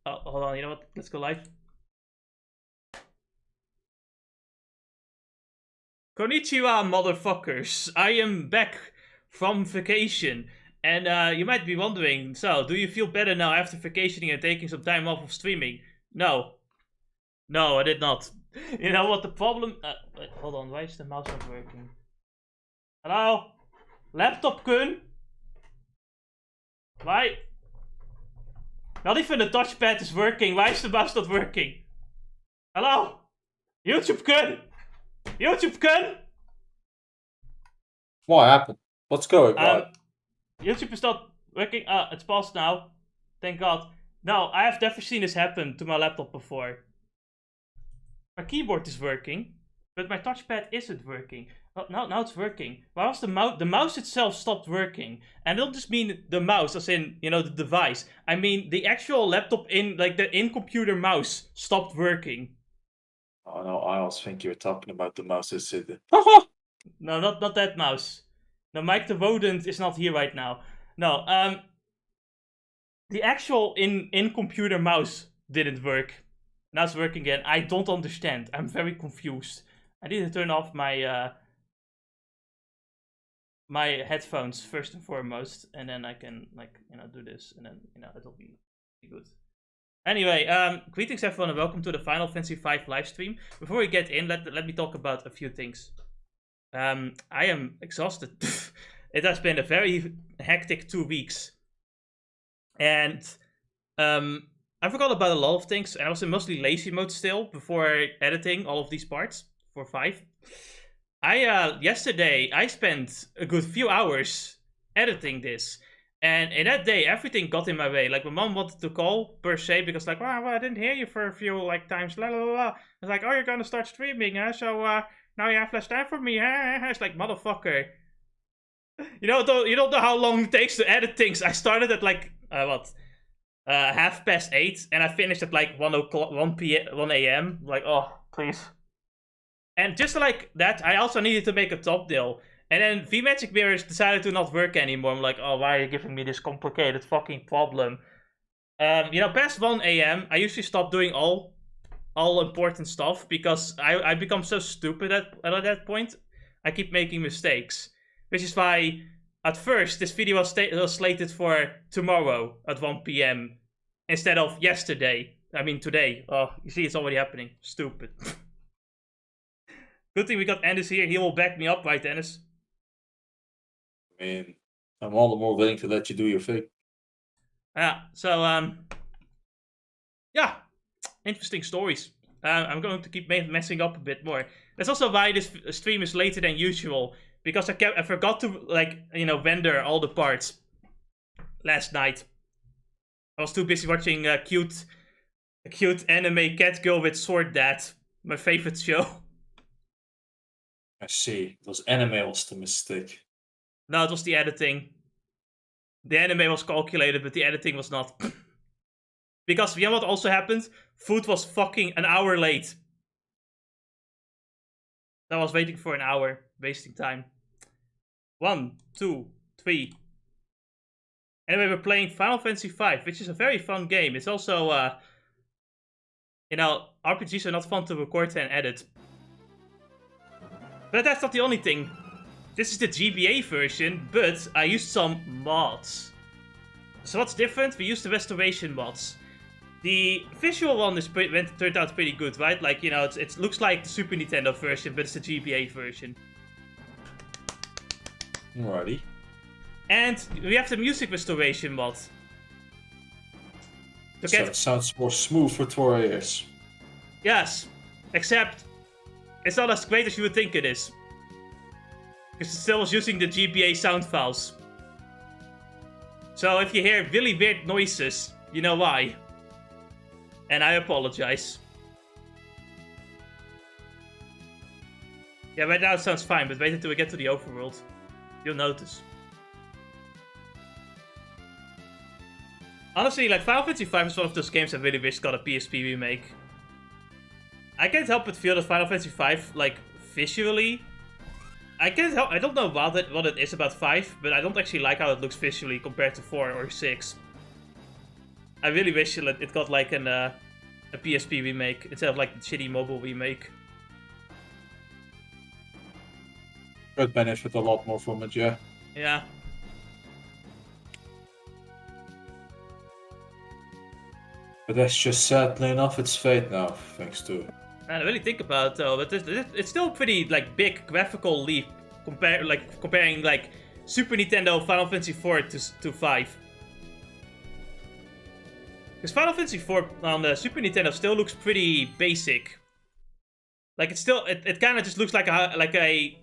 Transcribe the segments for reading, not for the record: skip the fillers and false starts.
Oh, hold on, you know what? Let's go live. Konnichiwa, motherfuckers. I am back from vacation. And you might be wondering, so, do you feel better now after vacationing and taking some time off of streaming? No. No, I did not. You know what the problem... wait, hold on, why is the mouse not working? Hello? Laptop kun? Why? Not even the touchpad is working. Why is the mouse not working? Hello? YouTube kun? YouTube kun? What happened? What's going on? YouTube is not working. It's paused now. Thank God. No, I have never seen this happen to my laptop before. My keyboard is working, but my touchpad isn't working. Oh, now it's working. Why was the mouse? The mouse itself stopped working, and I don't just mean the mouse, as in the device. I mean the actual laptop the in-computer mouse stopped working. Oh no, I also think you're talking about the mouse that's in No, not that mouse. No, Mike the Rodent is not here right now. No, the actual in-computer mouse didn't work. Now it's working again. I don't understand. I'm very confused. I need to turn off my my headphones first and foremost, and then I can do this, and then it'll be good. Anyway, greetings everyone and welcome to the Final Fantasy V live stream. Before we get in, let me talk about a few things. I am exhausted. It has been a very hectic 2 weeks. And I forgot about a lot of things. I was in mostly lazy mode still before editing all of these parts for 5. Yesterday I spent a good few hours editing this. And in that day, everything got in my way. Like, my mom wanted to call, per se, because, like, well, I didn't hear you for a few, times, la la la la. I was like, oh, you're gonna start streaming, huh? So, now you have less time for me, huh? It's like, motherfucker. You don't know how long it takes to edit things. I started at, 8:30, and I finished at, 1 a.m. Like, oh, please. And just like that, I also needed to make a thumbnail. And then VMagic Mirrors decided to not work anymore. I'm like, oh, why are you giving me this complicated fucking problem? Past 1 a.m., I usually stop doing all important stuff because I become so stupid at that point. I keep making mistakes. Which is why, at first, this video was slated for tomorrow at 1 p.m. instead of yesterday. I mean, today. Oh, you see, it's already happening. Stupid. Good thing we got Ennis here. He will back me up, right, Ennis? I mean, I'm all the more willing to let you do your thing. Yeah, so, yeah, interesting stories. I'm going to keep messing up a bit more. That's also why this stream is later than usual, because I forgot to, render all the parts last night. I was too busy watching a cute anime cat girl with sword dad, my favorite show. I see. Those anime was the mistake. No, it was the editing. The anime was calculated, but the editing was not. Because you know what also happened? Food was fucking an hour late. I was waiting for an hour, wasting time. 1, 2, 3. Anyway, we're playing Final Fantasy V, which is a very fun game. It's also, RPGs are not fun to record and edit. But that's not the only thing. This is the GBA version, but I used some mods. So what's different? We used the restoration mods. The visual one turned out pretty good, right? Like, it looks like the Super Nintendo version, but it's the GBA version. Alrighty. And we have the music restoration mod. So it sounds more smooth for 4 ears. Yes, except it's not as great as you would think it is. Because it still was using the GBA sound files. So if you hear really weird noises, you know why. And I apologize. Yeah, right now it sounds fine, but wait until we get to the overworld. You'll notice. Honestly, Final Fantasy V is one of those games I really wish got a PSP remake. I can't help but feel that Final Fantasy V, visually... I don't know what it is about 5, but I don't actually like how it looks visually compared to 4 or 6. I really wish it got like a PSP remake instead of like the shitty mobile remake. Could benefit a lot more from it, yeah. Yeah. But that's just sadly enough its fate now, thanks to it. And I really think about it though, but it's still a pretty like big graphical leap comparing like Super Nintendo Final Fantasy IV to 5. Because Final Fantasy IV on the Super Nintendo still looks pretty basic. Like it kind of just looks like a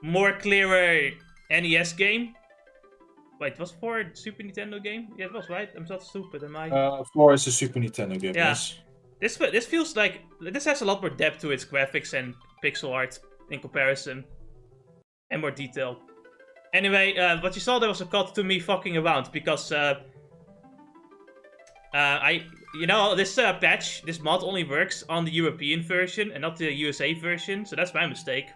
more clearer NES game. Wait, was 4 a Super Nintendo game? Yeah, it was, right? I'm not stupid, am I? 4 is a Super Nintendo game, Yeah. yes. This feels like this has a lot more depth to its graphics and pixel art in comparison, and more detail. Anyway, what you saw there was a cut to me fucking around because this patch, this mod only works on the European version and not the USA version, so that's my mistake.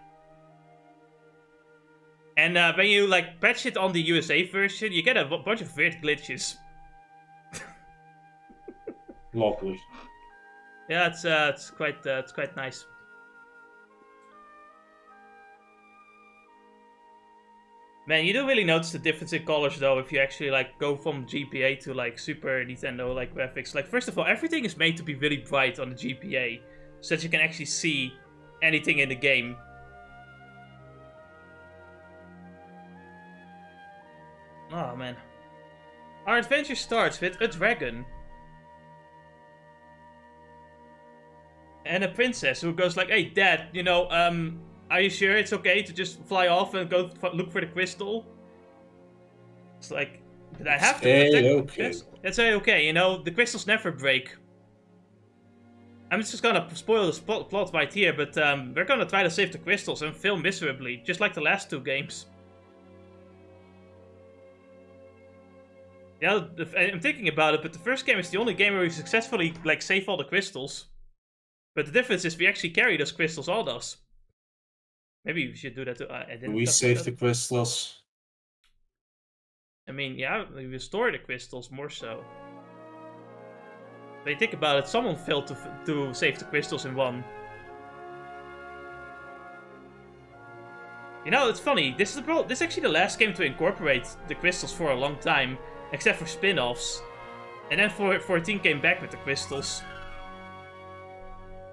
And when you like patch it on the USA version, you get a bunch of weird glitches. Lovely. Yeah, it's quite nice. Man, you don't really notice the difference in colors though if you actually like go from GPA to like Super Nintendo like graphics. Like first of all, everything is made to be really bright on the GPA, so that you can actually see anything in the game. Oh man. Our adventure starts with a dragon. And a princess who goes like, "Hey dad, are you sure it's okay to just fly off and go look for the crystal?" It's like, did I have to protect? Okay. That's okay, the crystals never break. I'm just gonna spoil the plot right here, but we're gonna try to save the crystals and fail miserably, just like the last 2 games. Yeah, I'm thinking about it, but the first game is the only game where we successfully like save all the crystals. But the difference is we actually carry those crystals on us. Maybe we should do that too. Do we save the crystals? I mean, yeah, we store the crystals more so. But you think about it, someone failed to save the crystals in 1. It's funny. This is actually the last game to incorporate the crystals for a long time, except for spin-offs. And then 14 came back with the crystals.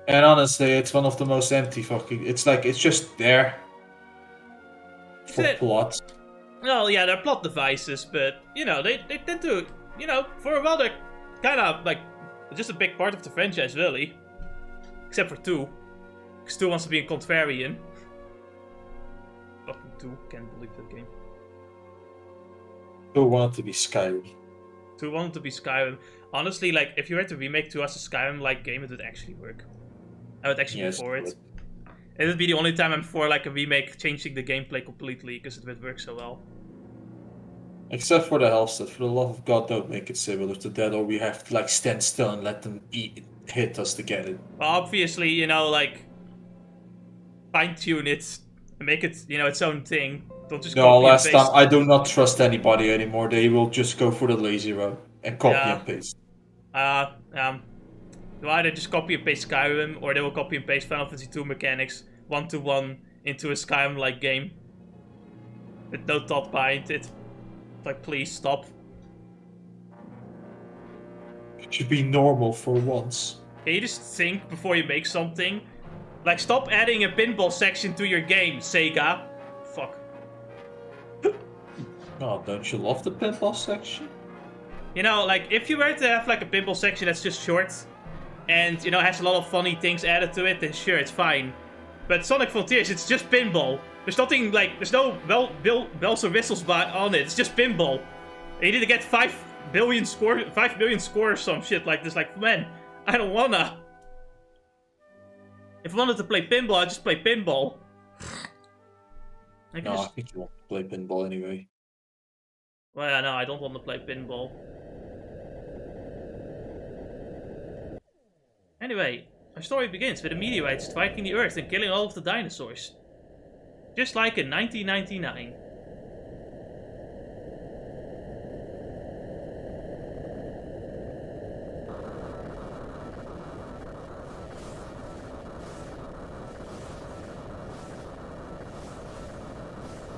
And honestly, it's one of the most empty fucking... It's like, it's just there. For plot. Well, yeah, they're plot devices, but, they tend to, for a while they're kind of, like, just a big part of the franchise, really. Except for 2. Because 2 wants to be a contrarian. Fucking 2, can't believe that game. 2 wanted to be Skyrim. 2 wanted to be Skyrim. Honestly, like, if you were to remake 2 as a Skyrim-like game, it would actually work. I would actually be for it. It would be the only time I'm for like a remake changing the gameplay completely, because it would work so well. Except for the health set. For the love of God, don't make it similar to that, or we have to like stand still and let them hit us to get it. Well, obviously, like fine-tune it and make it, its own thing. Don't just no, last time I do not trust anybody anymore. They will just go for the lazy road and copy and paste. They'll either just copy and paste Skyrim, or they will copy and paste Final Fantasy II mechanics 1-to-1 into a Skyrim-like game. With no thought behind it. Like, please stop. It should be normal for once. Can you just think before you make something? Like, stop adding a pinball section to your game, Sega. Fuck. Oh, don't you love the pinball section? Like, if you were to have like a pinball section that's just short, and, has a lot of funny things added to it, then sure, it's fine. But Sonic Frontiers, it's just pinball. There's nothing, like, there's no bells or whistles on it. It's just pinball. And you need to get 5 billion score or some shit like this. Like, man, I don't wanna. If I wanted to play pinball, I'd just play pinball. I think you want to play pinball anyway. Well, yeah, no, I don't want to play pinball. Anyway, our story begins with a meteorite striking the Earth and killing all of the dinosaurs. Just like in 1999.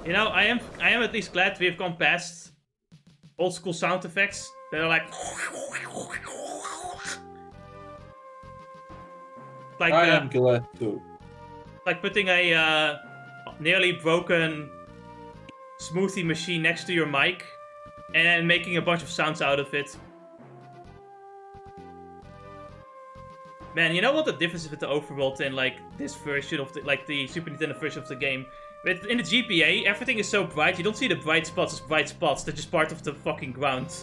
You know, I am at least glad we've gone past old school sound effects that are like I am glad too. Like putting a nearly broken smoothie machine next to your mic and then making a bunch of sounds out of it. Man, you know what the difference is with the overworld in like this version of the Super Nintendo version of the game? In the GPA, everything is so bright, you don't see the bright spots as bright spots, they're just part of the fucking ground.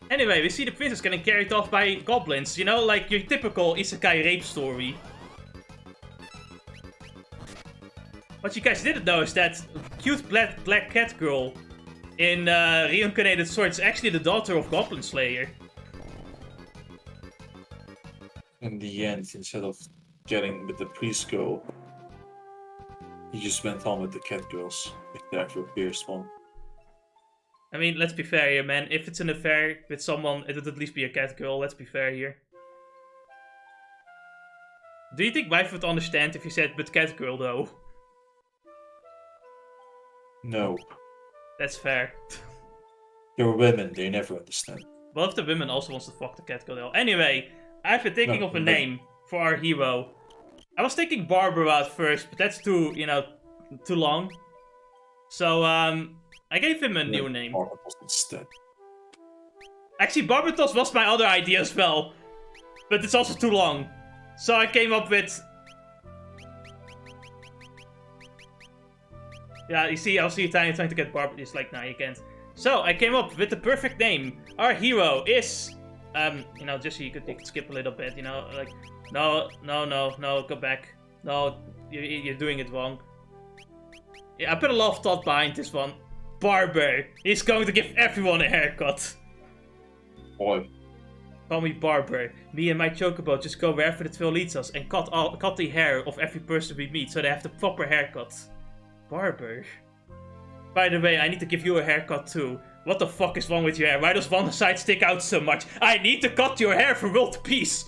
Anyway, we see the princess getting carried off by goblins, you know, like your typical isekai rape story. What you guys didn't know is that cute black cat girl in Reincarnated Sword is actually the daughter of Goblin Slayer. In the end, instead of getting with the priest girl, he just went on with the cat girls, if there ever appears one. I mean, let's be fair here, man. If it's an affair with someone, it would at least be a cat girl. Let's be fair here. Do you think wife would understand if you said, but cat girl, though? No. That's fair. You're women, they never understand. Well, if the woman also wants to fuck the cat girl. Anyway, I've been thinking of a name for our hero. I was thinking Barbara at first, but that's too, you know, too long. So, I gave him a new name. Barbatos instead. Actually, Barbatos was my other idea as well. But it's also too long. So I came up with... Yeah, you see, I'll see you trying to get Barbatos. It's like, nah, you can't. So, I came up with the perfect name. Our hero is... you know, just so you could skip a little bit, you know, like... No, go back. No, you're doing it wrong. Yeah, I put a lot of thought behind this one. Barber. He's going to give everyone a haircut. Boy. Call me Barber. Me and my chocobo just go wherever the trail leads us and cut the hair of every person we meet so they have the proper haircut. Barber. By the way, I need to give you a haircut too. What the fuck is wrong with your hair? Why does one side stick out so much? I need to cut your hair for world peace.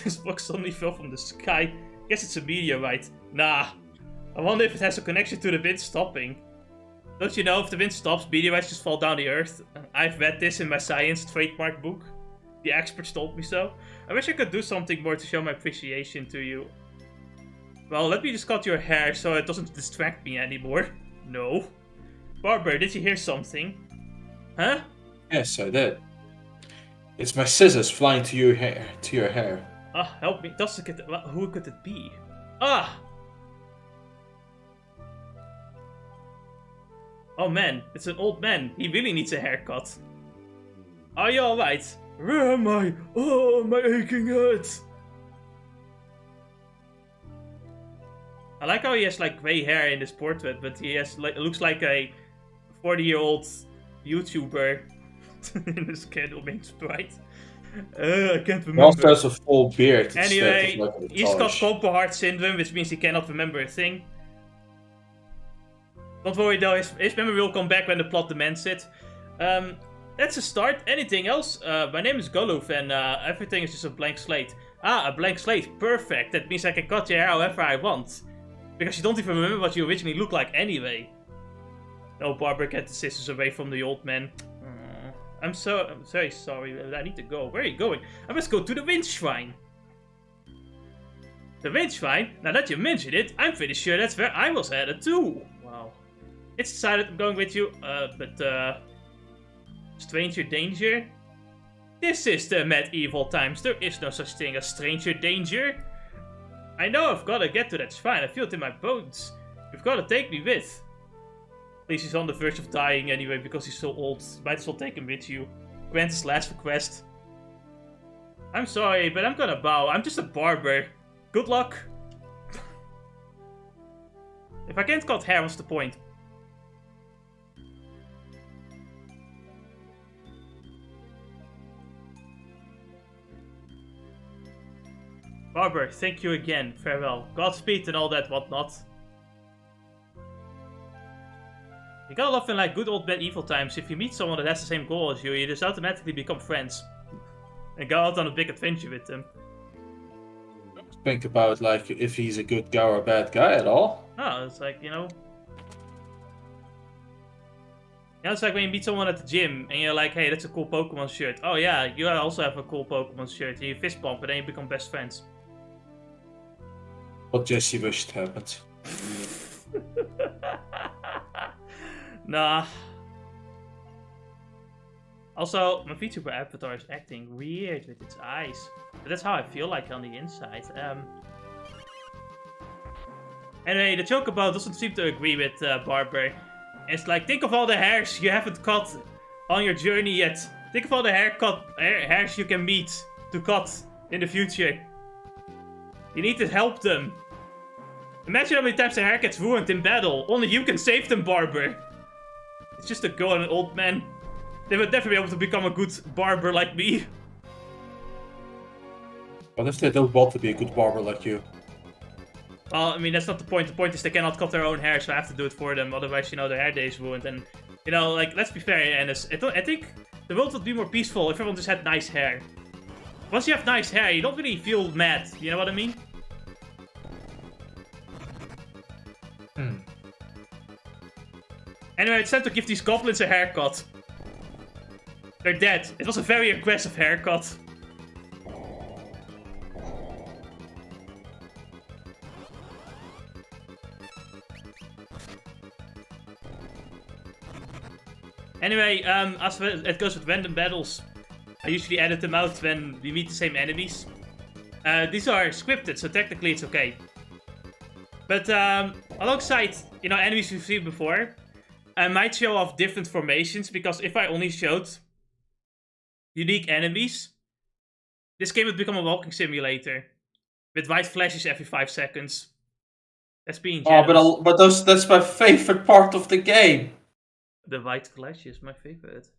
This box suddenly fell from the sky. Guess it's a meteorite. Nah. I wonder if it has a connection to the wind stopping. Don't you know, if the wind stops, meteorites just fall down the earth? I've read this in my science trademark book. The experts told me so. I wish I could do something more to show my appreciation to you. Well, let me just cut your hair so it doesn't distract me anymore. No. Barber, did you hear something? Huh? Yes, I did. It's my scissors flying to your hair. Ah, help me. Who could it be? Ah! Oh man, it's an old man. He really needs a haircut. Are you alright? Where am I? Oh, my aching head. I like how he has like grey hair in this portrait, but he has like looks like a 40-year-old YouTuber in his candle main sprite. I can't remember. He also has a full beard. Anyway, like he's got Compo syndrome, which means he cannot remember a thing. Don't worry though, his memory will come back when the plot demands it. That's a start. Anything else? My name is Goluf and everything is just a blank slate. Ah, a blank slate. Perfect. That means I can cut your hair however I want. Because you don't even remember what you originally looked like anyway. No, Barbara, get the scissors away from the old man. I'm very sorry. I need to go. Where are you going? I must go to the Wind Shrine. The Wind Shrine? Now that you mention it, I'm pretty sure that's where I was headed too. Wow. It's decided I'm going with you, but stranger danger? This is the medieval times. There is no such thing as stranger danger. I know I've got to get to that shrine. I feel it in my bones. You've got to take me with. At least he's on the verge of dying anyway because he's so old. Might as well take him with you. Grant his last request. I'm sorry, but I'm gonna bow. I'm just a barber. Good luck. If I can't cut hair, what's the point? Barber, thank you again. Farewell. Godspeed and all that whatnot. You gotta love in like good old medieval times. If you meet someone that has the same goal as you, you just automatically become friends. And go out on a big adventure with them. think about like if he's a good guy or a bad guy at all. No, it's like, it's like when you meet someone at the gym and you're like, hey, that's a cool Pokemon shirt. Oh yeah, you also have a cool Pokemon shirt. And you fist bump and then you become best friends. What Jesse wished happened. Nah. Also, my VTuber avatar is acting weird with its eyes. But that's how I feel like on the inside. Anyway, the Chocobo doesn't seem to agree with Barber. It's like, think of all the hairs you haven't cut on your journey yet. Think of all the hairs you can meet to cut in the future. You need to help them. Imagine how many times their hair gets ruined in battle. Only you can save them, Barber. It's just a girl and an old man. They would never be able to become a good barber like me. What if they don't want to be a good barber like you? Well, I mean, that's not the point. The point is they cannot cut their own hair, so I have to do it for them. Otherwise, their hair day is ruined. And, like, let's be fair, and I think the world would be more peaceful if everyone just had nice hair. Once you have nice hair, you don't really feel mad. You know what I mean? Anyway, it's time to give these goblins a haircut. They're dead. It was a very aggressive haircut. Anyway, as it goes with random battles, I usually edit them out when we meet the same enemies. These are scripted, so technically it's okay. But alongside, enemies we've seen before, I might show off different formations, because if I only showed unique enemies, this game would become a walking simulator with white flashes every 5 seconds. That's being generous. Oh, but that's my favorite part of the game. The white flash is my favorite.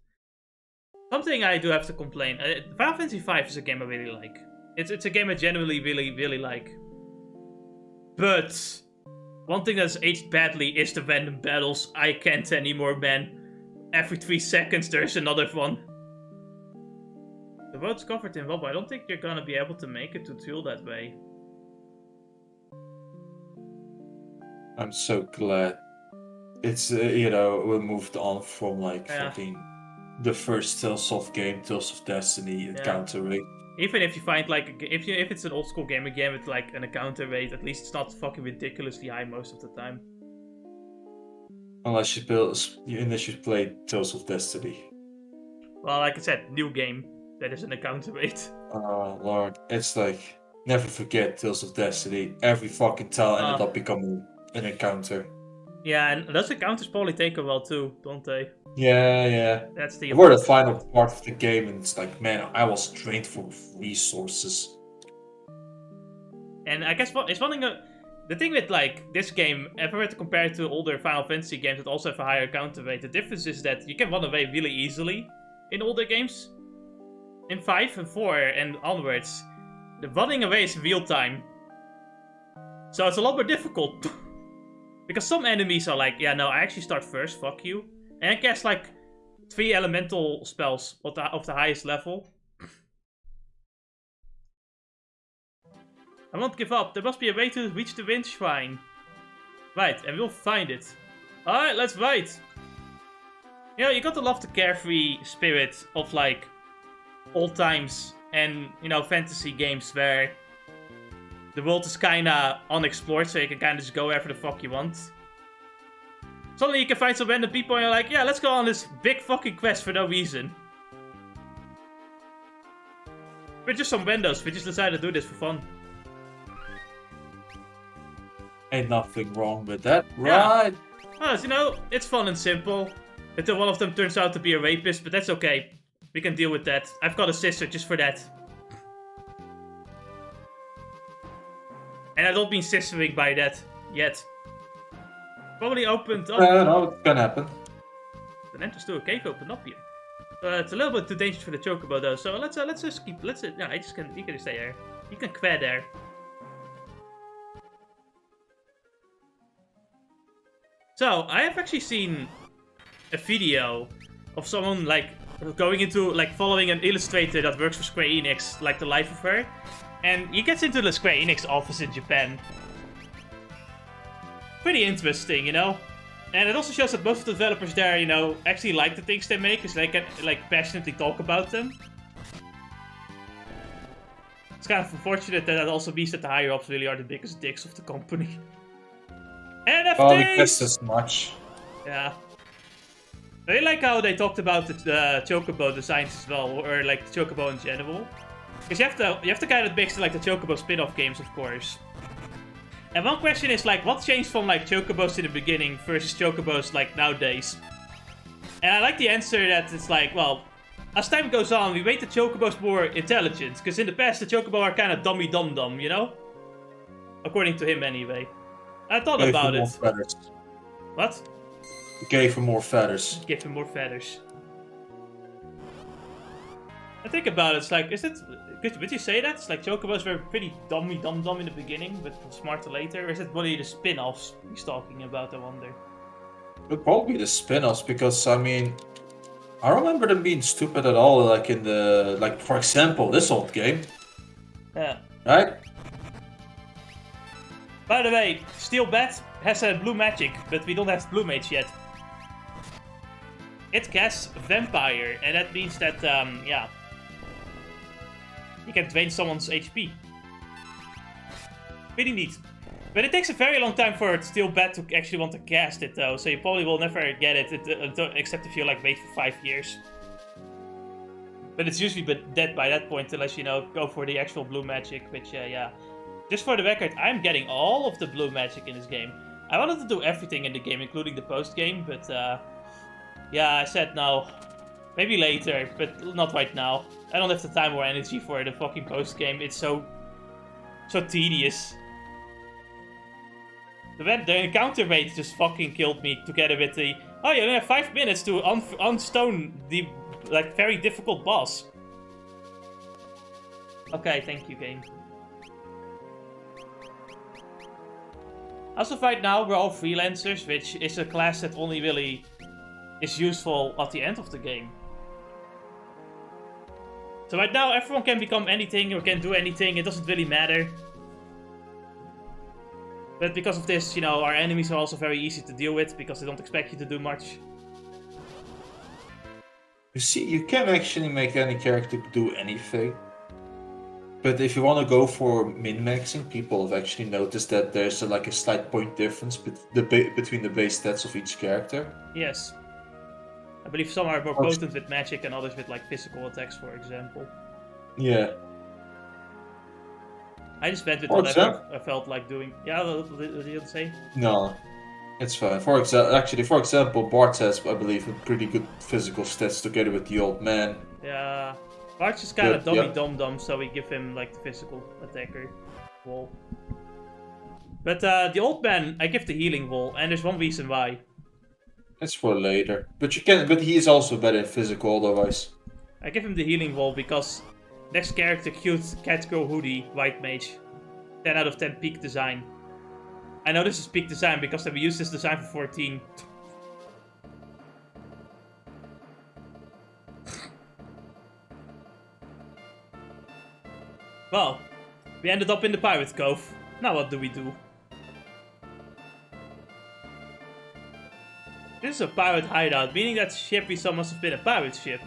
Something I do have to complain. Final Fantasy V is a game I really like. It's a game I genuinely really like. But one thing that's aged badly is the random battles. I can't anymore, man. Every 3 seconds there's another one. The road's covered in rubble. I don't think you're gonna be able to make it to Tulle that way. I'm so glad. It's, we moved on from, fucking the first Tales of game, Tales of Destiny encounter rate. Even if you find, if it's an old school game again with, an encounter rate, at least it's not fucking ridiculously high most of the time. Unless you play Tales of Destiny. Well, like I said, new game. That is an encounter rate. Oh, Lord. It's like, never forget Tales of Destiny. Every fucking tile ended up becoming an encounter. Yeah, and those encounters probably take a while too, don't they? Yeah. That's the We're the final part of the game, and it's like, man, I was drained for resources. And I guess it's one thing. The thing with this game, if I were to compare it to older Final Fantasy games that also have a higher encounter rate, the difference is that you can run away really easily in older games. In 5 and 4 and onwards, the running away is real time. So it's a lot more difficult. Because some enemies are like, yeah, no, I actually start first, fuck you. And I guess 3 elemental spells of the highest level. I won't give up. There must be a way to reach the Wind Shrine. Right, and we'll find it. Alright, let's ride. You gotta love the carefree spirit of old times and, fantasy games where the world is kinda unexplored, so you can kinda just go wherever the fuck you want. Suddenly you can find some random people and you're like, yeah, let's go on this big fucking quest for no reason. We're just some randos, we just decided to do this for fun. Ain't nothing wrong with that, right? Well, it's fun and simple. Until one of them turns out to be a rapist, but that's okay. We can deal with that. I've got a sister just for that. And I don't mean sistering by that yet. Probably opened up. No, it can happen. An entrance to a cave opened up here. It's a little bit too dangerous for the Chocobo though, so let's just keep. You can just stay there. You can quit there. So I have actually seen a video of someone going into following an illustrator that works for Square Enix, the life of her. And he gets into the Square Enix office in Japan. Pretty interesting, you know? And it also shows that most of the developers there, you know, actually like the things they make, because they can, like, passionately talk about them. It's kind of unfortunate that also means that the higher-ups really are the biggest dicks of the company. NFTs! Well, I guess as much. Yeah. I really like how they talked about the Chocobo designs as well, or like the Chocobo in general. Because you have the guy that makes like the Chocobo spin-off games, of course. And one question is like, what changed from like Chocobos in the beginning versus Chocobos like nowadays? And I like the answer that it's like, well, as time goes on, we made the Chocobos more intelligent. Because in the past, the Chocobo are kind of dummy dum-dum, you know? According to him, anyway. I thought about it. Feathers. What? Gave him more feathers. Give him more feathers. I think about it, it's like, is it... Would you say that? It's like Chocobos were pretty dummy dum-dum in the beginning, but smarter later? Or is it one of the spin-offs he's talking about, I wonder? It'd probably be the spin-offs, because, I mean... I remember them being stupid at all, like in the... Like, for example, this old game. Yeah. Right? By the way, Steel Bat has a blue magic, but we don't have blue mage yet. It casts Vampire, and that means that, yeah... You can drain someone's HP. Pretty neat. But it takes a very long time for Steel Bat to actually want to cast it, though, so you probably will never get it, except if you, like, wait for 5 years. But it's usually dead by that point, unless, you know, go for the actual blue magic, which, yeah. Just for the record, I'm getting all of the blue magic in this game. I wanted to do everything in the game, including the post-game, but, yeah, I said no. Maybe later, but not right now. I don't have the time or energy for the fucking post-game. It's so tedious. The encounter rate just fucking killed me together with the... Oh, you only have 5 minutes to unstone the, like, very difficult boss. Okay, thank you, game. As of right now, we're all freelancers, which is a class that only really is useful at the end of the game. So right now, everyone can become anything or can do anything, it doesn't really matter. But because of this, you know, our enemies are also very easy to deal with, because they don't expect you to do much. You see, you can actually make any character do anything. But if you want to go for min-maxing, people have actually noticed that there's like a slight point difference between the base stats of each character. Yes. I believe some are more potent with magic and others with like physical attacks, for example. Yeah. I just went with whatever I felt like doing. Yeah, what did you say? No, it's fine. For example, Bart has, I believe, a pretty good physical stats together with the old man. Yeah. Bart's just kind of dummy dum-dum, so we give him like the physical attacker wall. But the old man, I give the healing wall, and there's one reason why. It's for later. But he is also better in physical otherwise. I give him the healing wall because next character, cute cat girl hoodie, white mage. 10 out of 10 peak design. I know this is peak design because we used this design for 14. Well, we ended up in the Pirate Cove. Now what do we do? This is a pirate hideout, meaning that ship we saw must have been a pirate ship.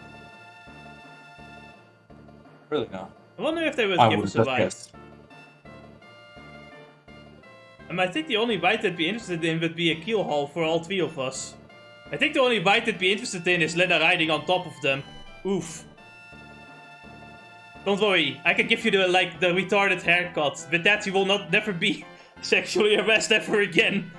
Really not. I wonder if they would give us a ride. I think the only ride they'd be interested in would be a keel haul for all 3 of us. I think the only ride they'd be interested in is Lena riding on top of them. Oof. Don't worry, I can give you the retarded haircut. With that you will never be sexually harassed ever again.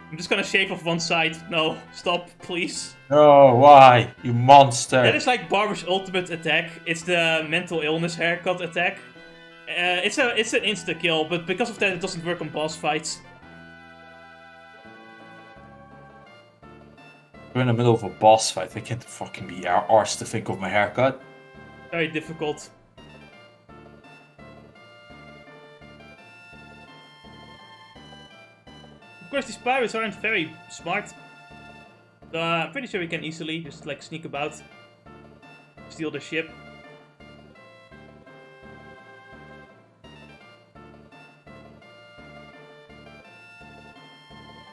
I'm just gonna shave off one side. No, stop, please. No, why? You monster. That is like Barber's ultimate attack. It's the mental illness haircut attack. It's an insta-kill, but because of that it doesn't work on boss fights. We're in the middle of a boss fight. I can't fucking be arsed to think of my haircut. Very difficult. Of course, these pirates aren't very smart. So I'm pretty sure we can easily just like sneak about, steal the ship.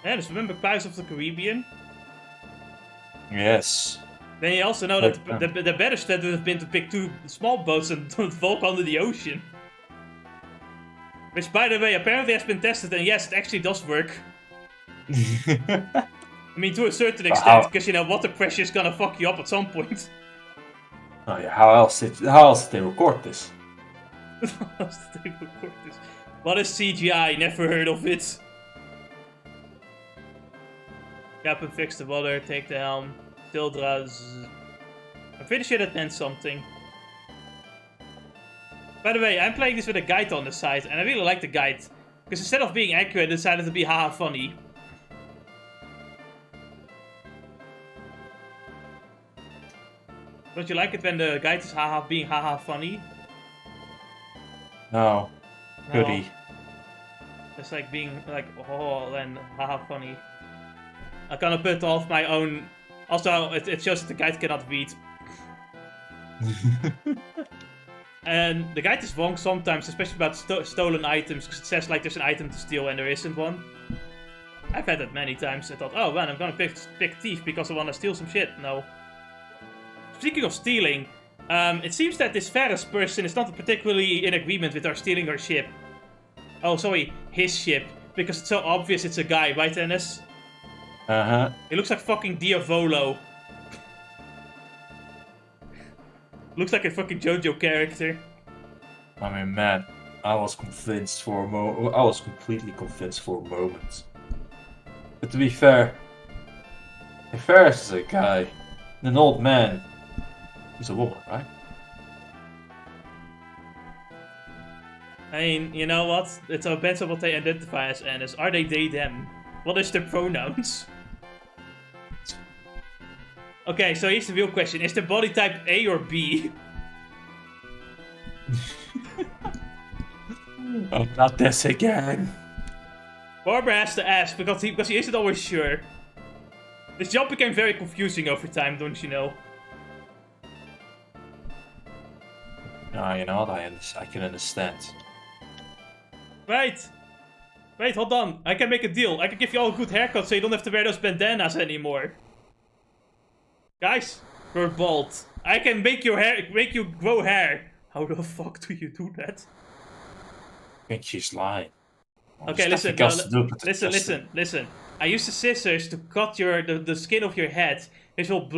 Yeah, just remember Pirates of the Caribbean? Yes. Then you also know that the better step would have been to pick 2 small boats and walk under the ocean. Which, by the way, apparently has been tested, and yes, it actually does work. I mean, to a certain extent, because, you know, water pressure is gonna fuck you up at some point. Oh yeah, how else did they record this? What is CGI? Never heard of it. Captain, fix the water, take the helm. Tildra's. I'm pretty sure that meant something. By the way, I'm playing this with a guide on the side, and I really like the guide. Because instead of being accurate, it decided to be haha funny. Don't you like it when the guide is being haha funny? No. Goody. No. It's like being like, oh, and haha funny. I kind of put off my own. Also, it shows that the guide cannot read. And the guide is wrong sometimes, especially about stolen items, because it says like there's an item to steal and there isn't one. I've had that many times. I thought, oh man, I'm gonna pick thief because I want to steal some shit. No. Speaking of stealing, it seems that this Ferris person is not particularly in agreement with our stealing her ship. Oh, sorry, his ship, because it's so obvious it's a guy, right, Ennis? Uh-huh. He looks like fucking Diavolo. Looks like a fucking JoJo character. I mean, man, I was convinced for a moment. I was completely convinced for a moment. But to be fair, if Ferris is a guy, and an old man is a woman, right? I mean, you know what? It depends on what they identify as Ennis. Are they them? What is their pronouns? Okay, so here's the real question. Is the body type A or B? Oh, not this again. Barbara has to ask, because he isn't always sure. This job became very confusing over time, don't you know? No, you know what? I can understand. Right. Wait, hold on. I can make a deal. I can give you all a good haircut so you don't have to wear those bandanas anymore. Guys, we're bald. I can make you grow hair. How the fuck do you do that? I think she's lying. Well, Okay, listen. Listen. I use the scissors to cut the skin of your head. This will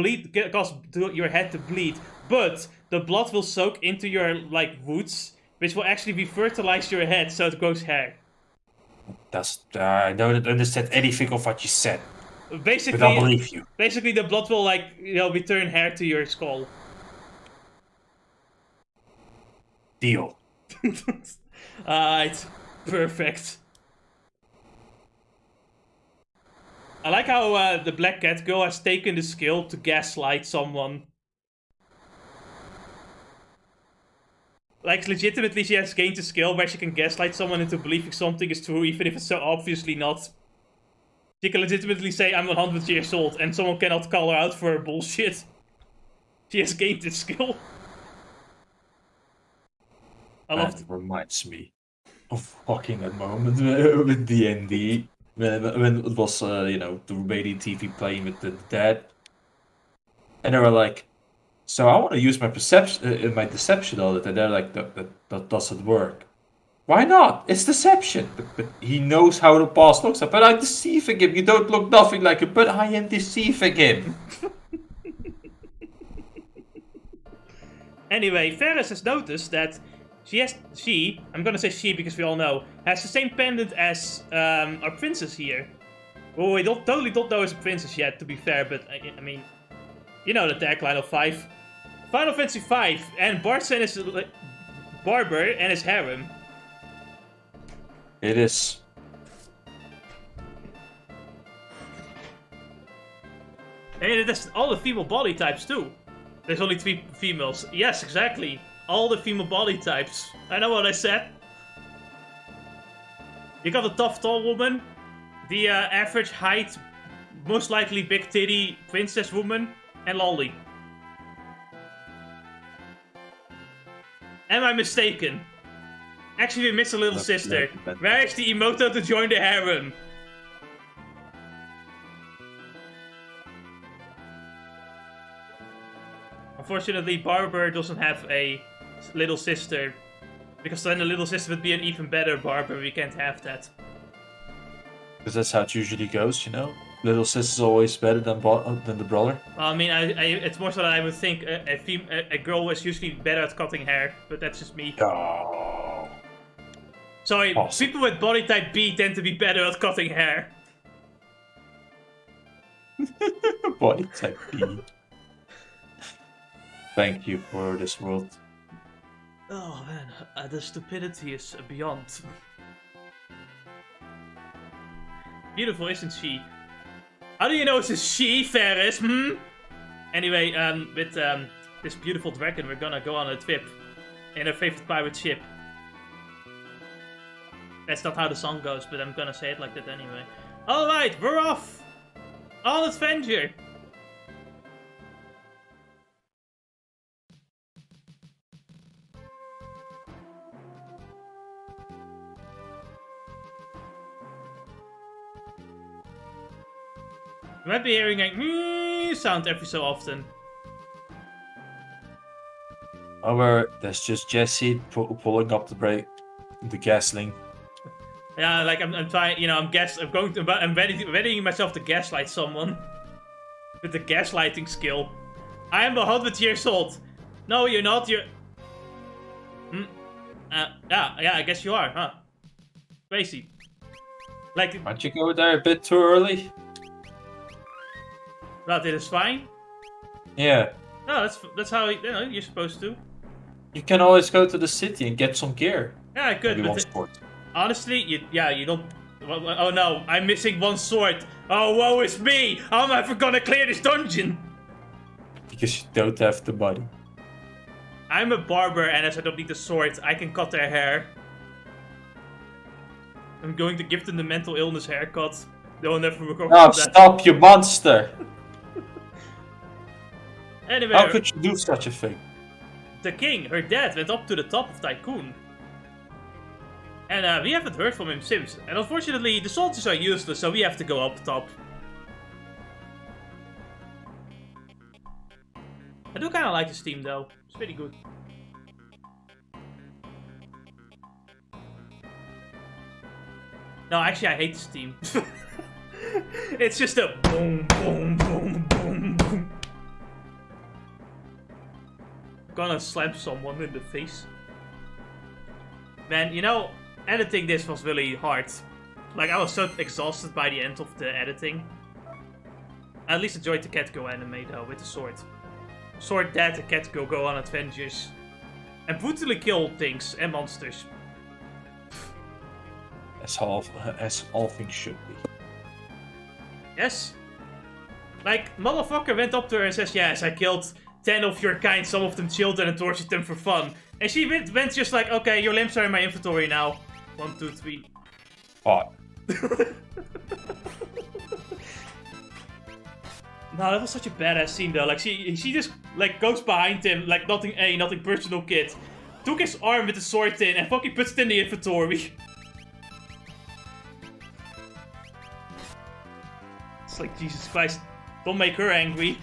cause your head to bleed, but the blood will soak into your roots, which will actually refertilize your head so it grows hair. I don't understand anything of what you said. Basically, but I believe you. Basically, the blood will return hair to your skull. Deal. Alright, perfect. I like how the Black Cat Girl has taken the skill to gaslight someone. Like, legitimately, she has gained a skill where she can gaslight someone into believing something is true, even if it's so obviously not. She can legitimately say, I'm 100 years old, and someone cannot call her out for her bullshit. She has gained this skill. That reminds me of fucking that moment with D&D. When it was, the radio TV playing with the dad. And they were like, so I want to use my deception on it. And they're like, that doesn't work. Why not? It's deception. But he knows how the past looks like. But I'm deceiving him. You don't look nothing like him. But I am deceiving him. Anyway, Ferris has noticed that I'm gonna say she because we all know, has the same pendant as our princess here. Well, we totally don't know it's a princess yet, to be fair, but I mean, you know the tagline of 5. Final Fantasy 5, and Bartsen is Barber and his harem. It is. And it has all the female body types too. There's only 3 females. Yes, exactly. All the female body types. I know what I said. You got the tough, tall woman, the average height, most likely big titty princess woman, and Lolly. Am I mistaken? Actually, we missed a little sister. Where is the emoto to join the harem? Unfortunately, Barber doesn't have a little sister. Because then the little sister would be an even better Barber. We can't have that. Because that's how it usually goes, you know? Little sister's always better than the brother. Well, I mean, it's more so that I would think a girl is usually better at cutting hair. But that's just me. Oh. Sorry, Awesome. people with body type B tend to be better at cutting hair. Body type B. Thank you for this world. Oh man, the stupidity is beyond. Beautiful, isn't she? How do you know it's a she, Ferris? Anyway, with this beautiful dragon, we're gonna go on a trip in our favorite pirate ship. That's not how the song goes, but I'm gonna say it like that anyway. Alright, we're off! On adventure! You might be hearing a sound every so often. However, that's just Jesse pulling up the gasoline. Yeah, like I'm trying, you know, I'm readying myself to gaslight someone. With the gaslighting skill. I am 100 years old. No, you're not, you're... yeah, I guess you are, huh? Crazy. Like... Why don't you go there a bit too early? Well, it is fine. Yeah. No, that's how, you know, you're supposed to. You can always go to the city and get some gear. Yeah, I could, Maybe but... one sport. Honestly, you don't... Oh no, I'm missing one sword. Oh, woe is me! How am I ever gonna clear this dungeon? Because you don't have the money. I'm a barber, and as I don't need a sword, I can cut their hair. I'm going to give them the mental illness haircut. They'll never recover No, from that. stop, you monster! Anyway, How could you do such a thing? the king, her dad, went up to the top of Tycoon. And we haven't heard from him since. And unfortunately, the soldiers are useless, so we have to go up top. I do kind of like this team, though. It's pretty good. No, actually, I hate this team. It's just a boom, boom, boom, boom, boom. Gonna slam someone in the face. Man, you know, editing this was really hard. Like, I was so exhausted by the end of the editing. I at least enjoyed the cat go anime, though, with the sword. Sword that the cat go on adventures. And brutally kill things and monsters. As all things should be. Yes. Like, motherfucker went up to her and says, yes, I killed 10 of your kind, some of them children, and tortured them for fun. And she went just like, okay, your limbs are in my inventory now. 1, 2, 3. Oh. No, that was such a badass scene though. Like she just like goes behind him like nothing personal, kid. Took his arm with the sword in and fucking puts it in the inventory. It's like, Jesus Christ, don't make her angry.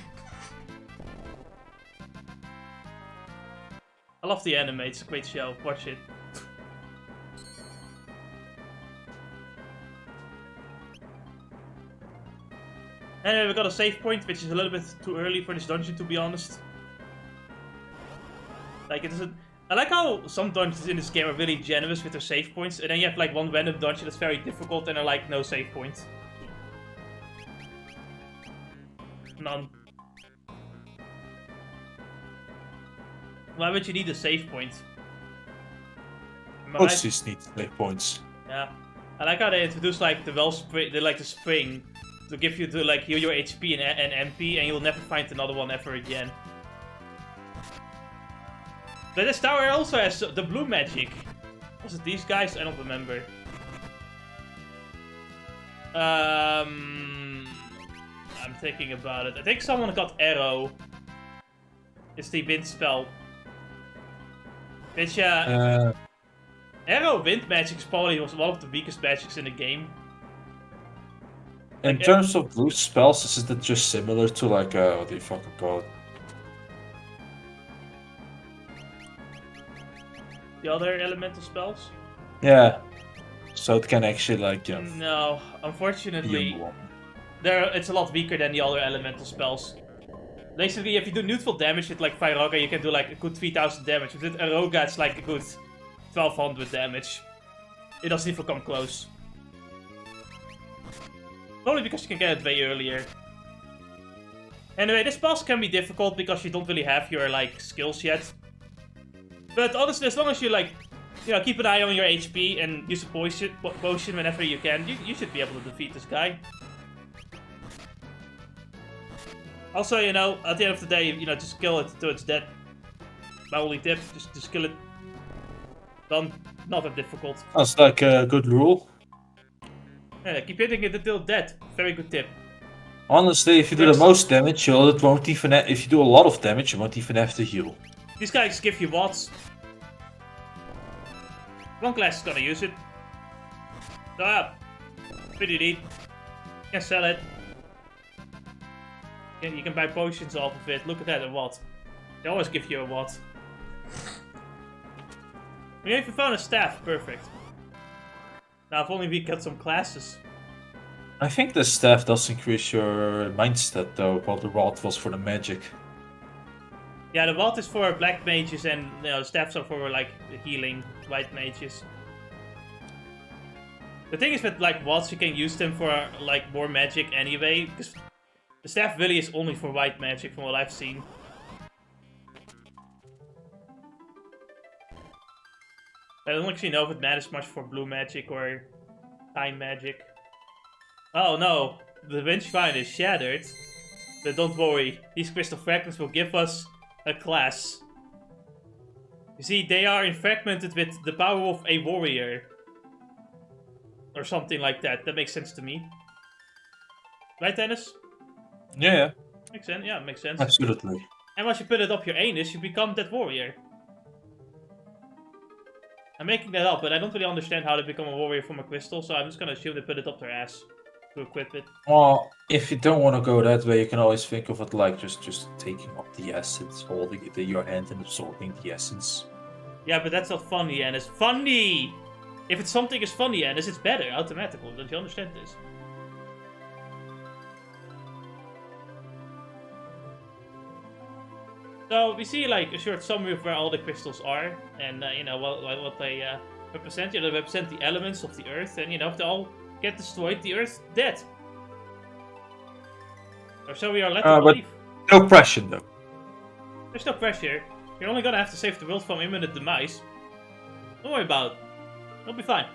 I love the anime, it's a great show, watch it. Anyway, we got a save point, which is a little bit too early for this dungeon, to be honest. Like, it doesn't... I like how some dungeons in this game are really generous with their save points, and then you have like one random dungeon that's very difficult and they're like, no save points. None. Why would you need a save point? Am I right? Pussies need save points. Yeah. I like how they introduce like the wellspring, the spring, to give you to like heal your HP and MP, and you'll never find another one ever again. But this tower also has the blue magic. Was it these guys? I don't remember. I'm thinking about it. I think someone got arrow. It's the wind spell. Which arrow wind magic is probably one of the weakest magics in the game. In terms of blue spells, is it just similar to like what do you fucking call it? The other elemental spells? Yeah. So it can actually, like, No, unfortunately, heal. it's a lot weaker than the other elemental spells. Basically, if you do neutral damage with like Fyroga, you can do like a good 3000 damage. With Aroga, it's like a good 1200 damage. It doesn't even come close. Probably because you can get it way earlier. Anyway, this boss can be difficult because you don't really have your like skills yet. But honestly, as long as you like, keep an eye on your HP and use a potion whenever you can, you should be able to defeat this guy. Also, at the end of the day, just kill it till it's dead. My only tip, just kill it. Done. Not that difficult. That's like a good rule. Yeah, keep hitting it until dead. Very good tip. Honestly, if you do the most damage, it won't even. If you do a lot of damage, you won't even have to heal. These guys give you watts. One class is gonna use it. So yeah, pretty neat. You can sell it. You can buy potions off of it. Look at that, a watt. They always give you a watt. We even found a staff. Perfect. Now, if only we got some classes. I think the staff does increase your mindset though, while the rod was for the magic. Yeah, the watt is for black mages, and the staffs are for like healing white mages. The thing is with like watts, you can use them for like more magic anyway, because the staff really is only for white magic from what I've seen. I don't actually know if it matters much for blue magic or time magic. Oh no, the Winch Vine is shattered. But don't worry, these crystal fragments will give us a class. You see, they are fragmented with the power of a warrior. Or something like that. That makes sense to me. Right, Dennis? Yeah. Makes sense, yeah, makes sense. Absolutely. And once you put it up your anus, you become that warrior. I'm making that up, but I don't really understand how to become a warrior from a crystal, so I'm just gonna assume they put it up their ass to equip it. Well, if you don't want to go that way, you can always think of it like just taking up the essence, holding it in your hand and absorbing the essence. Yeah, but that's not funny, and it's funny! If it's something is funny, and it's better, automatically. Don't you understand this? So, we see, like, a short summary of where all the crystals are, and, what they represent. They represent the elements of the earth, and, if they all get destroyed, the earth's dead. Or so we are led to believe. No pressure, though. There's no pressure. You're only gonna have to save the world from imminent demise. Don't worry about it. It'll be fine.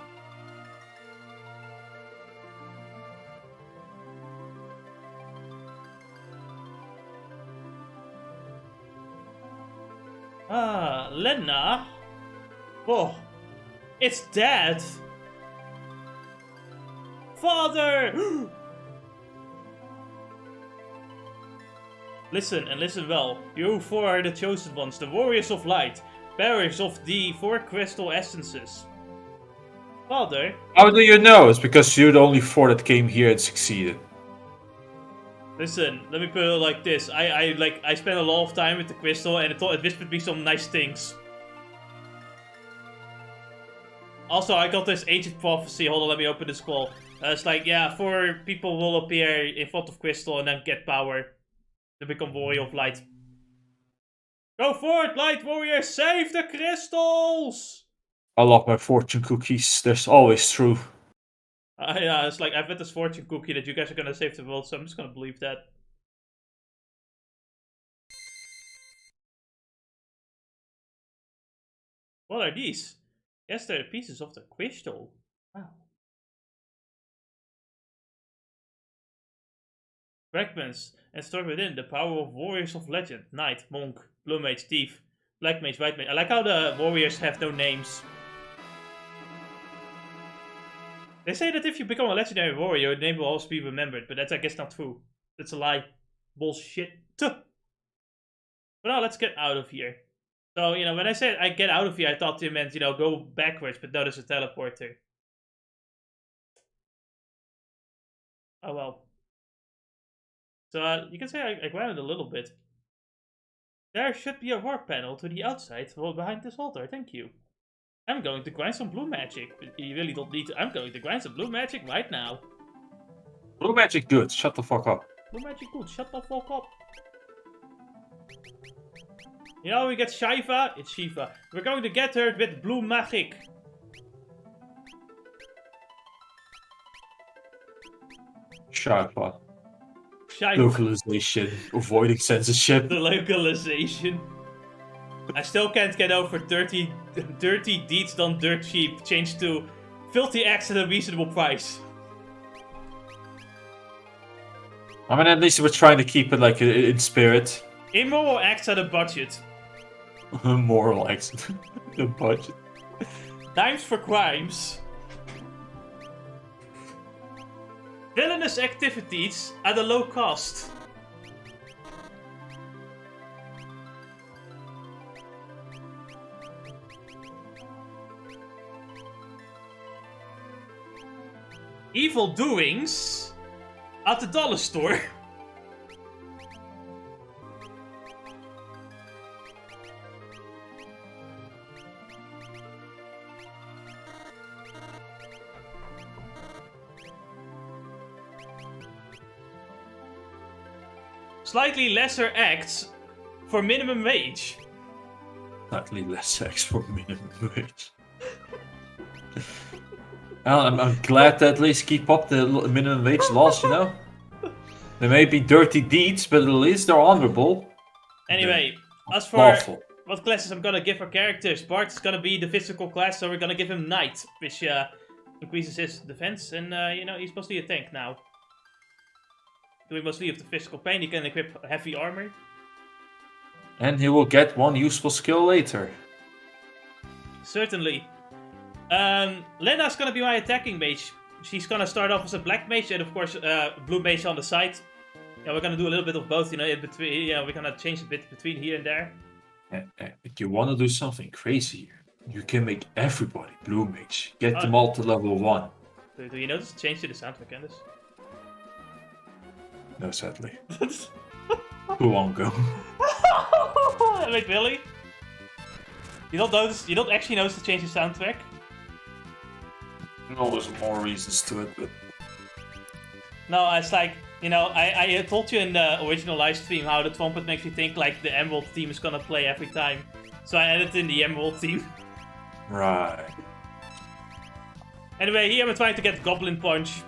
Ah, Lena. Oh, it's Dad. Father! Listen, and listen well. You four are the chosen ones, the warriors of light, bearers of the 4 crystal essences. Father? How do you know? It's because you're the only 4 that came here and succeeded. Listen, let me put it like this. I spent a lot of time with the crystal, and it whispered me some nice things. Also, I got this ancient prophecy. Hold on, let me open the scroll. It's like, yeah, 4 people will appear in front of crystal and then get power to become warrior of light. Go forth, light warriors! Save the crystals! I love my fortune cookies. There's always true. Yeah, it's like, I bet this fortune cookie that you guys are gonna save the world, so I'm just gonna believe that. What are these? Yes, they're pieces of the crystal. Wow. Fragments, and stored within the power of warriors of legend. Knight, monk, blue mage, thief, black mage, white mage. I like how the warriors have no names. They say that if you become a legendary warrior, your name will always be remembered, but that's, I guess, not true. That's a lie. Bullshit. But now let's get out of here. So, when I said I get out of here, I thought you meant, go backwards, but no, there's a teleporter. Oh well. So, you can say I grounded a little bit. There should be a warp panel to the outside, behind this altar, thank you. I'm going to grind some blue magic. But you really don't need to. I'm going to grind some blue magic right now. Blue magic good. Shut the fuck up. Blue magic good. Shut the fuck up. You know, we get Shiva. It's Shiva. We're going to get her with blue magic. Shiva. Shiva. Localization. Avoiding censorship. The localization. I still can't get over dirty deeds done dirt cheap. Changed to filthy acts at a reasonable price. I mean, at least we're trying to keep it like in spirit. Immoral acts at a budget. Moral acts. The budget. Dimes for crimes. Villainous activities at a low cost. Evil doings at the dollar store. Slightly lesser acts for minimum wage. Slightly less sex for minimum wage. Well, I'm glad to at least keep up the minimum wage laws, you know? There may be dirty deeds, but at least they're honorable. Anyway, as for Lawful. what classes I'm gonna give our characters, Bart's gonna be the physical class, so we're gonna give him Knight, which increases his defense, and you know, he's mostly a tank now. Doing mostly of the physical pain, he can equip heavy armor. And he will get one useful skill later. Certainly. Lena's gonna be my attacking mage. She's gonna start off as a black mage and of course blue mage on the side. Yeah, we're gonna do a little bit of both, you know, in between. Yeah, we're gonna change a bit between here and there. If you want to do something crazy, you can make everybody blue mage. Get them all to level 1. Do you notice the change to the soundtrack, Candice? No, sadly. Who won't go? Wait, really? You don't actually notice the change in soundtrack? No, there's more reasons to it, but... No, it's like, you know, I told you in the original live stream how the trumpet makes me think like the Emerald team is gonna play every time. So I added in the Emerald team. Right. Anyway, here I'm trying to get Goblin Punch.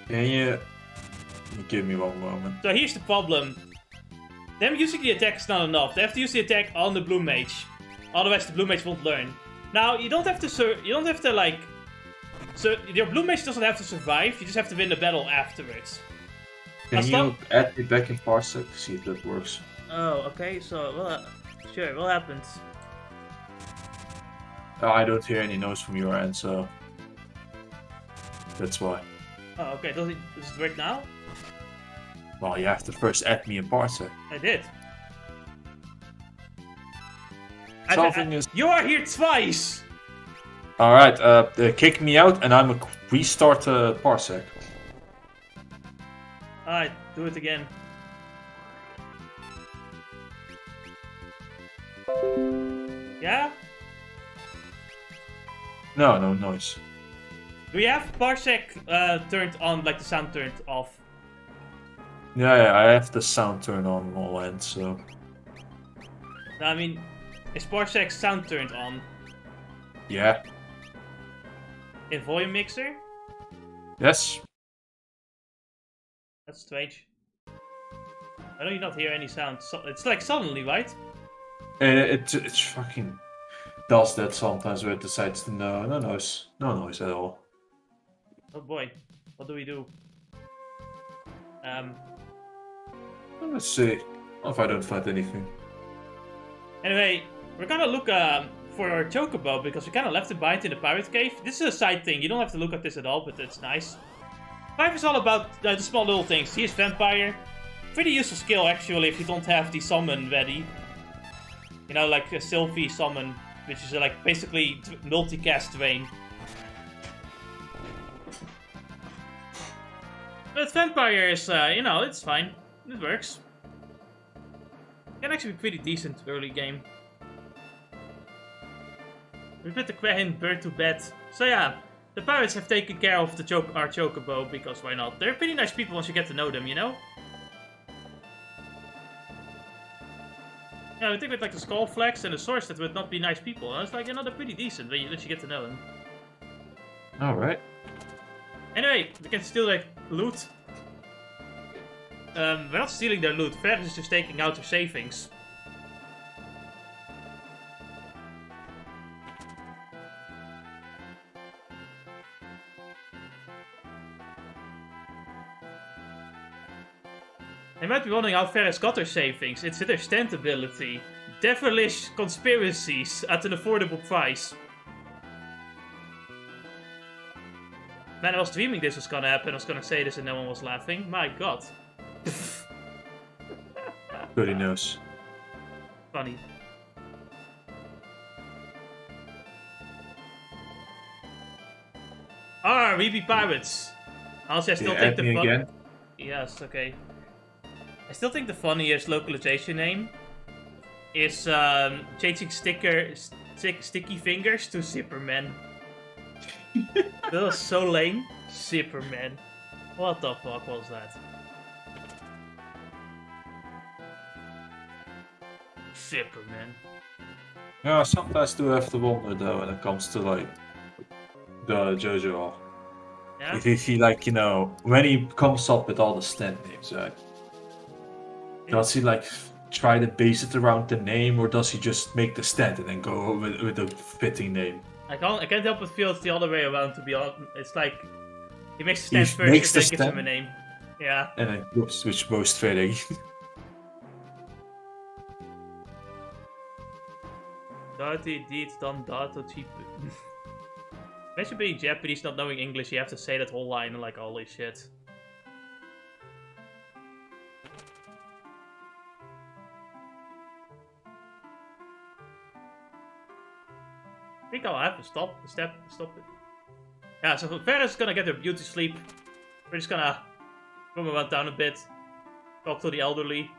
Yeah. Give me one moment. So here's the problem. Them using the attack is not enough. They have to use the attack on the blue mage. Otherwise the blue mage won't learn. Now, you don't have to like... So, your blue mage doesn't have to survive, you just have to win the battle afterwards. Can you add me back in Parsec? See if that works. Oh, okay, so, well, sure, what happens? I don't hear any noise from your end, so... That's why. Oh, okay, does it work now? Well, you have to first add me in Parsec. I did. You are here twice! Alright, kick me out and I'm a restart Parsec. Alright, do it again. Yeah? No noise. Do you have Parsec turned on, like the sound turned off? Yeah, I have the sound turned on all ends, so... No, I mean, is Parsec sound turned on? Yeah. In volume mixer? Yes. That's strange. I know you not hear any sound. So it's like suddenly, right? It's fucking does that sometimes where it decides to no noise at all. Oh boy, what do we do? Let's see if I don't find anything. Anyway, we're gonna look for our Chocobo because we kind of left it behind in the pirate cave. This is a side thing. You don't have to look at this at all, but it's nice. 5 is all about the small little things. Here's Vampire. Pretty useful skill actually if you don't have the summon ready. You know, like a Sylvie summon, which is like basically multicast Dwayne. But Vampire is, you know, it's fine. It works. Can actually be pretty decent early game. We put the Quahin bird to bed. So yeah, the pirates have taken care of our chocobo, because why not? They're pretty nice people once you get to know them, you know? Yeah, I think with like the skull flags and the swords that would not be nice people. And it's like, you know, they're pretty decent when you get to know them. Alright. Anyway, we can steal like loot. We're not stealing their loot. Ferris is just taking out their savings. You might be wondering how Ferris got their savings. It's their stand ability. Devilish conspiracies at an affordable price. Man, I was dreaming this was gonna happen. I was gonna say this and no one was laughing. My god. Goody knows. Funny. We be pirates. Honestly, I still think the fun. Yes, okay. I still think the funniest localization name is changing sticky fingers to Zipperman. That was so lame. Zipperman. What the fuck was that? Zipperman. Yeah, sometimes do have to wonder though when it comes to like the JoJo. Yeah? If he like, you know, when he comes up with all the stand names, right? Does he like try to base it around the name, or does he just make the stand and then go with a fitting name? I can't help but feel it's the other way around, to be honest. It's like he makes the stand first makes and the then gives him a name. Yeah. And then whoops, which most fitting. Dirty deeds done data cheap. Imagine being Japanese, not knowing English, you have to say that whole line and like, holy shit. I think I'll have to stop it. Yeah, so Ferris is gonna get her beauty sleep. We're just gonna roam around town a bit. Talk to the elderly.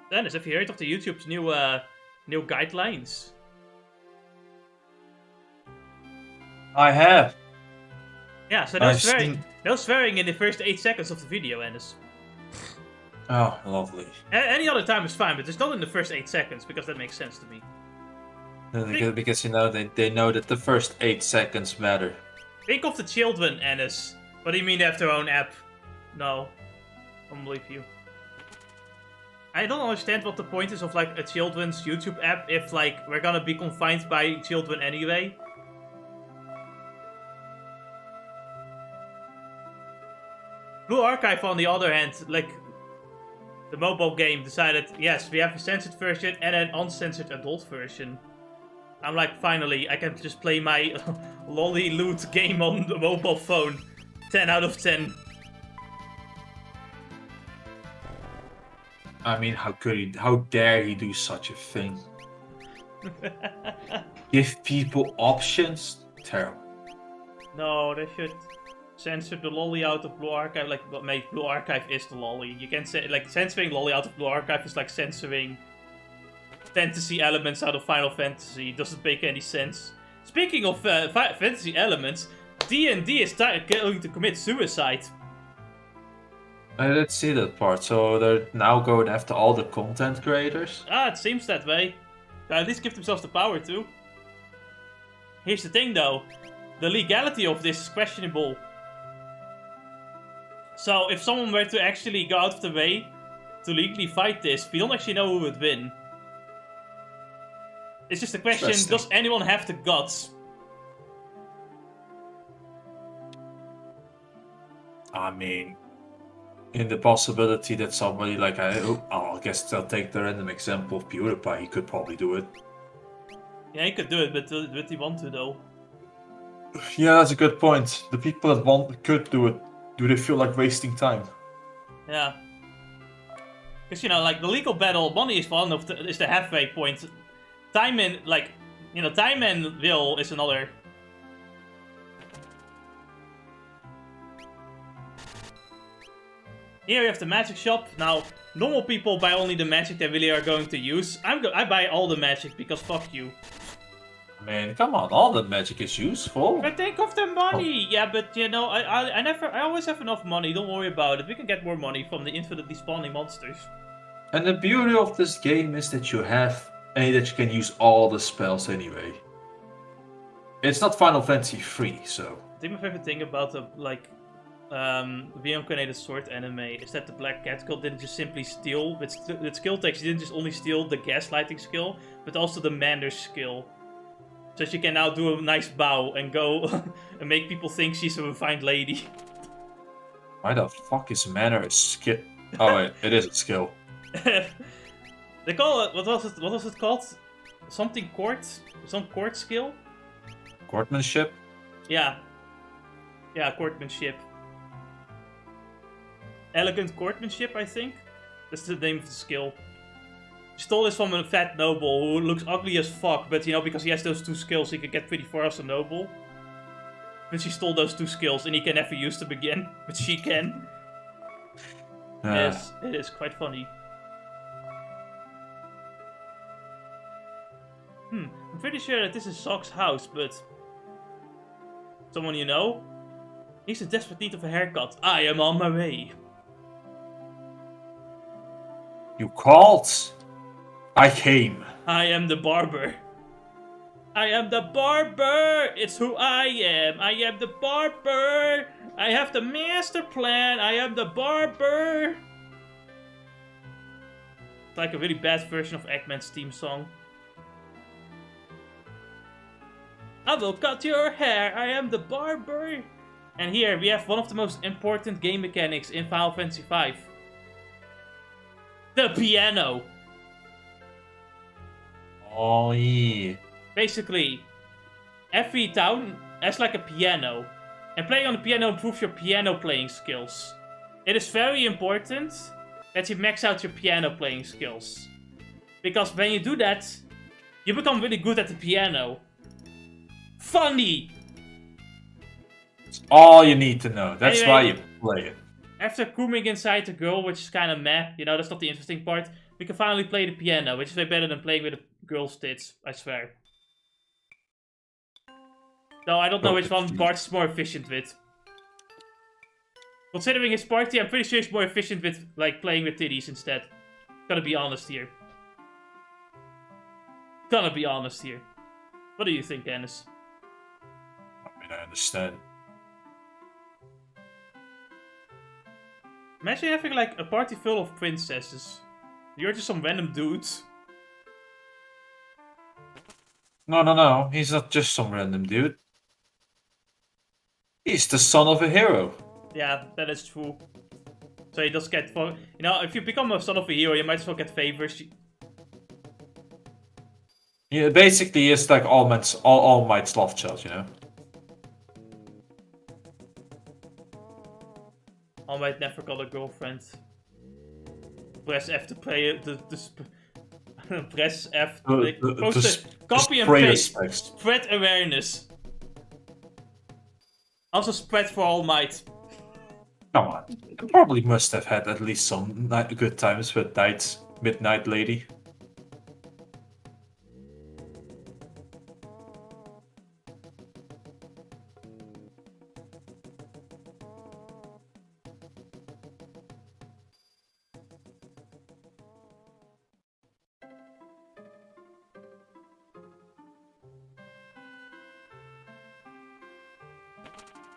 Dennis, have you heard of the YouTube's new guidelines? I have. Yeah, so no swearing in the first 8 seconds of the video, Dennis. Oh, lovely. Any other time is fine, but just not in the first 8 seconds, because that makes sense to me. Because you know they know that the first 8 seconds matter. Think of the children, Ennis. What do you mean they have their own app? No. I don't believe you. I don't understand what the point is of like a children's YouTube app if like we're gonna be confined by children anyway. Blue Archive, on the other hand, like the mobile game decided, yes, we have a censored version and an uncensored adult version. I'm like, finally, I can just play my lolly loot game on the mobile phone. 10 out of 10. I mean, how dare he do such a thing? Give people options? Terrible. No, they should censor the lolly out of Blue Archive, like what made Blue Archive is the lolly. You can say, like, censoring lolly out of Blue Archive is like censoring fantasy elements out of Final Fantasy. It doesn't make any sense. Speaking of fantasy elements, D&D is going to commit suicide. I didn't see that part, so they're now going after all the content creators? It seems that way. They at least give themselves the power to. Here's the thing though, the legality of this is questionable. So if someone were to actually go out of the way to legally fight this, we don't actually know who would win. It's just a question, does anyone have the guts? I mean, in the possibility that somebody like, I guess I'll take the random example of PewDiePie, he could probably do it. Yeah, he could do it, but would he want to though? Yeah, that's a good point. The people that could do it, do they feel like wasting time? Yeah. Because, you know, like, the legal battle, money is one of is the halfway point. Time and, like, you know, time and will is another. Here you have the magic shop. Now, normal people buy only the magic they really are going to use. I buy all the magic because fuck you. Man, come on, all the magic is useful. But think of the money! Yeah, but you know, I always have enough money, don't worry about it. We can get more money from the infinitely spawning monsters. And the beauty of this game is that you can use all the spells anyway. It's not Final Fantasy 3, so. I think my favorite thing about the, like, reincarnated sword anime is that the Black Cat girl didn't just simply steal with skill text. She didn't just only steal the gaslighting skill, but also the Mander's skill. So she can now do a nice bow and go and make people think she's a refined lady. Why the fuck is manner a skill? Oh wait, it is a skill. They call it, what was it called? Something court? Some court skill? Courtmanship? Yeah. Yeah, courtmanship. Elegant courtmanship, I think? That's the name of the skill. She stole this from a fat noble who looks ugly as fuck, but you know, because he has those two skills, he can get pretty far as a noble. But she stole those two skills and he can never use them again, but she can. Yes, it is quite funny. I'm pretty sure that this is Sock's house, but... Someone you know? He's in desperate need of a haircut. I am on my way. You called? I came. I am the barber. I am the barber! It's who I am. I am the barber! I have the master plan. I am the barber! It's like a really bad version of Eggman's theme song. I will cut your hair. I am the barber! And here we have one of the most important game mechanics in Final Fantasy V. The piano! Oh yeah. Basically, every town has like a piano. And playing on the piano improves your piano playing skills. It is very important that you max out your piano playing skills. Because when you do that, you become really good at the piano. Funny! It's all you need to know. That's Anyway, why you play it. After grooming inside the girl, which is kind of meh, you know, that's not the interesting part, we can finally play the piano, which is way better than playing with a girl's tits, I swear. Though I don't know which one Bart's more efficient with. Considering his party, I'm pretty sure he's more efficient with, like, playing with titties instead. Gotta be honest here. Gonna be honest here. What do you think, Dennis? I mean, I understand. Imagine having, like, a party full of princesses. You're just some random dudes. No. He's not just some random dude. He's the son of a hero. Yeah, that is true. So he does get... You know, if you become a son of a hero, you might as well get favors. Yeah, basically, it's like All Might's love child, you know? All Might never got a girlfriend. Press F to play press F to copy and paste. Spread awareness. Also spread for All Might. Come on. You probably must have had at least some good times with Midnight Lady.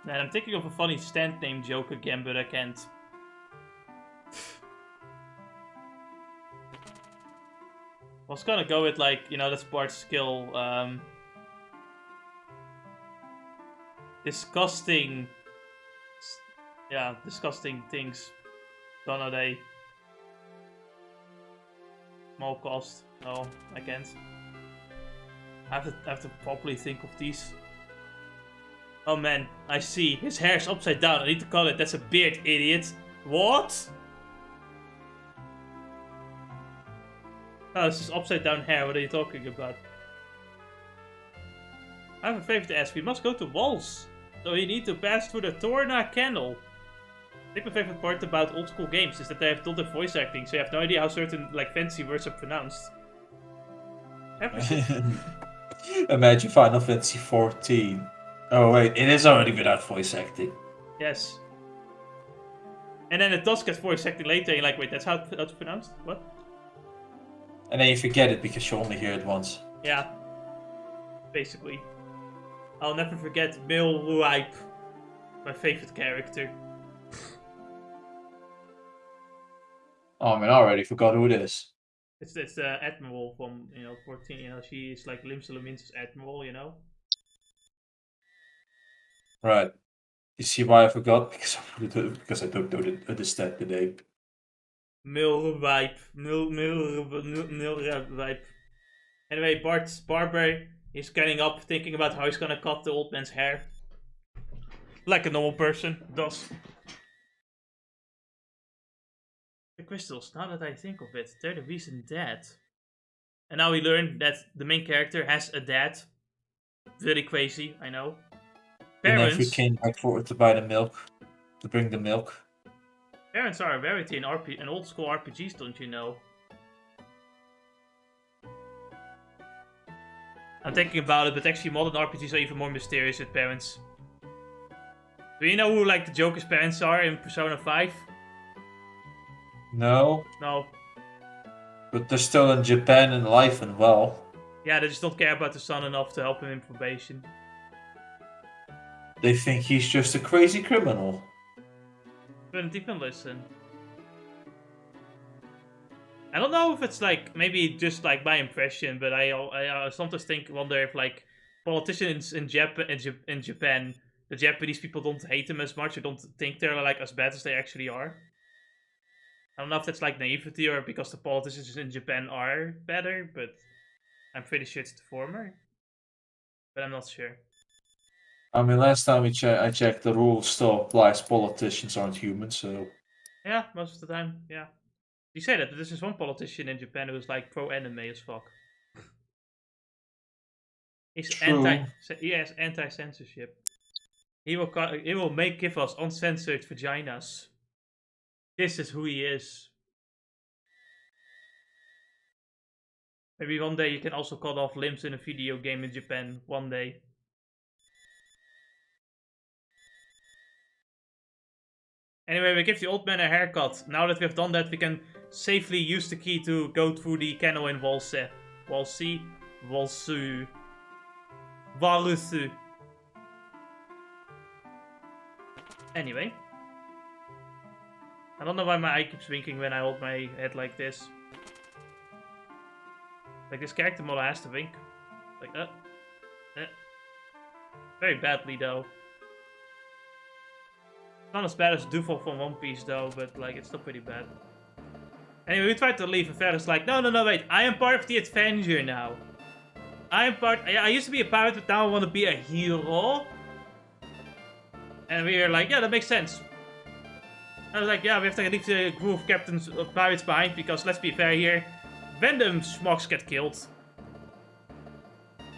Man, I'm thinking of a funny stand name joke again, but I can't. I was gonna go with, like, you know, that's Bart's skill. Disgusting. Yeah, disgusting things. Don't know they. Small cost. No, I can't. I have to properly think of these. Oh man, I see. His hair's upside down. I need to call it. That's a beard, idiot. What? Oh, this is upside down hair. What are you talking about? I have a favor to ask. We must go to Walls. So we need to pass through the Torna Canal. I think my favorite part about old school games is that they have tilted voice acting, so you have no idea how certain like fancy words are pronounced. Imagine Final Fantasy 14. Oh wait, it is already without voice acting. Yes. And then it does get voice acting later, and you're like, wait, that's how it's pronounced? What? And then you forget it because you only hear it once. Yeah. Basically. I'll never forget Milwipe, my favorite character. Oh man, I already forgot who it is. It's the Admiral from, 14, she is like Lim Solomin's Admiral, Right. You see why I forgot? Because I don't understand the name. Milwipe. Anyway, Bart's barber is getting up, thinking about how he's gonna cut the old man's hair. Like a normal person does. The crystals, now that I think of it, they're the reason dad. And now we learn that the main character has a dad. Very crazy, I know. Parents. And if we came back to buy the milk, to bring the milk. Parents are a rarity in old school RPGs, don't you know? I'm thinking about it, but actually modern RPGs are even more mysterious with parents. Do you know who like the Joker's parents are in Persona 5? No. No. But they're still in Japan and alive and well. Yeah, they just don't care about the son enough to help him in probation. They think he's just a crazy criminal. Couldn't even listen. I don't know if it's like, maybe just like my impression, but I sometimes wonder if like politicians in Japan, the Japanese people don't hate them as much or don't think they're like as bad as they actually are. I don't know if that's like naivety or because the politicians in Japan are better, but I'm pretty sure it's the former. But I'm not sure. I mean, last time I checked, the rule still applies. Politicians aren't human, so... Yeah, most of the time, yeah. You say that, but there's just one politician in Japan who's like pro-anime as fuck. He's anti-censorship. He will give us uncensored vaginas. This is who he is. Maybe one day you can also cut off limbs in a video game in Japan. One day. Anyway, we give the old man a haircut. Now that we have done that, we can safely use the key to go through the kennel in Walsu. Anyway. I don't know why my eye keeps winking when I hold my head like this. Like, this character model has to wink. Like, Very badly, though. Not as bad as Dufel from One Piece, though, but, like, it's still pretty bad. Anyway, we tried to leave, and Ferris like, no, wait. I am part of the adventure now. I used to be a pirate, but now I want to be a hero. And we were like, yeah, that makes sense. I was like, yeah, we have to leave the crew of captains of pirates behind, because let's be fair here. Random schmucks get killed.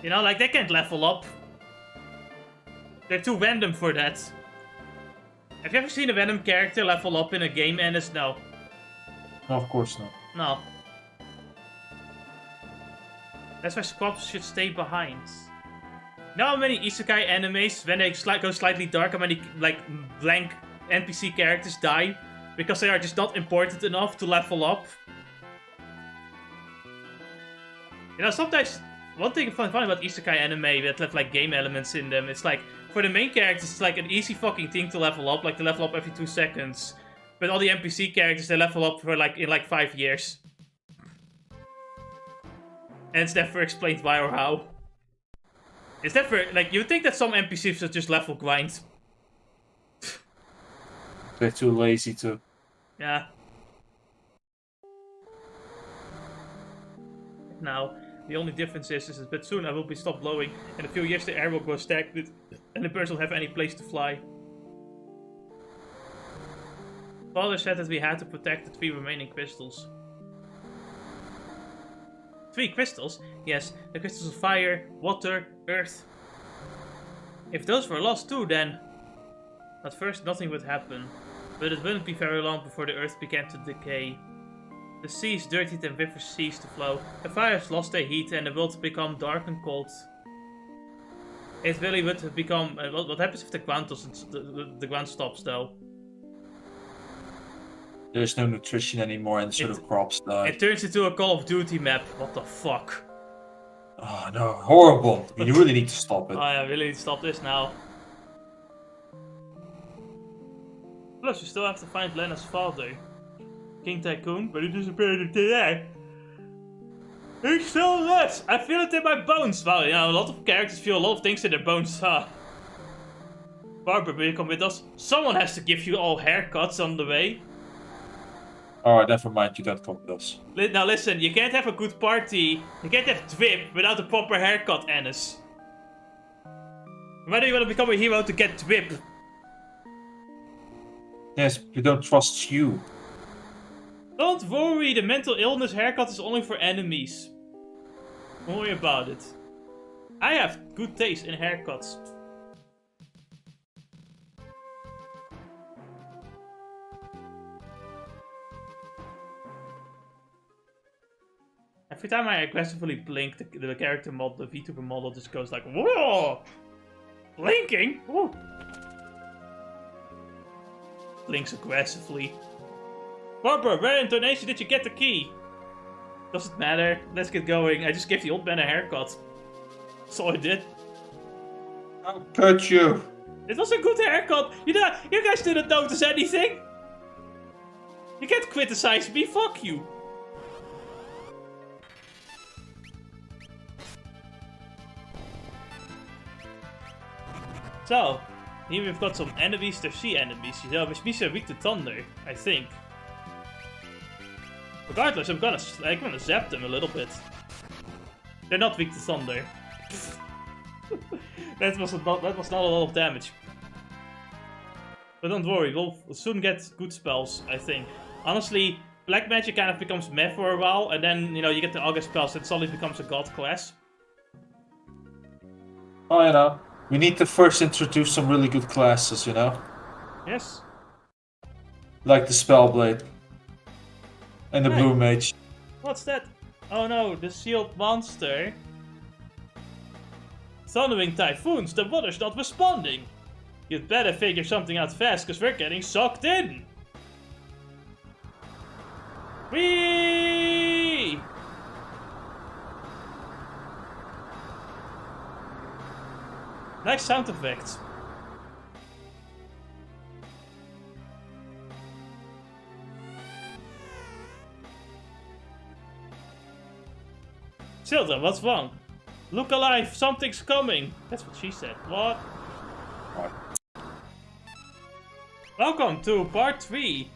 You know, like, they can't level up. They're too random for that. Have you ever seen a random character level up in a game, Ennis? No. No, of course not. No. That's why squads should stay behind. Know how many isekai animes, when they go slightly dark, how many, like, blank NPC characters die? Because they are just not important enough to level up? You know, sometimes, one thing funny about isekai anime that have, like, game elements in them, it's like, for the main characters, it's like an easy fucking thing to level up, like, they level up every 2 seconds. But all the NPC characters, they level up for, like, in, like, 5 years. And it's never explained why or how. It's never, like, you would think that some NPCs would just level grind. They're too lazy to. Yeah. Now, the only difference is that soon I will be stopped blowing. In a few years the air will go stagnant. And the birds will have any place to fly. Father said that we had to protect the 3 remaining crystals. 3 crystals? Yes, the crystals of fire, water, earth. If those were lost too, then... At first, nothing would happen. But it wouldn't be very long before the earth began to decay. The seas dirtied and rivers ceased to flow. The fires lost their heat and the world became dark and cold. It really would have become... what happens if the ground doesn't... the ground stops though? There's no nutrition anymore and sort of crops die. It turns into a Call of Duty map. What the fuck? Oh no, horrible. You really need to stop it. I really need to stop this now. Plus, you still have to find Lena's father, King Tycoon, but he disappeared today. He's still nuts! I feel it in my bones! Well, you know, a lot of characters feel a lot of things in their bones, huh? Barbara, will you come with us? Someone has to give you all haircuts on the way. Alright, never mind, you don't come with us. Now listen, you can't have a good party, you can't have Dwip without a proper haircut, Ennis. Why do you want to become a hero to get Dwip? Yes, we don't trust you. Don't worry, the mental illness haircut is only for enemies. Don't worry about it. I have good taste in haircuts. Every time I aggressively blink, the character model, the Vtuber model just goes like, whoa! Blinking? Woo! Blinks aggressively. Barbara, where in donation did you get the key? Doesn't matter. Let's get going. I just gave the old man a haircut. That's all I did. I'll cut you. It was a good haircut. You guys didn't notice anything. You can't criticize me. Fuck you. So, here we've got some enemies. They're sea enemies, you know, which means they're weak to thunder, I think. Regardless, I'm gonna zap them a little bit. They're not weak to thunder. that was not a lot of damage. But don't worry, we'll soon get good spells, I think. Honestly, black magic kind of becomes meh for a while, and then, you know, you get the August spells, and it suddenly becomes a god class. Oh, you know. We need to first introduce some really good classes, you know? Yes. Like the Spellblade. And the Hey. Blue Mage. What's that? Oh no, the sealed monster. Thundering typhoons, the water's not responding. You'd better figure something out fast, cause we're getting sucked in. Whee! Nice sound effects. Children, what's wrong? Look alive, something's coming. That's what she said. What? Welcome to part 3.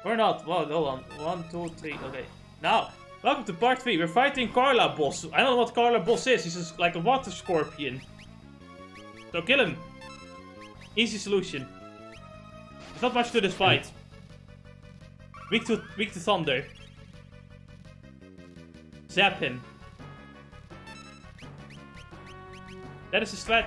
We're not. Well, hold on. 1, 2, 3. Okay. Now, welcome to part 3. We're fighting Carla boss. I don't know what Carla boss is. He's just like a water scorpion. So kill him. Easy solution. There's not much to this fight. Weak to thunder. Zap him. That is his strat.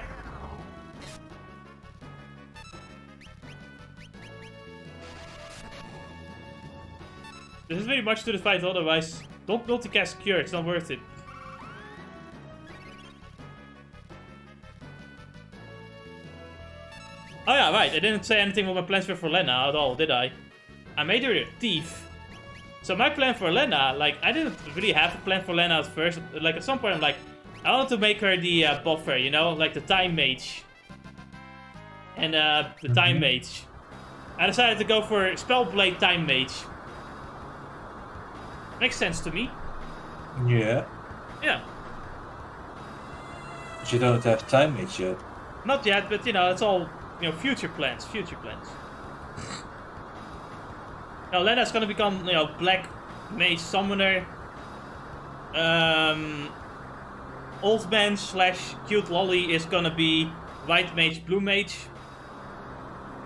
There's not really much to this fight otherwise. Don't multicast Cure, it's not worth it. Oh yeah, right, I didn't say anything what my plans were for Lena at all, did I? I made her a thief. So my plan for Lena, like, I didn't really have a plan for Lena at first. Like, at some point I'm like, I wanted to make her the buffer, you know? Like the Time Mage. And the Time Mage. I decided to go for Spellblade Time Mage. Makes sense to me. Yeah. Yeah. But you don't have Time Mage yet. Not yet, but you know, it's all, you know, future plans. Now, Lena's gonna become, you know, Black Mage Summoner. Old Man / Cute Lolly is gonna be White Mage, Blue Mage.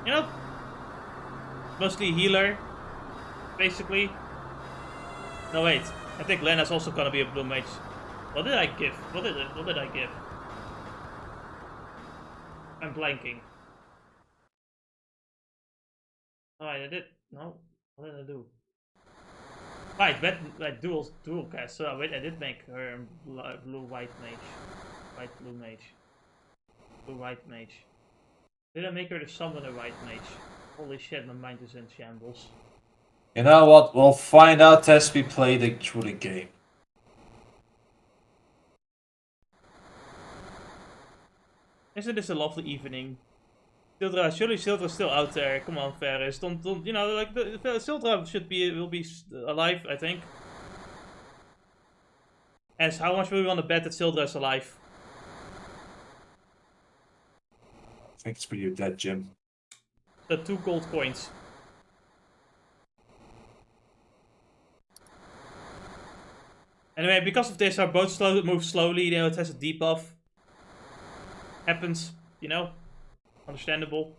You know, mostly healer, basically. No, wait. I think Lena's also gonna be a Blue Mage. What did I give? What did I give? I'm blanking. Oh, I did. No, what did I do? Right, that dual cast. So wait, I did make her blue white mage, white blue mage, blue white mage. Did I make her the summoner white mage? Holy shit, my mind is in shambles. You know what? We'll find out as we play through the game. Isn't this a lovely evening? Sildra, surely Sildra's still out there. Come on, Ferris. Don't, you know, like, Sildra will be alive, I think. As how much will we want to bet that Sildra's alive? I think it's for you dead, Jim. The 2 gold coins. Anyway, because of this, our boat moves slowly. You know, it has a debuff. Happens, you know. Understandable.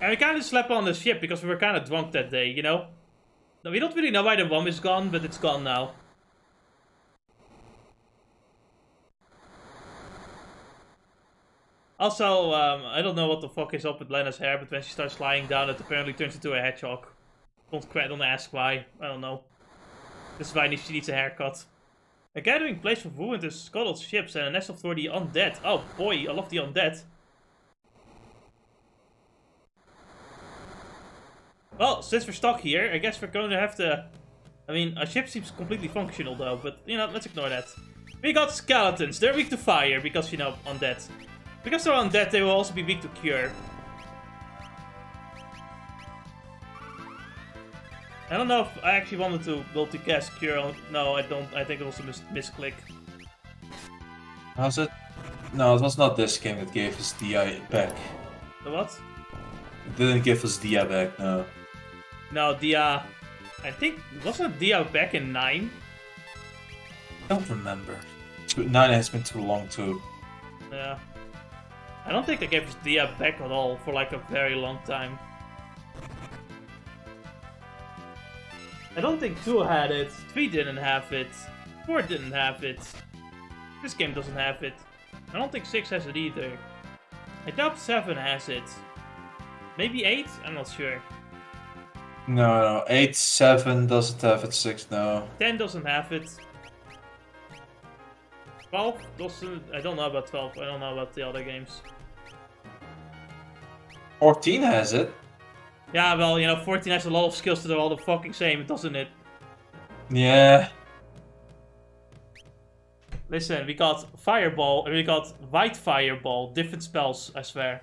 And we kind of slept on the ship because we were kind of drunk that day, you know? We don't really know why the bomb is gone, but it's gone now. Also, I don't know what the fuck is up with Lena's hair, but when she starts lying down, it apparently turns into a hedgehog. Don't ask why. I don't know. This is why she needs a haircut. A gathering place for ruined and scuttled ships and a nest for the undead. Oh boy, I love the undead. Well, since we're stuck here, I guess we're going to have to... I mean, our ship seems completely functional though, but, you know, let's ignore that. We got skeletons. They're weak to fire because, you know, undead. Because they're undead, they will also be weak to cure. I don't know if I actually wanted to multicast cure. No, I don't. I think it was a misclick. Was it? No, it was not this game that gave us DI back. The what? It didn't give us Dia back, no. No, Dia... I think... Wasn't Dia back in 9? I don't remember. 9 has been too long too. Yeah. I don't think they gave us Dia back at all for like a very long time. I don't think 2 had it, 3 didn't have it, 4 didn't have it. This game doesn't have it. I don't think 6 has it either. I doubt 7 has it. Maybe 8? I'm not sure. No, 8, 7 doesn't have it, 6 no. 10 doesn't have it. 12 doesn't... I don't know about 12, I don't know about the other games. 14 has it. Yeah, well, you know, 14 has a lot of skills that are all the fucking same, doesn't it? Yeah. Listen, we got Fireball, we got White Fireball, different spells, I swear.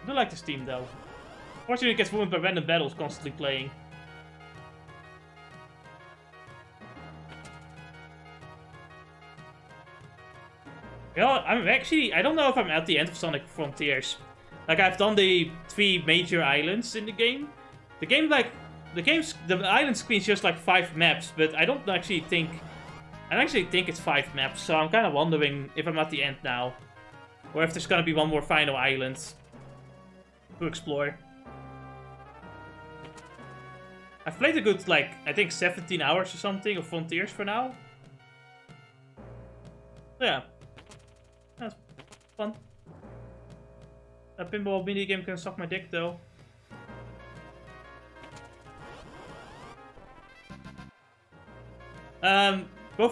I do like this team, though. Fortunately, it gets ruined by random battles constantly playing. You know, I don't know if I'm at the end of Sonic Frontiers. Like, I've done the 3 major islands in the game. The island screen's just like 5 maps, but I don't actually think... I actually think it's 5 maps, so I'm kind of wondering if I'm at the end now. Or if there's gonna be one more final island to explore. I've played a good, like, I think 17 hours or something of Frontiers for now. So yeah. That's fun. That pinball minigame can suck my dick though.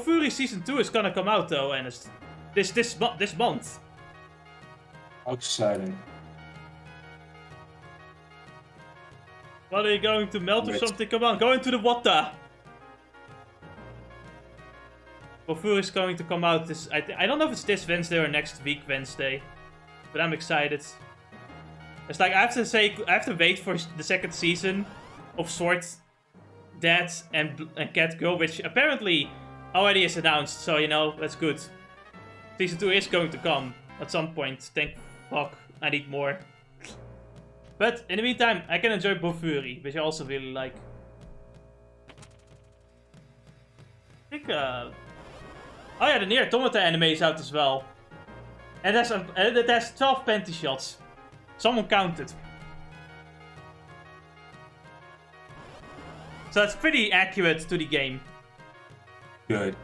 Fury Season 2 is gonna come out though, and it's this month. How exciting. What, are you going to melt or something? Come on, go into the water! Fury is going to come out this... I don't know if it's this Wednesday or next week Wednesday. But I'm excited. It's like, I have to wait for the second season of Sword Dad and Cat Girl, which apparently already is announced, so you know, that's good. Season 2 is going to come at some point. Thank fuck, I need more. But in the meantime, I can enjoy Fury, which I also really like. I think, oh yeah, the Nier Automata anime is out as well. And it has 12 panty shots. Someone counted. So that's pretty accurate to the game. Good.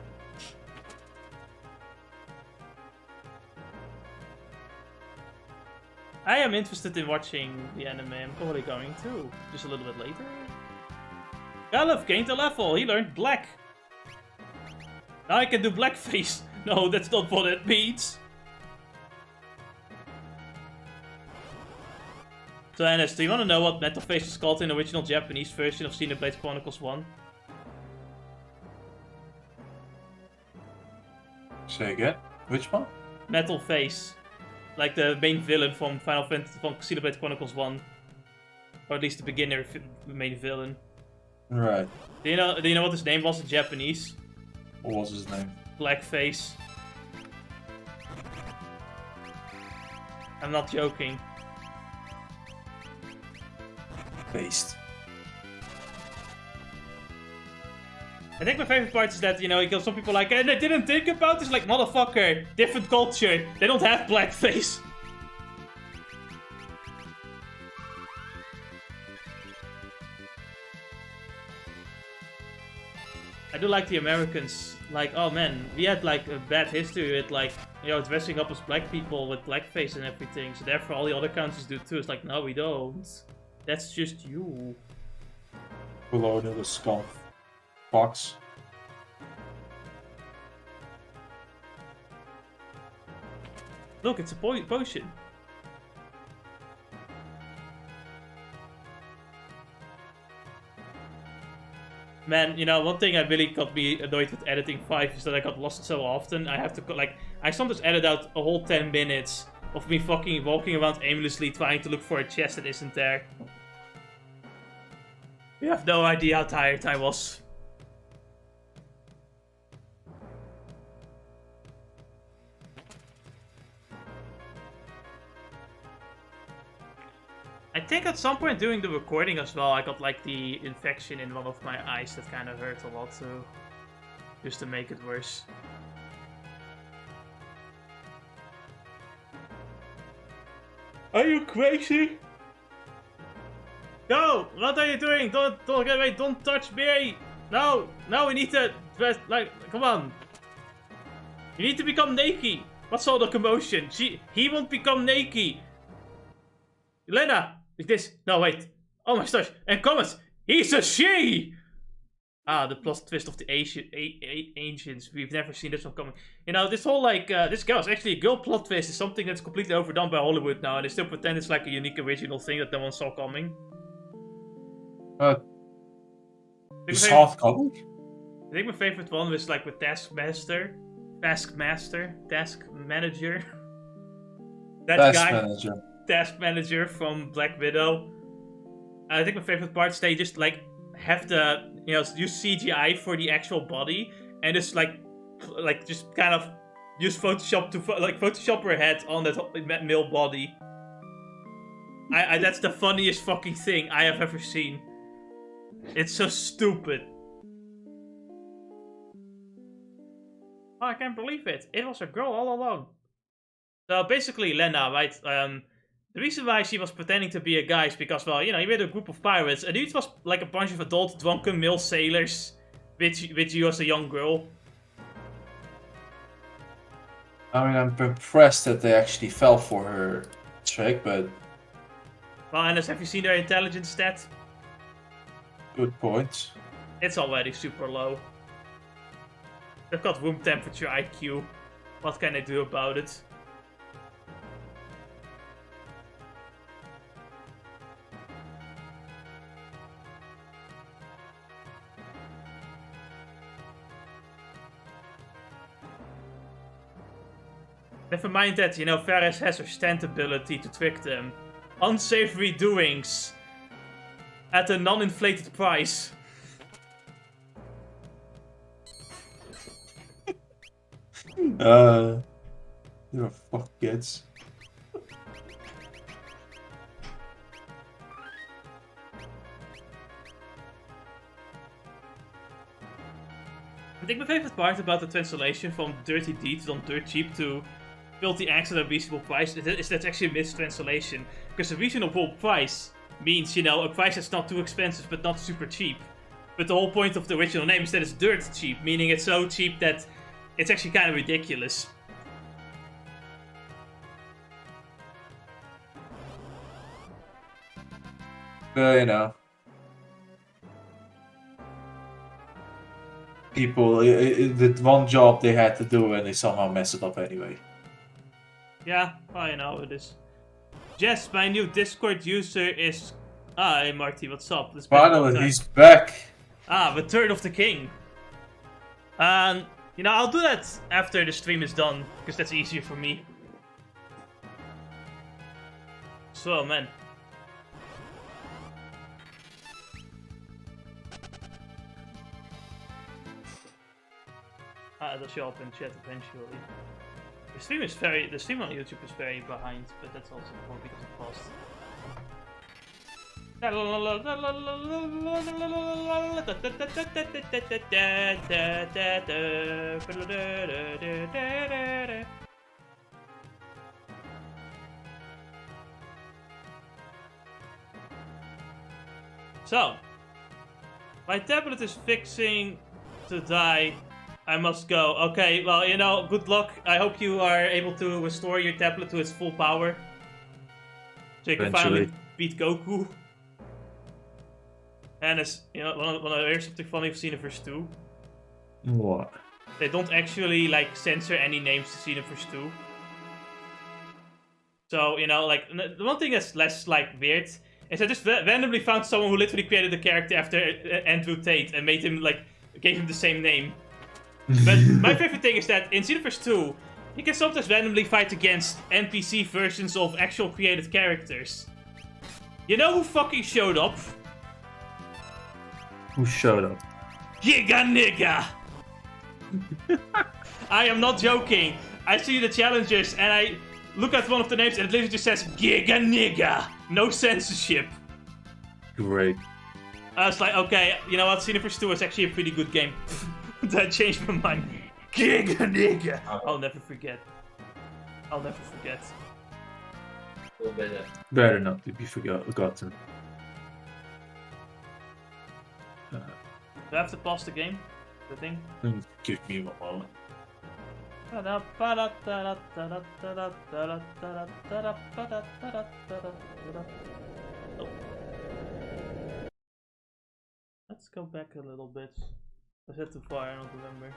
I am interested in watching the anime. I'm probably going to. Just a little bit later. Galuf gained a level. He learned black. Now I can do blackface. No, that's not what it means. So, Anis, do you want to know what Metal Face was called in the original Japanese version of Xenoblade Chronicles 1? Say again? Which one? Metal Face. Like the main villain from Final Fantasy, from Xenoblade Chronicles 1. Or at least the beginner main villain. Right. Do you know what his name was in Japanese? What was his name? Blackface. I'm not joking. Based. I think my favorite part is that, you know, some people are like, and I didn't think about this, like, motherfucker, different culture, they don't have blackface. I do like the Americans, like, oh man, we had like a bad history with like, you know, dressing up as black people with blackface and everything, so therefore all the other countries do too. It's like, no, we don't. That's just you. Colonial scum. Fox. Look, it's a potion. Man, you know, one thing that really got me annoyed with editing 5 is that I got lost so often. I have to, like, I sometimes edit out a whole 10 minutes of me fucking walking around aimlessly trying to look for a chest that isn't there. You have no idea how tired I was. I think at some point during the recording as well, I got like the infection in one of my eyes that kind of hurt a lot too. Just to make it worse. Are you crazy? No! What are you doing? Don't get away! Don't touch me! No! No, we need to dress like, come on! You need to become naked! What's all the commotion? He won't become naked! Lena! Is this? No, wait. Oh my gosh. And comments! He's a she! Ah, the plot twist of the ancients. We've never seen this one coming. You know, this whole, like, this girl is actually a girl plot twist is something that's completely overdone by Hollywood now, and they still pretend it's like a unique original thing that no one saw coming. You saw it coming? I think my favorite one was, like, with Taskmaster. Task Manager. That guy. Task Manager from Black Widow. I think my favorite part is they just, like, have the, you know, use CGI for the actual body, and just like just kind of use Photoshop to Photoshop her head on that male body. That's the funniest fucking thing I have ever seen. It's so stupid. Oh, I can't believe it. It was a girl all along. So basically, Lena, right? The reason why she was pretending to be a guy is because, well, you know, you had a group of pirates, and it was like a bunch of adult, drunken male sailors with you as a young girl. I mean, I'm impressed that they actually fell for her trick, but... Well, Anis, have you seen their intelligence stat? Good point. It's already super low. They've got room temperature IQ. What can they do about it? Never mind that, you know, Varys has her stand ability to trick them. Unsavory doings. At a non-inflated price. You're fuck kids. I think my favorite part about the translation from Dirty Deeds on Dirt Cheap to Filthy Acts at a reasonable price is that's actually a mistranslation. Because a reasonable price means, you know, a price that's not too expensive but not super cheap. But the whole point of the original name is that it's dirt cheap, meaning it's so cheap that it's actually kind of ridiculous. you know, people, the one job they had to do and they somehow mess it up anyway. Yeah, I know it is. Jess, my new Discord user is... Ah, hey Marty, what's up? It's been a long Finally, time. he's back. Ah, Return of the King. You know, I'll do that after the stream is done, because that's easier for me. So, man. It'll show up in chat eventually. The stream on YouTube is very behind, but that's also more because of cost. So, my tablet is fixing to die. I must go. Okay, well, you know, good luck. I hope you are able to restore your tablet to its full power. So you can finally beat Goku. And it's, you know, when I hear something funny of Xenoverse 2. What? They don't actually, like, censor any names to Xenoverse 2. So, you know, like, the one thing that's less, like, weird is I just randomly found someone who literally created a character after Andrew Tate and made him, like, gave him the same name. But my favorite thing is that in Xenoverse 2, you can sometimes randomly fight against NPC versions of actual created characters. You know who fucking showed up? Who showed up? Giga Nigga! I am not joking. I see the challengers and I look at one of the names and it literally just says Giga Nigga! No censorship. Great. I was like, okay, you know what? Xenoverse 2 is actually a pretty good game. That changed my mind. Giga Nigga! I'll never forget. I'll never forget. Better not to be forgotten. Do I have to pause the game? The thing? Give me a moment. Oh. Let's go back a little bit. Was that too far? I don't remember.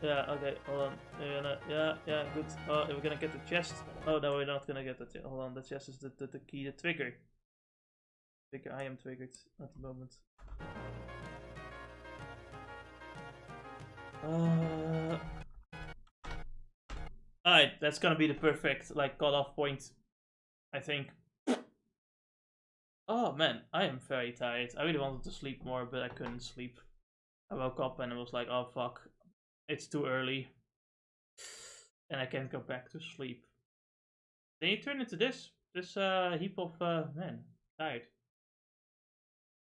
Yeah, okay, hold on. Yeah, good. Oh, we're gonna get the chest. Oh, no, we're not gonna get the chest. Hold on, the chest is the key, the trigger. I am triggered at the moment. Alright, that's gonna be the perfect, like, cut-off point, I think. Oh man, I am very tired. I really wanted to sleep more, but I couldn't sleep. I woke up and I was like, oh fuck, it's too early. And I can't go back to sleep. Then you turn into this heap of, man, tired.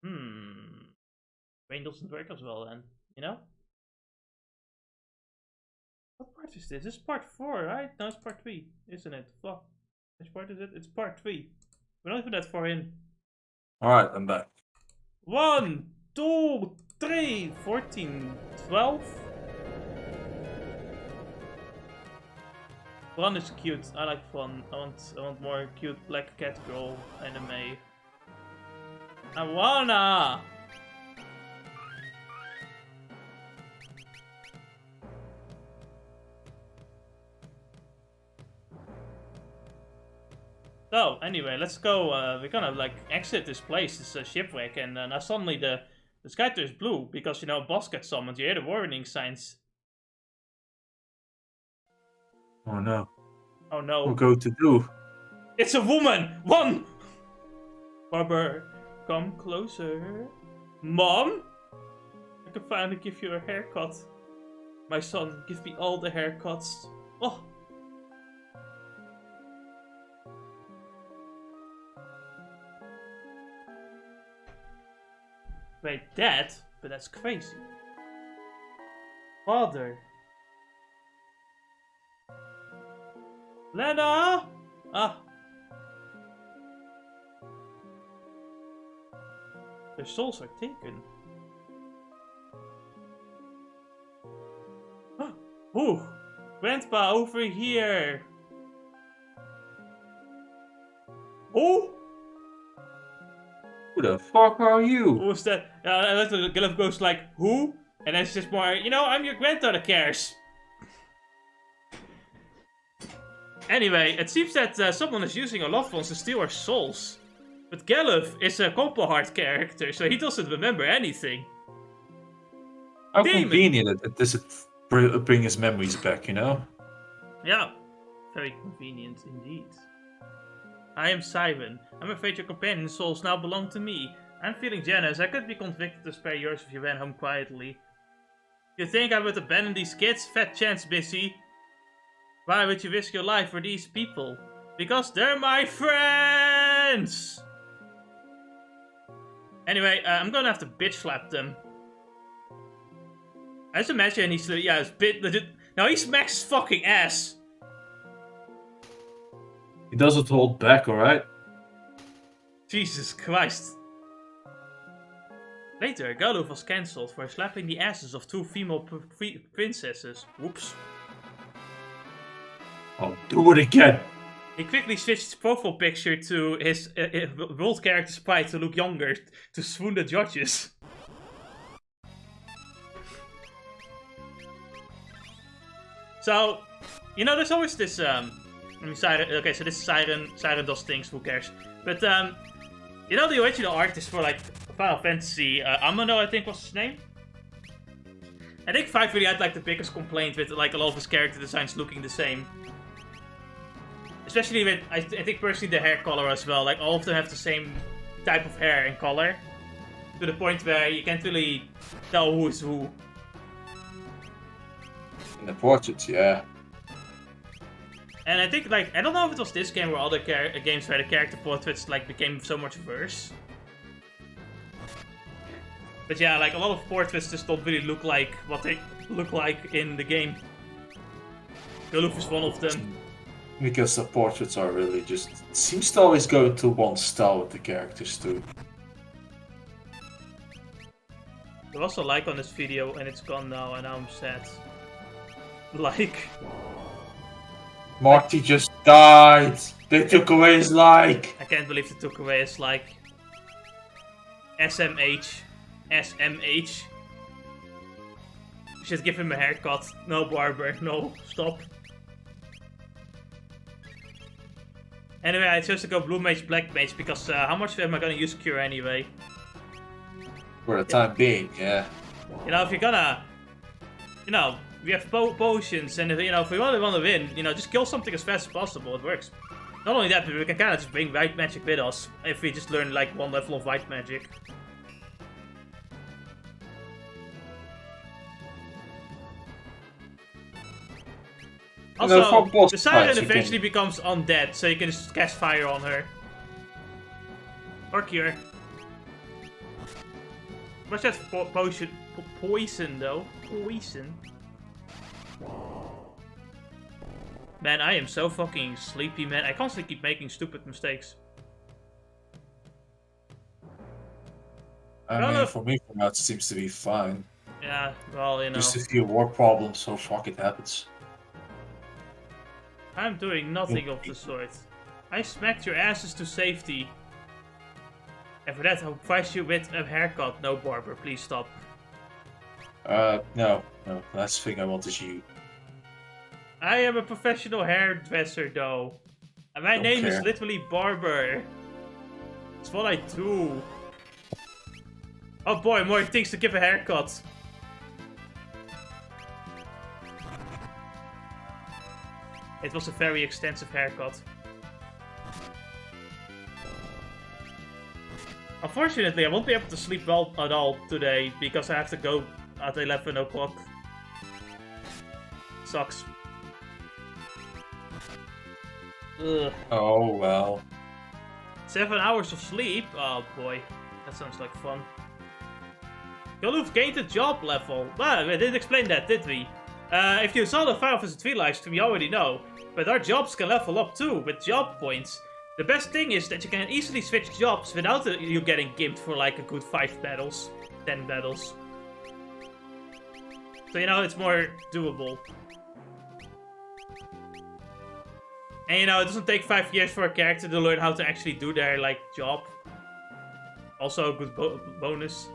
Brain doesn't work as well then, you know? What part is this? This is part 4, right? No, it's part 3, isn't it? Fuck. Which part is it? It's part 3. We're not even that far in. Alright, I'm back. 1, 2, 3, 14, 12. Fun is cute. I like fun. I want more cute black cat girl anime. I wanna. So anyway, let's go. We're gonna like exit this place, this shipwreck, and now suddenly the sky turns blue because, you know, a boss gets summoned. You hear the warning signs. Oh no. Oh no. What go to do? It's a woman! One! Barber, come closer. Mom? I can finally give you a haircut. My son, give me all the haircuts. Oh! Wait, Dad? But that's crazy. Father. Lena! Ah. Their souls are taken. Ooh! Grandpa, over here! Oh! Who the fuck are you? Who's that? And Galuf goes like, who? And then it's just more, I'm your granddaughter cares. Anyway, it seems that someone is using our loved ones to steal our souls. But Galuf is a Copperheart character, so he doesn't remember anything. How convenient that this would bring his memories back, Yeah, very convenient indeed. I am Simon. I'm afraid your companion's souls now belong to me. I'm feeling generous. I could be convicted to spare yours if you ran home quietly. You think I would abandon these kids? Fat chance, Missy. Why would you risk your life for these people? Because they're my friends! Anyway, I'm gonna have to bitch slap them. I just imagine he's no, he smacks his fucking ass. He doesn't hold back, alright? Jesus Christ. Later, Galuf was cancelled for slapping the asses of 2 female princesses. Whoops. I'll do it again. He quickly switched his profile picture to his world character sprite to look younger, to swoon the judges. So, there's always this, Siren, okay, so this is Siren does things, who cares? But, the original artist for, like, Final Fantasy, Amano, I think was his name? I think 5 really had, like, the biggest complaint with, like, a lot of his character designs looking the same. Especially with, I think personally, the hair color as well. Like, all of them have the same type of hair and color. To the point where you can't really tell who is who. In the portraits, yeah. And I think, like, I don't know if it was this game or other games where the character portraits, like, became so much worse. But yeah, like, a lot of portraits just don't really look like what they look like in the game. Galuf is one of them. Because the portraits are really just... It seems to always go into one style with the characters too. There was a like on this video and it's gone now and I'm sad. Like... Marty just died! They took away his like! I can't believe they took away his like. SMH. SMH. You should give him a haircut. No barber. No. Stop. Anyway, I chose to go Blue Mage, Black Mage because how much am I gonna use Cure anyway? For the time being, yeah. If you're gonna... we have potions and if we really want to win, just kill something as fast as possible, it works. Not only that, but we can kind of just bring White Magic with us if we just learn like 1 level of White Magic. Also, the Siren eventually becomes undead, so you can just cast fire on her. Or Cure. What's that potion? Poison, though. Poison. Man, I am so fucking sleepy, man. I constantly keep making stupid mistakes. I mean, for me, for now, it seems to be fine. Yeah, well, Just a few war problems, so fuck, it happens. I'm doing nothing of the sort. I smacked your asses to safety. And for that, I'll price you with a haircut. No, barber, please stop. No. Last thing I want is you. I am a professional hairdresser, though. And my name is literally Barber. It's what I do. Oh boy, more things to give a haircut. It was a very extensive haircut. Unfortunately, I won't be able to sleep well at all today because I have to go at 11 o'clock. Sucks. Ugh. Oh, well. 7 hours of sleep? Oh boy, that sounds like fun. Galuf gained a job level. Well, we didn't explain that, did we? If you saw the Final Fantasy 3 livestream, you already know. But our jobs can level up too, with job points. The best thing is that you can easily switch jobs without you getting gimped for like a good 5 battles, 10 battles. So it's more doable. And it doesn't take 5 years for a character to learn how to actually do their, like, job. Also a good bonus.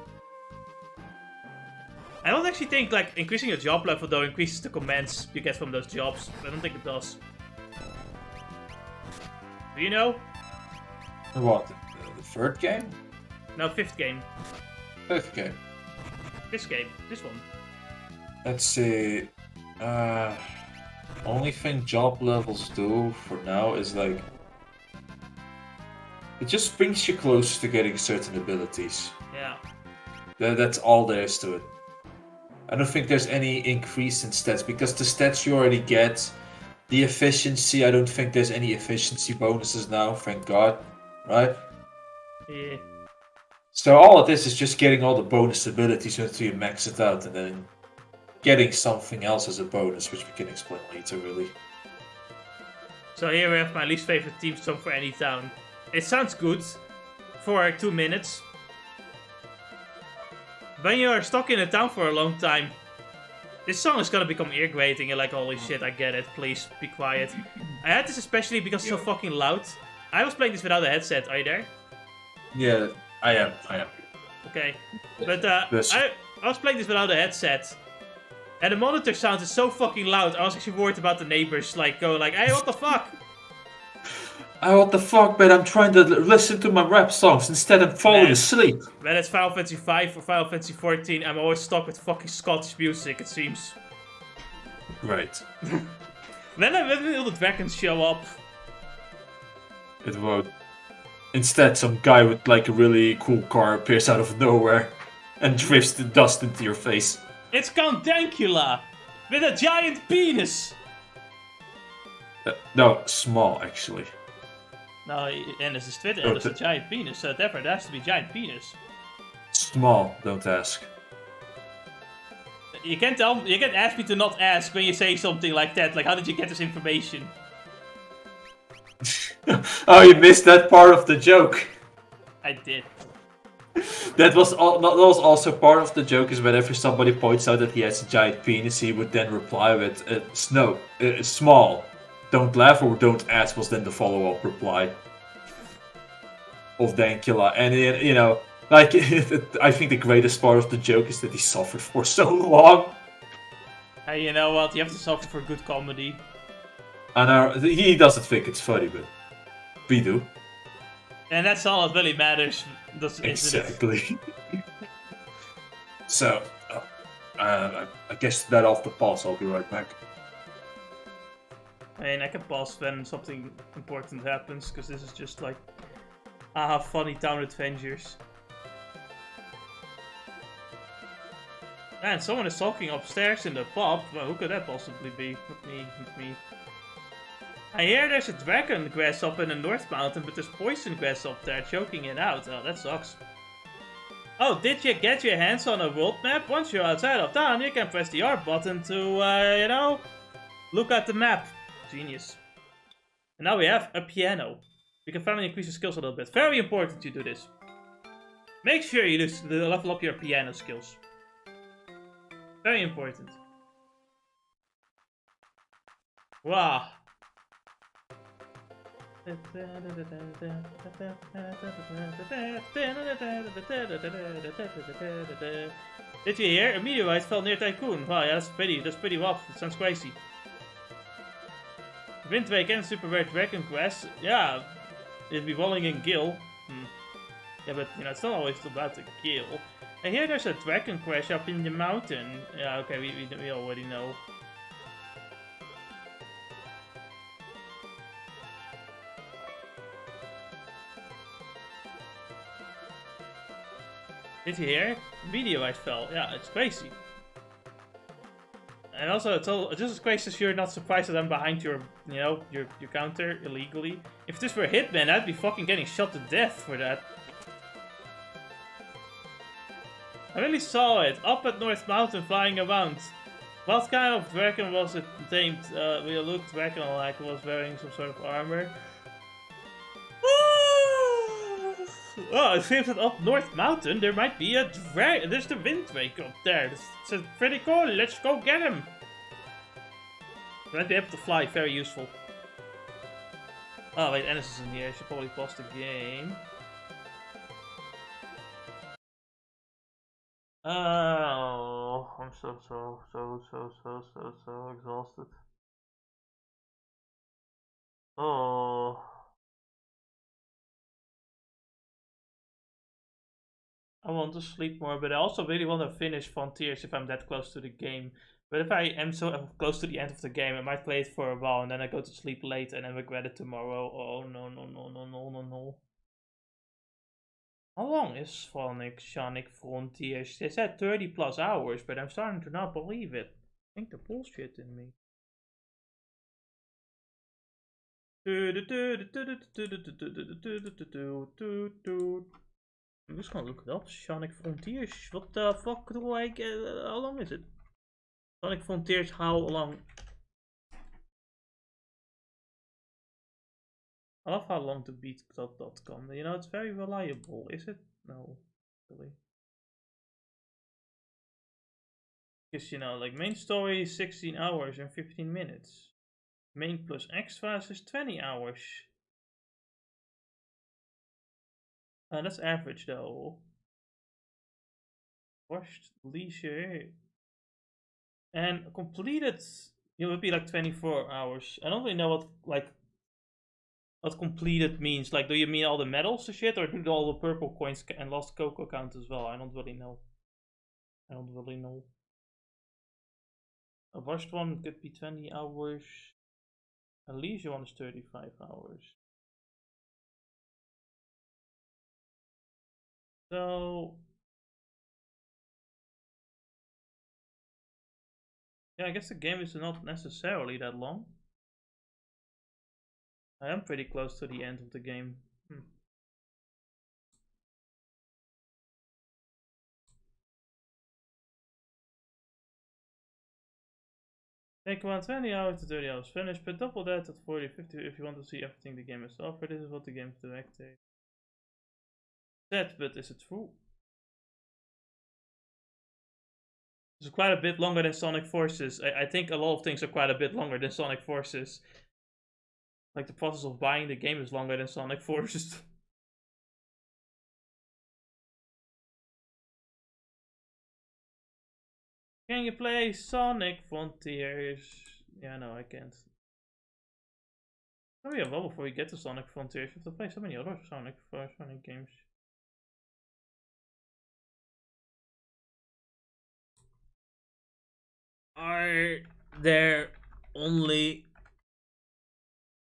I don't actually think like increasing your job level though increases the commands you get from those jobs. I don't think it does. Do you know? What? The third game? No, 5th game. 5th game. This game. This one. Let's see. Only thing job levels do for now is like it just brings you closer to getting certain abilities. Yeah. That's all there is to it. I don't think there's any increase in stats because the stats you already get, the efficiency, I don't think there's any efficiency bonuses now, thank God, right? Yeah. So all of this is just getting all the bonus abilities until you max it out and then getting something else as a bonus, which we can explain later, really. So here we have my least favorite theme song for any town. It sounds good for 2 minutes. When you are stuck in a town for a long time, this song is gonna become ear grating. You're like, holy shit, I get it. Please be quiet. I had this especially because it's so fucking loud. I was playing this without a headset. Are you there? Yeah, I am. Okay, but I was playing this without a headset. And the monitor sound is so fucking loud, I was actually worried about the neighbors, like, go like, hey, what the fuck? What the fuck, man, I'm trying to listen to my rap songs, instead I'm falling asleep. When it's Final Fantasy 5 or Final Fantasy 14, I'm always stuck with fucking Scottish music, it seems. Right. When will the dragons show up? It won't. Instead, some guy with like a really cool car appears out of nowhere and drifts the dust into your face. It's Count Dankula! With a giant penis! No, small actually. No, and this is Twitter, and it's a giant penis, so therefore there has to be giant penis. Small, don't ask. You can't ask me to not ask when you say something like that, like how did you get this information? Oh, you missed that part of the joke. I did. That was also part of the joke, is whenever somebody points out that he has a giant penis, he would then reply with, small. Don't laugh or don't ask was then the follow-up reply of Dankula. And, you know, like, I think the greatest part of the joke is that he suffered for so long. Hey, you know what? You have to suffer for good comedy. And he doesn't think it's funny, but we do. And that's all that really matters. Exactly. So, I guess that off the pause, I'll be right back. I mean, I can pause when something important happens, because this is just like, funny town adventures. Man, someone is talking upstairs in the pub. Well, who could that possibly be? Not me. I hear there's a dragon grass up in the North Mountain, but there's poison grass up there, choking it out. Oh, that sucks. Oh, did you get your hands on a world map? Once you're outside of town, you can press the R button to, you know, look at the map. Genius. And now we have a piano. You can finally increase your skills a little bit. Very important to do this. Make sure you level up your piano skills. Very important. Wow. Did you hear? A meteorite fell near Tycoon. Wow, yeah, that's pretty rough. That sounds crazy. Wind Wake and Super Rare Dragon Quest. Yeah, it'd be rolling in Gil. Yeah, but you know, it's not always about the Gil. I hear there's a dragon crash up in the mountain. Yeah, okay, we already know. Did you hear? Meteorite fell. Yeah, it's crazy. And also, it's just as crazy as you're not surprised that I'm behind your, you know, your counter illegally. If this were Hitman, I'd be fucking getting shot to death for that. I really saw it, up at North Mountain flying around. What kind of dragon was it named? We looked dragon like it was wearing some sort of armor. Oh, it seems that up North Mountain there might be a dragon. There's the Wind Wake up there. It's pretty cool. Let's go get him. Might be able to fly. Very useful. Oh wait, Ennis is in here. I should probably pause the game. Oh, I'm so exhausted. Oh. I want to sleep more, but I also really want to finish Frontiers if I'm that close to the game. But if I am so close to the end of the game, I might play it for a while and then I go to sleep late and then regret it tomorrow. Oh no no no no no no no. How long is Sonic Frontiers? They said 30 plus hours, but I'm starting to not believe it. I think the bullshit in me. I'm just gonna look it up. Sonic Frontiers. What the fuck do I get? How long is it? Sonic Frontiers, how long? I love how long to beat.com. You know, it's very reliable, is it? No, really. Because, you know, like main story is 16 hours and 15 minutes. Main plus extras is 20 hours. That's average though. Watched leisure. And completed, it would be like 24 hours. I don't really know what completed means. Like, do you mean all the medals and shit, or do all the purple coins and lost cocoa count as well? I don't really know. I don't really know. A rushed one could be 20 hours. A leisure one is 35 hours. So, yeah, I guess the game is not necessarily that long. I am pretty close to the end of the game. Take around 20 hours to 30 hours finish, but double that at 40, 50 if you want to see everything the game has to offer. This is what the game's directed. That, but is it true? It's quite a bit longer than Sonic Forces. I think a lot of things are quite a bit longer than Sonic Forces. Like the process of buying the game is longer than Sonic Forces. Can you play Sonic Frontiers? Yeah, no, I can't. Oh yeah, well, before we get to Sonic Frontiers, you have to play so many other Sonic games. Are there only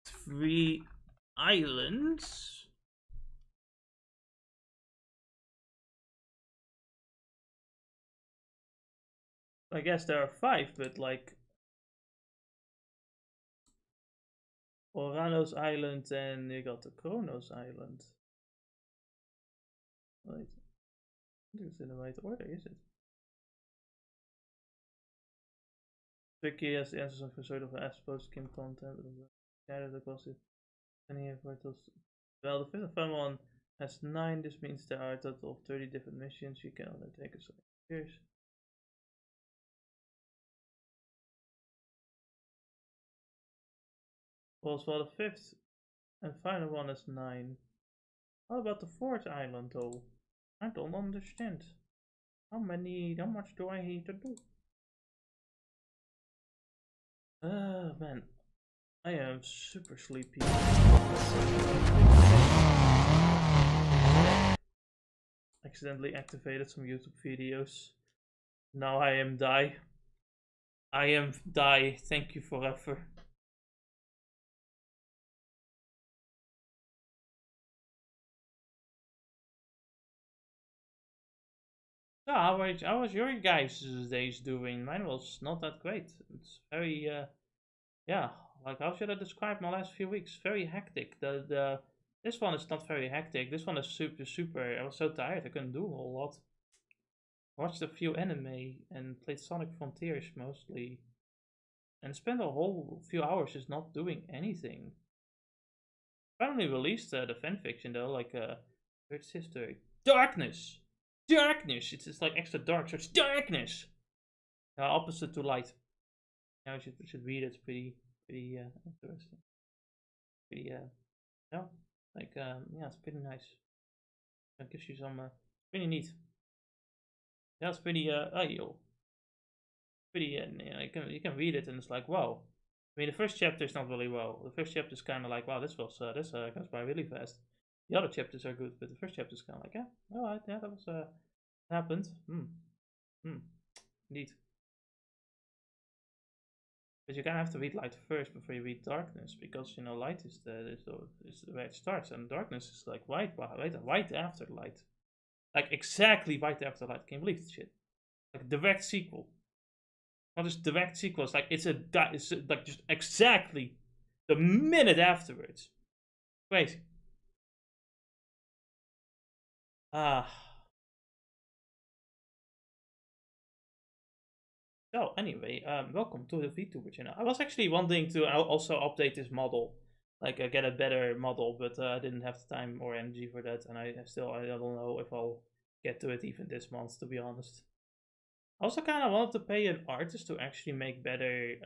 3 islands? I guess there are 5, but like Oranos Island and you got the Kronos Island. Right. I think it's in the right order, is it? Tricky as the answers of a sort of as post game content. Scattered across it. And here for those. Well, the fifth fun one has 9. This means there are a total of 30 different missions you can undertake. So here's. Well, the fifth and final one is 9. How about the 4th island though? I don't understand. How much do I need to do? Man, I am super sleepy. Accidentally activated some YouTube videos. Now I am die. I am die. Thank you forever. So how was your guys' days doing? Mine was not that great. It's very yeah, like how should I describe my last few weeks? Very hectic. The this one is not very hectic. This one is super. I was so tired I couldn't do a whole lot. Watched a few anime and played Sonic Frontiers mostly. And spent a whole few hours just not doing anything. Finally released the fanfiction though, like third sister. Darkness! Darkness! It's like extra dark, so it's darkness! Opposite to light. Yeah, we should read it. It's pretty interesting. Pretty yeah, like yeah, it's pretty nice. It gives you some pretty neat. Yeah, it's pretty pretty. You can read it and it's like wow. I mean, the first chapter is not really well. The first chapter is kind of like wow, this goes by really fast. The other chapters are good, but the first chapter is kind of like yeah, all right, yeah, that was happened. Neat. But you kind of have to read light first before you read darkness, because you know light is where it starts, and darkness is like right after light, like exactly right after light. Can't believe this shit. Like a direct sequel, not just direct sequel. It's like it's like just exactly the minute afterwards. Crazy. Ah. So anyway, welcome to the Vtuber channel. I was actually wanting to also update this model, like get a better model, but I didn't have the time or energy for that, and I don't know if I'll get to it even this month, to be honest. I also kind of wanted to pay an artist to actually make better,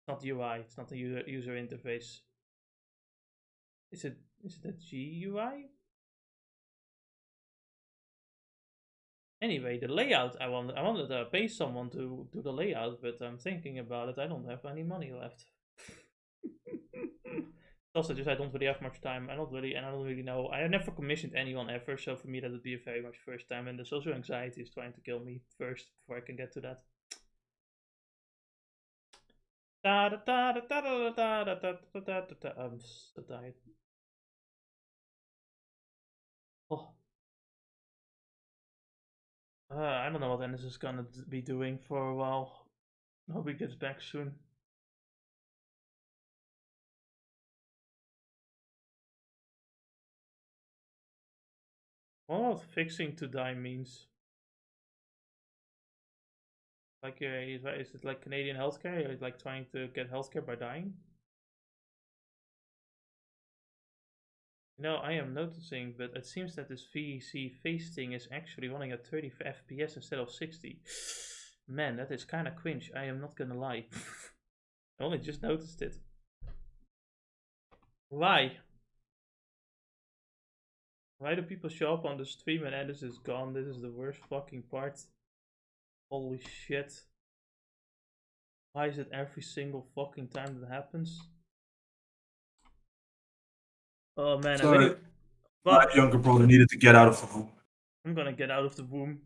not UI, it's not the user interface. Is it a GUI? Anyway, the layout, I wanted to pay someone to do the layout, but I'm thinking about it. I don't have any money left. Also, just I don't really have much time. I don't really know. I never commissioned anyone ever, so for me that would be a very much first time. And the social anxiety is trying to kill me first before I can get to that. I'm so tired. Oh. I don't know what Ennis is gonna be doing for a while. Hope he gets back soon. What fixing to die means? Like, is it like Canadian healthcare? Are you like trying to get healthcare by dying? You know, I am noticing, but it seems that this VC face thing is actually running at 30 FPS instead of 60. Man, that is kind of cringe. I am not gonna lie. I only just noticed it. Why? Why do people show up on the stream and Ennis is gone? This is the worst fucking part. Holy shit. Why is it every single fucking time that happens? Oh man, Sorry. My younger brother needed to get out of the room. I'm gonna get out of the womb.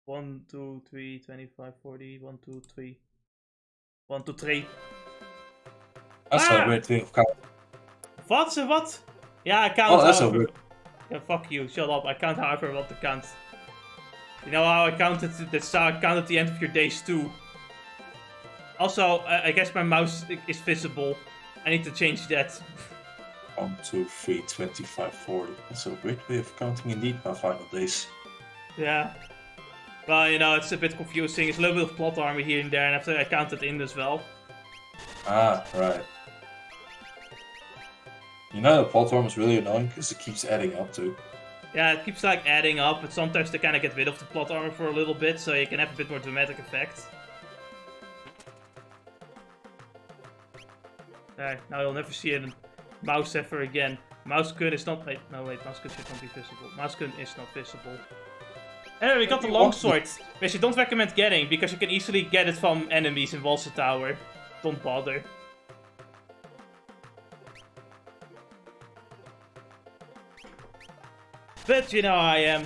1, 2, 3, 25, 40, 1, 2, 3. 1, 2, 3. That's a weird thing of counting. What? Yeah, I count. Oh, that's a weird. Yeah, fuck you. Shut up. I count however I want to count. You know how I counted? That's how I counted the end of your days too. Also, I guess my mouse is visible. I need to change that. 1, 2, 3, 25, 40. That's a weird way of counting indeed my final days. Yeah. Well, you know, it's a bit confusing. It's a little bit of plot armor here and there, and after I counted in as well. Ah, right. You know, the plot armor is really annoying because it keeps adding up too. Yeah, it keeps like adding up, but sometimes they kind of get rid of the plot armor for a little bit, so you can have a bit more dramatic effect. Alright, now you'll never see a mouse ever again. Mouse gun is not. Wait, no, wait, mouse gun should not be visible. Mouse gun is not visible. Anyway, we got the longsword, which I don't recommend getting because you can easily get it from enemies in Walsa Tower. Don't bother. But you know how I am.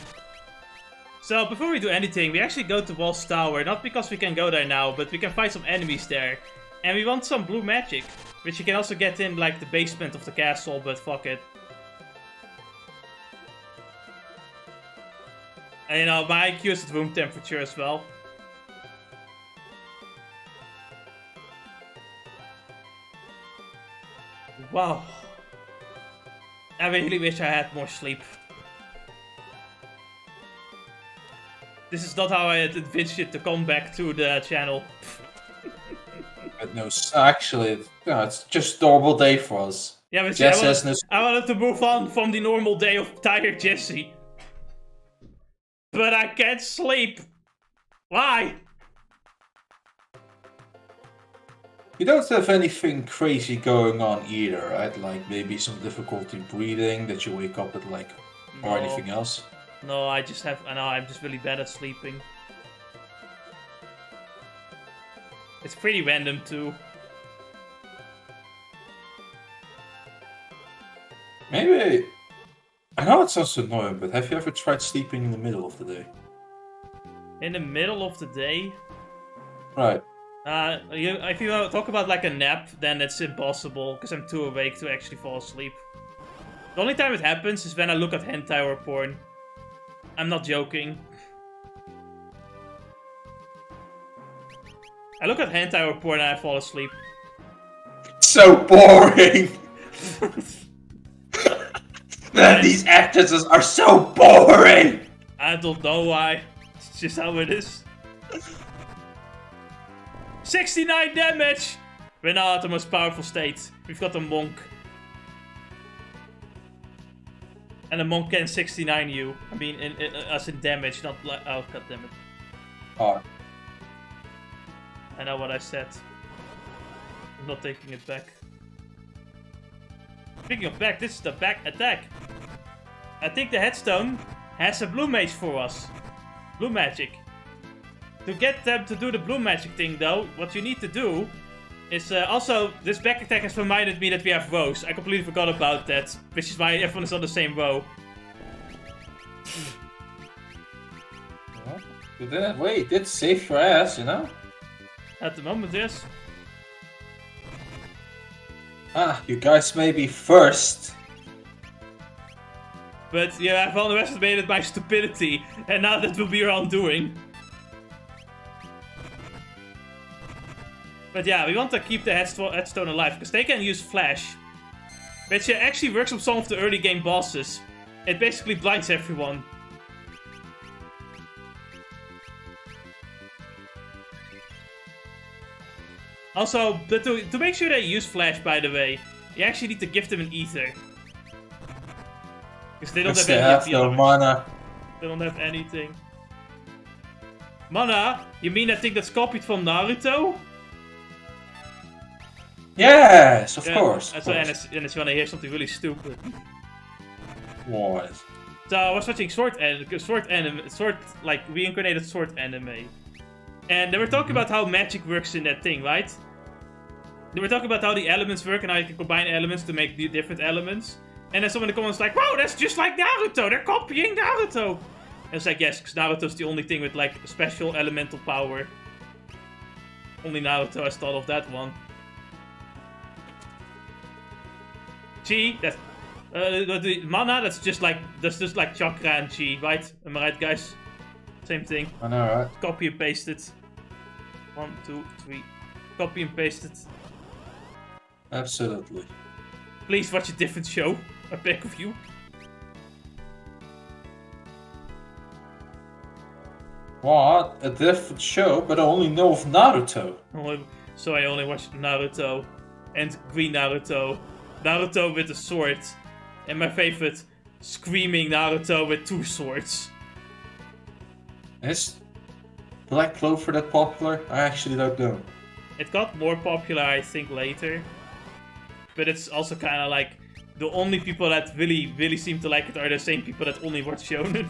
So before we do anything, we actually go to Walsa Tower, not because we can go there now, but we can find some enemies there. And we want some blue magic, which you can also get in like the basement of the castle, but fuck it. And you know, my IQ is at room temperature as well. Wow. I really wish I had more sleep. This is not how I had envisioned it to come back to the channel. But no, actually, no, it's just a normal day for us. Yeah, but I wanted to move on from the normal day of tired Jesse. But I can't sleep. Why? You don't have anything crazy going on either, right? Like maybe some difficulty breathing that you wake up at, like, or anything else? No, I know, I'm just really bad at sleeping. It's pretty random too. Maybe... I know it sounds annoying, but have you ever tried sleeping in the middle of the day? In the middle of the day? Right. If you talk about like a nap, then it's impossible, because I'm too awake to actually fall asleep. The only time it happens is when I look at hentai or porn. I'm not joking. I look at hentai or porn and I fall asleep. So boring! Man, these actresses are so boring! I don't know why. It's just how it is. 69 damage! We're now at the most powerful state. We've got a monk. And a monk can 69 you. I mean, as in damage, not like... Oh, goddammit. Oh. I know what I said. I'm not taking it back. Speaking of back, this is the back attack. I think the headstone has a blue mage for us. Blue magic. To get them to do the blue magic thing though, what you need to do is also, this back attack has reminded me that we have rows. I completely forgot about that, which is why everyone is on the same row. Wait, did save your ass, you know? At the moment, yes. Ah, you guys may be first. But yeah, I've underestimated my stupidity, and now that will be your undoing. But yeah, we want to keep the headstone alive, because they can use flash. Which actually works on some of the early game bosses. It basically blinds everyone. Also, to make sure they use flash, by the way, you actually need to give them an ether. Because they don't have any of the no others. mana. They don't have anything. Mana? You mean that thing that's copied from Naruto? Yes, of course. So, and it's when I hear something really stupid. What? So I was watching sword like reincarnated sword anime, and they were talking about how magic works in that thing, right? They were talking about how the elements work and how you can combine elements to make different elements. And then someone in the comments was like, "Wow, that's just like Naruto! They're copying Naruto!" And it's like, yes, because Naruto's the only thing with like special elemental power. Only Naruto has thought of that one. Chi, that's the mana. That's just like chakra and chi, right? Am I right, guys? Same thing. I know, right? Copy and paste it. 1, 2, 3. Copy and paste it. Absolutely. Please watch a different show. I beg of you. What? A different show, but I only know of Naruto. So I only watch Naruto and Green Naruto. Naruto with a sword. And my favorite, Screaming Naruto with 2 swords. Is Black Clover that popular? I actually don't know. It got more popular, I think, later. But it's also kind of like, the only people that really seem to like it are the same people that only watch shonen.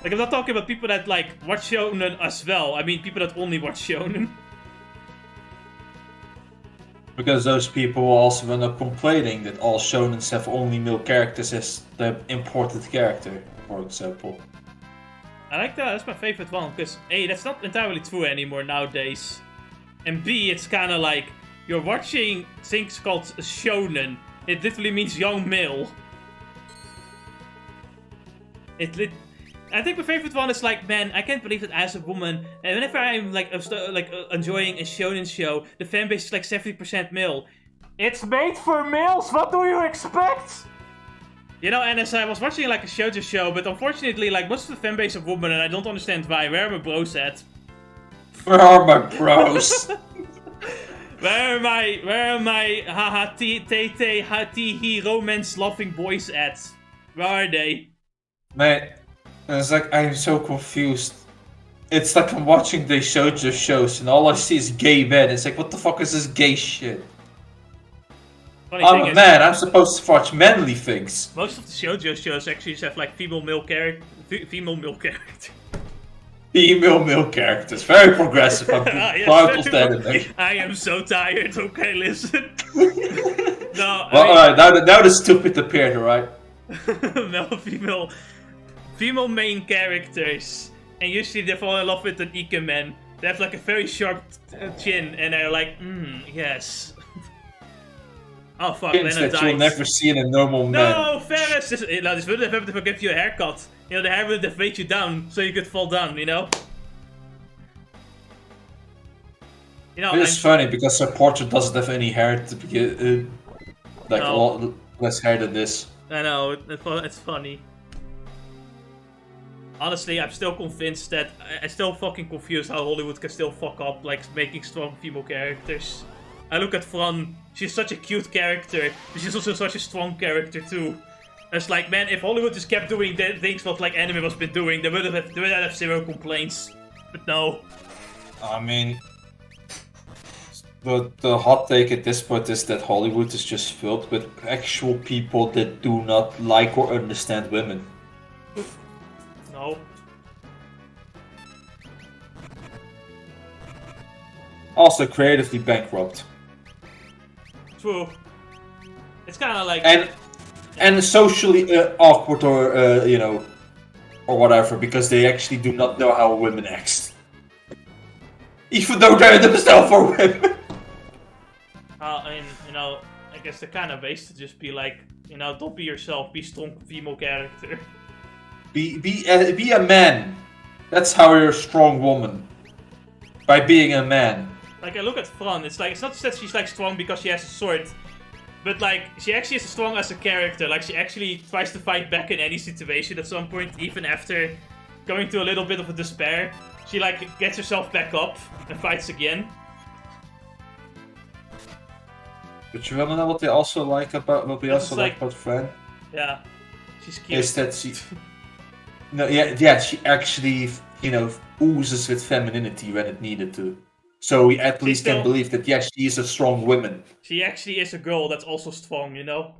Like, I'm not talking about people that, like, watch shonen as well. I mean people that only watch shonen. Because those people will also end up complaining that all shonens have only male characters as the important character, for example. I like that, that's my favorite one, because A, that's not entirely true anymore nowadays. And B, it's kind of like, you're watching things called shonen. It literally means young male. I think my favorite one is like, man, I can't believe that as a woman, and whenever I'm like enjoying a shonen show, the fanbase is like 70% male. It's made for males, what do you expect? You know, and as I was watching like a shoujo show, but unfortunately like most of the fanbase are women, and I don't understand why. Where are my bros at? Where are my bros? Where are my haha te ha tee hee romance loving boys at? Where are they? Man, it's like I'm so confused. It's like I'm watching the shoujo shows and all I see is gay men. It's like, what the fuck is this gay shit? Funny I'm thing a is, man, I'm supposed to watch manly things. most of the shoujo shows actually have like female male character. Female male characters. Very progressive. I'm Yes, proud of that anime. I am so tired. Okay, listen. No, Well, alright, now the stupid appeared, alright? male, female main characters, and usually they fall in love with an ikemen. They have like a very sharp chin, and they're like, yes. Oh fuck, Things Leonard that died. you'll never see in a normal man. No, Ferris! This wouldn't have happened if I gave you a haircut. You know, the hair would have weighed you down, so you could fall down, you know? You know, It's funny because her portrait doesn't have any hair to begin. A lot less hair than this. I know, it's funny. Honestly, I'm still convinced that I'm still fucking confused how Hollywood can still fuck up, like making strong female characters. I look at Fran, she's such a cute character, but she's also such a strong character too. It's like, man, if Hollywood just kept doing the things what like anime has been doing, they would have zero complaints. But no. I mean, the hot take at this point is that Hollywood is just filled with actual people that do not like or understand women. No. Also creatively bankrupt. True. It's kind of like... And socially awkward or, you know, or whatever, because they actually do not know how women act. Even though they're themselves for women. I mean, you know, I guess the kind of ways to just be like, you know, don't be yourself, be strong female character. Be a man. That's how you're a strong woman. By being a man. Like, I look at Fran, it's like, it's not just that she's like strong because she has a sword, but like, she actually is strong as a character. Like, she actually tries to fight back in any situation at some point, even after going through a little bit of a despair. She like gets herself back up and fights again. But you wanna know what they also like about about Fran? Yeah, she's cute. Is that she? No, yeah, she actually, you know, oozes with femininity when it needed to. So we at least can believe that yes, she is a strong woman. She actually is a girl that's also strong, you know.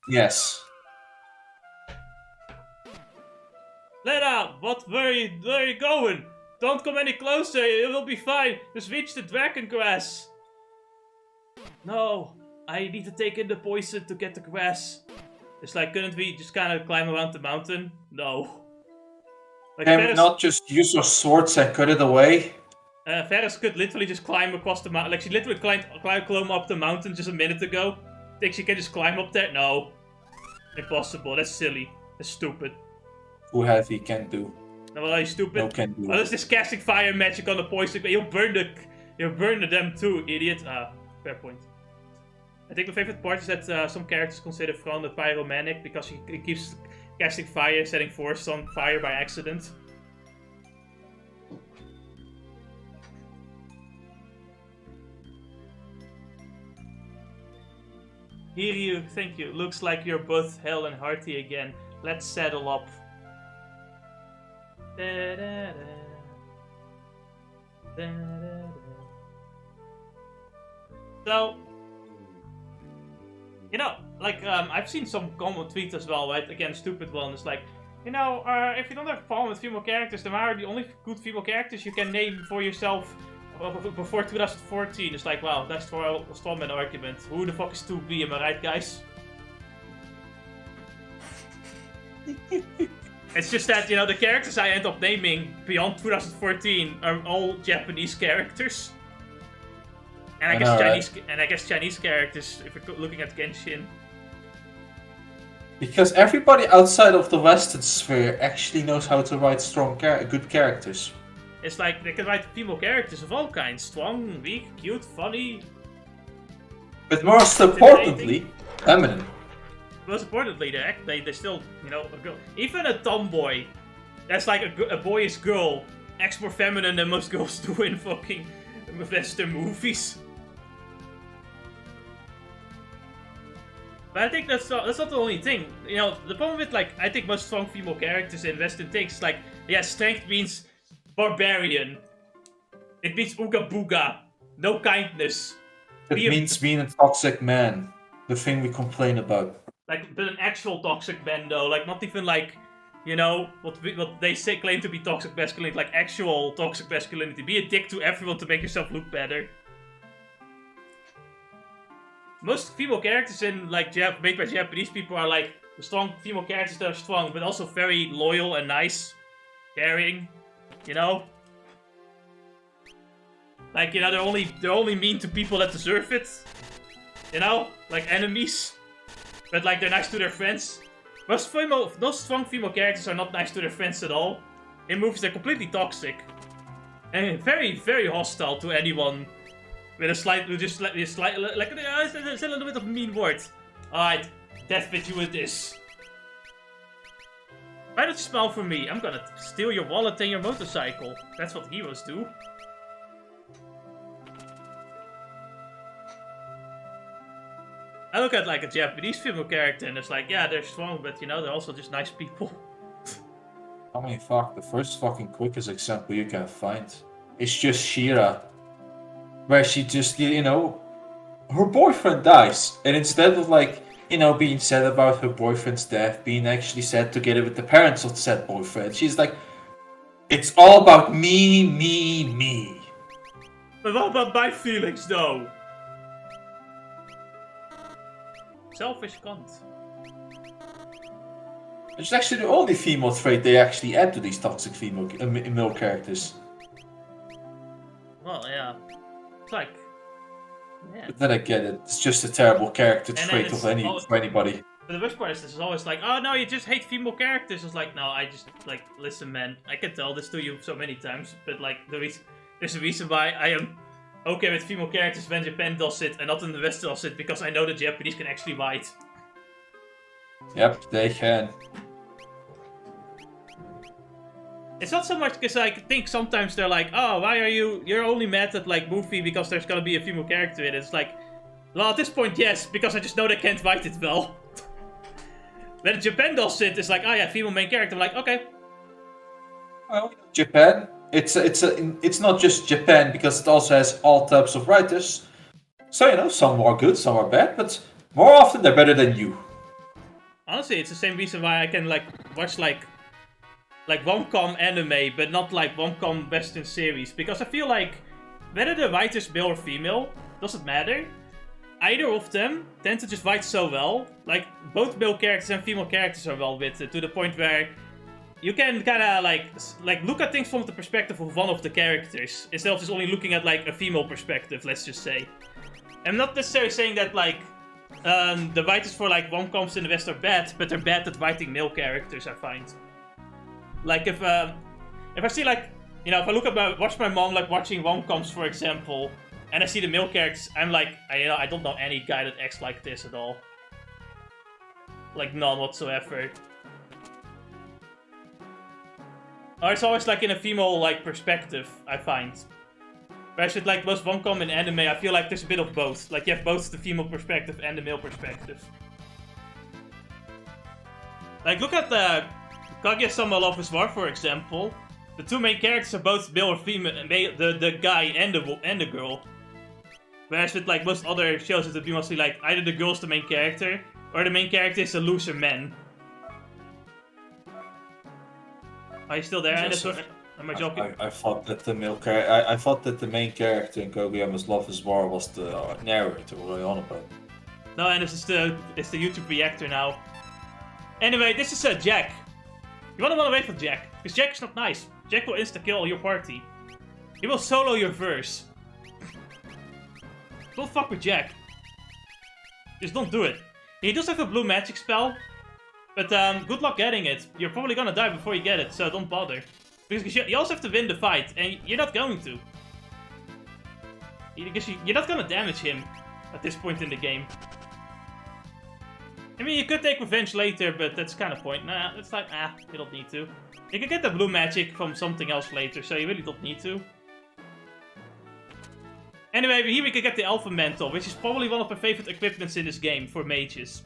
Yes. Lena, where are you going? Don't come any closer, it will be fine. Just reach the dragon grass. No, I need to take in the poison to get the grass. It's like, couldn't we just kind of climb around the mountain? No. Like, And not just use your swords and cut it away? Ferris could literally just climb across the mountain. Like, she literally climbed up the mountain just a minute ago. Think she can just climb up there? No. Impossible. That's silly. That's stupid. Too heavy, can't do. No, well, are you stupid? No, can't do. Oh, that's just casting fire magic on the poison. You'll burn them too, idiot. Fair point. I think my favorite part is that some characters consider Fran the pyromanic because he keeps casting fire, setting force on fire by accident. Hiryu, thank you. Looks like you're both hale and hearty again. Let's settle up. So, you know, like, I've seen some common tweets as well, right? Again, stupid one. It's like, you know, if you don't have a problem with female characters, then why are the only good female characters you can name for yourself before 2014? It's like, wow, that's for a strawman argument. Who the fuck is 2B, am I right, guys? It's just that, you know, the characters I end up naming beyond 2014 are all Japanese characters. And I guess Chinese characters, if you're looking at Genshin. Because everybody outside of the Western sphere actually knows how to write good characters. It's like, they can write female characters of all kinds. Strong, weak, cute, funny. But most importantly, feminine. Most importantly, they still, you know, a girl. Even a tomboy, that's like a boyish girl, acts more feminine than most girls do in fucking Western movies. But I think that's not the only thing. You know, the problem with, like, I think most strong female characters in Western things, like, yeah, strength means barbarian. It means ooga booga. No kindness. It means being a toxic man. the thing we complain about. Like, but an actual toxic man though, like not even like, you know, what they say claim to be toxic masculinity, like actual toxic masculinity. Be a dick to everyone to make yourself look better. Most female characters in like made by Japanese people are like the strong female characters that are strong, but also very loyal and nice, caring, you know. Like, you know, they're only mean to people that deserve it, you know, like enemies. But like they're nice to their friends. Most strong female characters are not nice to their friends at all. In movies, they're completely toxic and very, very hostile to anyone. With a slight, like, it's a little bit of a mean word. Alright, death fit you with this. Why don't you smile for me? I'm gonna steal your wallet and your motorcycle. That's what heroes do. I look at like a Japanese female character and it's like, yeah, they're strong, but you know, they're also just nice people. I mean, fuck, the first fucking quickest example you can find is just Shira. Where she just, you know, her boyfriend dies. And instead of like, you know, being sad about her boyfriend's death, being actually sad together with the parents of the said boyfriend, she's like, it's all about me, me, me. But what about my feelings though? Selfish cunt. It's actually the only female trait they actually add to these toxic female male characters. Well, yeah. It's like, yeah. But then again, it's just a terrible character trait of for anybody. But the worst part is this is always like, oh no, you just hate female characters. It's like, no, I just, like, listen man, I can tell this to you so many times, but like, there's a reason why I am okay with female characters when Japan does it and not in the West does it, because I know the Japanese can actually write. Yep, they can. It's not so much because I think sometimes they're like, oh, why are you're only mad at like movie because there's gonna be a female character in it. It's like, well, at this point, yes, because I just know they can't write it well. When Japan does it, it's like, oh yeah, female main character. I'm like, okay. Well, Japan, it's not just Japan because it also has all types of writers. So, you know, some are good, some are bad, but more often they're better than you. Honestly, it's the same reason why I can like watch like rom-com anime, but not like rom-com western series, because I feel like whether the writer's male or female doesn't matter. Either of them tend to just write so well. Like both male characters and female characters are well written to the point where you can kind of like look at things from the perspective of one of the characters instead of just only looking at like a female perspective. Let's just say. I'm not necessarily saying that like the writers for like rom-coms in the West are bad, but they're bad at writing male characters, I find. Like if I see like, you know, if I watch my mom like watching rom-coms, for example, and I see the male characters, I'm like, I don't know any guy that acts like this at all. Like none whatsoever. Or it's always like in a female like perspective, I find. Whereas with like most rom-com and anime, I feel like there's a bit of both. Like you have both the female perspective and the male perspective. Like look at the Kaguya-sama Love is War, for example. The two main characters are both male or female, the guy and the girl. Whereas with like most other shows, it would be mostly like either the girl's the main character or the main character is a loser man. Are you still there? Am I joking? I thought that I thought that the main character in Kaguya-sama's Love is War was the narrator. What are you on about? No, and it's the YouTube reactor now. Anyway, this is Jack. You wanna run away from Jack, because Jack is not nice. Jack will insta-kill your party. He will solo your verse. Don't fuck with Jack. Just don't do it. He does have a blue magic spell, but good luck getting it. You're probably gonna die before you get it, so don't bother. Because you also have to win the fight, and you're not going to. Because you're not gonna damage him at this point in the game. I mean, you could take revenge later, but that's kind of point. Nah, it's like, you don't need to. You can get the blue magic from something else later, so you really don't need to. Anyway, here we can get the Alpha Mantle, which is probably one of my favorite equipments in this game for mages.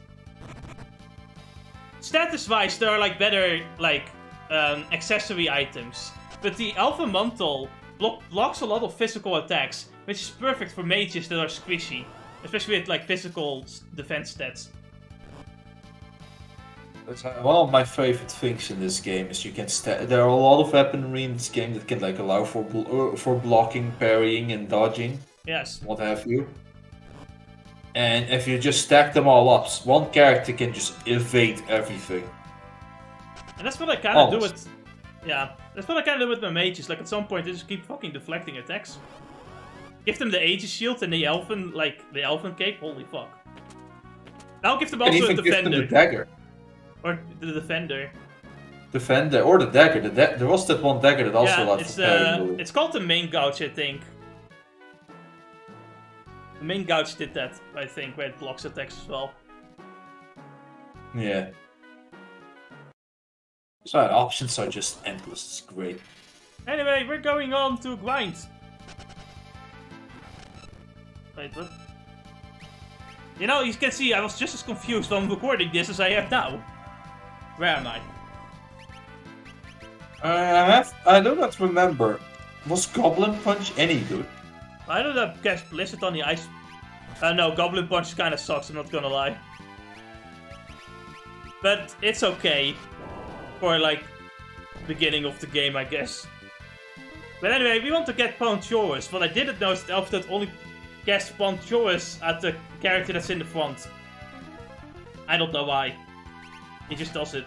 Status-wise, there are like better, like, accessory items. But the Alpha Mantle blocks a lot of physical attacks, which is perfect for mages that are squishy. especially with like physical defense stats. One of my favorite things in this game is you can there are a lot of weaponry in this game that can like allow for blocking, parrying, and dodging. Yes. What have you. And if you just stack them all up, one character can just evade everything. And that's what I kind of do with... Yeah, that's what I kind of do with my mages. Like, at some point, they just keep fucking deflecting attacks. Give them the Aegis shield and the Elven, the Elven cape. Holy fuck. I'll give them also a Defender. Give them the dagger. Or the Defender. Defender, or the dagger. There was that one dagger that also allowed for parrying. It's called the Main Gouge, I think. The Main Gouge did that, I think, where it blocks attacks as well. Yeah. So the options are just endless, it's great. Anyway, we're going on to grind. Wait, what? You know, you can see I was just as confused when recording this as I am now. Where am I? I do not remember. Was Goblin Punch any good? I don't have cast Blizzard on the ice. No, Goblin Punch kinda sucks, I'm not gonna lie. But it's okay. For like, beginning of the game, I guess. But anyway, we want to get Ponchorus. What I didn't know is that Elftoad only casts Ponchorus at the character that's in the front. I don't know why. He just does it.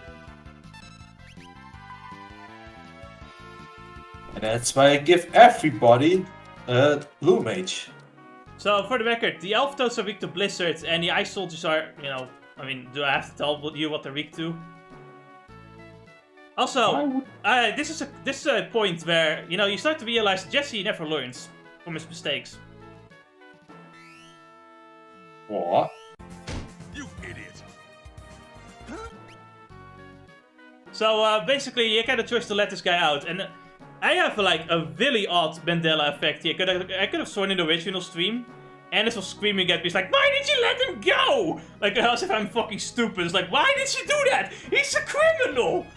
And that's why I give everybody a Blue Mage. So, for the record, the Elftoads are weak to Blizzard, and the Ice Soldiers are, you know... I mean, do I have to tell you what they're weak to? Also, this is a point where, you know, you start to realize Jesse never learns from his mistakes. What? You idiot! So, basically, you get a choice to let this guy out, and I have, like, a really odd Mandela effect here. I could have sworn in the original stream, Ennis was screaming at me, he's like, why did you let him go? Like, as if I'm fucking stupid. It's like, why did you do that? He's a criminal!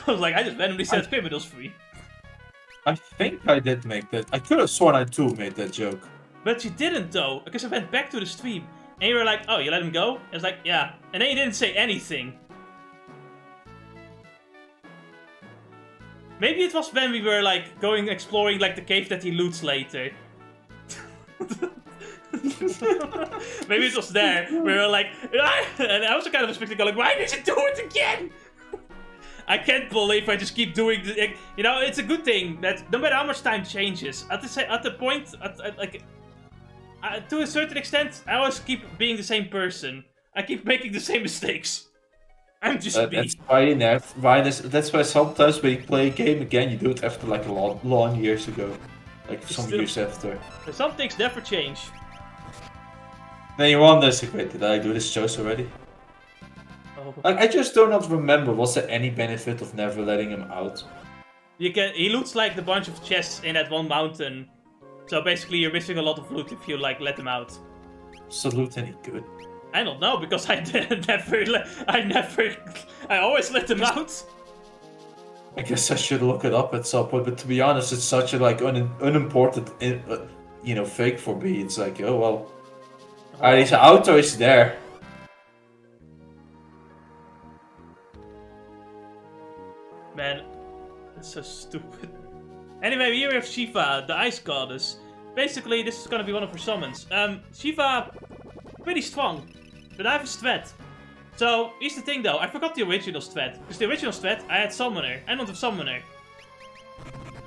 I was like, I just randomly said criminals free. I think I did make that. I could have sworn I too made that joke. But you didn't though, because I went back to the stream and you were like, oh, you let him go? I was like, yeah. And then you didn't say anything. Maybe it was when we were like exploring like the cave that he loots later. Maybe it was there. We were like, ah! And I was kind of expecting to go like, why did you do it again? I can't believe I just keep doing this. You know, it's a good thing that no matter how much time changes, at the point, to a certain extent, I always keep being the same person. I keep making the same mistakes. I'm just me. That's that's why sometimes when you play a game again, you do it after like a long years ago, like some years after. Some things never change. Then you wonder, wait, did I do this choice already? Oh. I just do not remember. Was there any benefit of never letting him out? He loots like the bunch of chests in that one mountain. So basically, you're missing a lot of loot if you like let him out. Is the loot any good? I don't know because I always let him out. I guess I should look it up at some point. But to be honest, it's such a like unimportant, you know, fake for me. It's like, oh well, he's out or is there? Man, that's so stupid. Anyway, here we have Shiva, the Ice Goddess. Basically, this is gonna be one of her summons. Shiva, pretty strong, but I have a strat. So, here's the thing though, I forgot the original strat. Because the original strat, I had Summoner. I don't have Summoner.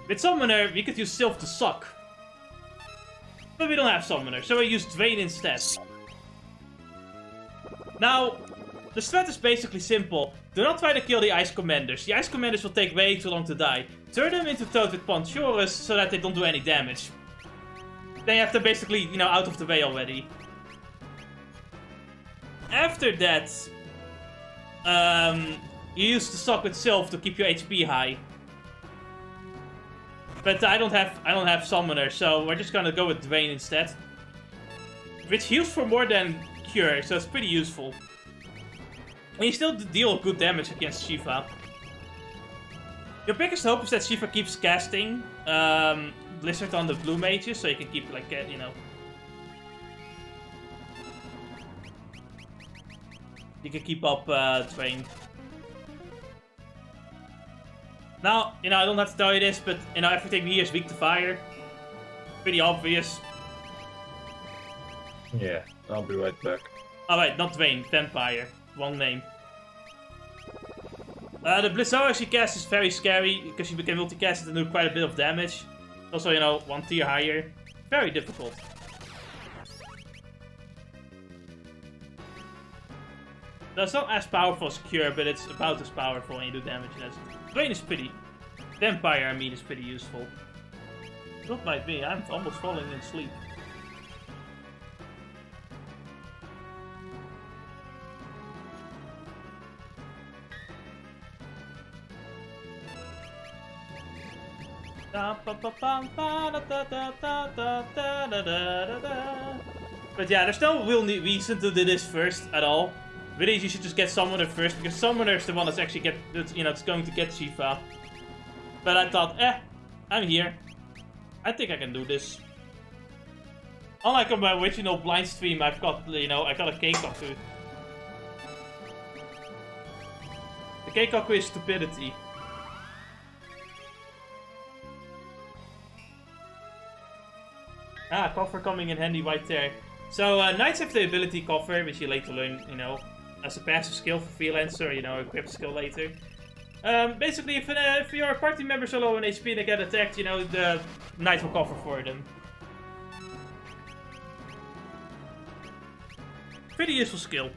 With Summoner, we could use Sylph to suck. But we don't have Summoner, so I used Drain instead. Now, the strat is basically simple. Do not try to kill the Ice Commanders. The Ice Commanders will take way too long to die. Turn them into Toad with Ponchorus so that they don't do any damage. Then you have them basically, you know, out of the way already. After that, you use the Suck with Sylph to keep your HP high. But I don't have Summoner, so we're just gonna go with Drain instead. Which heals for more than Cure, so it's pretty useful. And you still deal good damage against Shiva. Your biggest hope is that Shiva keeps casting Blizzard on the blue mages, so you can keep, like, you know... You can keep up Train. Now, I don't have to tell you this, but, everything here is weak to fire. Pretty obvious. Yeah, I'll be right back. Oh wait, not Dwayne, Vampire. Wrong name. The Blizzard she casts is very scary, because you can multicast it and do quite a bit of damage. Also, 1 tier higher. Very difficult. That's not as powerful as Cure, but it's about as powerful when you do damage. Dwayne is pretty... Vampire, I mean, is pretty useful. Don't mind me, I'm almost falling in sleep. But yeah, there's no real reason to do this first at all. Really, you should just get Summoner first, because Summoner is the one that's actually it's going to get Shiva. But I thought, I'm here. I think I can do this. Unlike on my original blind stream, I've got, I got a Keikaku. The Keikaku is stupidity. Ah, Coffer coming in handy right there. So, Knights have the ability Coffer, which you later learn, as a passive skill for Freelancer, equip skill later. Basically, if your party members are low on HP and they get attacked, the Knight will Coffer for them. Pretty useful skill.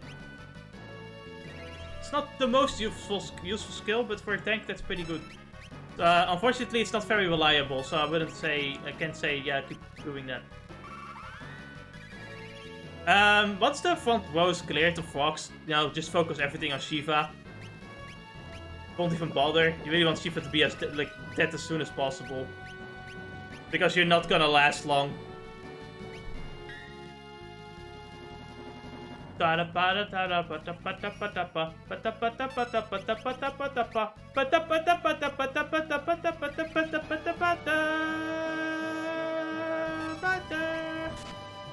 It's not the most useful skill, but for a tank, that's pretty good. Unfortunately, it's not very reliable, so I can't say, yeah, keep doing that. Once the front row is cleared of frogs, just focus everything on Shiva. Don't even bother. You really want Shiva to be dead as soon as possible. Because you're not gonna last long. I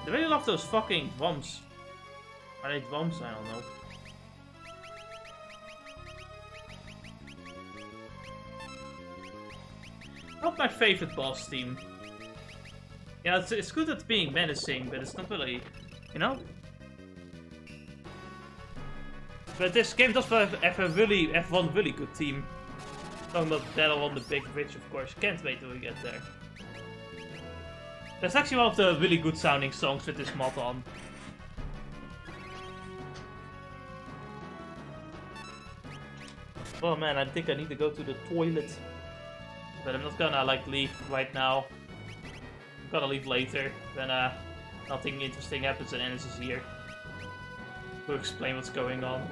really love those fucking drums. Are they drums? I don't know. Not my favorite boss team. Yeah, it's good at being menacing, but it's not really, But this game does have one really good team. Talking about Battle on the Big Bridge, of course. Can't wait till we get there. That's actually one of the really good sounding songs with this mod on. Oh man, I think I need to go to the toilet. But I'm not gonna leave right now. I'm gonna leave later when nothing interesting happens and Ennis is here to explain what's going on.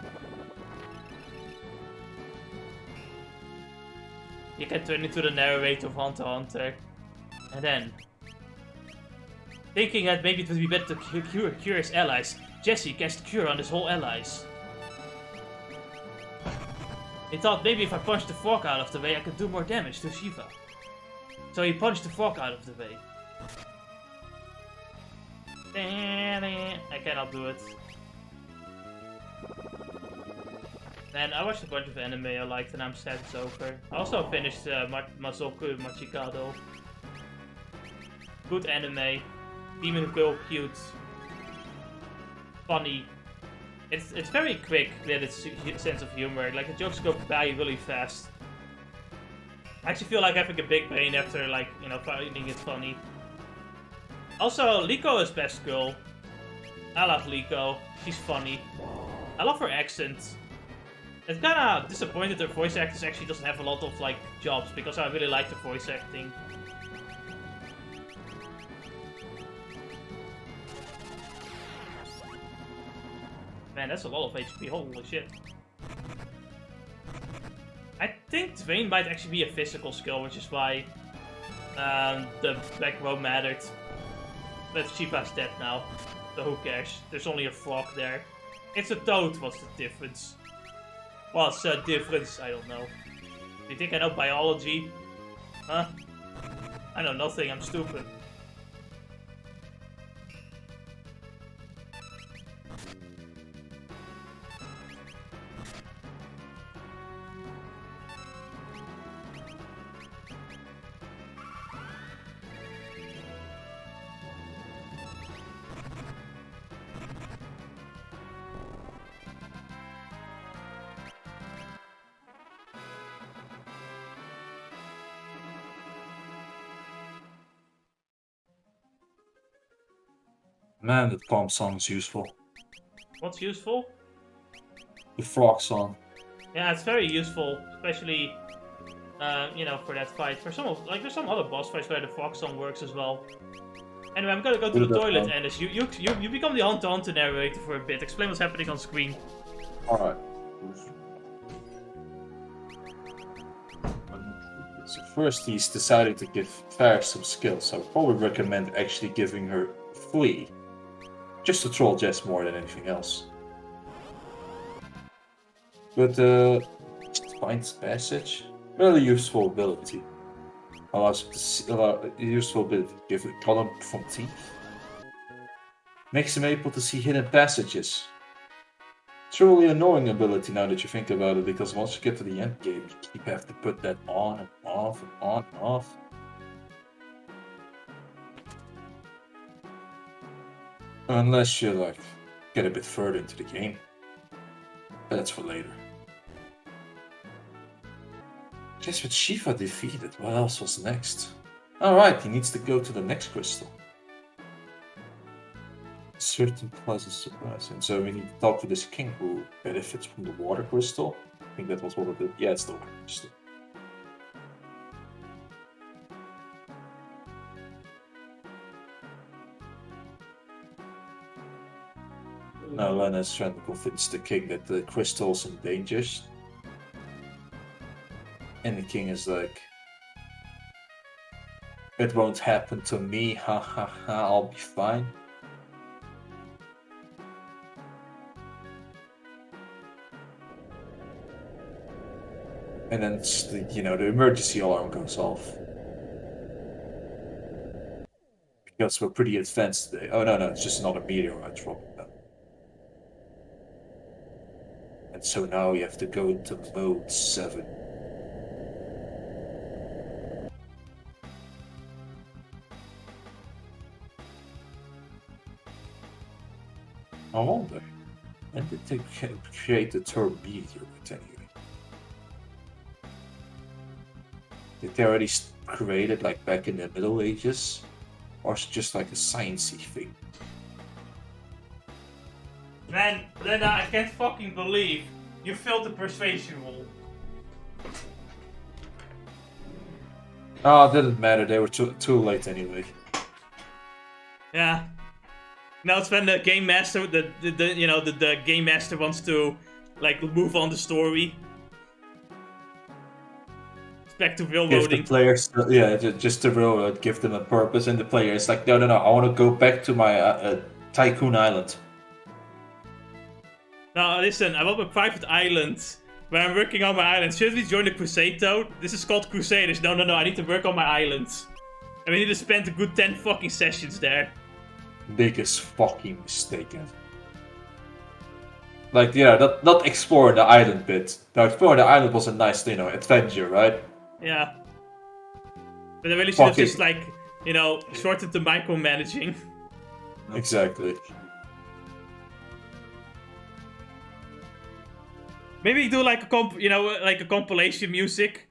You can turn into the narrator of Hunter x Hunter. And then, thinking that maybe it would be better to cure his allies, Jesse cast Cure on his whole allies. He thought maybe if I punched the frog out of the way, I could do more damage to Shiva. So he punched the frog out of the way. I cannot do it. Man, I watched a bunch of anime I liked and I'm sad it's over. I also finished Mazoku Machikado. Good anime. Demon Girl cute. Funny. It's very quick with its sense of humor. Like, the jokes go by really fast. I actually feel like having a big brain after, finding it funny. Also, Liko is best girl. I love Liko. She's funny. I love her accent. It's kinda disappointed her voice actress actually doesn't have a lot of, jobs, because I really like the voice acting. Man, that's a lot of HP, holy shit. I think Dwayne might actually be a physical skill, which is why the back row mattered. But Shiva's dead now, so who cares? There's only a frog there. It's a toad, what's the difference? What's the difference? I don't know. Do you think I know biology? Huh? I know nothing, I'm stupid. Man, that palm song is useful. What's useful? The frog song. Yeah, it's very useful, especially you know, for that fight. For some of there's some other boss fights where the frog song works as well. Anyway, I'm gonna go to the toilet, and you become the Hunter narrator for a bit. Explain what's happening on screen. Alright. So first he's decided to give Fair some skills. I would probably recommend actually giving her Flee. Just to troll Jess more than anything else. But Finds Passage, really useful ability. Allows useful ability to give a column from teeth. Makes him able to see hidden passages. Truly annoying ability now that you think about it, because once you get to the end game, you have to put that on and off and on and off. Unless you like get a bit further into the game. But that's for later. Guess with Shiva defeated, what else was next? Alright, he needs to go to the next crystal. Certain pleasant surprise. And so we need to talk to this king who benefits from the water crystal. I think that was what it did. Yeah, it's the water crystal. Now Lena's trying to convince the king that the crystal's in danger. And the king is like, it won't happen to me, ha ha ha, I'll be fine. And then the emergency alarm goes off. Because we're pretty advanced today. Oh no, it's just another meteorite dropping down. And so now we have to go into mode 7. I wonder, when did they create the term meteorite anyway? Did they already create it like back in the Middle Ages? Or is it just like a sciencey thing? Man, Lena, I can't fucking believe you failed the persuasion roll. Oh, it didn't matter, they were too late anyway. Yeah. Now it's when the game master, the game master wants to, like, move on the story. It's back to railroading. Give the players, just the railroad, give them a purpose, and the player is like, no, I want to go back to my Tycoon Island. Now, listen, I want a private island where I'm working on my island. Should we join the crusade, though? This is called Crusaders. No, I need to work on my island. And we need to spend a good 10 fucking sessions there. Biggest fucking mistake ever. Like, not explore the island bit. Now, exploring the island was a nice, adventure, right? Yeah. But I really should have just, like, shortened the micromanaging. Exactly. Maybe do like a compilation music.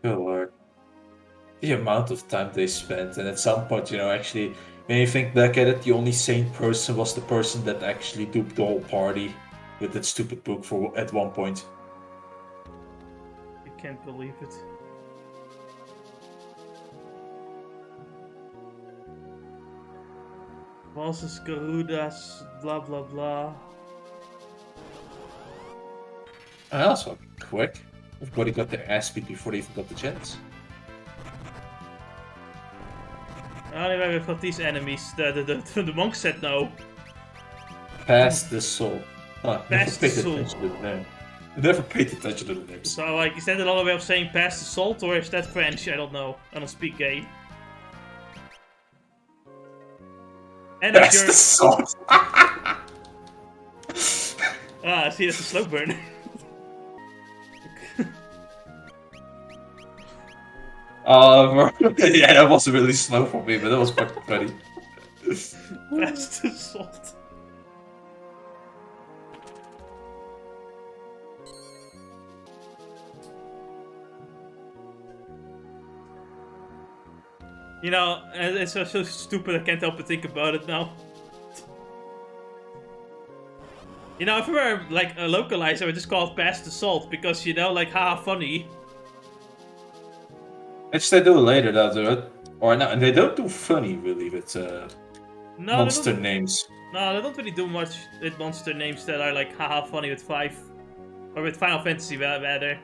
Good lord. The amount of time they spent, and at some point, actually, when you think back at it, the only sane person was the person that actually duped the whole party with that stupid book at one point. I can't believe it. Bosses, Garudas, blah blah blah. And also, quick, everybody got their ass beat before they even got the chance. Anyway, we've got these enemies. The monk said no. Pass the soul. Pass the soul. Never paid attention to the names. So, like, is that another way of saying pass the salt, or is that French? I don't know. I don't speak gay. And pass the salt! See, that's a slow burn. Yeah, that was really slow for me, but that was fucking funny. Pass the salt. You know, it's so stupid I can't help but think about it now. You know, if we were like a localizer, I would just call it Pass the Salt because, you know, like, haha, funny. Which they do later, they'll do it. Or no, and they don't do funny really with No, monster names. No, they don't really do much with monster names that are like, haha, funny with 5. Or with Final Fantasy, rather.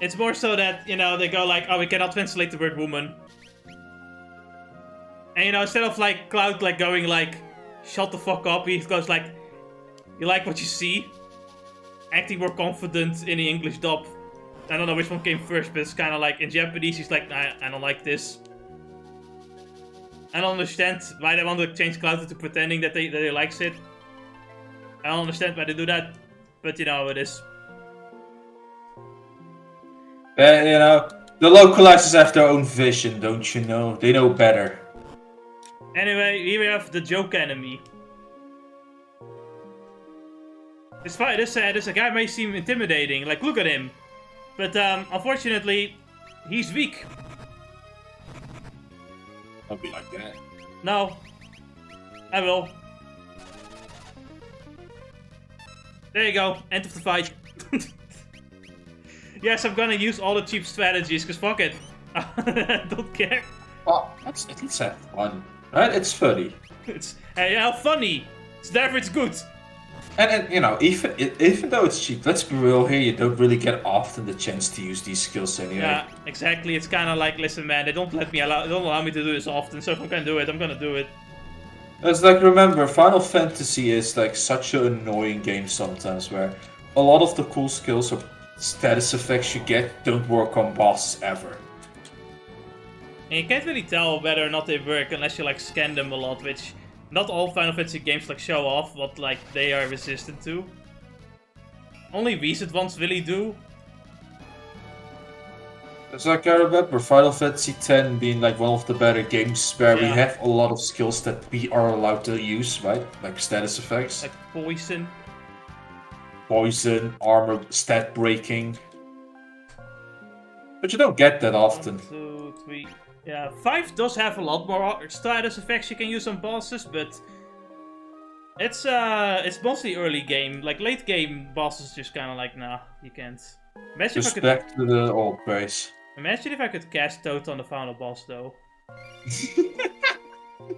It's more so that, you know, they go like, oh, we cannot translate the word woman. And, you know, instead of like Cloud like going like, shut the fuck up, he goes like, you like what you see? Acting more confident in the English dub. I don't know which one came first, but it's kind of like, in Japanese he's like, I don't like this. I don't understand why they want to change Cloud to pretending that he likes it. I don't understand why they do that, but you know how it is. You know, the localizers have their own vision, don't you know? They know better. Anyway, here we have the joke enemy. This guy may seem intimidating, like look at him. But unfortunately, he's weak. Don't be like that. No. I will. There you go, end of the fight. Yes, I'm gonna use all the cheap strategies, cause fuck it. I don't care. Well, at least have fun. Right? It's funny. It's how funny. It's therefore it's good. And you know, even though it's cheap, let's be real here, you don't really get often the chance to use these skills anyway. Yeah, exactly. It's kind of like, listen, man, they don't allow me to do this often. So if I'm gonna do it, I'm gonna do it. It's like, remember, Final Fantasy is like such an annoying game sometimes, where a lot of the cool skills or status effects you get don't work on bosses ever. And you can't really tell whether or not they work unless you like scan them a lot, which not all Final Fantasy games like show off what like they are resistant to. Only recent ones really do. It's like, I remember Final Fantasy X being like one of the better games where we have a lot of skills that we are allowed to use, right? Like status effects. Like poison. Poison, armor, stat breaking. But you don't get that often. 1, 2, 3. Yeah, 5 does have a lot more status effects you can use on bosses, but it's mostly early game. Like late game bosses just kind of like, nah, you can't. Imagine Just back to the old base. Imagine if I could cast Toad on the final boss though.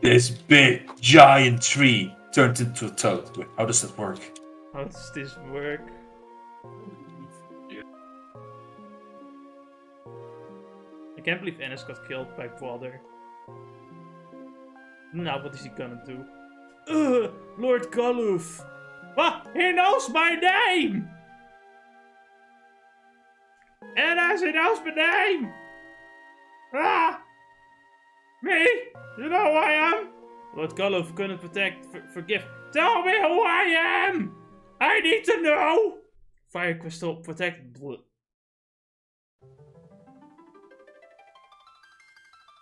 This big giant tree turned into a toad. Wait, how does that work? How does this work? I can't believe Ennis got killed by Brother. Now what is he gonna do? Lord Galuf! What? He knows my name! Ennis, he knows my name! Ah! Me? You know who I am? Lord Galuf couldn't forgive. Tell me who I am! I need to know! Fire Crystal protect.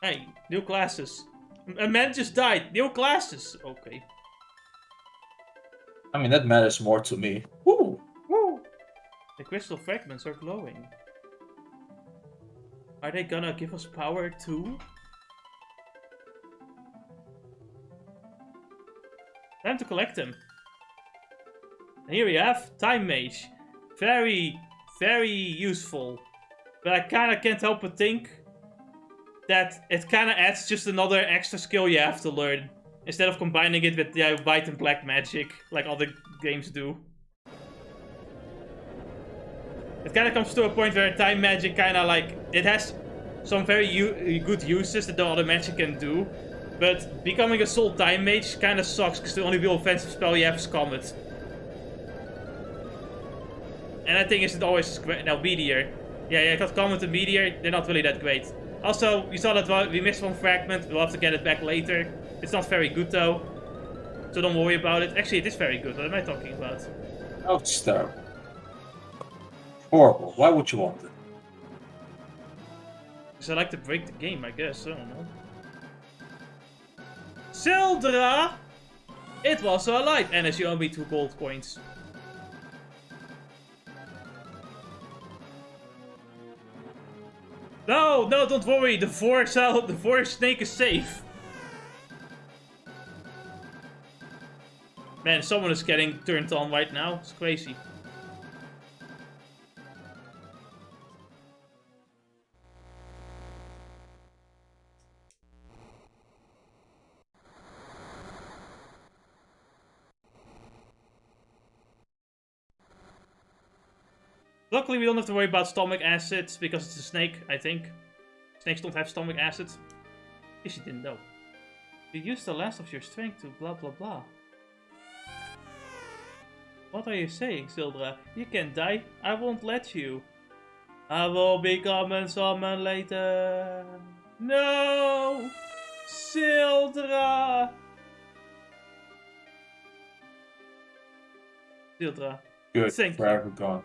Hey, new classes. A man just died. New classes. Okay. I mean, that matters more to me. Woo! Woo! The crystal fragments are glowing. Are they gonna give us power too? Time to collect them. And here we have Time Mage. Very, very useful. But I kinda can't help but think that it kinda adds just another extra skill you have to learn. Instead of combining it with white and black magic, like other games do. It kinda comes to a point where time magic kinda like, it has some very good uses that the other magic can do. But becoming a soul time mage kinda sucks, because the only real offensive spell you have is Comet. And I think it's always great. Now, Meteor. Yeah, because Comet and Meteor, they're not really that great. Also, we saw that we missed one fragment, we'll have to get it back later. It's not very good though, so don't worry about it. Actually, it is very good, what am I talking about? Oh, it's terrible. Horrible, why would you want it? Because I like to break the game, I guess, I don't know. Sildra! It was alive! And as you owe me 2 gold coins. No, no, don't worry. The forest snake is safe. Man, someone is getting turned on right now. It's crazy. Luckily, we don't have to worry about stomach acids because it's a snake, I think. Snakes don't have stomach acids. If you didn't know. You use the last of your strength to blah blah blah. What are you saying, Sildra? You can die. I won't let you. I will become a summon later. No! Sildra! Sildra. Good, Thank forever you. gone.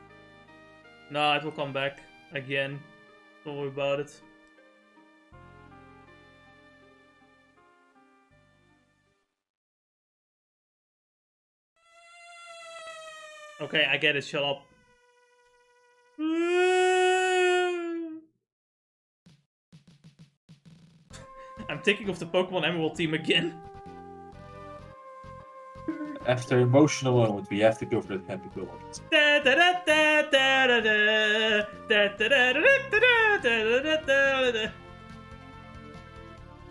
No, it will come back. Again. Don't worry about it. Okay, I get it. Shut up. I'm thinking of the Pokemon Emerald team again. After emotional moment, we have to go for the happy moment.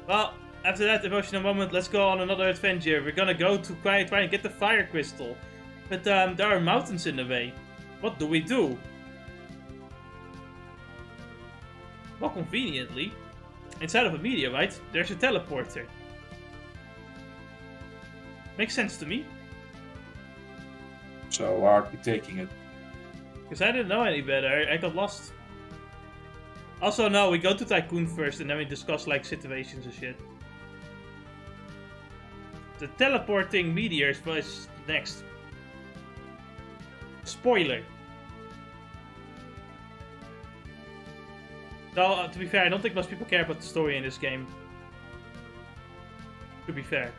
Well, after that emotional moment, let's go on another adventure. We're gonna go to try and get the fire crystal. But there are mountains in the way. What do we do? Well, conveniently, inside of a meteorite, there's a teleporter. Makes sense to me. So why aren't we taking it? Because I didn't know any better. I got lost. Also, no, we go to Tycoon first and then we discuss like situations and shit. The teleporting meteors was next. Spoiler. Though, to be fair, I don't think most people care about the story in this game. To be fair.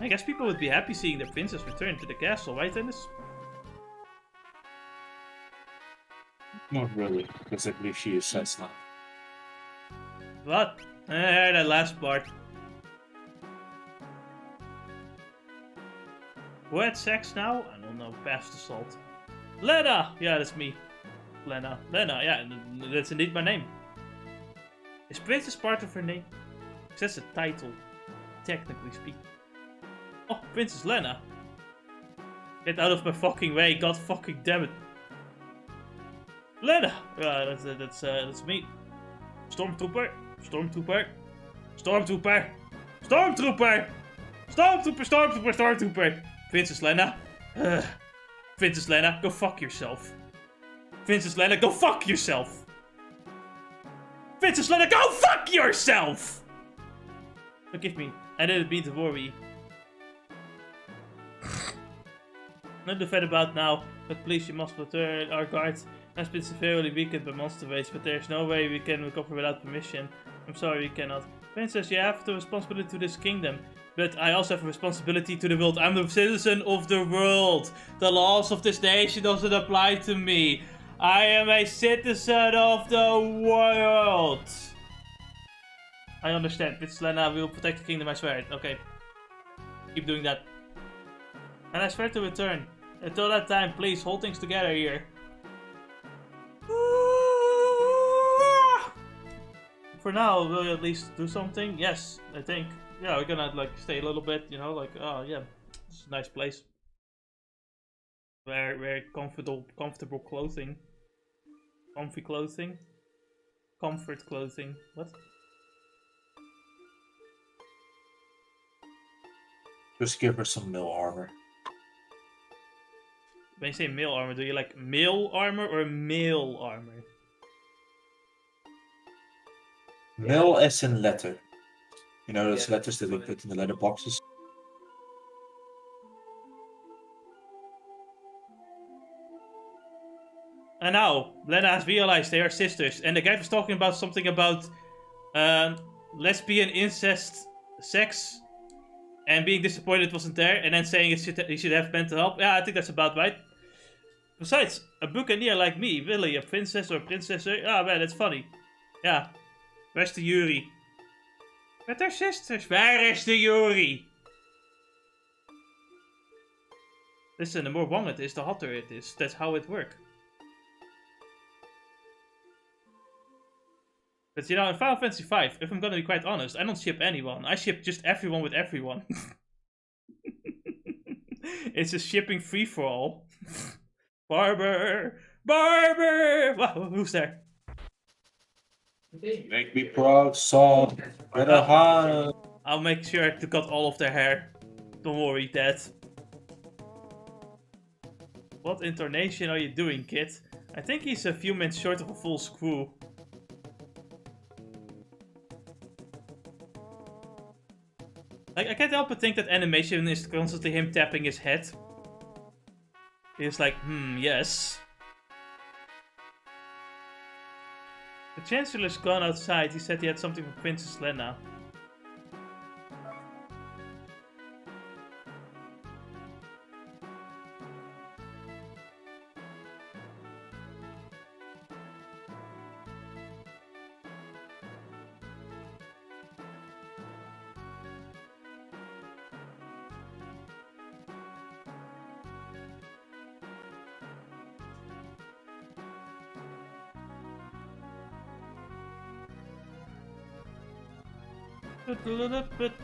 I guess people would be happy seeing the princess return to the castle, right, Dennis? Not really, because I believe she is senseless. What? That last part. Who had sex now? I don't know, past assault. Lena! Yeah, that's me. Lena. Lena, yeah, that's indeed my name. Is princess part of her name? That's a title, technically speaking. Oh, Princess Lena. Get out of my fucking way, god fucking damn it. Lena! Yeah, that's me. Stormtrooper. Stormtrooper. Stormtrooper. Stormtrooper! Stormtrooper, Stormtrooper, Stormtrooper! Princess Lena. Princess Lena, go fuck yourself. Princess Lena, go fuck yourself! Princess Lena, go fuck yourself! Forgive me, I didn't mean to worry. Not the fed about now, but please, you must return. Our guard has been severely weakened by monster waste, but there's no way we can recover without permission. I'm sorry, we cannot. Princess, you have the responsibility to this kingdom, but I also have a responsibility to the world. I'm the citizen of the world. The laws of this nation doesn't apply to me. I am a citizen of the world. I understand. Princess Lena will protect the kingdom, I swear. Okay. Keep doing that. And I swear to return. Until that time, please hold things together here. For now, will you at least do something? Yes, I think. Yeah, we're gonna like stay a little bit, you know, like, oh yeah, it's a nice place. Wear comfortable clothing. Comfy clothing. Comfort clothing. What? Just give her some mill armor. When you say male armor, do you like male armor or male armor? Mill as in letter. You know those letters that we put in the letter boxes? And now, Lena has realized they are sisters, and the guy was talking about something about lesbian incest sex. and being disappointed it wasn't there, and then saying he should have mental help. Yeah, I think that's about right. Besides, a buccaneer like me, really, a princess or a princess, ah man, that's funny. Yeah. Where's the Yuri? Met haar sisters. Where is the Yuri? Listen, the more wrong it is, the hotter it is. That's how it works. But you know, in Final Fantasy V, if I'm gonna be quite honest, I don't ship anyone. I ship just everyone with everyone. It's a shipping free-for-all. Barber! Barber! Wow, who's there? Make me proud, son. Better hard. I'll make sure to cut all of their hair. Don't worry, Dad. What intonation are you doing, kid? I think he's a few minutes short of a full screw. Like, I can't help but think that animation is constantly him tapping his head. He's like, yes. The Chancellor's gone outside. He said he had something for Princess Lena.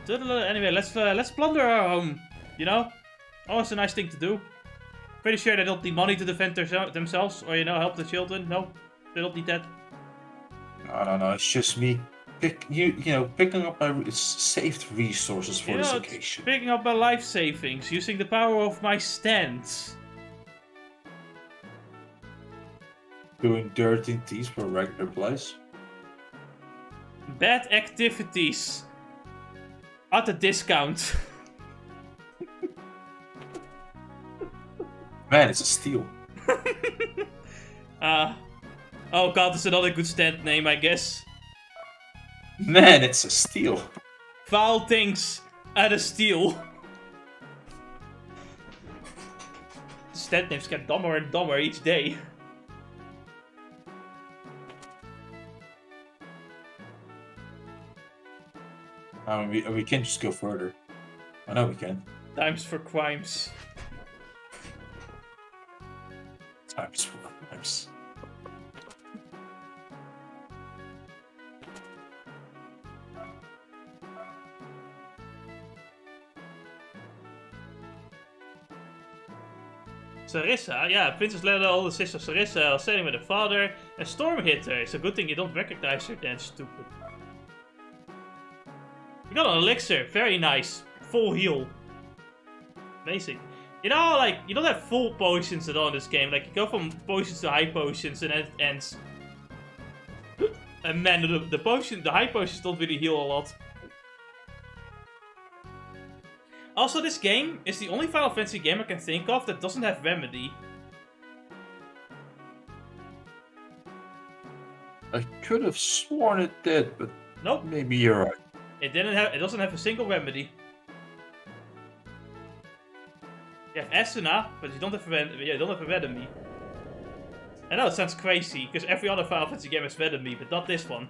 Anyway, let's plunder our home. You know, always a nice thing to do. Pretty sure they don't need money to defend themselves, or you know, help the children. No, they don't need that. No. It's just me. Picking up my saved resources for this occasion. Picking up my life savings, using the power of my stance. Doing dirty things for a regular place. Bad activities. At a discount. Man, it's a steal. Oh god, that's another good stand name, I guess. Man, it's a steal. Foul things at a steal. The stand names get dumber and dumber each day. We can't just go further. I know we can. Times for crimes. Times for crimes. Sarissa, yeah, Princess Lena, older sister Sarissa, was standing with her father, and storm hit her. It's a good thing you don't recognize her then, stupid. You got an elixir, very nice. Full heal. Amazing. You know, like, you don't have full potions at all in this game. Like, you go from potions to high potions, and then it ends. And man, the high potions don't really heal a lot. Also, this game is the only Final Fantasy game I can think of that doesn't have remedy. I could have sworn it did, but nope. Maybe you're right. It doesn't have a single remedy. You have Asuna, but you don't have a remedy. I know it sounds crazy, because every other Final Fantasy game has remedy, but not this one.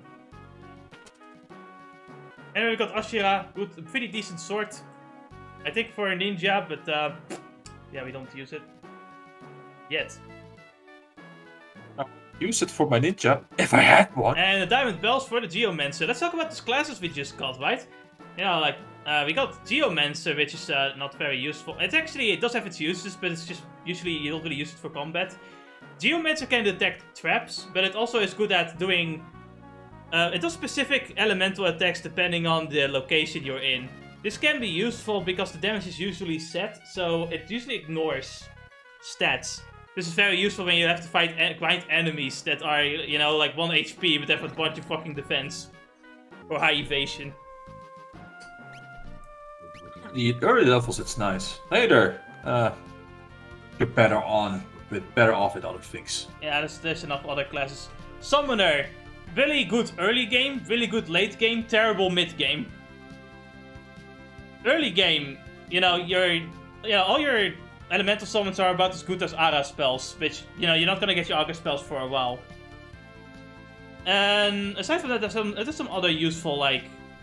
Anyway, we got Ashira, good, pretty decent sword. I think for a ninja, but yeah, we don't use it yet. Use it for my ninja, if I had one. And the diamond bells for the Geomancer. Let's talk about these classes we just got, right? You know, like, we got Geomancer, which is not very useful. It does have its uses, but it's just, usually you don't really use it for combat. Geomancer can detect traps, but it also is good at doing... it does specific elemental attacks depending on the location you're in. This can be useful because the damage is usually set, so it usually ignores stats. This is very useful when you have to grind enemies that are, you know, like 1 HP but have a bunch of fucking defense. Or high evasion. The early levels, it's nice. Later, you're better off with other things. Yeah, there's enough other classes. Summoner. Really good early game, really good late game, terrible mid game. early game, all your elemental summons are about as good as Aura spells, which, you're not gonna get your Aura spells for a while. And aside from that, there's some other useful,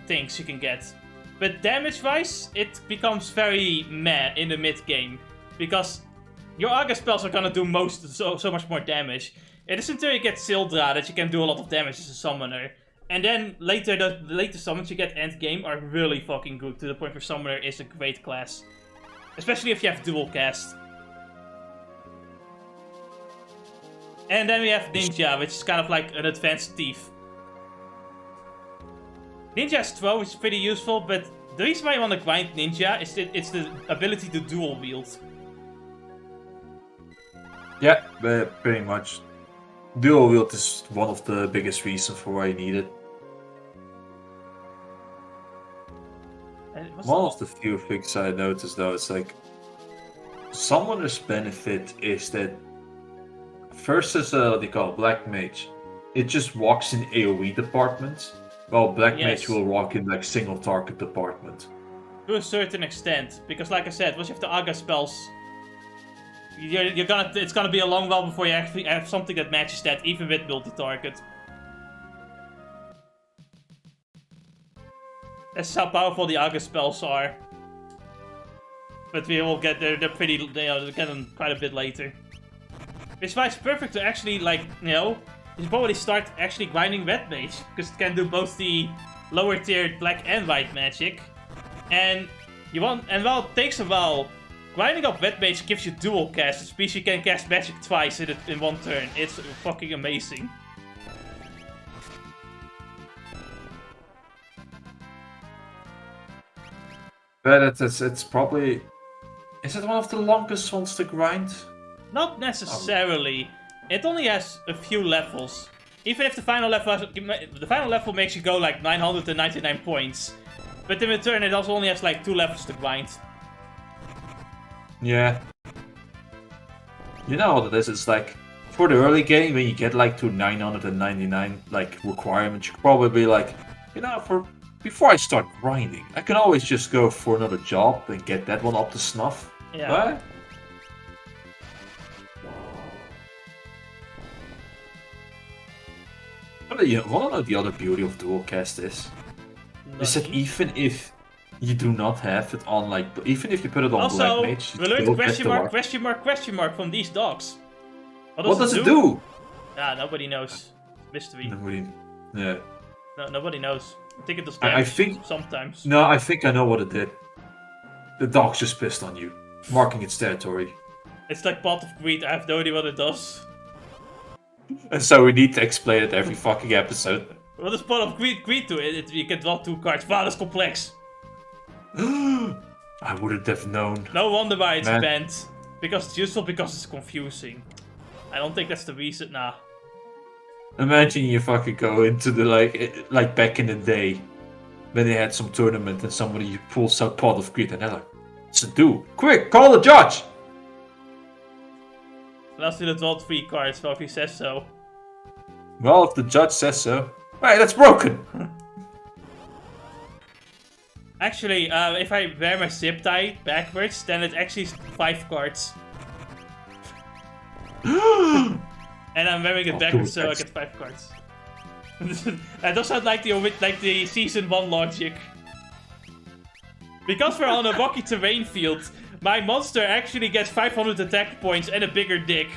things you can get. But damage-wise, it becomes very meh in the mid-game. Because your Aura spells are gonna do so much more damage. It is until you get Sildra that you can do a lot of damage as a summoner. And then later, the later summons you get end-game are really fucking good, to the point where Summoner is a great class. Especially if you have dual cast. And then we have Ninja, which is kind of like an advanced thief. Ninja's throw is pretty useful, but the reason why you want to grind Ninja is that it's the ability to dual wield. Yeah, pretty much. Dual wield is one of the biggest reasons for why you need it. One of the few things I noticed though, it's like Summoner's benefit is that first is what they call Black Mage. It just walks in AoE departments, while Black Mage will walk in single target department. To a certain extent, because like I said, once you have the Aura spells, it's gonna be a long while before you actually have something that matches that, even with multi-target. That's how powerful the Aura spells are. But we will get there, they'll get them quite a bit later. Which is why it's perfect to actually, you should probably start actually grinding Red Mage, because it can do both the lower tiered black and white magic. And while it takes a while, grinding up Red Mage gives you dual cast, which means you can cast magic twice in one turn. It's fucking amazing. But it's probably... Is it one of the longest ones to grind? Not necessarily. It only has a few levels. Even if the final level makes you go 999 points. But in return it also only has 2 levels to grind. Yeah. You know what it is? It's for the early game, when you get to 999 requirements, you could probably be before I start grinding, I can always just go for another job and get that one up to snuff. Yeah. Right? But you wanna know the other beauty of dual cast is? Is that even if you do not have it on even if you put it on also, Black Mage, we learned question mark from these dogs. What does it do? Ah, nobody knows. Mystery. Yeah. No, nobody knows. I think it does damage sometimes. No, I think I know what it did. The dog's just pissed on you, marking its territory. It's like Pot of Greed, I have no idea what it does. And so we need to explain it every fucking episode. What does Pot of Greed do? You can draw 2 cards. Wow, that's complex. I wouldn't have known. No wonder why it's banned. Because it's useful, because it's confusing. I don't think that's the reason, nah. Imagine you fucking go into the like back in the day when they had some tournament and somebody pulls out Pot of Greed and they're like, what's it do? Quick, call the judge! Last minute draw 3 cards, well if he says so. Well, if the judge says so. Hey, that's broken! Actually, if I wear my zip tie backwards, then it actually is 5 cards. And I'm wearing it backwards, so I get 5 cards. That does sound like the Season 1 logic. Because we're on a rocky terrain field, my monster actually gets 500 attack points and a bigger dick.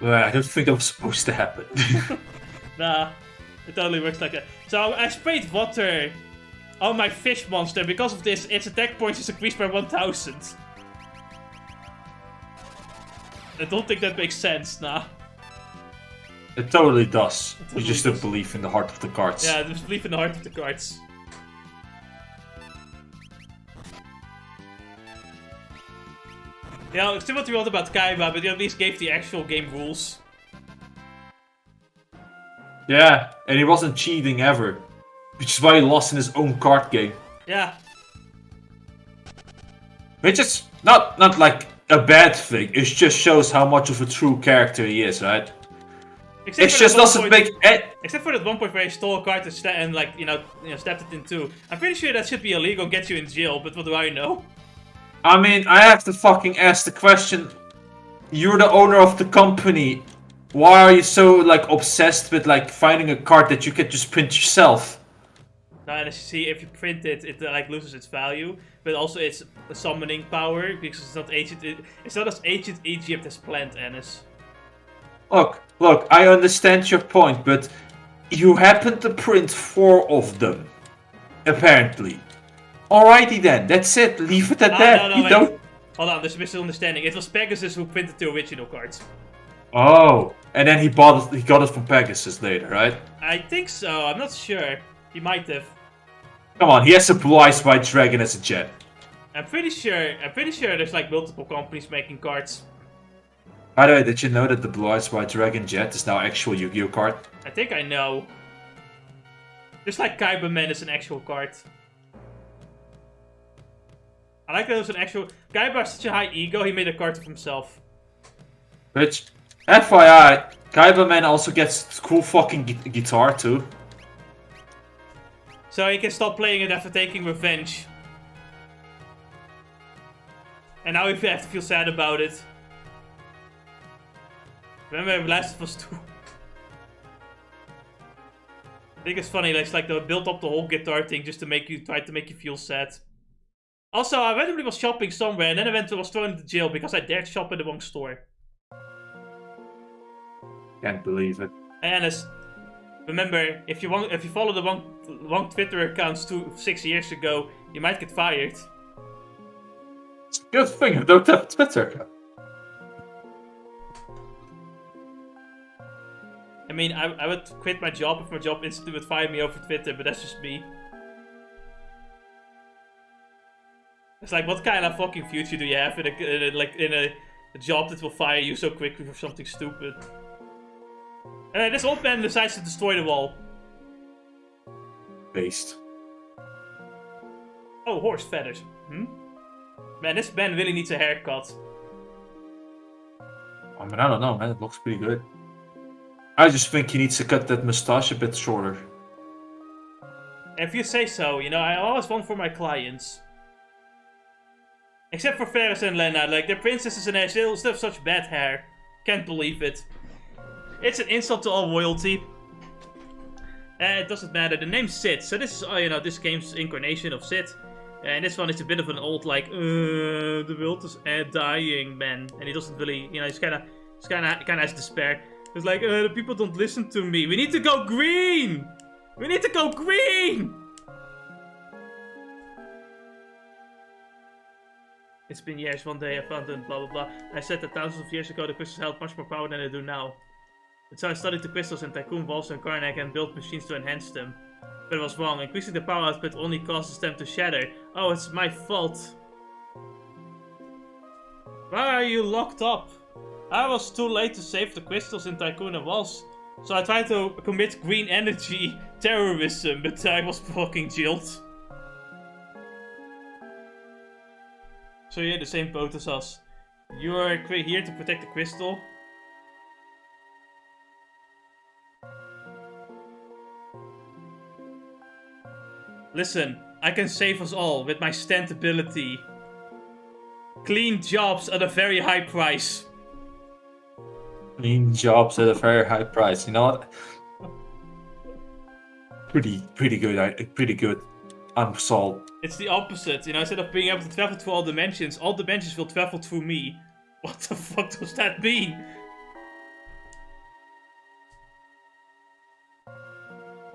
Well, I don't think that was supposed to happen. Nah, it totally works like that. So I sprayed water on my fish monster. Because of this, its attack points is increased by 1000. I don't think that makes sense, nah. It totally does. You just don't believe in the heart of the cards. Yeah, I just believe in the heart of the cards. Yeah, still what we want about Kaiba, but he at least gave the actual game rules. Yeah, and he wasn't cheating ever. Which is why he lost in his own card game. Yeah. Which is not like a bad thing. It just shows how much of a true character he is, right? Except It for just that one doesn't point- make. Except for that one point where he stole a card and like, stepped it in two. I'm pretty sure that should be illegal and get you in jail, but what do I know? I mean, I have to fucking ask the question. You're the owner of the company. Why are you so like obsessed with like finding a card that you can just print yourself? Now, and as you see, if you print it, it like loses its value, but also its summoning power because it's not ancient. It's not as ancient Egypt as planned, Ennis. Look, I understand your point, but you happen to print 4 of them, apparently. Alrighty then, that's it. Leave it at that. No, You wait. don't. Hold on, there's a misunderstanding. It was Pegasus who printed the original cards. Oh, and then he got it from Pegasus later, right? I think so. I'm not sure. He might have. Come on, he has a blue eyes white dragon as a jet. I'm pretty sure there's like multiple companies making cards. By the way, did you know that the blue eyes white dragon jet is now actual Yu-Gi-Oh card? I think I know. Just like Kaibaman is an actual card. I like that it was an actual... Kaiba has such a high ego, he made a card of himself. Which, FYI, Kaibaman also gets cool fucking guitar too. So he can stop playing it after taking revenge. And now we have to feel sad about it. Remember Last of Us 2? I think it's funny, like they built up the whole guitar thing just to try to make you feel sad. Also, I randomly was shopping somewhere and then I was thrown into jail because I dared shop in the wrong store. Can't believe it. And remember, if you follow the wrong Twitter accounts 6 years ago, you might get fired. It's a good thing I don't have Twitter. I mean, I would quit my job if my job instantly would fire me over Twitter, but that's just me. It's like, what kind of fucking future do you have in a job that will fire you so quickly for something stupid? And this old man decides to destroy the wall. Based. Oh, horse feathers. Man, this man really needs a haircut. I mean, I don't know, man. It looks pretty good. I just think he needs to cut that mustache a bit shorter. If you say so, I always want for my clients. Except for Ferris and Lena, like, they're princesses and they still have such bad hair. Can't believe it. It's an insult to all royalty. It doesn't matter. The name's Sid, so this is, this game's incarnation of Sid. And this one is a bit of an old, like, the world is dying, man. And he doesn't really, he's kind of has despair. It's like, the people don't listen to me. We need to go green! We need to go green! It's been years, one day I found them, blah blah blah. I said that thousands of years ago the crystals held much more power than they do now. And so I studied the crystals in Tycoon, Valve, and Karnak and built machines to enhance them. But it was wrong. Increasing the power output only causes them to shatter. Oh, it's my fault. Why are you locked up? I was too late to save the crystals in Tycoon and Walls. So I tried to commit green energy terrorism, but I was fucking jailed. So you're the same boat as us. You are here to protect the crystal. Listen, I can save us all with my stand ability. Clean jobs at a very high price. Clean jobs at a very high price. You know what? Pretty good. Unsolved. It's the opposite, instead of being able to travel through all dimensions will travel through me. What the fuck does that mean?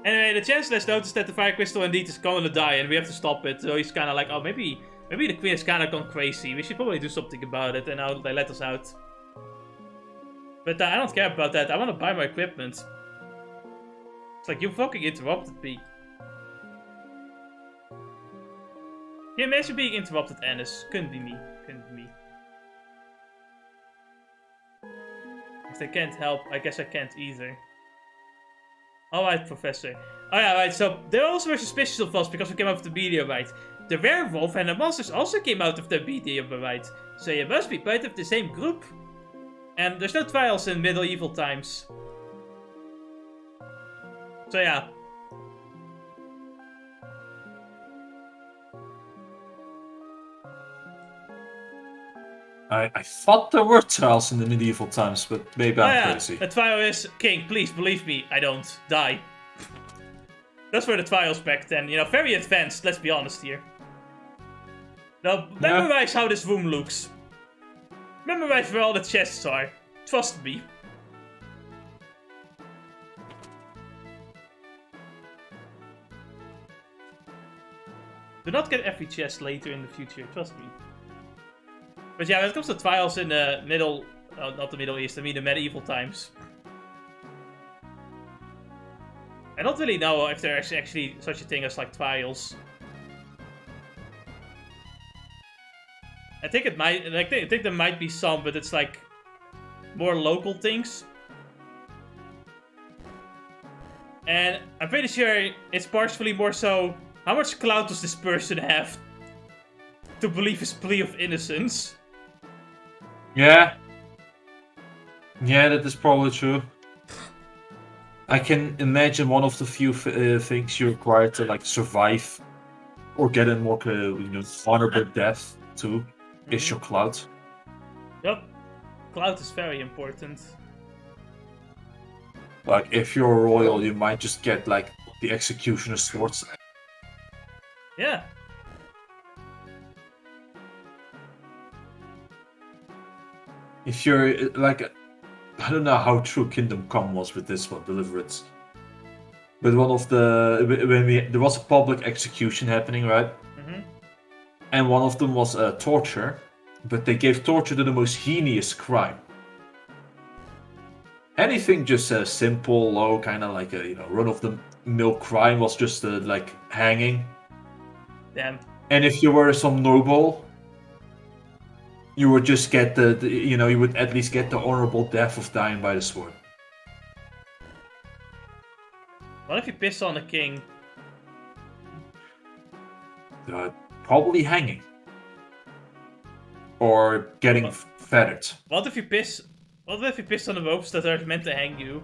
Anyway, the Chancellor has noticed that the Fire Crystal indeed is gonna die and we have to stop it. So he's kinda like, oh, maybe the Queen has kinda gone crazy. We should probably do something about it, and now they let us out. But I don't care about that. I wanna buy my equipment. It's like, you fucking interrupted me. Can you imagine being interrupted, Ennis? Couldn't be me. Couldn't be me. If they can't help, I guess I can't either. Alright, Professor. Oh yeah, right, so they also were suspicious of us because we came out of the meteorite. The werewolf and the monsters also came out of the meteorite. So you must be part of the same group. And there's no trials in medieval times. So yeah. I thought there were trials in the medieval times, but maybe I'm crazy. The trial is king. Please believe me. I don't die. Those were the trials back then. You know, very advanced. Let's be honest here. Now memorize how this room looks. Memorize where all the chests are. Trust me. Do not get every chest later in the future. Trust me. But yeah, when it comes to trials in the middle... Oh, not the Middle East, I mean the medieval times. I don't really know if there's actually such a thing as like trials. I think it might... I think there might be some, but it's like... more local things. And I'm pretty sure it's partially more so... How much clout does this person have to believe his plea of innocence? Yeah. Yeah, that is probably true. I can imagine one of the few things you require to like survive or get a more honorable death too is your clout. Yep. Clout is very important. Like if you're royal, you might just get like the executioner's swords. Yeah. If you're like, I don't know how true Kingdom Come was with this one, Deliverance. But one of the there was a public execution happening, right? Mm-hmm. And one of them was torture, but they gave torture to the most heinous crime. Anything just simple, low, kind of like a run-of-the-mill crime was just like hanging. Damn. And if you were some noble, you would just get you would at least get the honorable death of dying by the sword. What if you piss on the king? Probably hanging. Or getting feathered. What if you piss on the ropes that are meant to hang you?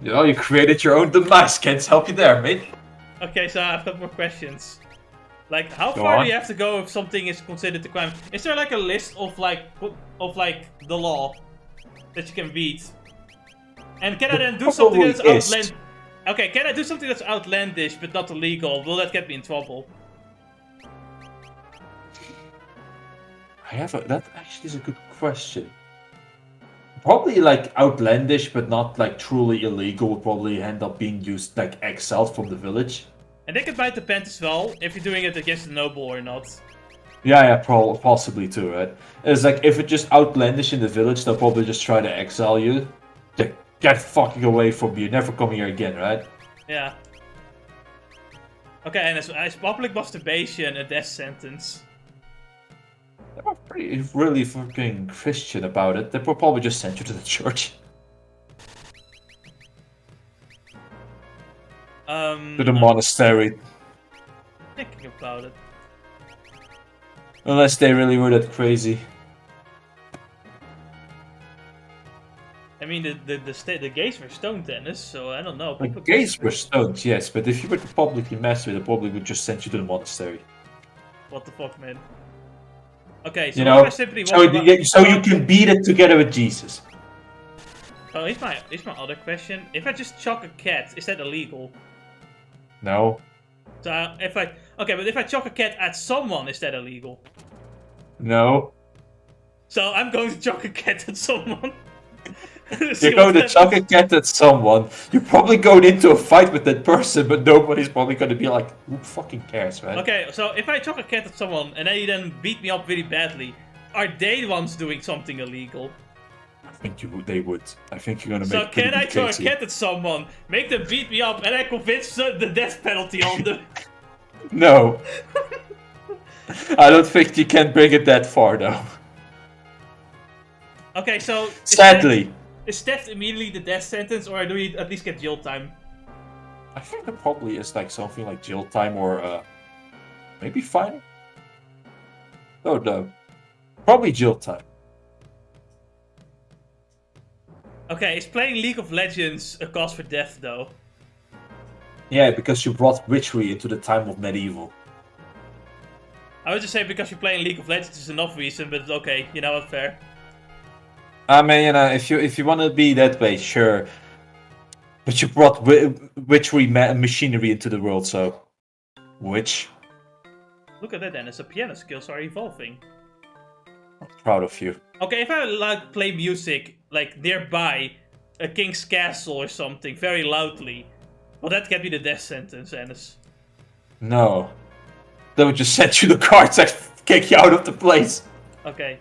You created your own demise. Can't help you there, mate. Okay, so I've got more questions. Like, how far do you have to go if something is considered a crime? Is there like a list of like the law that you can beat? And can I then do something that's outlandish? Okay, can I do something that's outlandish but not illegal? Will that get me in trouble? That actually is a good question. Probably like outlandish, but not like truly illegal. Would probably end up being used like exiled from the village. I think it might depend as well if you're doing it against the noble or not. Yeah, possibly too, right? It's like if it's just outlandish in the village, they'll probably just try to exile you. Like, get fucking away from me, you're never coming here again, right? Yeah. Okay, and as public masturbation a death sentence? They were really fucking Christian about it. They probably just sent you to the church. To the monastery. Thinking about it. Unless they really were that crazy. I mean, the gays were stoned, Dennis, so I don't know. The gays were stoned, yes, but if you were to publicly masturbate, they probably would just send you to the monastery. What the fuck, man? Okay, so I simply so you can beat it together with Jesus. Oh, here's my other question. If I just chuck a cat, is that illegal? No. So but if I chuck a cat at someone, is that illegal? No. So I'm going to chuck a cat at someone. You're going to chuck a cat at someone. You're probably going into a fight with that person, but nobody's probably going to be like, who fucking cares, man? Okay, so if I chuck a cat at someone and they then beat me up really badly, are they the ones doing something illegal? I think they would. I think you're going to make. So can I throw a cat at someone, make them beat me up, and I convince the death penalty on them? No. I don't think you can bring it that far, though. Okay, so... Sadly. Is theft immediately the death sentence, or do we at least get jail time? I think there probably is like something like jail time or maybe fine. No. Probably jail time. Okay, is playing League of Legends a cause for death, though? Yeah, because you brought witchery into the time of medieval. I would just say because you're playing League of Legends is enough reason, but okay, you know what, fair. I mean, if you want to be that way, sure. But you brought witchery machinery into the world, so... Which? Look at that, Dennis. The piano skills are evolving. I'm proud of you. Okay, if I like play music, like nearby a king's castle or something, very loudly, well, that can be the death sentence, Dennis. No. They would just send you the cards and kick you out of the place. Okay.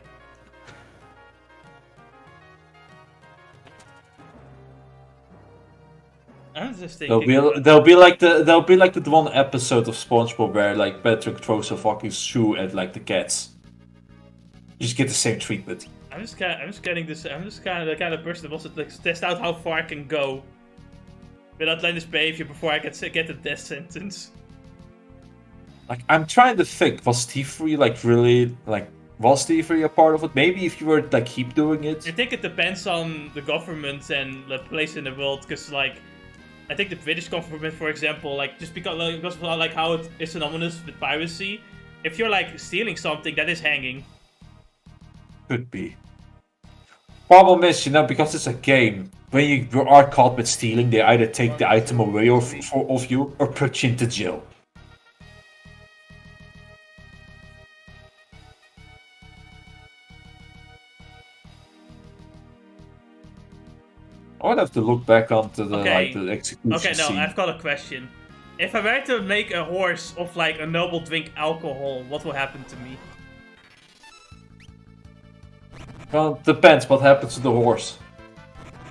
I'm just thinking. There'll be like the one episode of SpongeBob where like Patrick throws a fucking shoe at like the cats. You just get the same treatment. I'm just kind of the kind of person that wants to like, test out how far I can go with outlandish behavior before I get the death sentence. Like I'm trying to think, was thievery like really like was thievery a part of it? Maybe if you were to like keep doing it. I think it depends on the government and the place in the world, because like I think the British government, for example, like just because of like how it is synonymous with piracy, if you're like stealing something, that is hanging. Could be. Problem is, because it's a game, when you are caught with stealing, they either take the item away of you or put you into jail. I would have to look back onto the the execution Okay, no, scene. I've got a question. If I were to make a horse of like a noble drink alcohol, what will happen to me? Well, it depends what happens to the horse.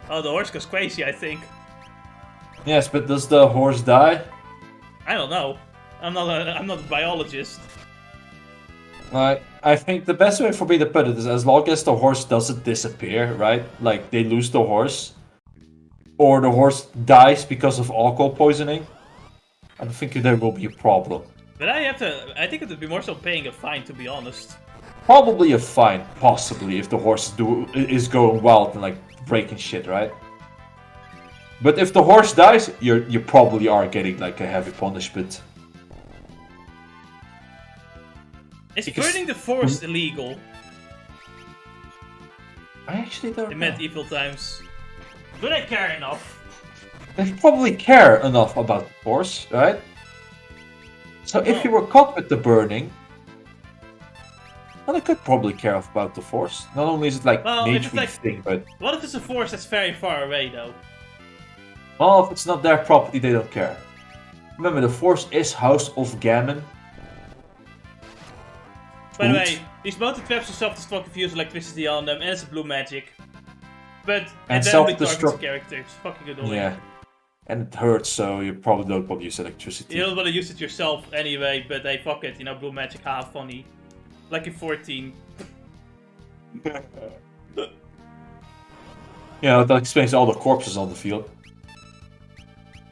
Oh, the horse goes crazy, I think. Yes, but does the horse die? I don't know. I'm not a biologist. I think the best way for me to put it is as long as the horse doesn't disappear, right? Like they lose the horse, or the horse dies because of alcohol poisoning, I don't think there will be a problem. But I think it would be more so paying a fine, to be honest. Probably a fine, possibly, if the horse is going wild and like breaking shit, right? But if the horse dies, you probably are getting like a heavy punishment. Is burning the forest illegal? I actually don't In know. medieval times. Do they care enough? They probably care enough about the horse, right? So if you were caught with the burning, well, they could probably care about the force. Not only is it like nature thing, but what if it's a forest that's very far away, though? Well, if it's not their property, they don't care. Remember, the force is House of Gammon. By the way, these mountain traps are self-destruct if you use electricity on them, and it's blue magic. But and then only targets characters. Fucking annoying. Yeah. And it hurts, so you probably don't want to use electricity. You don't want to use it yourself anyway, but hey, fuck it, blue magic, funny. Like in 14. Yeah, that explains all the corpses on the field.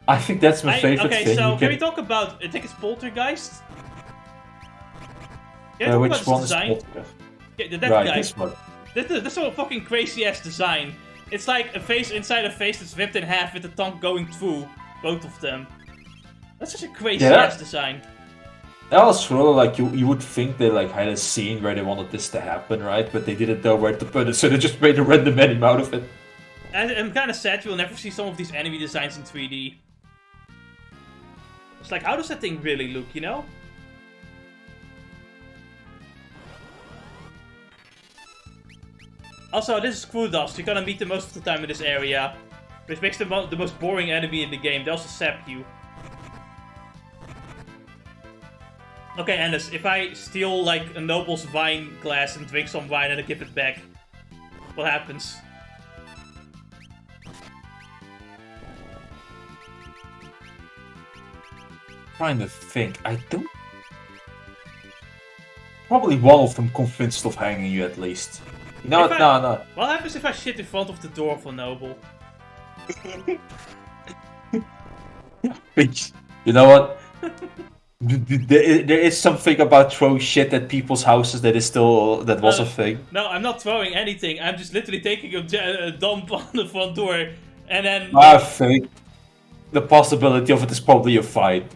I think that's my favorite thing. Okay, so can we talk about, I think it's Poltergeist? Which one is Poltergeist? Yeah, that right, guy. this one. That's a fucking crazy ass design. It's like a face inside a face that's ripped in half with the tongue going through both of them. That's such a crazy ass design. That was really like you would think they like had a scene where they wanted this to happen, right? But they didn't know where to put it, so they just made a random anime out of it. And I'm kind of sad you'll never see some of these enemy designs in 3D. It's like, how does that thing really look, you know? Also, this is Screw Dust. You're gonna meet them most of the time in this area, which makes them the most boring enemy in the game. They also sap you. Okay, Ennis, if I steal, like, a noble's wine glass and drink some wine and I give it back, what happens? Trying to think. I don't... Probably one of them convinced of hanging you at least. You know what? No. What happens if I shit in front of the door of a noble? You know what? There is something about throwing shit at people's houses that was a thing. No, I'm not throwing anything. I'm just literally taking a dump on the front door, and then. I think the possibility of it is probably a fight.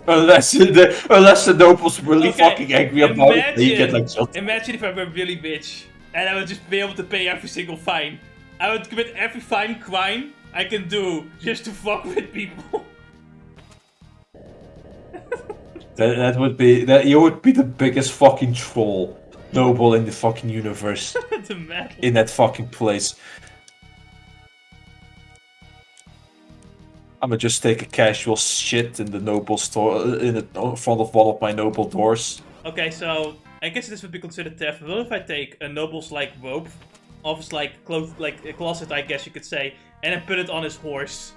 unless the nobles really fucking angry about it, they get like shot. Imagine if I were really rich, and I would just be able to pay every single fine. I would commit every fine crime I can do just to fuck with people. That would be you would be the biggest fucking troll noble in the fucking universe. The metal. In that fucking place. I'ma just take a casual shit in the noble store in front of one of my noble doors. Okay, so I guess this would be considered theft. What if I take a noble's like robe, of his like a closet, I guess you could say, and then put it on his horse?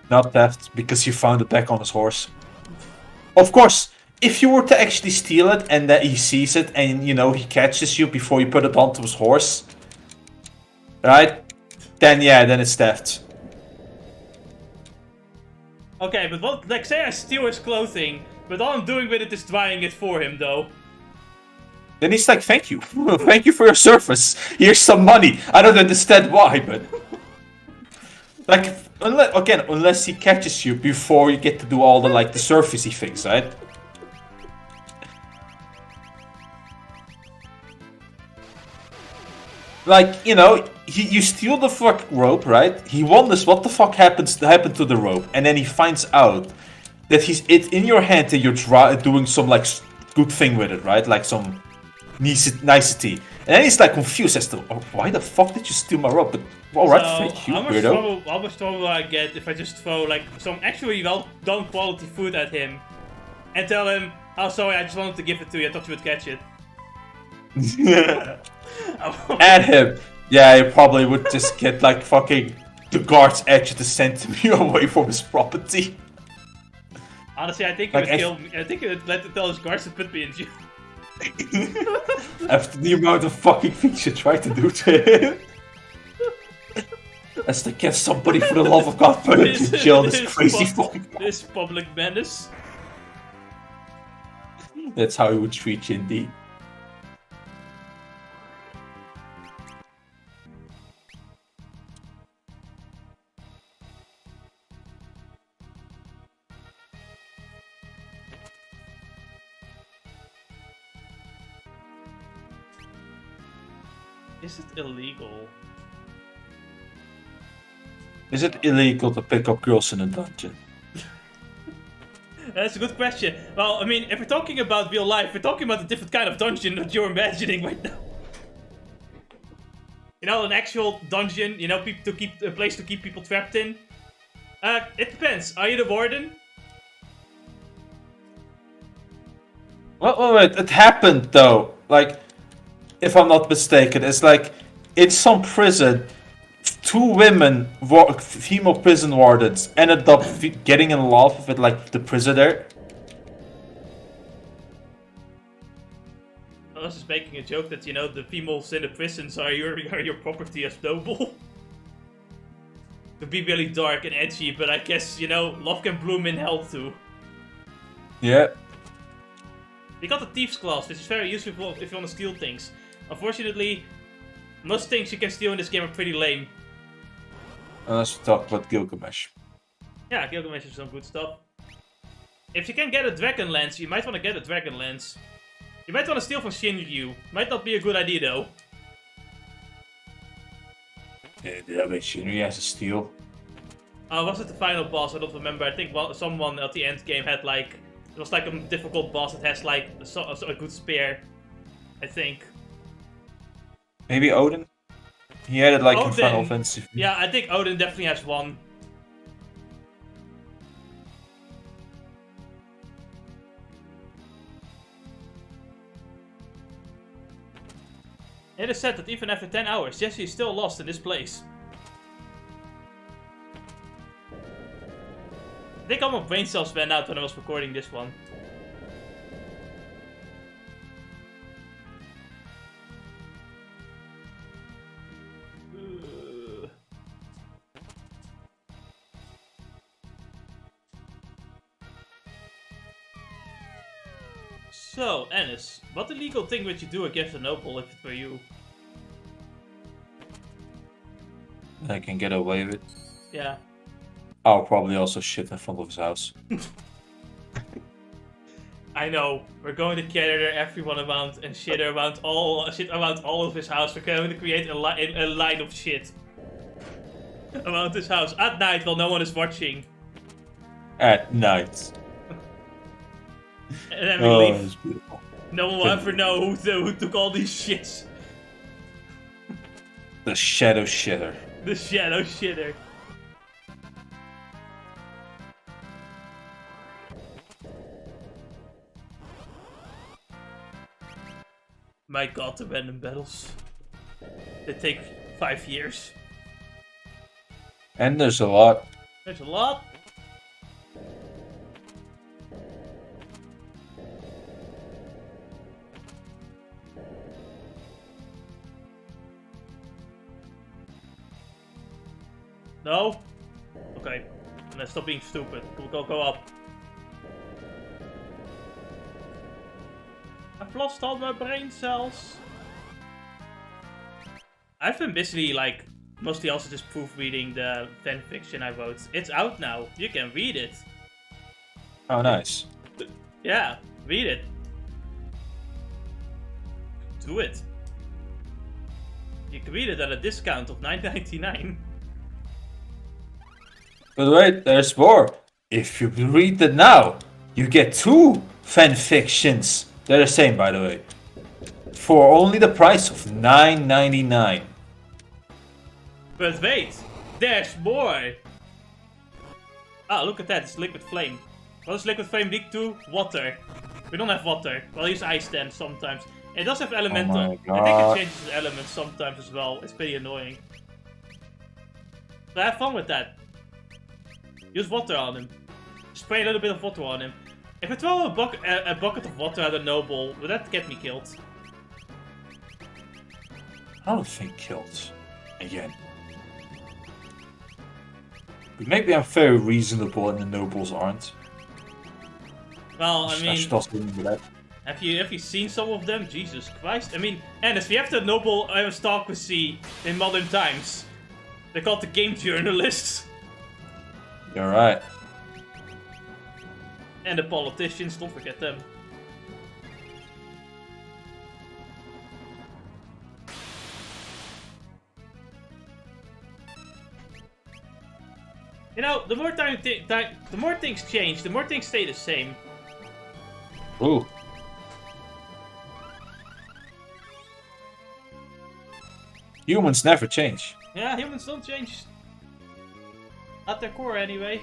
Not theft, because you found it back on his horse. Of course, if you were to actually steal it and that he sees it and he catches you before you put it onto his horse, right? Then yeah, then it's theft. Okay, but what? Like, say I steal his clothing, but all I'm doing with it is drying it for him, though. Then he's like, "Thank you, thank you for your service. Here's some money." I don't understand why, but like, unless he catches you before you get to do all the the surfacey things, right? Like, you steal the fuck rope, right? He wonders what the fuck happened to the rope, and then he finds out that it's in your hand and you're doing some good thing with it, right? Like some nicety. And then he's like confused as to, oh, why the fuck did you steal my rope? But alright, thank you, weirdo. How much trouble will I get if I just throw some actually well done quality food at him and tell him, oh sorry, I just wanted to give it to you, I thought you would catch it. At him. Yeah, he probably would just get fucking the guards actually to send me away from his property. Honestly, I think he would kill me. I think he would tell his guards to put me in jail. After the amount of fucking things you try to do to him. As to get somebody for the love of God put into jail, this crazy fucking guy. This public menace. That's how he would treat you indeed. Is it illegal? Is it illegal to pick up girls in a dungeon? That's a good question. Well, I mean, if we're talking about real life, we're talking about a different kind of dungeon that you're imagining right now. An actual dungeon, a place to keep people trapped in. It depends. Are you the warden? Well, wait, it happened though. If I'm not mistaken, it's in some prison, two women, female prison wardens, ended up getting in love with the prisoner. I was just making a joke that the females in the prisons are your property as noble. Could be really dark and edgy, but I guess love can bloom in hell too. Yeah. We got the Thief's Claws, which is very useful if you want to steal things. Unfortunately, most things you can steal in this game are pretty lame. Let's talk about Gilgamesh. Yeah, Gilgamesh is some good stuff. If you can get a Dragon Lance, you might want to get a Dragon Lance. You might want to steal from Shinryu. Might not be a good idea though. Yeah, but Shinryu has a steal. Was it the final boss? I don't remember. I think someone at the end game had it was a difficult boss that has a good spear. I think. Maybe Odin? He had it Odin. in Final Fantasy. Yeah, I think Odin definitely has one. It is said that even after 10 hours, Jesse is still lost in this place. I think all my brain cells ran out when I was recording this one. So, Ennis, what illegal thing would you do against a noble if it were you? I can get away with. Yeah. I'll probably also shit in front of his house. I know. We're going to gather everyone around and shit around all of his house. We're going to create a line of shit around his house at night while no one is watching. At night. And then we leave. It's beautiful. No one will ever know who took all these shits. The shadow shitter. The shadow shitter. My god, the random battles. They take 5 years. And there's a lot. There's a lot. No? Okay. Let's stop being stupid. Go up. I've lost all my brain cells. I've been busy, like, mostly also just proofreading the fanfiction I wrote. It's out now. You can read it. Oh, nice. Yeah, read it. Do it. You can read it at a discount of $9.99. But wait, there's more. If you read it now, you get 2 fanfictions. They're the same, by the way. For only the price of $9.99. But wait, there's more. Ah, look at that, it's liquid flame. What does liquid flame leak to? Water. We don't have water. Well, I use ice then sometimes. It does have elemental. Oh my I think God. it changes the elements sometimes as well. It's pretty annoying. So have fun with that. Use water on him. Spray a little bit of water on him. If I throw a bucket of water at a noble, would that get me killed? I don't think killed. Again. But maybe I'm very reasonable and the nobles aren't. Well, I mean, should also remember that. have you seen some of them? Jesus Christ! I mean, Ennis, we have the noble aristocracy in modern times. They're called the game journalists. You're right. And the politicians, don't forget them. You know, the more the more things change, the more things stay the same. Ooh. Humans never change. Yeah, humans don't change. At their core, anyway.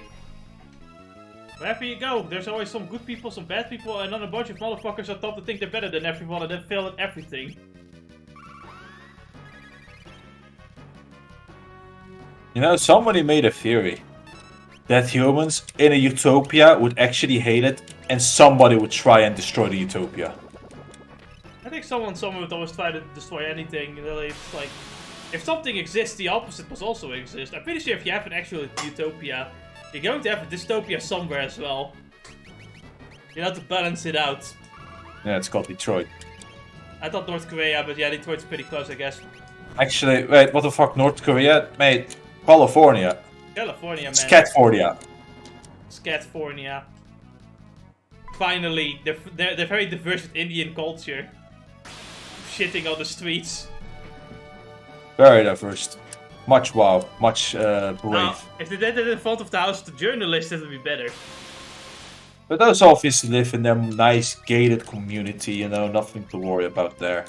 Wherever you go, there's always some good people, some bad people, and then a bunch of motherfuckers on top to think they're better than everyone and then fail at everything. You know, somebody made a theory that humans in a utopia would actually hate it and somebody would try and destroy the utopia. I think someone would always try to destroy anything. You know, it's like, if something exists, the opposite must also exist. I'm pretty sure if you have an actual utopia, you're going to have a dystopia somewhere as well. You know, to balance it out. Yeah, it's called Detroit. I thought North Korea, but yeah, Detroit's pretty close, I guess. Actually, wait, what the fuck, North Korea? Mate, California. California, man. Scatfornia. Scatfornia. Finally, they're very diverse with Indian culture. Shitting on the streets. Very diverse. Much wow, much brave. Now, if they did it in front of the house of the journalists, it would be better. But those obviously live in their nice gated community, you know, nothing to worry about there.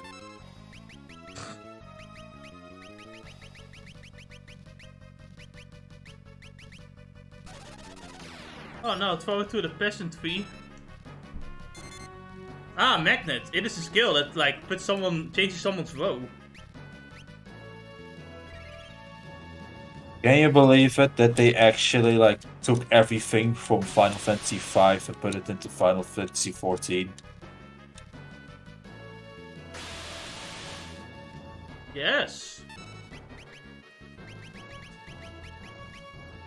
Oh no, throw it to the peasantry. Ah, magnet. It is a skill that like changes someone's row. Can you believe it that they actually like took everything from Final Fantasy V and put it into Final Fantasy XIV? Yes.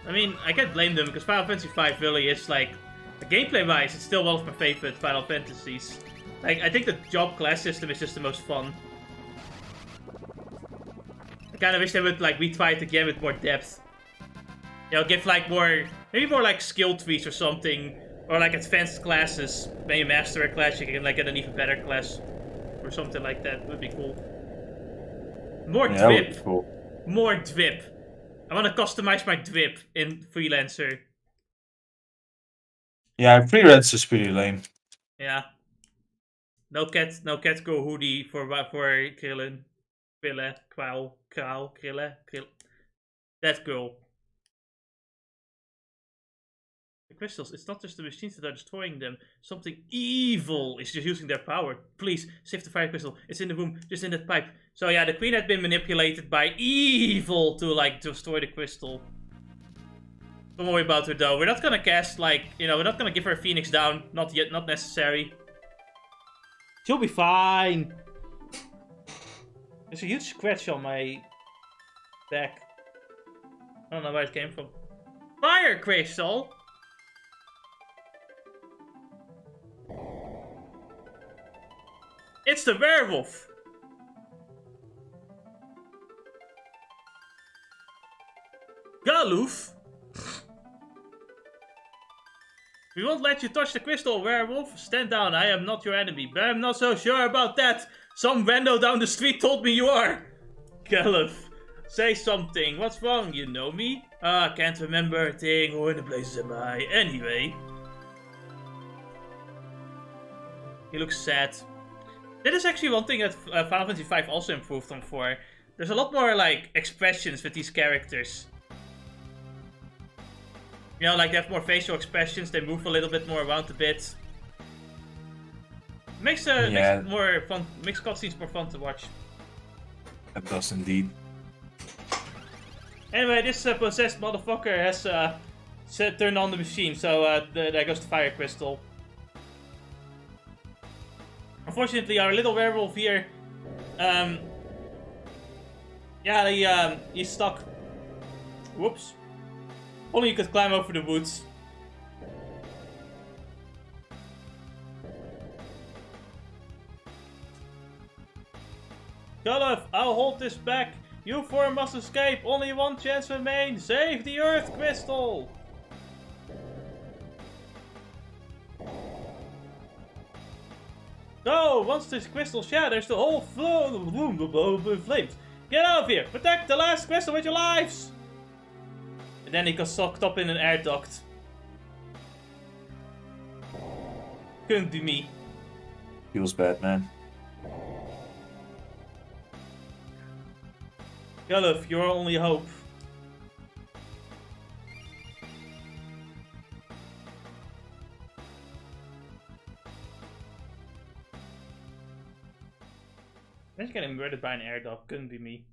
I mean, I can't blame them because Final Fantasy V really is like, gameplay-wise, it's still one of my favorite Final Fantasies. Like, I think the job class system is just the most fun. I kind of wish they would, like, retry it again with more depth. You know, give, like, more... Maybe more, like, skill trees or something. Or, like, advanced classes. When you master a class, you can, like, get an even better class. Or something like that. Would be cool. More Yeah, that would drip. be cool. More drip. I want to customize my drip in Freelancer. Yeah, freelance is pretty lame. Yeah. No cat go hoodie for Krillin. Krille, Krille. That girl. The crystals, it's not just the machines that are destroying them. Something evil is just using their power. Please, save the fire crystal. It's in the room, just in that pipe. So yeah, the queen had been manipulated by evil to, like, destroy the crystal. Don't worry about her, though. We're not gonna cast, like, you know, we're not gonna give her a Phoenix down. Not yet, not necessary. She'll be fine. There's a huge scratch on my back. I don't know where it came from. Fire crystal! It's the werewolf! Galoof! We won't let you touch the crystal, werewolf. Stand down, I am not your enemy. But I'm not so sure about that. Some rando down the street told me you are. Galoof, say something. What's wrong? You know me? Can't remember a thing. Who in the places am I? Anyway. He looks sad. That is actually one thing that Final Fantasy V also improved on 4. There's a lot more, like, expressions with these characters. You know, like, they have more facial expressions, they move a little bit more around a bit. Makes it more fun, makes cutscenes more fun to watch. It does indeed. Anyway, this possessed motherfucker has turned on the machine, so there goes the fire crystal. Unfortunately, our little werewolf here, yeah, he's stuck. Whoops. Only you could climb over the woods. Galoof, I'll hold this back. You four must escape. Only one chance remains. Save the Earth Crystal. Go! Once this crystal shatters, the whole floor of the room will blow up in flames. Get out of here! Protect the last crystal with your lives! And then he got sucked up in an air duct. Couldn't be me. Feels bad, man. Galoof, your only hope. Imagine getting murdered by an air duct. Couldn't be me.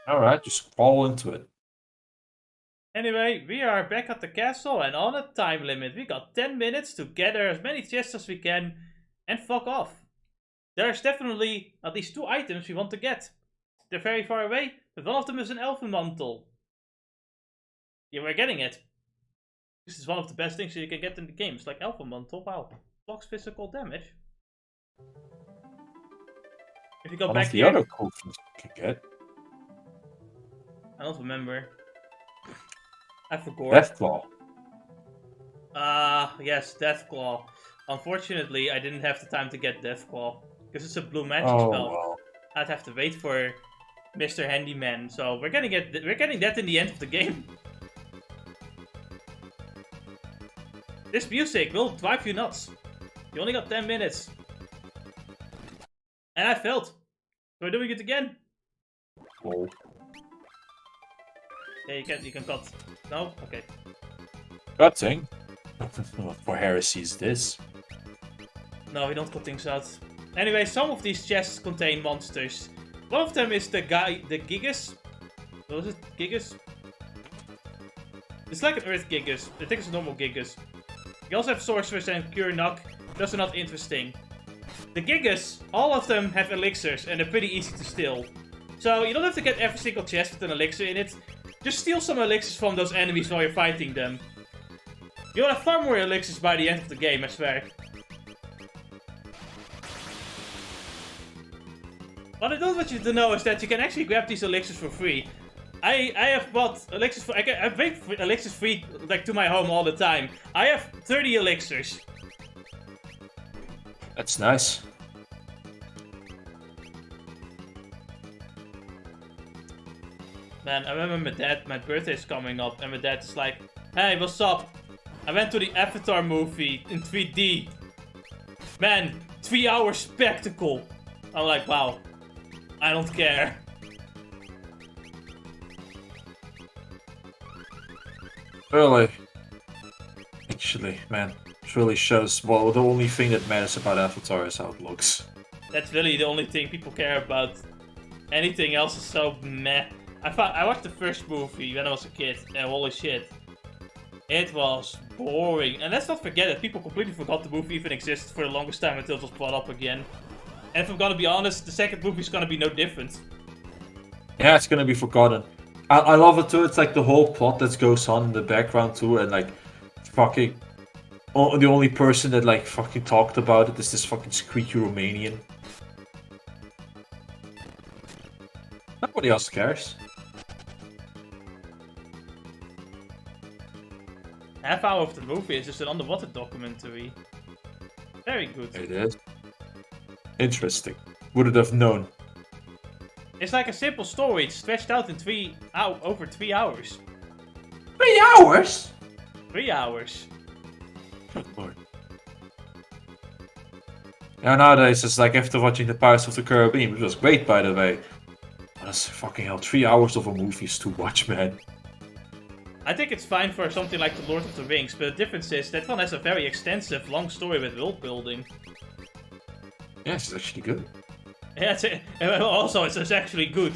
Alright, just fall into it. Anyway, we are back at the castle and on a time limit. We got 10 minutes to gather as many chests as we can and fuck off. There's definitely at least 2 items we want to get. They're very far away, but one of them is an elfen mantle. Yeah, we're getting it. This is one of the best things you can get in the game. It's like elfen mantle. Wow. Blocks physical damage. If you go back the here, other cool things you can get. I don't remember. I forgot. Deathclaw. Yes, Deathclaw. Unfortunately, I didn't have the time to get Deathclaw. Because it's a blue magic spell. Well. I'd have to wait for Mr. Handyman. So we're getting that in the end of the game. This music will drive you nuts. You only got 10 minutes. And I failed. So we're doing it again. Cool. Yeah, you can cut. No? Okay. Cutting? What for heresy is this? No, we don't cut things out. Anyway, some of these chests contain monsters. One of them is the Gigas. What was it? Gigas? It's like an Earth Gigas. I think it's a normal Gigas. You also have Sorcerers and Cure Knock. Those are not interesting. The Gigas, all of them have elixirs and they're pretty easy to steal. So you don't have to get every single chest with an elixir in it. Just steal some elixirs from those enemies while you're fighting them. You'll have far more elixirs by the end of the game, I swear. What I don't want you to know is that you can actually grab these elixirs for free. I have bought elixirs for... I bring elixirs free, like, to my home all the time. I have 30 elixirs. That's nice. Man, I remember my birthday's coming up, and my dad's like, hey, what's up? I went to the Avatar movie in 3D. Man, 3-hour spectacle. I'm like, wow. I don't care. Really? Actually, man, it really shows, well, the only thing that matters about Avatar is how it looks. That's really the only thing people care about. Anything else is so meh. I watched the first movie when I was a kid, and holy shit. It was boring. And let's not forget that people completely forgot the movie even existed for the longest time until it was brought up again. And if I'm gonna be honest, the second movie's gonna be no different. Yeah, it's gonna be forgotten. I love it too, it's like the whole plot that goes on in the background too, and like, fucking... the only person that like fucking talked about it is this fucking squeaky Romanian. Nobody else cares. Half hour of the movie is just an underwater documentary. Very good. It is. Interesting. Would it have known? It's like a simple story. It's stretched out in over 3 hours. 3 hours? 3 hours. Good lord. Yeah, nowadays it's like after watching the Pirates of the Caribbean, which was great by the way. That's fucking hell, 3 hours of a movie is too much, man. I think it's fine for something like The Lord of the Rings, but the difference is that one has a very extensive, long story with world building. Yes, it's actually good. Yeah, it's actually good.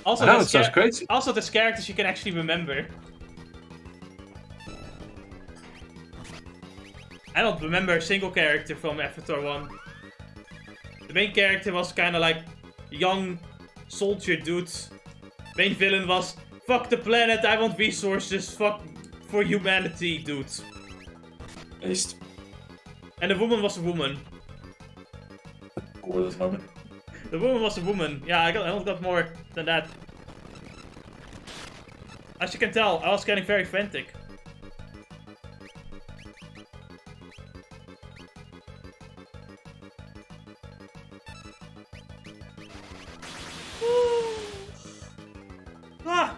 Also, I know, it sounds crazy. Also, there's characters you can actually remember. I don't remember a single character from Avatar 1. The main character was kind of like young soldier dude. Main villain was fuck the planet, I want resources, fuck for humanity dude. Based. And the woman was a woman. The woman was a woman. Yeah, I don't got more than that. As you can tell, I was getting very frantic. Ah.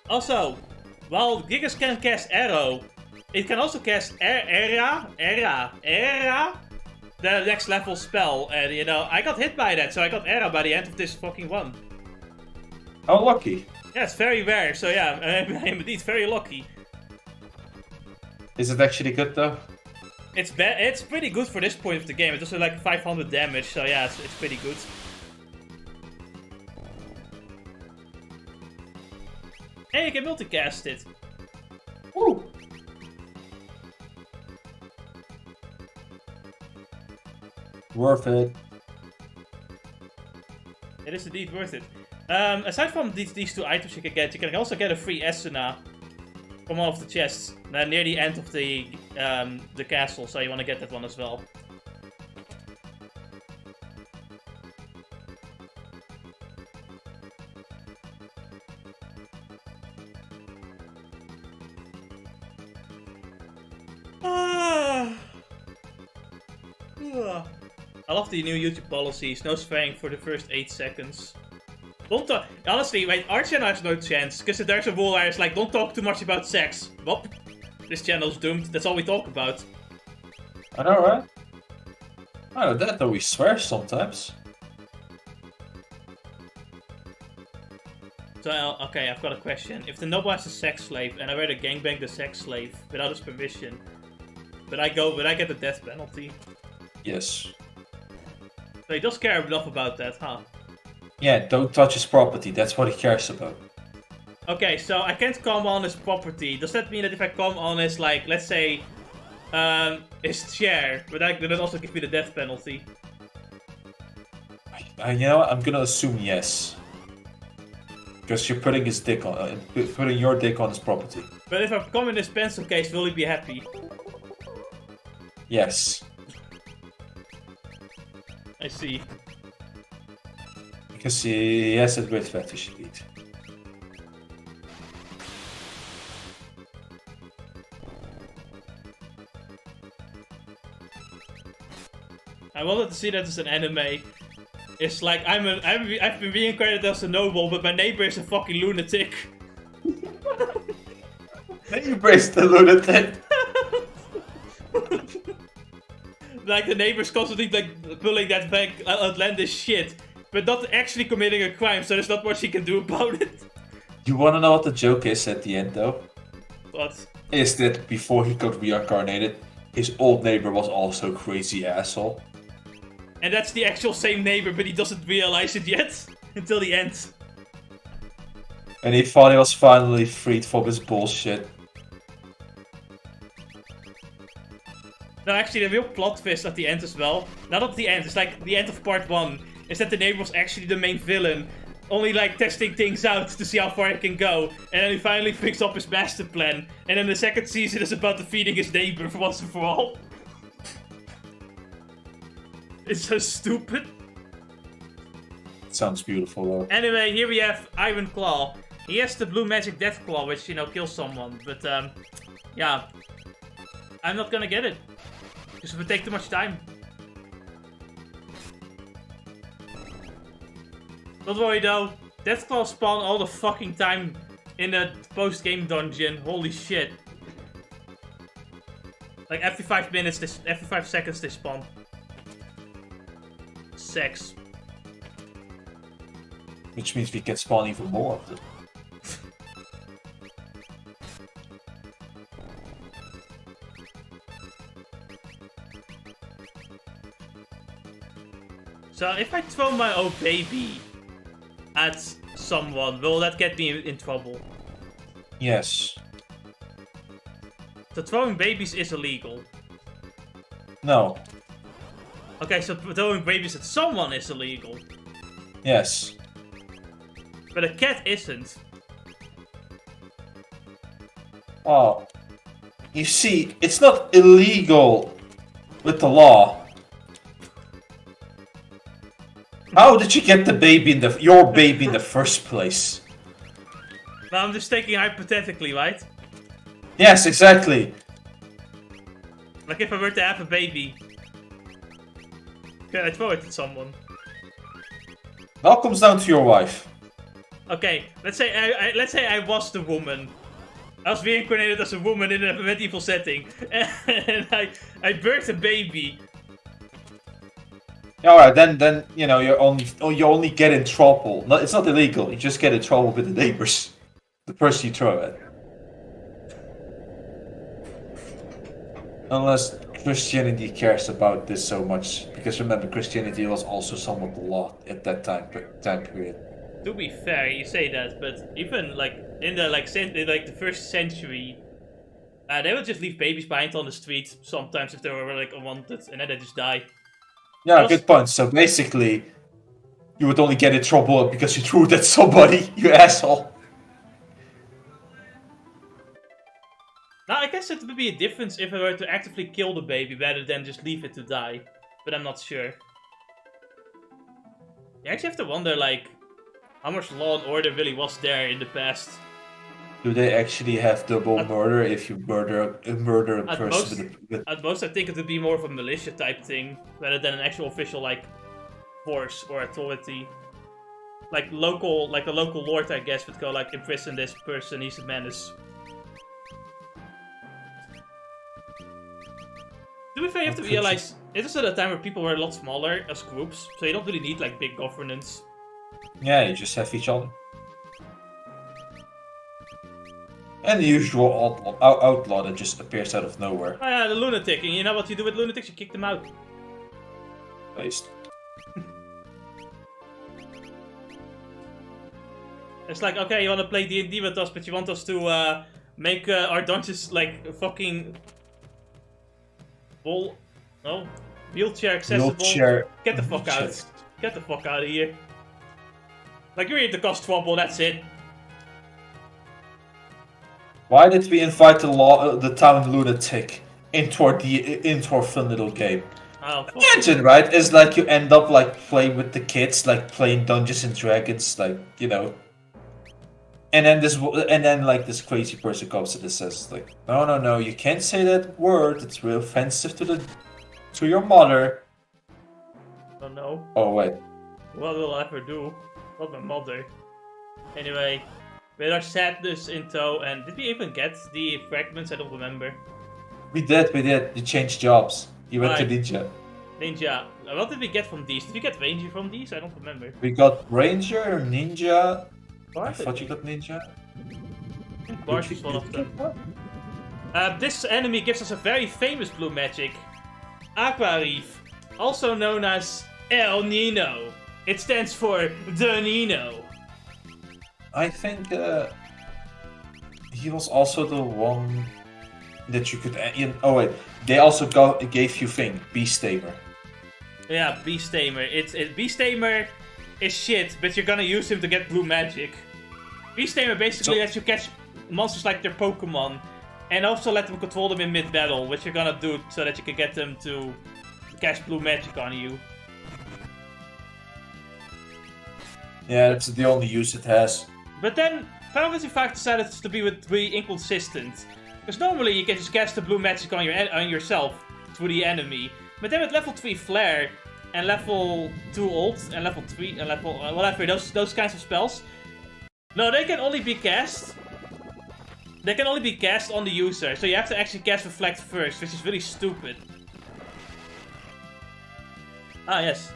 Also, while Gigas can cast Arrow, it can also cast Era, the next level spell, and you know, I got hit by that, so I got Era by the end of this fucking one. How lucky. Yeah, it's very rare, so yeah, I'm indeed very lucky. Is it actually good though? It's pretty good for this point of the game. It does like 500 damage, so yeah, it's pretty good. And you can multicast it. Woo! Worth it. It is indeed worth it. Aside from these two items you can also get a free Esuna from one of the chests near the end of the castle, so you want to get that one as well. I love the new YouTube policies. No swearing for the first 8 seconds. Don't talk. Honestly, wait, our channel has no chance because there's a rule where it's like, don't talk too much about sex. Well, this channel's doomed. That's all we talk about. I know, right? I know that, though we swear sometimes. So, okay, I've got a question. If the noble has a sex slave and I were to gangbang the sex slave without his permission, would I get the death penalty? Yes. So he does care enough about that, huh? Yeah, don't touch his property. That's what he cares about. Okay, so I can't come on his property. Does that mean that if I come on his, like, let's say, his chair, would that also give me the death penalty? You know what? I'm gonna assume yes. Because you're putting his dick on, putting your dick on his property. But if I come in this pencil case, will he be happy? Yes. I see. Because he has a great fetish indeed. I wanted to see that as an anime. It's like I've been reincarnated as a noble, but my neighbor is a fucking lunatic. You embraced the lunatic. Like the neighbor's constantly like pulling that back outlandish shit, but not actually committing a crime, so there's not much he can do about it. You wanna know what the joke is at the end though? What? Is that before he got reincarnated, his old neighbor was also a crazy asshole. And that's the actual same neighbor, but he doesn't realize it yet until the end. And he thought he was finally freed from his bullshit. No, actually, the real plot twist at the end as well. Not at the end, it's like the end of part 1. Is that the neighbor was actually the main villain. Only like testing things out to see how far he can go. And then he finally picks up his master plan. And then the second season is about defeating his neighbor for once and for all. It's so stupid. Sounds beautiful though. Anyway, here we have Iron Claw. He has the blue magic death claw, which, you know, kills someone. But, yeah. I'm not gonna get it. Because it would take too much time. Don't worry though. Death claw spawn all the fucking time in the post-game dungeon. Holy shit. Like every 5 minutes, every 5 seconds they spawn. Sex. Which means we can spawn even more of them. So if I throw my own baby at someone, will that get me in trouble? Yes. So throwing babies is illegal. No. Okay, so throwing babies at someone is illegal. Yes. But a cat isn't. Oh. You see, it's not illegal with the law. How did you get the baby in your baby in the first place? No, I'm just thinking hypothetically, right? Yes, exactly. Like if I were to have a baby, can I throw it at someone? It all comes down to your wife. Okay, let's say I was the woman. I was reincarnated as a woman in a medieval setting, and I birthed a baby. Alright, then you know you only get in trouble. No, it's not illegal. You just get in trouble with the neighbors, the person you throw at. Unless Christianity cares about this so much, because remember Christianity was also somewhat the law at that time period. To be fair, you say that, but even like in the the first century, they would just leave babies behind on the street sometimes if they were like unwanted, and then they just die. Yeah, good point. So basically, you would only get in trouble because you threw it at somebody, you asshole. Now, I guess it would be a difference if I were to actively kill the baby rather than just leave it to die, but I'm not sure. You actually have to wonder, like, how much law and order really was there in the past. Do they actually have double murder if you murder a person with... At most, I think it would be more of a militia type thing, rather than an actual official, like, force or authority. Like a local lord, I guess, would go, like, imprison this person, he's a menace. To be fair, you have to realize, it was at a time where people were a lot smaller as groups, so you don't really need, like, big governance. Yeah, you just have each other. And the usual outlaw that just appears out of nowhere. Oh yeah, the lunatic. And you know what you do with lunatics? You kick them out. Based. It's like, okay, you want to play D&D with us, but you want us to make our dungeons like fucking... wheelchair accessible. Wheelchair. Get the fuck out. Get the fuck out of here. Like, you're here to cause trouble, that's it. Why did we invite the town lunatic into our fun little game? Oh, fuck. Imagine, right? It's like you end up like playing with the kids, like playing Dungeons and Dragons, like you know. And then like this crazy person comes and says like, no, you can't say that word. It's real offensive to your mother. Oh no. Oh wait. What will I ever do? Not my mother. Anyway, with our sadness in tow, and did we even get the fragments? I don't remember. We did. You changed jobs. You went to Right. Ninja. Ninja. What did we get from these? Did we get Ranger from these? I don't remember. We got Ranger, Ninja. I Bart, thought you got Ninja. Bart is one of them. This enemy gives us a very famous blue magic. Aqua Reef, also known as El Nino. It stands for the Nino. I think he was also the one that you could. Oh wait, they also gave you Beast Tamer. Yeah, Beast Tamer. Beast Tamer is shit, but you're gonna use him to get blue magic. Beast Tamer basically lets you catch monsters like their Pokemon, and also let them control them in mid-battle, which you're gonna do so that you can get them to cast blue magic on you. Yeah, that's the only use it has. But then, Final Fantasy V decided to be inconsistent. Because normally you can just cast the blue magic on yourself through the enemy. But then with level 3 Flare, and level 2 Ult, and level 3, and level... whatever, those kinds of spells... No, they can only be cast... They can only be cast on the user, so you have to actually cast Reflect first, which is really stupid. Ah, yes.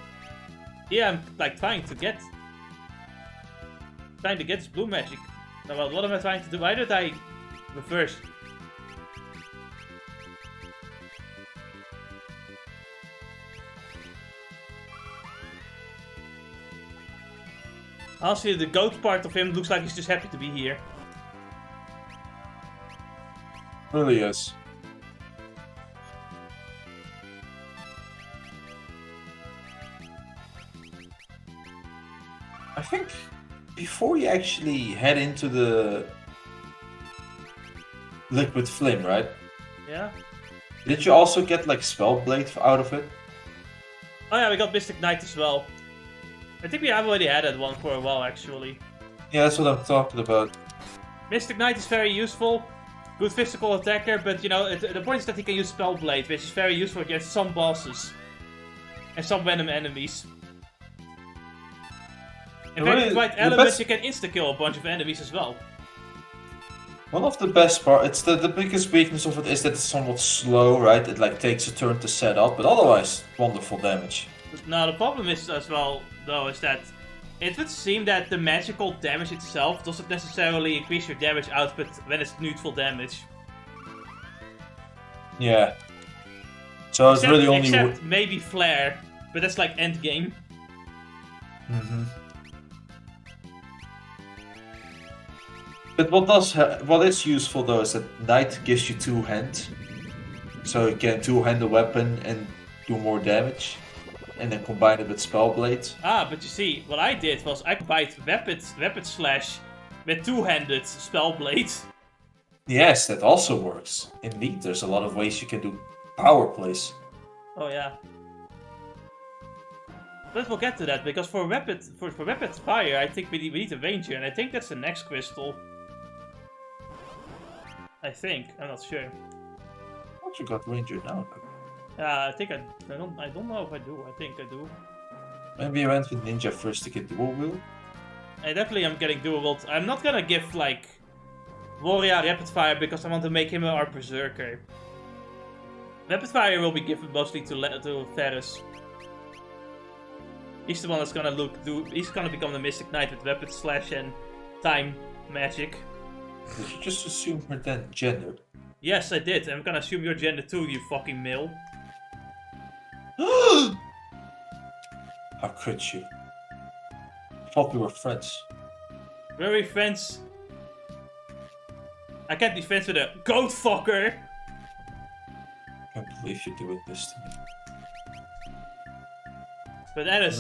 Yeah, I'm, like, trying to get this blue magic. Now, well, what am I trying to do? Why did I reverse? Honestly, the goat part of him looks like he's just happy to be here. Really is. I think before you actually head into the Liquid Flame, right? Yeah? Did you also get like Spellblade out of it? Oh yeah, we got Mystic Knight as well. I think we have already had that one for a while, actually. Yeah, that's what I'm talking about. Mystic Knight is very useful. Good physical attacker, but you know, the point is that he can use Spellblade, which is very useful against some bosses. And some random enemies. In fact, with the right elements, you can insta-kill a bunch of enemies as well. One of the best parts, the biggest weakness of it is that it's somewhat slow, right? It like takes a turn to set up, but otherwise, wonderful damage. Now, the problem is as well, though, is that it would seem that the magical damage itself doesn't necessarily increase your damage output when it's neutral damage. Yeah. So it's really only... Except maybe Flare, but that's like endgame. Mm-hmm. But what is useful though is that Knight gives you two hands. So you can two-hand a weapon and do more damage. And then combine it with Spellblade. Ah, but you see, what I did was I combined Rapid Slash with two-handed Spellblade. Yes, that also works. Indeed, there's a lot of ways you can do power plays. Oh yeah. But we'll get to that, because for Rapid Fire, I think we need a Ranger, and I think that's the next crystal. I think, I'm not sure. I thought you got Ranger now. I think I don't know if I do. I think I do. Maybe I went with Ninja first to get dual wield. I definitely am getting dual wield. I'm not gonna give like Warrior Rapid Fire because I want to make him our Berserker. Rapid Fire will be given mostly to Ferris. He's the one that's gonna he's gonna become the Mystic Knight with Rapid Slash and Time Magic. Did you just assume her then gender? Yes, I did. I'm gonna assume your gender too, you fucking male. How could you? I thought we were friends. Were we friends? I can't be friends with a goat fucker! I can't believe you're doing this to me. But Alice,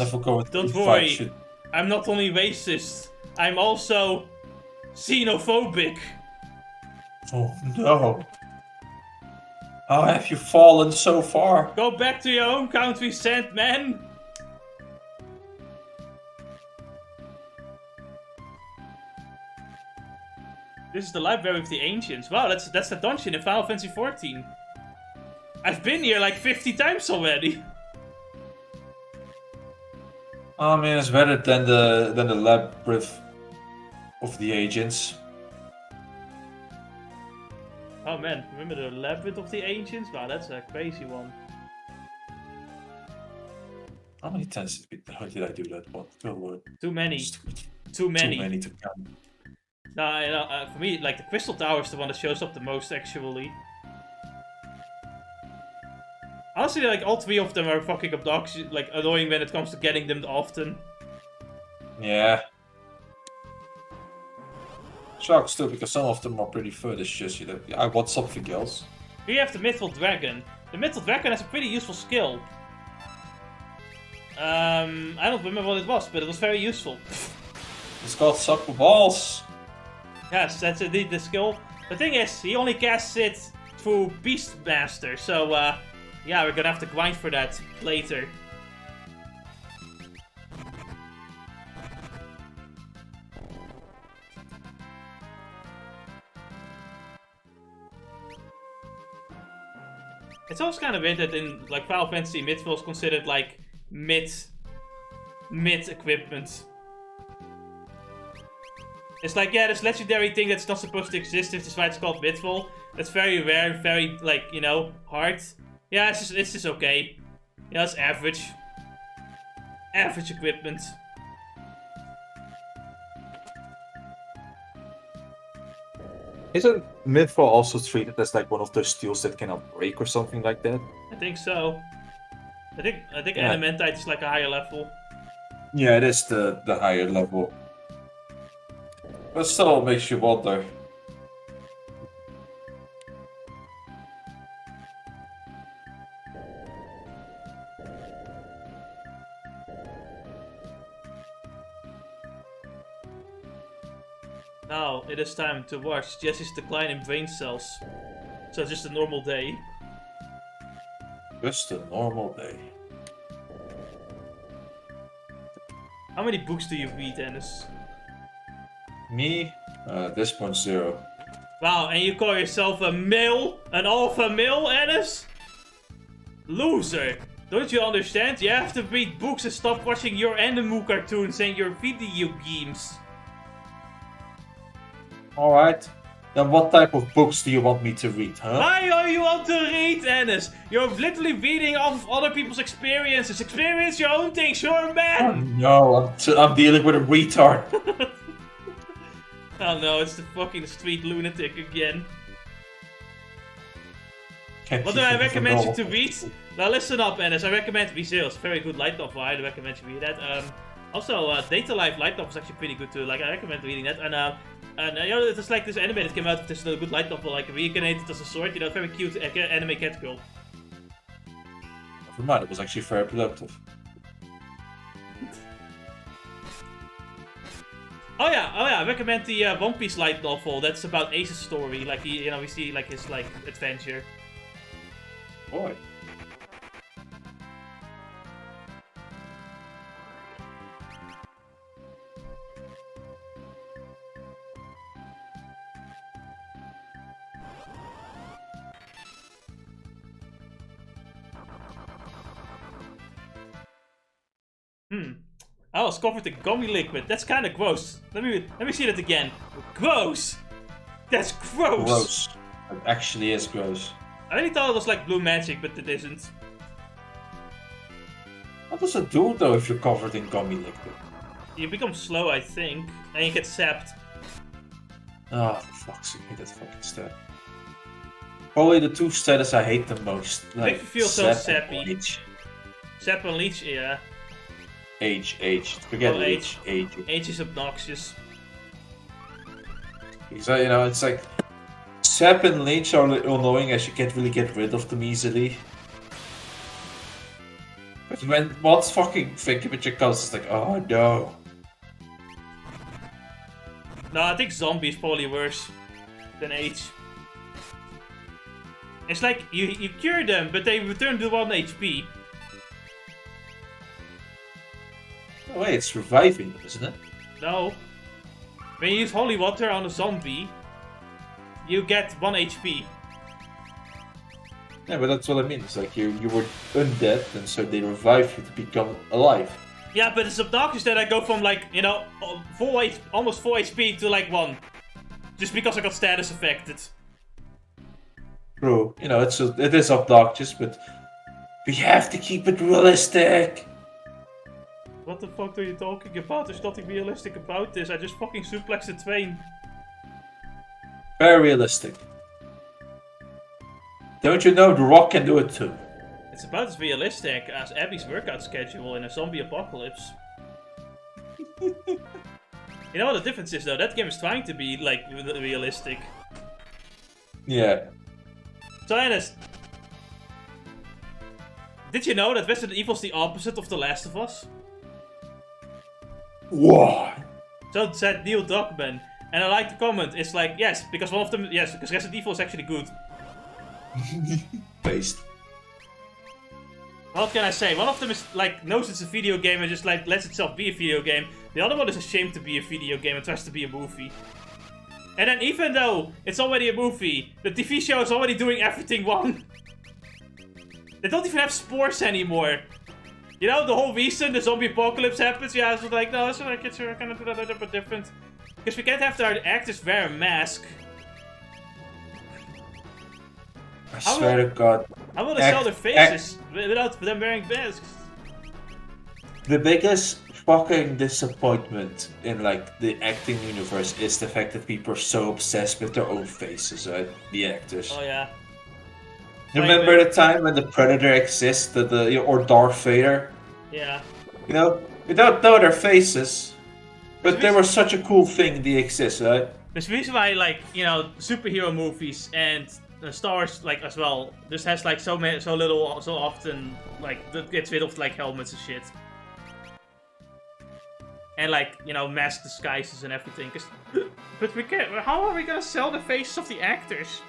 Don't worry. I'm not only racist, I'm also xenophobic. Oh no. How have you fallen so far? Go back to your home country, Sandman! This is the Library of the Ancients. Wow, that's the dungeon in Final Fantasy XIV. I've been here like 50 times already. I mean, it's better than the Labyrinth of the Agents. Oh man, remember the Labyrinth of the Ancients? Wow, that's a crazy one. How many times did I do that one? Good lord. Too many. Stupid. Too many. Too many to count. No, for me, like the Crystal Tower is the one that shows up the most, actually. Honestly, like all three of them are fucking obnoxious, like annoying when it comes to getting them often. Yeah. Sucks too, because some of them are pretty fun. It's just, you know, I want something else. Here you have the Mythful Dragon. The Mythful Dragon has a pretty useful skill. I don't remember what it was, but it was very useful. It's called Suck the Balls. Yes, that's indeed the skill. The thing is, he only casts it through Beastmaster, so yeah, we're gonna have to grind for that later. It's always kind of weird that in like Final Fantasy, Mythful is considered like mid equipment. It's like, yeah, this legendary thing that's not supposed to exist, which is why it's called Mythful. That's very rare, very, like, you know, hard. Yeah, it's just okay. Yeah, it's average. Average equipment. Isn't Mythfall also treated as like one of those steels that cannot break or something like that? I think so. I think Yeah. Elementite is like a higher level. Yeah, it is the higher level. But still makes you wonder. Now, it is time to watch Jesse's decline in brain cells. So just a normal day. Just a normal day. How many books do you read, Dennis? Me? This one's 0. Wow, and you call yourself a male? An alpha male, Ennis? Loser! Don't you understand? You have to read books and stop watching your anime cartoons and your video games. Alright. Then what type of books do you want me to read, huh? Why do you want to read, Ennis? You're literally reading off of other people's experiences. Experience your own thing, sure, Oh, man! no, I'm dealing with a retard. Oh no, it's the fucking street lunatic again. What do I recommend you to read? Now listen up, Ennis. I recommend ReZero. It's a very good light novel. I recommend you read that. Also, Data Life light novel is actually pretty good too. Like, I recommend reading that. And you know, it's like this anime that came out. There's a good light novel, like reincarnated as a sword. You know, very cute anime cat girl. Never mind, it was actually very productive. Oh yeah, I recommend the One Piece light novel. That's about Ace's story. Like, we see like his like adventure. Boy. I was covered in gummy liquid. That's kind of gross. Let me see that again. Gross. That's gross. Gross. It actually is gross. I really thought it was like blue magic, but it isn't. What does it do though if you're covered in gummy liquid? You become slow, I think, and you get sapped. Ah, for fuck's sake, that fucking stat. Probably the two status I hate the most. Like, Make you feel so sap and sappy. Age. Sap and leech, yeah. Age. Forget Oh, age. Age is obnoxious. So, you know, it's like sap and leech are annoying as you can't really get rid of them easily. But when what's fucking thinking with your comes, it's like, oh no. No, I think zombie is probably worse than age. It's like you cure them, but they return to 1 HP. Oh wait, it's reviving them, isn't it? No. When you use holy water on a zombie, you get 1 HP. Yeah, but that's what I mean. It's like you were undead, and so they revive you to become alive. Yeah, but it's obnoxious that I go from like, you know, almost full HP to like 1. Just because I got status affected. True. You know, it is obnoxious, but we have to keep it realistic. What the fuck are you talking about? There's nothing realistic about this. I just fucking suplexed the train. Very realistic. Don't you know The Rock can do it too? It's about as realistic as Abby's workout schedule in a zombie apocalypse. You know what the difference is though? That game is trying to be like realistic. Yeah. So honest. Did you know that Resident Evil is the opposite of The Last of Us? What? So said Neil Druckmann. And I like the comment. It's like, yes, because one of them, yes, because Resident Evil is actually good. Based. What can I say? One of them is like knows it's a video game and just like lets itself be a video game. The other one is ashamed to be a video game and tries to be a movie. And then even though it's already a movie, the TV show is already doing everything wrong. They don't even have spores anymore. You know, the whole reason the zombie apocalypse happens, yeah, it's like, no, it's like, we're gonna do that a little bit different. Because we can't have our actors wear a mask. I swear to God. How will they sell their faces without them wearing masks? The biggest fucking disappointment in like the acting universe is the fact that people are so obsessed with their own faces, right? The actors. Oh yeah. Remember the time when the Predator existed, or Darth Vader? Yeah. You know, we don't know their faces, but they were such a cool thing. They exist, right? There's a reason why, like, you know, superhero movies and Star Wars, like, as well, just has like so little, so often, like, that gets rid of like helmets and shit. And like, you know, mask disguises and everything. But we can't. How are we gonna sell the faces of the actors?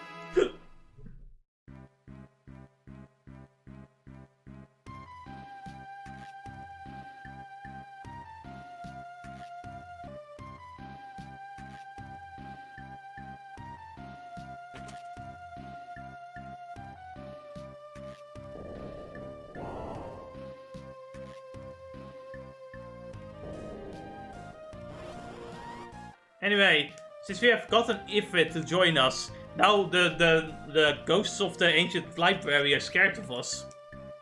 Anyway, since we have gotten Ifrit to join us, now the ghosts of the ancient library are scared of us.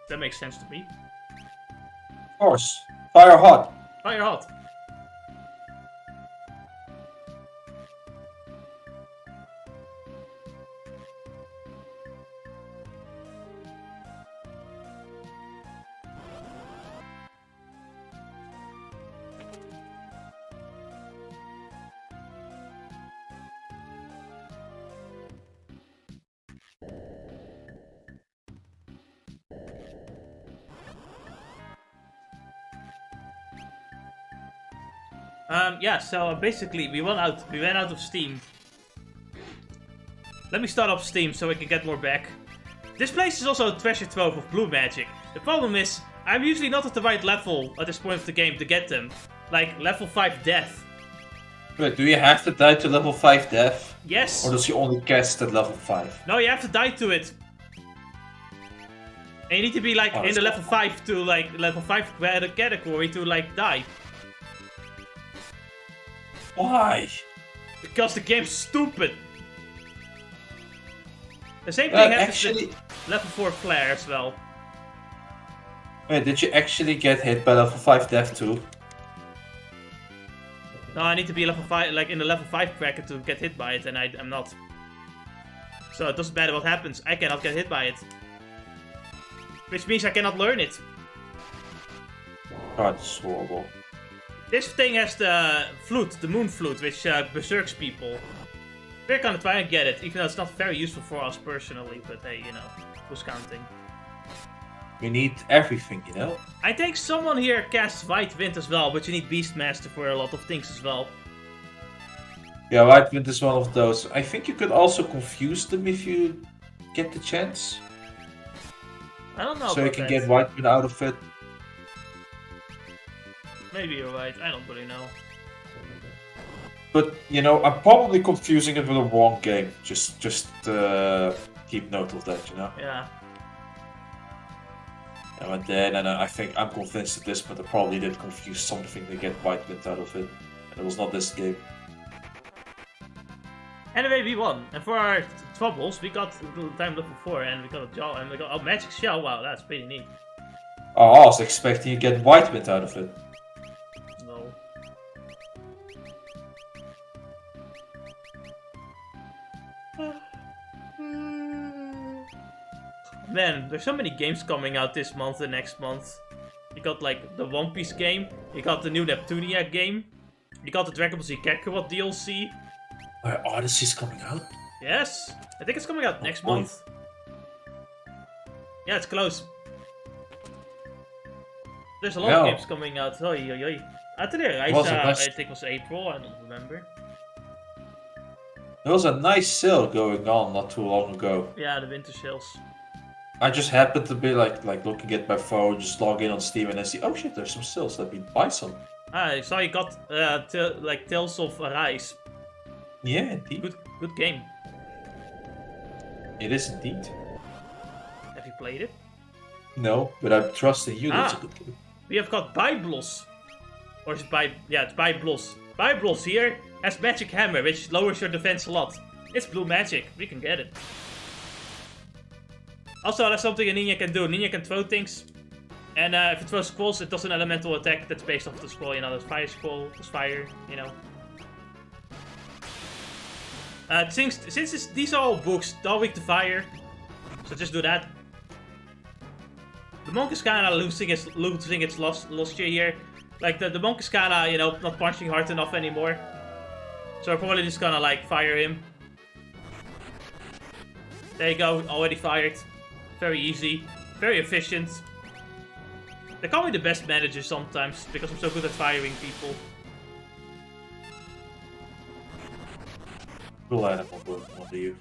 That makes sense to me. Of course. Fire hot. Fire hot. Yeah, so basically we ran out of steam. Let me start up Steam so we can get more back. This place is also a treasure trove of blue magic. The problem is, I'm usually not at the right level at this point of the game to get them. Like, level 5 death. Wait, do you have to die to level 5 death? Yes. Or does he only cast at level 5? No, you have to die to it. And you need to be like in the level 5 to like level 5 category to like die. Why? Because the game's stupid. The same thing happens with level 4 flare as well. Wait, did you actually get hit by level 5 death too? No, I need to be level 5, like in the level 5 bracket to get hit by it, and I'm not. So it doesn't matter what happens, I cannot get hit by it. Which means I cannot learn it. God, it's horrible. This thing has the flute, the moon flute, which berserks people. We're gonna try and get it, even though it's not very useful for us personally, but hey, you know, who's counting? We need everything, you know? I think someone here casts White Wind as well, but you need Beastmaster for a lot of things as well. Yeah, White Wind is one of those. I think you could also confuse them if you get the chance. I don't know. So you about can that. get Whiteman out of it. Maybe you're right. I don't really know. But you know, I'm probably confusing it with the wrong game. Just keep note of that, you know. Yeah. And then, I think I'm convinced at this, but I probably did confuse something to get Whiteman out of it, and it was not this game. Anyway, we won. And for our troubles, we got the time level 4, and we got a jaw, and we got a magic shell. Wow, that's pretty neat. Oh, I was expecting you to get Whiteman out of it. No. Man, there's so many games coming out this month and next month. You got like the One Piece game, you got the new Neptunia game, you got the Dragon Ball Z Kakarot DLC. Odyssey's coming out? Yes, I think it's coming out next boy. month. Yeah, it's close. There's a lot of games coming out. Oi, oi, oi. I think it was April, I don't remember. There was a nice sale going on not too long ago. Yeah, the winter sales. I just happened to be like looking at my phone, just log in on Steam and I see, oh shit, there's some sales, let me buy some. I saw you got like Tales of Arise. Yeah, indeed. Good game. It is indeed. Have you played it? No, but I'm trusting you, that's a good game. We have got Byblos. Or is it it's Byblos. Byblos here has Magic Hammer, which lowers your defense a lot. It's blue magic, we can get it. Also, that's something a ninja can do. Ninja can throw things. And if it throws scrolls, it does an elemental attack that's based off the scroll. You know, there's fire scroll, there's fire, you know. Since these are all books, they're all weak to fire. So just do that. The monk is kinda losing its luster here. Like, the monk is kinda, you know, not punching hard enough anymore. So we're probably just gonna, like, fire him. There you go, already fired. Very easy, very efficient. They call me the best manager sometimes, because I'm so good at firing people. Cool animal working on you.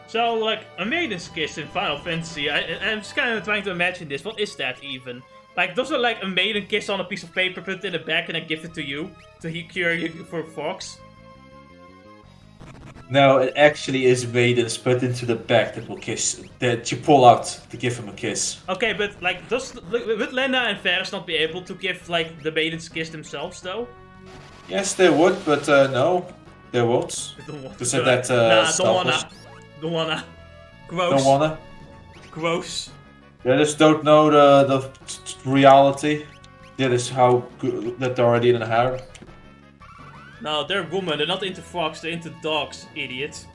So, like, a maiden's kiss in Final Fantasy, I'm just kind of trying to imagine this. What is that, even? Like, does it like a maiden kiss on a piece of paper, put it in a bag, and then give it to you to cure you for Fox? No, it actually is maidens put into the bag that will kiss, that you pull out to give him a kiss. Okay, but like, would Lena and Varys not be able to give like the maiden's kiss themselves, though? Yes, they would, but no, they won't. To say that Don't wanna. Gross. Don't wanna. Gross. They just don't know the reality. That is how good that they're already in a harem. No, they're women. They're not into frogs. They're into dogs, idiots.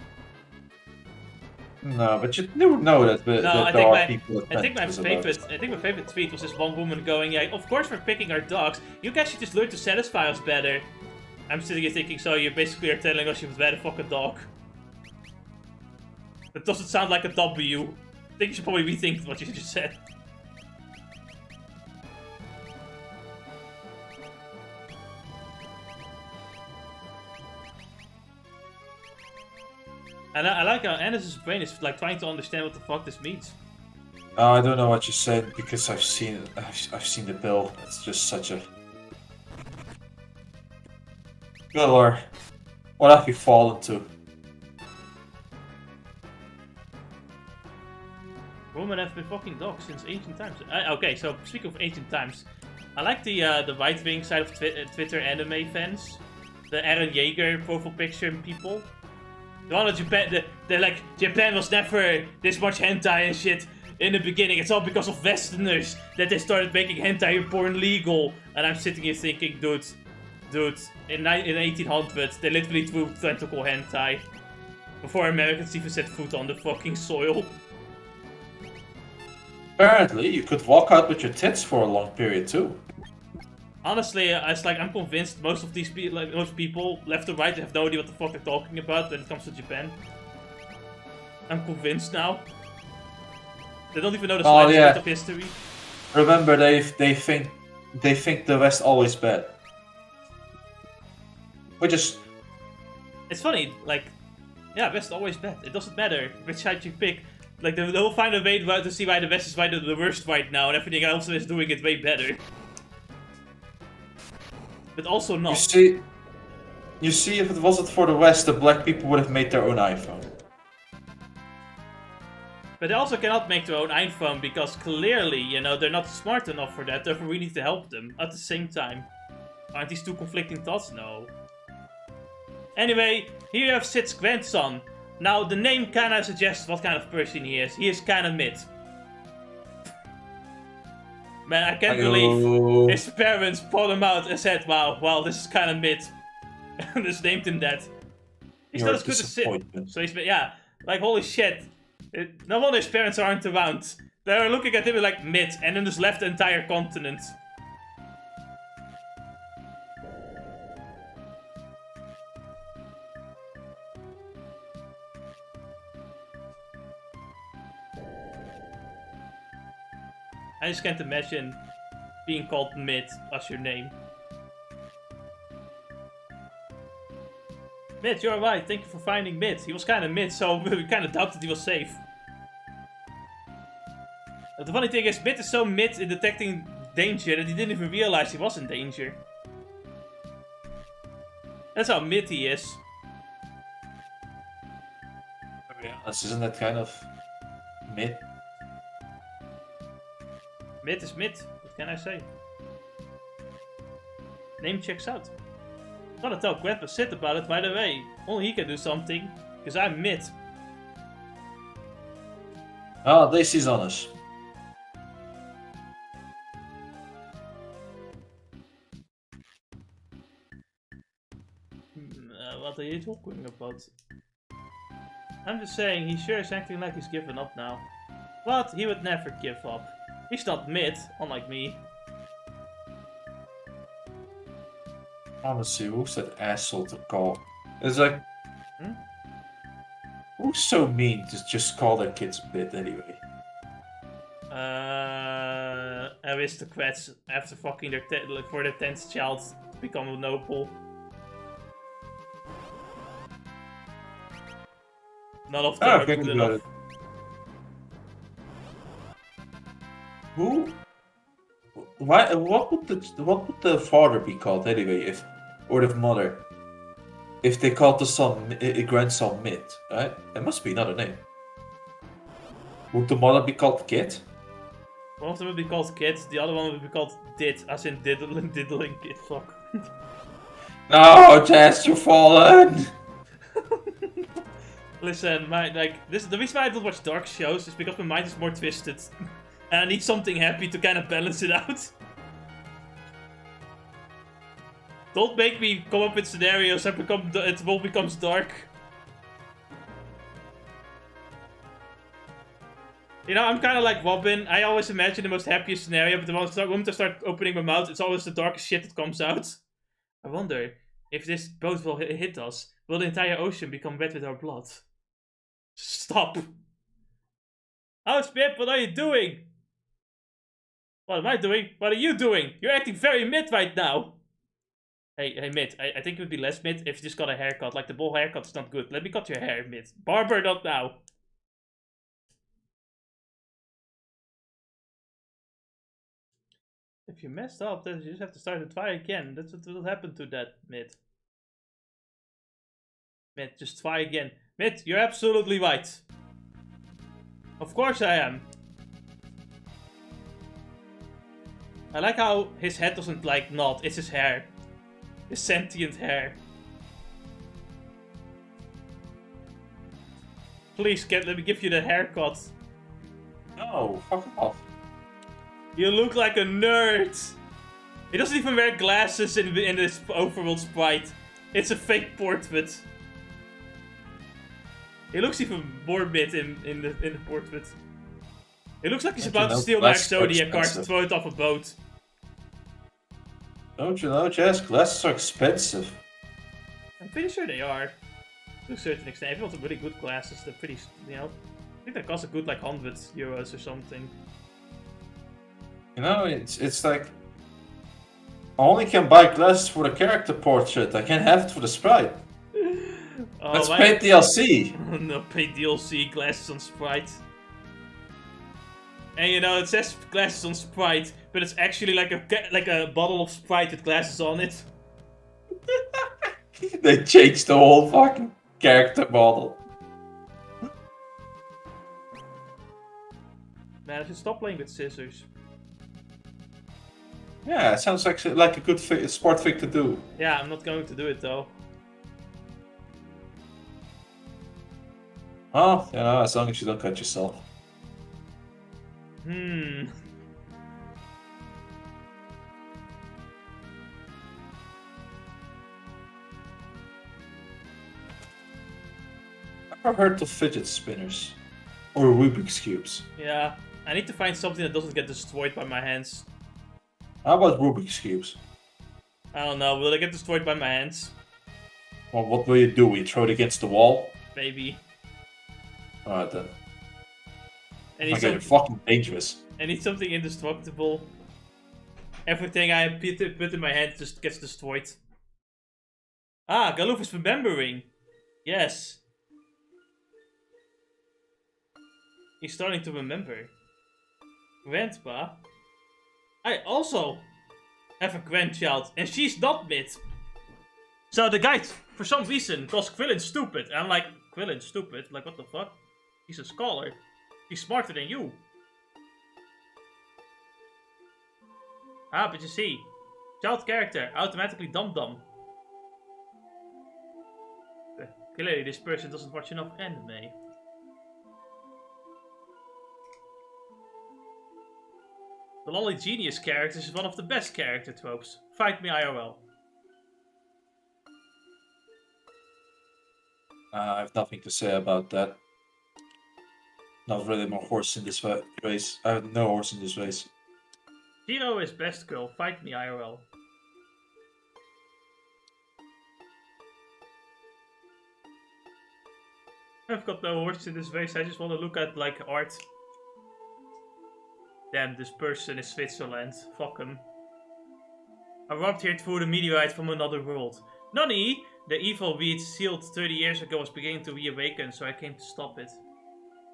No, but you would know that. But No, that there are people that I think my favorite tweet was this one woman going, "Yeah, of course we're picking our dogs. You guys should just learn to satisfy us better." I'm sitting here thinking, so you basically are telling us you would rather fuck a dog. That doesn't sound like a W. I think you should probably rethink what you just said. And I like how Anna's brain is like trying to understand what the fuck this means. I don't know what you said because I've seen the bill. It's just such a good lord. What have you fallen to? Women have been fucking dogs since ancient times. Okay, so speaking of ancient times, I like the right-wing side of Twitter anime fans. The Eren Yeager profile picture people. The one that Japan, they're like, Japan was never this much hentai and shit in the beginning. It's all because of Westerners that they started making hentai porn legal. And I'm sitting here thinking, dude, in 1800s, they literally threw tentacle hentai before Americans even set foot on the fucking soil. Apparently, you could walk out with your tits for a long period too. Honestly, it's like I'm convinced most of these people, like most people, left or right, have no idea what the fuck they're talking about when it comes to Japan. I'm convinced now. They don't even know the slightest bit of history. Remember, they think the West always bad. Which is... It's funny, like, yeah, West always bad. It doesn't matter which side you pick. Like, they'll find a way to see why the West is the worst right now, and everything else is doing it way better. But also not. You see, if it wasn't for the West, the black people would have made their own iPhone. But they also cannot make their own iPhone because clearly, you know, they're not smart enough for that, therefore we need to help them at the same time. Aren't these two conflicting thoughts? No. Anyway, here you have Sid's grandson. Now, the name kinda suggests what kind of person he is. He is kinda mid. Man, I can't believe his parents pulled him out and said, wow, well, this is kinda mid. And just named him that. He's not as good as Sid. So he's, yeah, like, holy shit. No wonder his parents aren't around. They're looking at him like mid, and then just left the entire continent. I just can't imagine being called mid as your name. Mid, you're right. Thank you for finding Mid. He was kind of mid, so we kind of doubted he was safe. But the funny thing is, Mid is so mid in detecting danger that he didn't even realize he was in danger. That's how mid he is. Isn't that kind of mid? Mid is mid. What can I say? Name checks out. I'm gonna tell Grandpa Sid about it, by the way. Only he can do something, because I'm mid. Oh, this is on us. What are you talking about? I'm just saying, he sure is acting like he's given up now. But he would never give up. He's not mid, unlike me. Honestly, who's that asshole to call? It's like... Who's so mean to just call their kids mid anyway? Aristocrats after fucking for their 10th child to become a noble. None of them are good enough. Who? Why? What would the father be called anyway? Or the mother? If they called the son, grandson mid, right? There must be another name. Would the mother be called Kid? One of them would be called Kid, the other one would be called Dit, as in diddling kid. Fuck. No, Jess, you've fallen. Listen, the reason why I don't watch dark shows is because my mind is more twisted. And I need something happy to kind of balance it out. Don't make me come up with scenarios and it all becomes dark. You know, I'm kind of like Robin. I always imagine the most happiest scenario, but the moment I start opening my mouth, it's always the darkest shit that comes out. I wonder if this boat will hit us. Will the entire ocean become wet with our blood? Stop. Ouch, Pip, what are you doing? What am I doing? What are you doing? You're acting very mid right now. Hey, mid. I think it would be less mid if you just got a haircut. Like, the bowl haircut is not good. Let me cut your hair, mid. Barber, not now. If you messed up, then you just have to start to try again. That's what will happen to that, mid. Mid, just try again. Mid, you're absolutely right. Of course I am. I like how his head doesn't, like, nod. It's his hair. His sentient hair. Please, let me give you the haircut. No, fuck off. You look like a nerd. He doesn't even wear glasses in this overworld sprite. It's a fake portrait. He looks even more mid in the portrait. It looks like he's about to steal my Exodia card and throw it off a boat. Don't you know, Jess? Glasses are expensive. I'm pretty sure they are. To a certain extent. If you want really good glasses, they're pretty, you know... I think they cost a good, like, €100 or something. You know, it's like... only can buy glasses for the character portrait. I can't have it for the sprite. Oh, Let's pay DLC. No, pay DLC, glasses on Sprite. And you know, it says glasses on Sprite, but it's actually like a bottle of Sprite with glasses on it. They changed the whole fucking character model. Man, I should stop playing with scissors. Yeah, it sounds like a good sport thing to do. Yeah, I'm not going to do it though. Oh, you know, as long as you don't cut yourself. I've heard of fidget spinners. Or Rubik's Cubes. Yeah, I need to find something that doesn't get destroyed by my hands. How about Rubik's Cubes? I don't know, will they get destroyed by my hands? Well, what will you do? Will you throw it against the wall? Maybe. Alright then. I Oh my god, you're fucking dangerous. I need something indestructible. Everything I put in my hand just gets destroyed. Ah, Galoof is remembering. Yes. He's starting to remember. Grandpa? I also have a grandchild, and she's not mid. So the guy, for some reason, calls Krillin stupid. And I'm like, Krillin stupid? Like, what the fuck? He's a scholar. He's smarter than you. Ah, but you see, child character, automatically dum-dum. Clearly, this person doesn't watch enough anime. The Lolly Genius character is one of the best character tropes. Fight me IRL. I have nothing to say about that. Not really my horse in this race. I have no horse in this race. Zero is best girl. Fight me IRL. I've got no horse in this race. I just want to look at like art. Damn, this person is Switzerland. Fuck him. I robbed here through the meteorite from another world. Nani! The evil we had sealed 30 years ago was beginning to reawaken, so I came to stop it.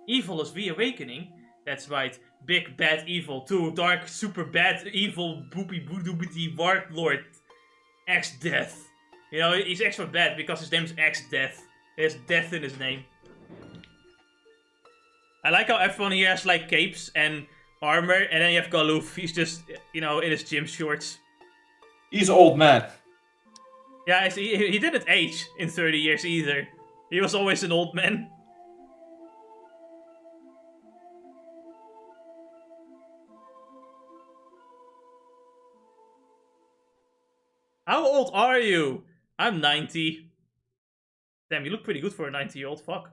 Evil is reawakening? That's right. Big bad evil. Too dark, super bad evil, boopy boodoobity warlord. X-Death. You know, he's extra bad because his name is X-Death. He has death in his name. I like how everyone here has like capes and armor, and then you have Galoof. He's just, you know, in his gym shorts. He's an old man. Yeah, he didn't age in 30 years either. He was always an old man. How old are you? I'm 90. Damn, you look pretty good for a 90-year-old. Fuck.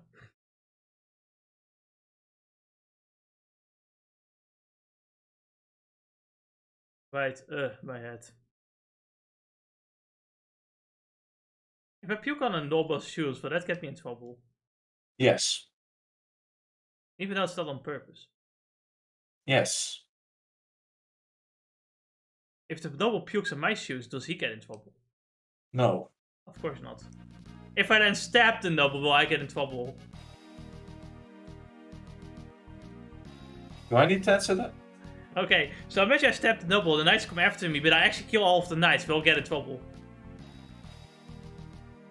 Right, my head. If I puke on a noble's shoes, will that get me in trouble? Yes. Even though it's not on purpose. Yes. If the noble pukes on my shoes, does he get in trouble? No. Of course not. If I then stab the noble, will I get in trouble? Do I need to answer that? Okay, so imagine I stab the noble, the knights come after me, but I actually kill all of the knights, we'll get in trouble.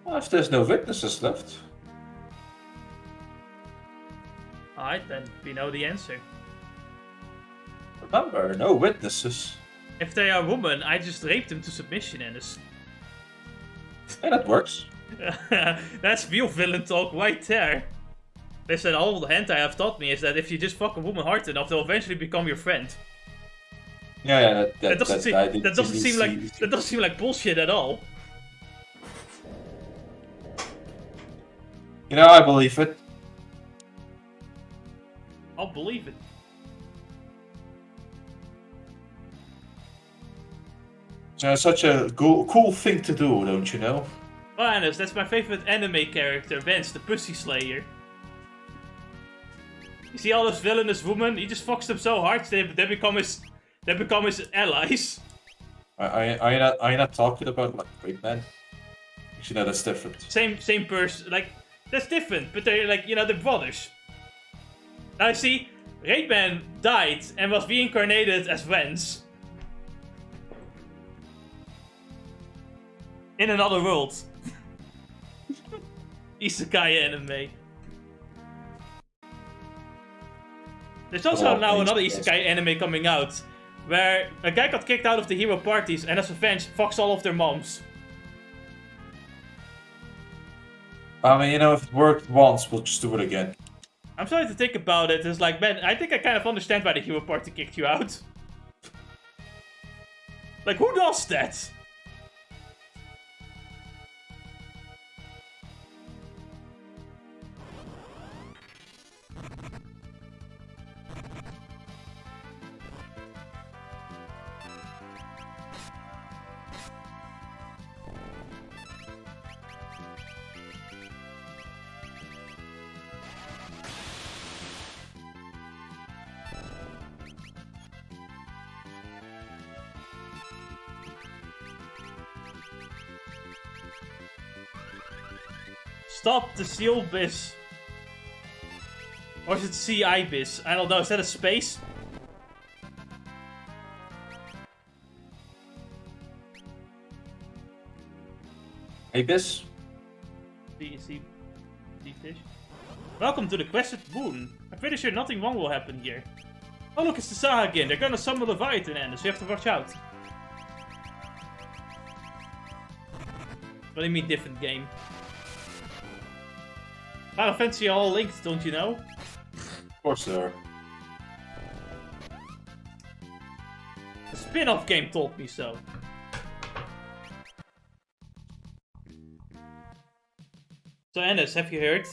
Well, if there's no witnesses left. Alright, then we know the answer. Remember, no witnesses. If they are women, I just rape them to submission, and it's... Yeah, that works. That's real villain talk right there. Listen, all the hentai have taught me is that if you just fuck a woman hard enough, they'll eventually become your friend. Yeah, That doesn't seem like bullshit at all. You know, I believe it. I'll believe it. It's such a cool thing to do, don't you know? Oh, Anis, that's my favorite anime character, Vance, the Pussy Slayer. You see all those villainous women? He just fucks them so hard they become his allies. Are you not talking about like Great Man? Actually, no, that's different. Same person. Like, that's different, but they're like, you know, they're brothers. Now, see, Raidman died and was reincarnated as Vance. In another world. Isekai anime. There's also now another Isekai anime coming out, where a guy got kicked out of the hero parties and as revenge fucks all of their moms. I mean, you know, if it worked once, we'll just do it again. I'm sorry to think about it. It's like, man, I think I kind of understand why the hero party kicked you out. Like, who does that? Stop the seal bis. Or is it CI bis? I don't know, is that a space? Ibis? C fish. Welcome to the Quested Moon. I'm pretty sure nothing wrong will happen here. Oh look, it's the Saga again. They're gonna summon Leviathan and so you have to watch out. What do you mean different game? Final Fantasy are all linked, don't you know? Of course they are. The spin-off game told me so. So Ennis, have you heard?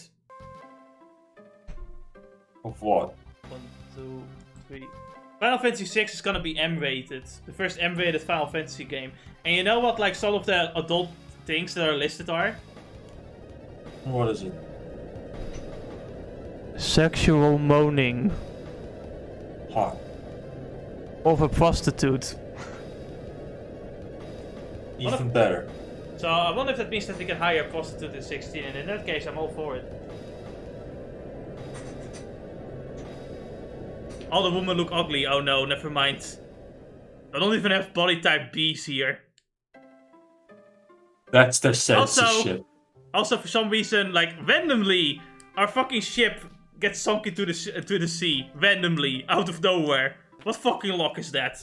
Of what? 1, 2, 3. Final Fantasy 6 is gonna be M-rated. The first M-rated Final Fantasy game. And you know what like some of the adult things that are listed are? What is it? Sexual moaning Hot. of a prostitute. Even better. So I wonder if that means that we can hire a prostitute in 16, and in that case I'm all for it. All the women look ugly. Oh no, never mind. I don't even have body type Bs here. That's their censorship. Also, for some reason, like randomly, our fucking ship gets sunk into the sea randomly out of nowhere. What fucking luck is that?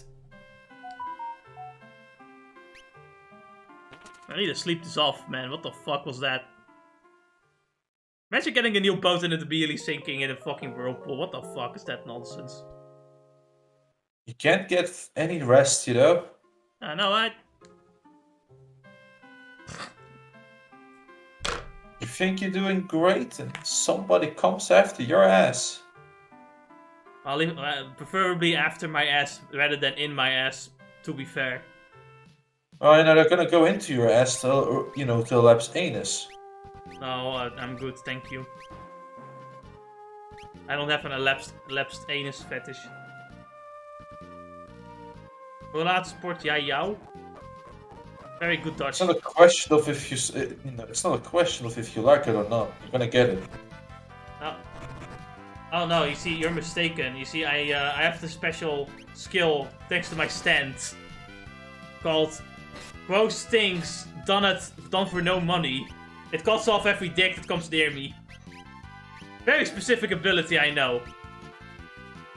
I need to sleep this off, man. What the fuck was that? Imagine getting a new boat and it immediately sinking in a fucking whirlpool. What the fuck is that nonsense? You can't get any rest, you know? I know, You think you're doing great and somebody comes after your ass. I'll leave, preferably after my ass rather than in my ass, to be fair. Oh, you know, they're gonna go into your ass till, you know, till elapse anus. No, I'm good, thank you. I don't have an elapsed anus fetish. Hoe laat sport jij jou? Very good Dutch. It's not a question of if you know, it's not a question of if you like it or not. You're gonna get it. Oh no, you see, you're mistaken. You see, I have the special skill thanks to my stand called Gross Things Done for no money. It cuts off every dick that comes near me. Very specific ability, I know.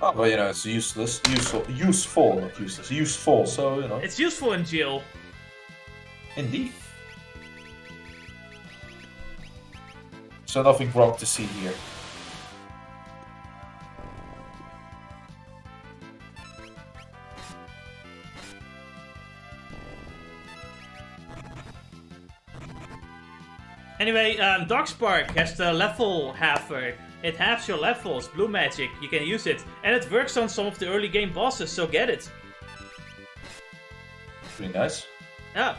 Oh, well, you know, it's useful, not useless, useful, so, you know. It's useful in jail. Indeed. So nothing wrong to see here. Anyway, Darkspark has the level halfer. It halves your levels, blue magic, you can use it. And it works on some of the early game bosses, so get it. Pretty nice. Yeah.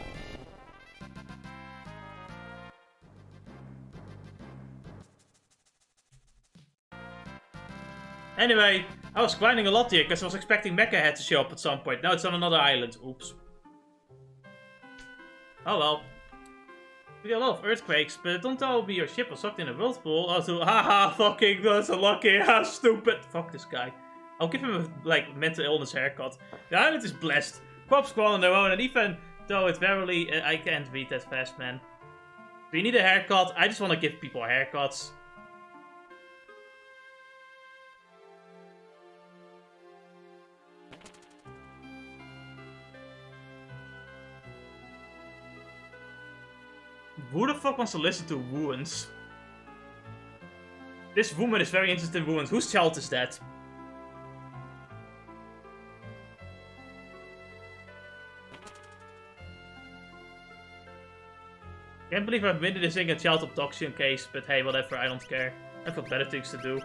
Anyway, I was grinding a lot here because I was expecting Mecha Head to show up at some point. Now it's on another island. Oops. Oh well. We get a lot of earthquakes, but don't tell me your ship was sucked in a whirlpool. Also, haha, fucking, that's unlucky, ha, stupid. Fuck this guy. I'll give him a, like, mental illness haircut. The island is blessed. Crops grow on their own, and even though it's verily, I can't read that fast, man. Do you need a haircut? I just want to give people haircuts. Who the fuck wants to listen to wounds? This woman is very interested in wounds. Whose child is that? Can't believe I've been this thing a child abduction case, but hey, whatever, I don't care. I've got better things to do.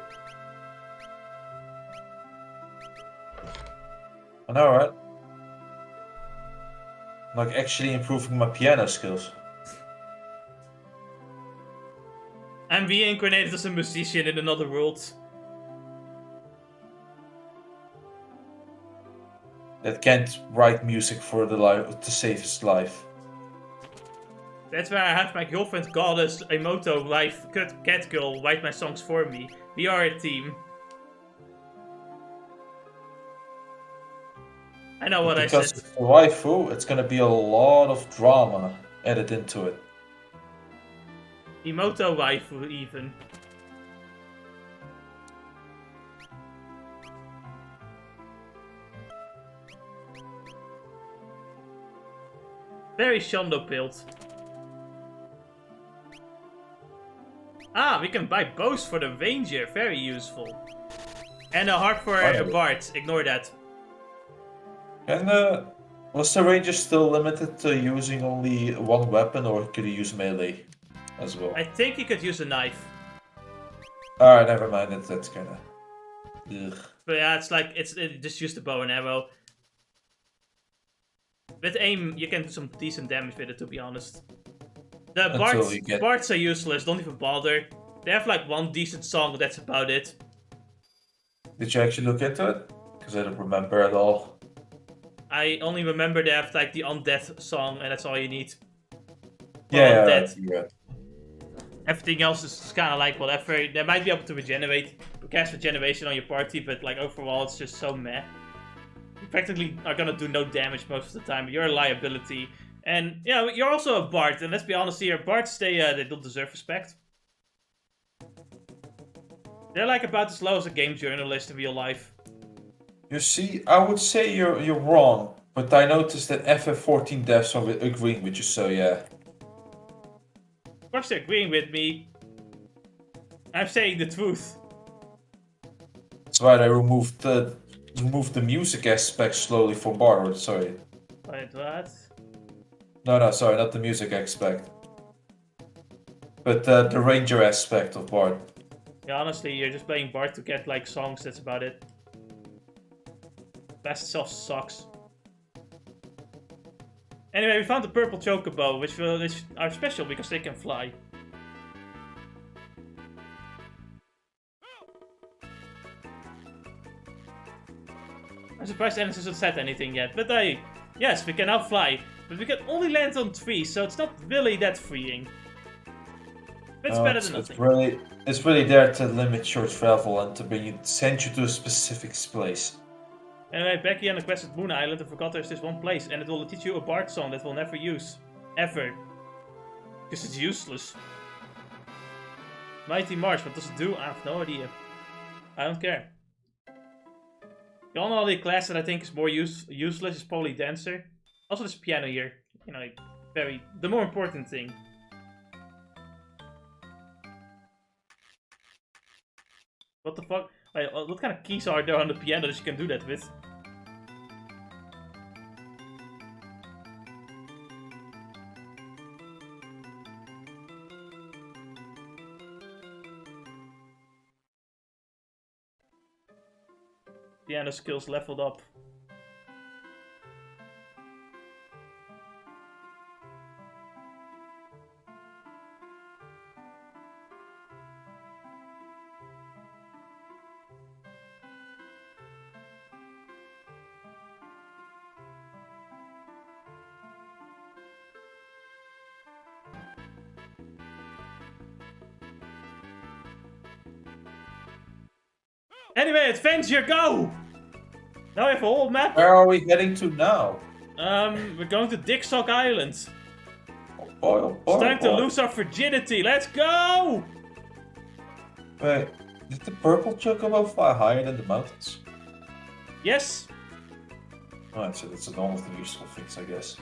I know, right? Like actually improving my piano skills. I'm reincarnated as a musician in another world. That can't write music for the life to save his life. That's where I have my girlfriend goddess Emoto life cat girl write my songs for me. We are a team. I know what Because I said. it's the waifu, it's gonna be a lot of drama added into it. Emoto waifu even. Very Shondo build. Ah, we can buy bows for the ranger. Very useful. And a heart for a bard. Ignore that. And was the ranger still limited to using only one weapon, or could he use melee as well? I think you could use a knife. Alright, never mind. That's kinda... Ugh. But yeah, it's like, just use the bow and arrow. With aim, you can do some decent damage with it, to be honest. The bards are useless, don't even bother. They have like one decent song, that's about it. Did you actually look into it? Because I don't remember at all. I only remember they have like the undead song, and that's all you need. Yeah. Everything else is kind of like whatever. They might be able to regenerate, cast regeneration on your party, but like overall it's just so meh. You practically are gonna do no damage most of the time, but you're a liability. And yeah, you're also a bard, and let's be honest here, bards, they don't deserve respect. They're like about as low as a game journalist in real life. You see, I would say you're wrong, but I noticed that FF14 devs are agreeing with you, so yeah. Of course they're agreeing with me. I'm saying the truth. That's why they removed the music aspect slowly for Bard, sorry. Wait, what? No, sorry, not the music aspect. But the ranger aspect of Bard. Yeah, honestly, you're just playing Bard to get like songs, that's about it. Class itself sucks. Anyway, we found the purple chocobo, which are special because they can fly. I'm surprised Anderson hasn't said anything yet, but yes, we can now fly, but we can only land on trees, so it's not really that freeing. But it's better than nothing. It's really there to limit your travel and to send you to a specific place. Anyway, Becky on the quest at Moon Island and forgot there's this one place, and it will teach you a bard song that we'll never use. Ever. Because it's useless. Mighty March, what does it do? I have no idea. I don't care. The only class that I think is more useless is probably Dancer. Also, there's piano here. You know, like, the more important thing. What the fuck? Wait, what kind of keys are there on the piano that you can do that with? Piano skills leveled up. Anyway, adventure, go! Now we have a whole map. Where are we heading to now? We're going to Dicksock Island. Oh boy, oh boy, It's time to oh boy. lose our virginity. Let's go! Wait, did the purple chocobo fly higher than the mountains? Yes. Oh, so that's a normal thing, useful things, I guess.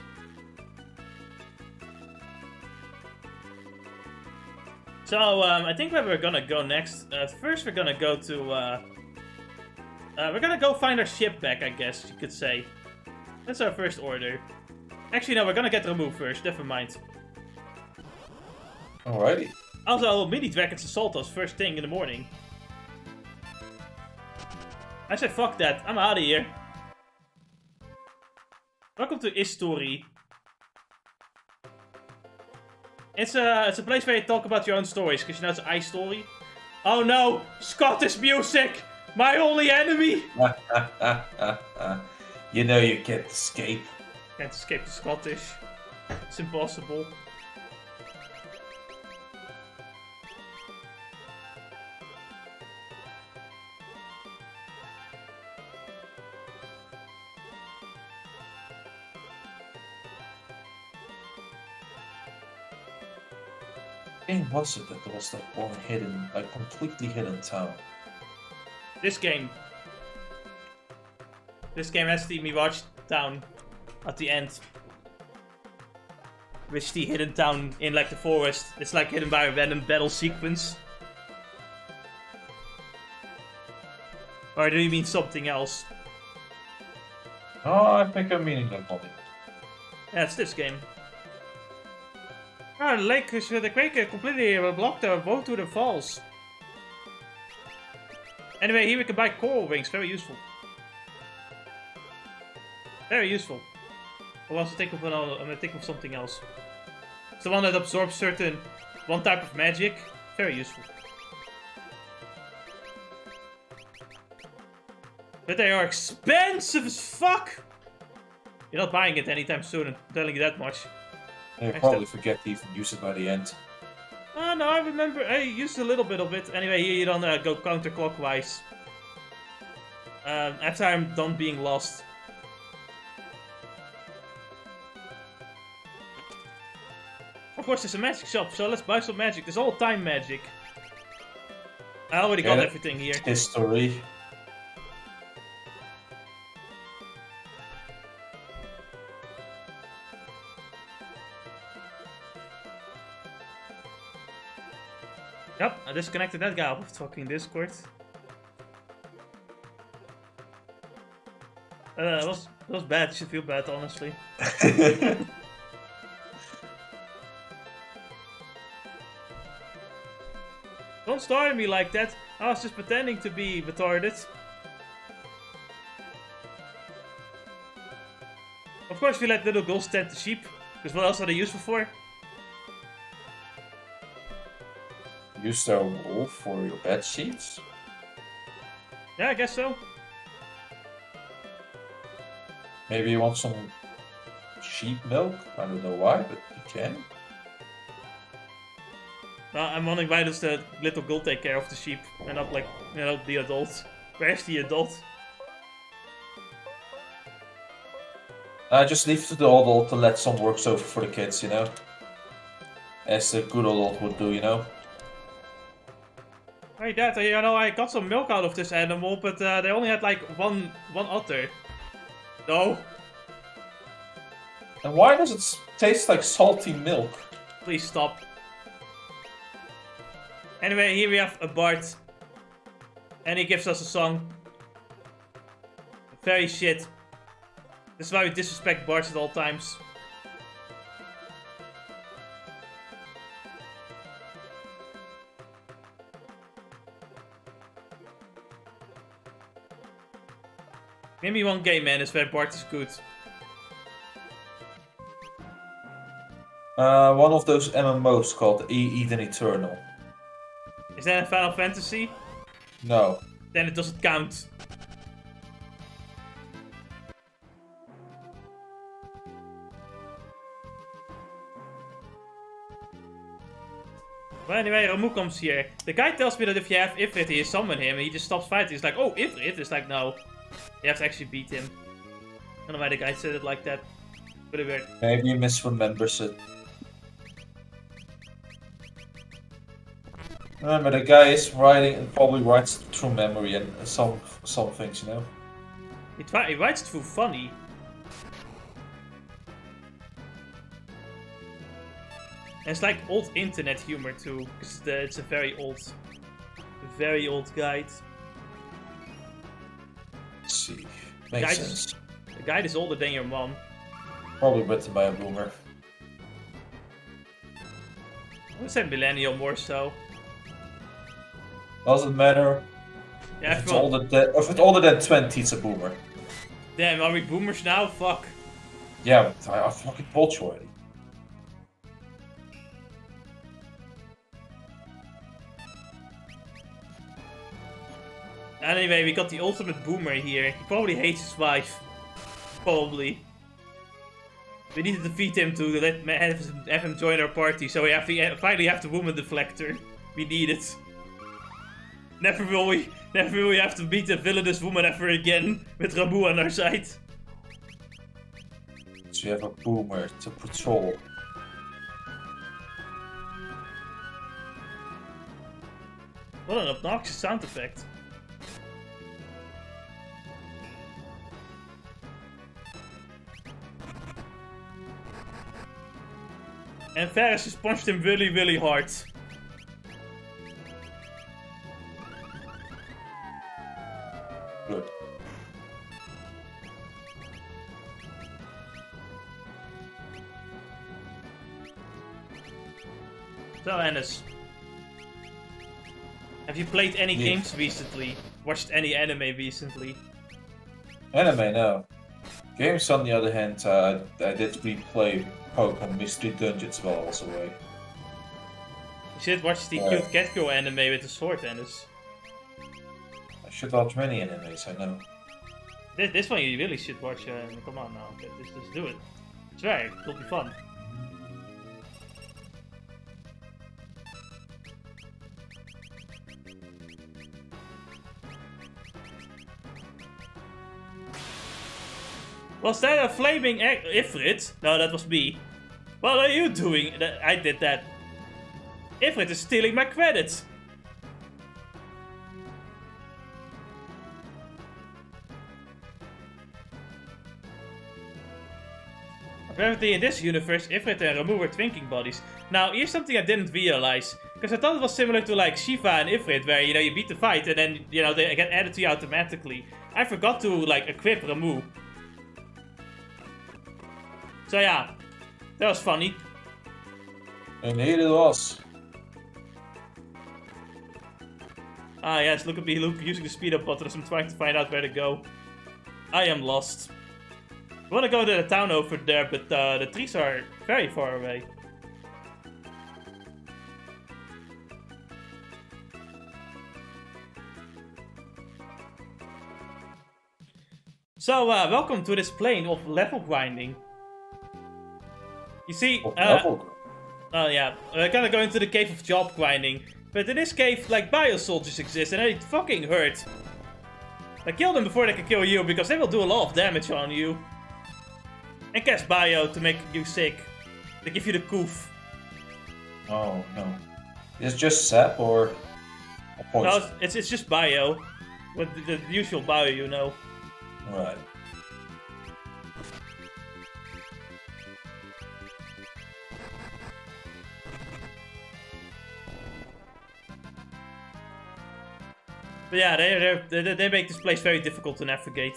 So, I think where we're gonna go next. First, we're gonna go to. We're gonna go find our ship back, I guess you could say. That's our first order. Actually, no, we're gonna get removed first. Never mind. Alrighty. Also, mini dragons assault us first thing in the morning. I said, fuck that. I'm out of here. Welcome to History. It's a place where you talk about your own stories, because you know it's I story. Oh no! Scottish music! My only enemy! You know you can't escape. Can't escape the Scottish. It's impossible. Game was it that there was like one hidden, like completely hidden town? This game. This game has the Mirage Town at the end. Which the hidden town in like the forest. It's like hidden by a random battle sequence. Or do you mean something else? Oh, I think I'm meaning that one. Yeah, it's this game. Ah, the lake is the quake completely blocked our boat to the falls. Anyway, here we can buy coral wings, very useful. Very useful. I'll also think of I'm gonna think of something else. It's the one that absorbs one type of magic. Very useful. But they are expensive as fuck! You're not buying it anytime soon, I'm telling you that much. You probably forget to even use it by the end. Oh no, I remember, I used a little bit of it. Anyway, here you don't go counterclockwise. After I'm done being lost. Of course, there's a magic shop, so let's buy some magic. There's all time magic. I already got everything here. History. Yep, I disconnected that guy off of fucking Discord. That was bad. You should feel bad, honestly. Don't stare at me like that. I was just pretending to be retarded. Of course, we let little girls tend to sheep. Because what else are they useful for? Use their wool for your bed sheets? Yeah, I guess so. Maybe you want some sheep milk? I don't know why, but you can. I'm wondering why does the little girl take care of the sheep and not like, you know, the adult. Where's the adult? I just leave it to the adult to let some works over for the kids, you know? As a good adult would do, you know? Hey Dad, you know, I got some milk out of this animal, but they only had like one udder. No. And why does it taste like salty milk? Please stop. Anyway, here we have a bard. And he gives us a song. Very shit. This is why we disrespect bards at all times. Maybe one game, man, is where Bart is good. One of those MMOs called Eden Eternal. Is that a Final Fantasy? No. Then it doesn't count. But anyway, Ramu comes here. The guy tells me that if you have Ifrit, you summon him, and he just stops fighting. He's like, oh, Ifrit? It's like, no. You have to actually beat him. I don't know why the guy said it like that. Pretty weird. Maybe he misremembers it. Remember, the guy is writing and probably writes through memory and some things, you know? He writes through funny. And it's like old internet humor too, because it's a very old guide. Let's see. Makes sense. The guide is older than your mom. Probably written by a boomer. I would say millennial more so. Doesn't matter. Yeah, if it's older than 20, it's a boomer. Damn, are we boomers now? Fuck. Yeah, I fucking told you already. Anyway, we got the ultimate boomer here. He probably hates his wife. Probably. We need to defeat him to have him join our party, so we finally have the woman deflector. We need it. Never will we have to beat a villainous woman ever again with Ramu on our side. So you have a boomer to patrol. What an obnoxious sound effect. And Ferris just punched him really, really hard. Good. So, Ennis, have you played any games recently? Watched any anime recently? Anime, no. Games, on the other hand, I did replay Pokemon Mystery Dungeons while I was away. You should watch the cute cat girl anime with the sword, Ennis. I should watch many animes, I know. This one you really should watch. Come on now, just do it. It's right, it'll be fun. Was that a flaming Ifrit? No, that was me. What are you doing? I did that. Ifrit is stealing my credits. Apparently in this universe, Ifrit and Ramu were twinking bodies. Now, here's something I didn't realize. Because I thought it was similar to like Shiva and Ifrit, where, you beat the fight and then, they get added to you automatically. I forgot to, like, equip Ramu. So yeah, that was funny. Indeed it was. Ah yes, look at me using the speed up button as I'm trying to find out where to go. I am lost. I want to go to the town over there, but the trees are very far away. So, welcome to this plane of level grinding. You see, yeah, we're gonna go into the cave of job grinding. But in this cave, like, bio-soldiers exist, and they fucking hurt. Like, kill them before they can kill you, because they will do a lot of damage on you. And cast bio to make you sick. They give you the coof. Oh, no. Is it just sap or poison? No, it's just bio. With the usual bio, Right. But yeah, they make this place very difficult to navigate.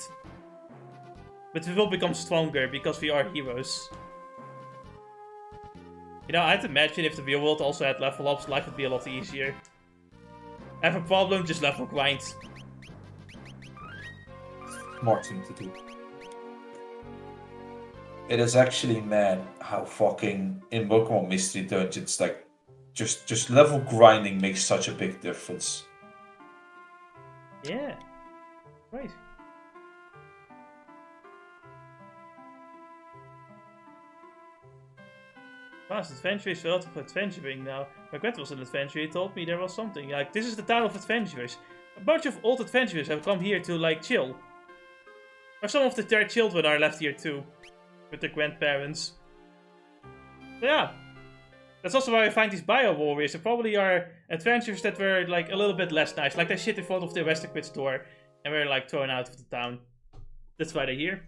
But we will become stronger because we are heroes. I'd imagine if the real world also had level ups, life would be a lot easier. Have a problem, just level grind. More thing to do. It is actually mad how fucking in Pokemon Mystery Dungeons, like, just level grinding makes such a big difference. Yeah. Right. Fast adventure is a lot of adventuring now. My grandpa was an adventurer, he told me there was something. Like, this is the town of adventurers. A bunch of old adventurers have come here to, like, chill. Or some of their children are left here too. With their grandparents. So yeah. That's also why I find these bio warriors. They probably are adventurers that were, like, a little bit less nice. Like, they shit in front of the Westerquid store. And were, like, thrown out of the town. That's why they're here.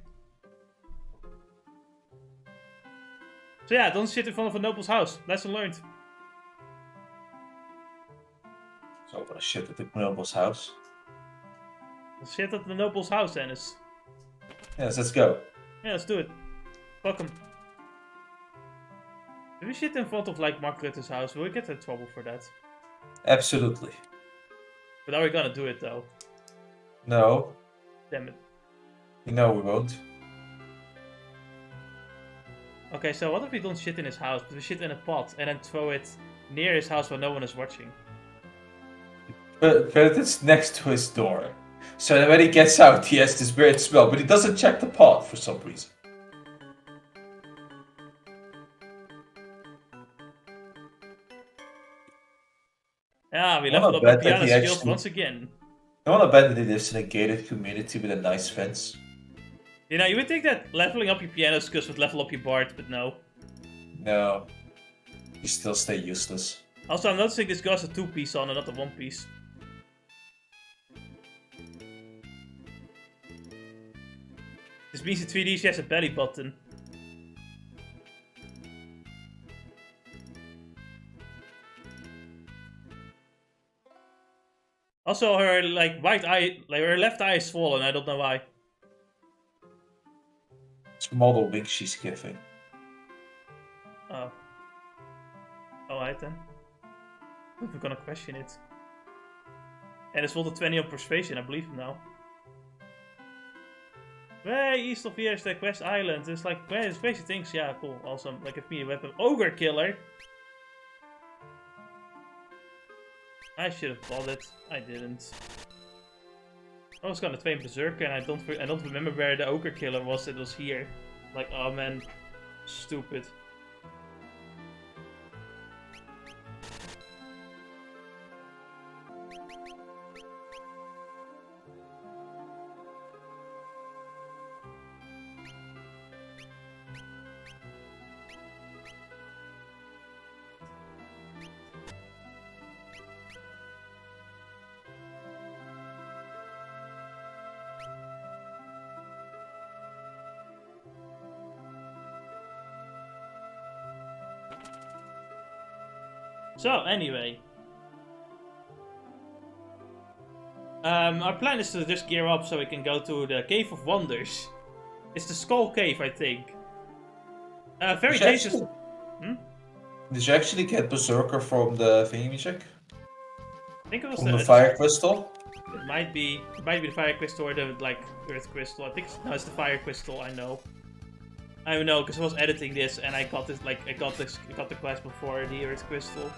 So yeah, don't shit in front of a noble's house. Lesson learned. So I'm gonna shit at the noble's house. Shit at the noble's house, Dennis. Yes, let's go. Yeah, let's do it. Fuck him. If we shit in front of, like, Mark Rutte's house, will we get in trouble for that? Absolutely. But are we gonna do it, though? No. Damn it. You know we won't. Okay, so what if we don't shit in his house, but we shit in a pot, and then throw it near his house where no one is watching? But it's next to his door. So that when he gets out, he has this weird smell, but he doesn't check the pot for some reason. Yeah, we leveled up our piano skills once again. I want to bet that he lives in a gated community with a nice fence. You know, you would think that leveling up your piano skills would level up your bard, but no. No. You still stay useless. Also, I'm noticing this guy's a 2-piece on and not a 1-piece. This means in 3D she has a belly button. Also, her, like, right eye, like, her left eye is swollen, I don't know why. It's model wink she's giving. Oh. Alright then. We're gonna question it. And it's rolled a 20 on persuasion, I believe him now. Way east of here is the Quest Island. It's like, it's crazy things. Yeah, cool, awesome. Like, give me a weapon. Ogre killer! I should have bought it. I didn't. I was gonna train Berserker and I don't remember where the Ogre killer was. It was here. Like, oh man. Stupid. So, anyway. Our plan is to just gear up so we can go to the Cave of Wonders. It's the Skull Cave, I think. Very dangerous. Did you actually get Berserker from the thingamajig? I think it was From the Fire Crystal? It might be the Fire Crystal or the, like, Earth Crystal. I think it's the Fire Crystal, I know. I know, because I was editing this and I got this, like, I got the quest before the Earth Crystal.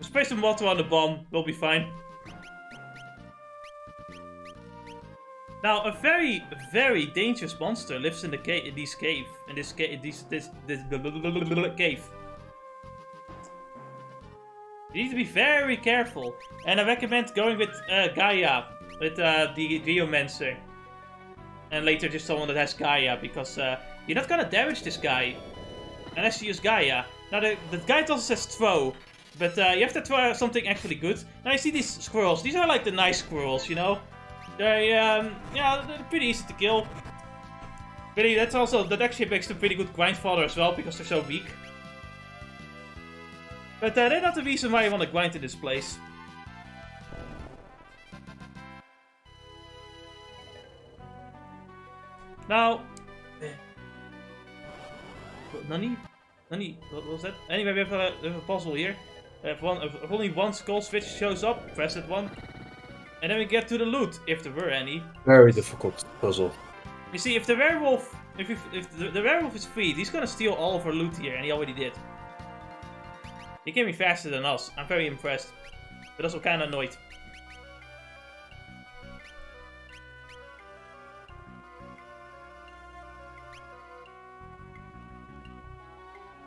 Spray some water on the bomb, we'll be fine. Now, a very, very dangerous monster lives in the cave. In this cave. You need to be very careful, and I recommend going with Gaia, with the Geomancer, and later just someone that has Gaia, because you're not gonna damage this guy unless you use Gaia. Now, the guide also says throw. But you have to throw something actually good. Now you see these squirrels. These are like the nice squirrels, you know? Yeah, they're pretty easy to kill. Really, that actually makes them pretty good grind fodder as well, because they're so weak. But they're not the reason why you want to grind in this place. Now... Nani, what was that? Anyway, we have a puzzle here. If only one skull switch shows up, press that one. And then we get to the loot, if there were any. Very difficult puzzle. You see, if the werewolf if the werewolf is freed, he's gonna steal all of our loot here, and he already did. He came in faster than us. I'm very impressed, but also kind of annoyed.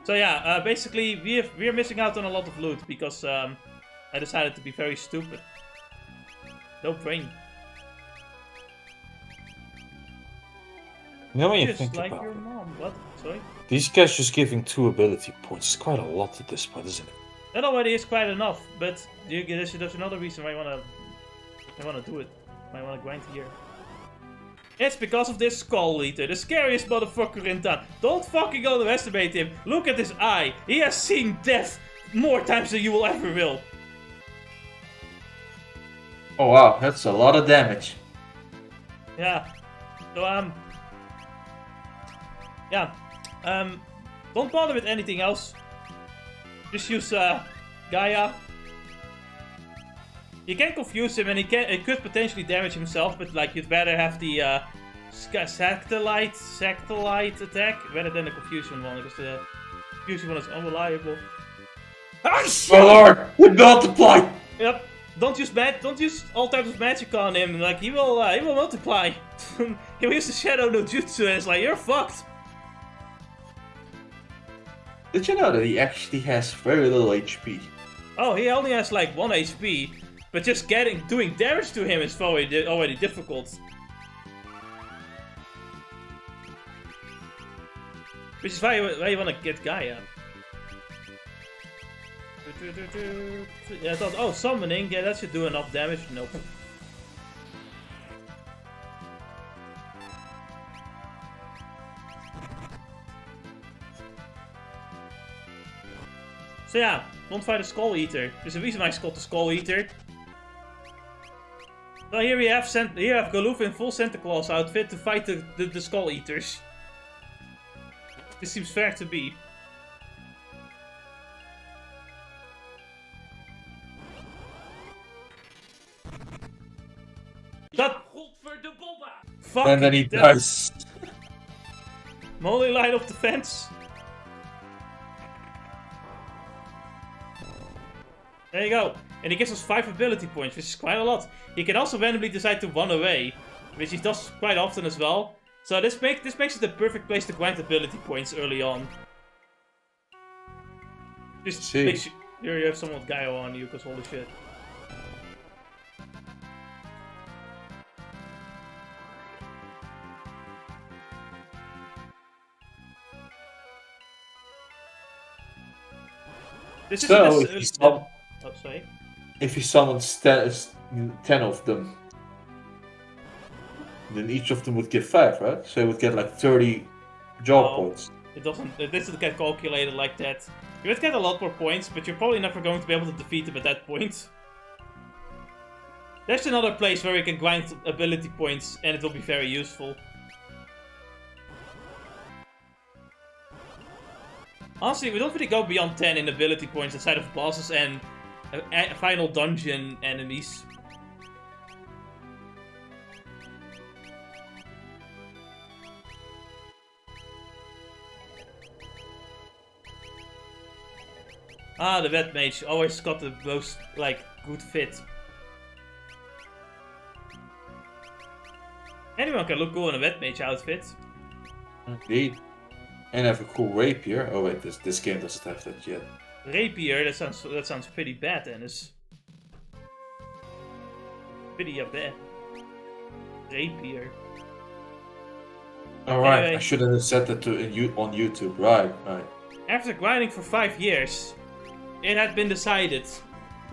So yeah, basically we're missing out on a lot of loot because I decided to be very stupid. No brain. You know when you Just think like about your it, mom. What? Sorry? these guys just giving 2 ability points is quite a lot at this point, isn't it? That already is quite enough, but there's another reason why I wanna do it. I wanna grind here. It's because of this Skull Eater, the scariest motherfucker in town. Don't fucking underestimate him. Look at his eye. He has seen death more times than you will ever will. Oh wow, that's a lot of damage. Yeah. So yeah. Don't bother with anything else. Just use Gaia. You can confuse him, and it could potentially damage himself, but like you'd rather have the satellite attack rather than the confusion one, because the confusion one is unreliable. Oh lord, we multiply. Yep. Don't use all types of magic on him. Like he will multiply. He'll use the shadow no jutsu, and it's like you're fucked. Did you know that he actually has very little HP? Oh, he only has like 1 HP, but just doing damage to him is already difficult. Which is why you want to get Gaia. Yeah, I thought, oh, summoning, yeah, that should do enough damage. Nope. So yeah, don't fight a Skull Eater. There's a reason why it's called the Skull Eater. So here we have Galoof in full Santa Claus outfit to fight the Skull Eaters. This seems fair to be. Fuck! And then he dies. Molly line of defense. There you go. And he gives us 5 ability points, which is quite a lot. He can also randomly decide to run away, which he does quite often as well. So this makes it the perfect place to grind ability points early on. Just make sure you have someone with Gaio on you, because holy shit. This is So, if he summons 10 of them, then each of them would get 5, right? So he would get like 30 job points. It doesn't get calculated like that. You would get a lot more points, but you're probably never going to be able to defeat him at that point. There's another place where we can grind ability points, and it will be very useful. Honestly, we don't really go beyond 10 in ability points aside of bosses and final dungeon enemies. Ah, the Wet Mage always got the most, like, good fit. Anyone can look cool in a Wet Mage outfit. Indeed. And have a cool rapier. Oh wait, this game doesn't have that yet. Rapier, that sounds pretty bad, Dennis. Pretty bad. Rapier. Alright, Anyway. I should have said that on YouTube. Right. After grinding for 5 years, it had been decided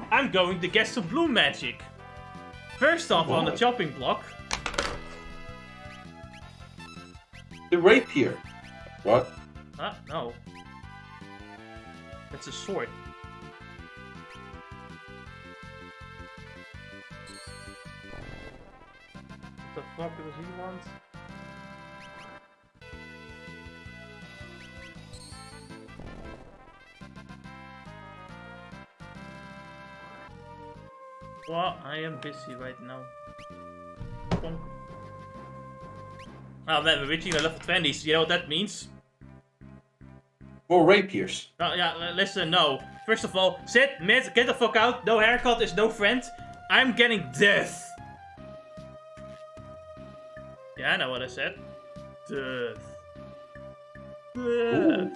I'm going to get some blue magic. First off, on the chopping block. The rapier. What? No. That's a sword. What the fuck does he want? Well, I am busy right now. Oh man, we're reaching the level 20s. You know what that means? More rapiers. Oh yeah, listen, no. First of all, sit, mid, get the fuck out. No haircut is no friend. I'm getting death. Yeah, I know what I said. Death. Death.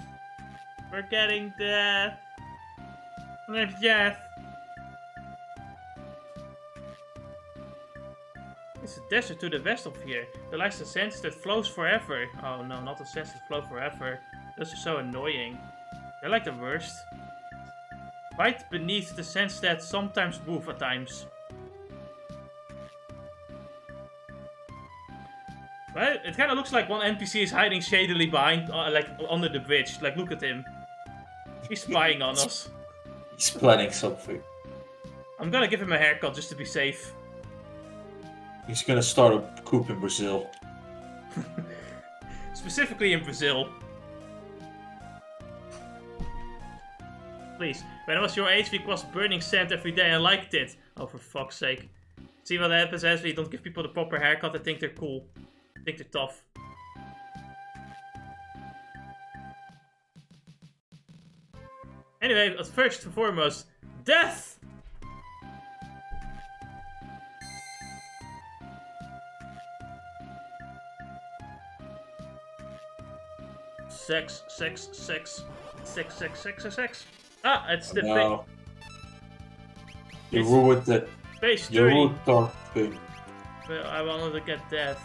We're getting death. There's death. It's a desert to the west of here. There lies the sense that flows forever. Oh no, not the sense that flows forever. Those are so annoying. They're like the worst. Right beneath the sense that sometimes move at times. Well, it kind of looks like one NPC is hiding shadily behind, like under the bridge. Like, look at him. He's spying on us. He's planning something. I'm gonna give him a haircut just to be safe. He's gonna start a coup in Brazil. Specifically in Brazil. Please. When I was your age, we was burning sand every day. I liked it. Oh, for fuck's sake. See what happens as we don't give people the proper haircut. I think they're cool. I think they're tough. Anyway, first and foremost, death! Sex. Ah, it's the No. You It's- ruined it. page You 30. ruined the thing. Well, I wanted to get death.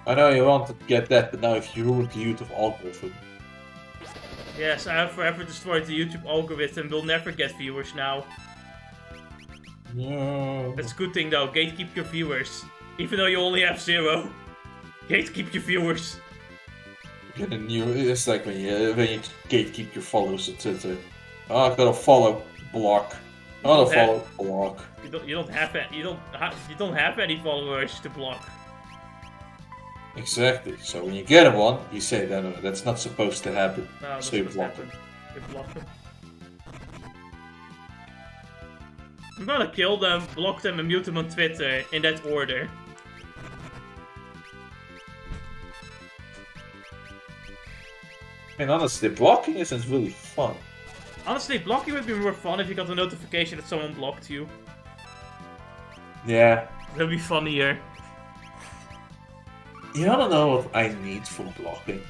I know you wanted to get that, but now if you ruined the youth of algorithm. Yes, I have forever destroyed the YouTube algorithm. We'll never get viewers now. No. That's a good thing though. Gatekeep your viewers. Even though you only have 0. Gatekeep your viewers. Get a new. It's like when you gatekeep your followers on Twitter. Oh, I got a follow block. Not a follow block. You don't have any followers to block. Exactly. So when you get one, you say no, that's not supposed to happen. No, that's So you what's block them. happened. You block them. I'm gonna kill them, block them, and mute them on Twitter in that order. And honestly, blocking isn't really fun. Honestly, blocking would be more fun if you got a notification that someone blocked you. Yeah. That'd be funnier. You don't know what I need for blocking.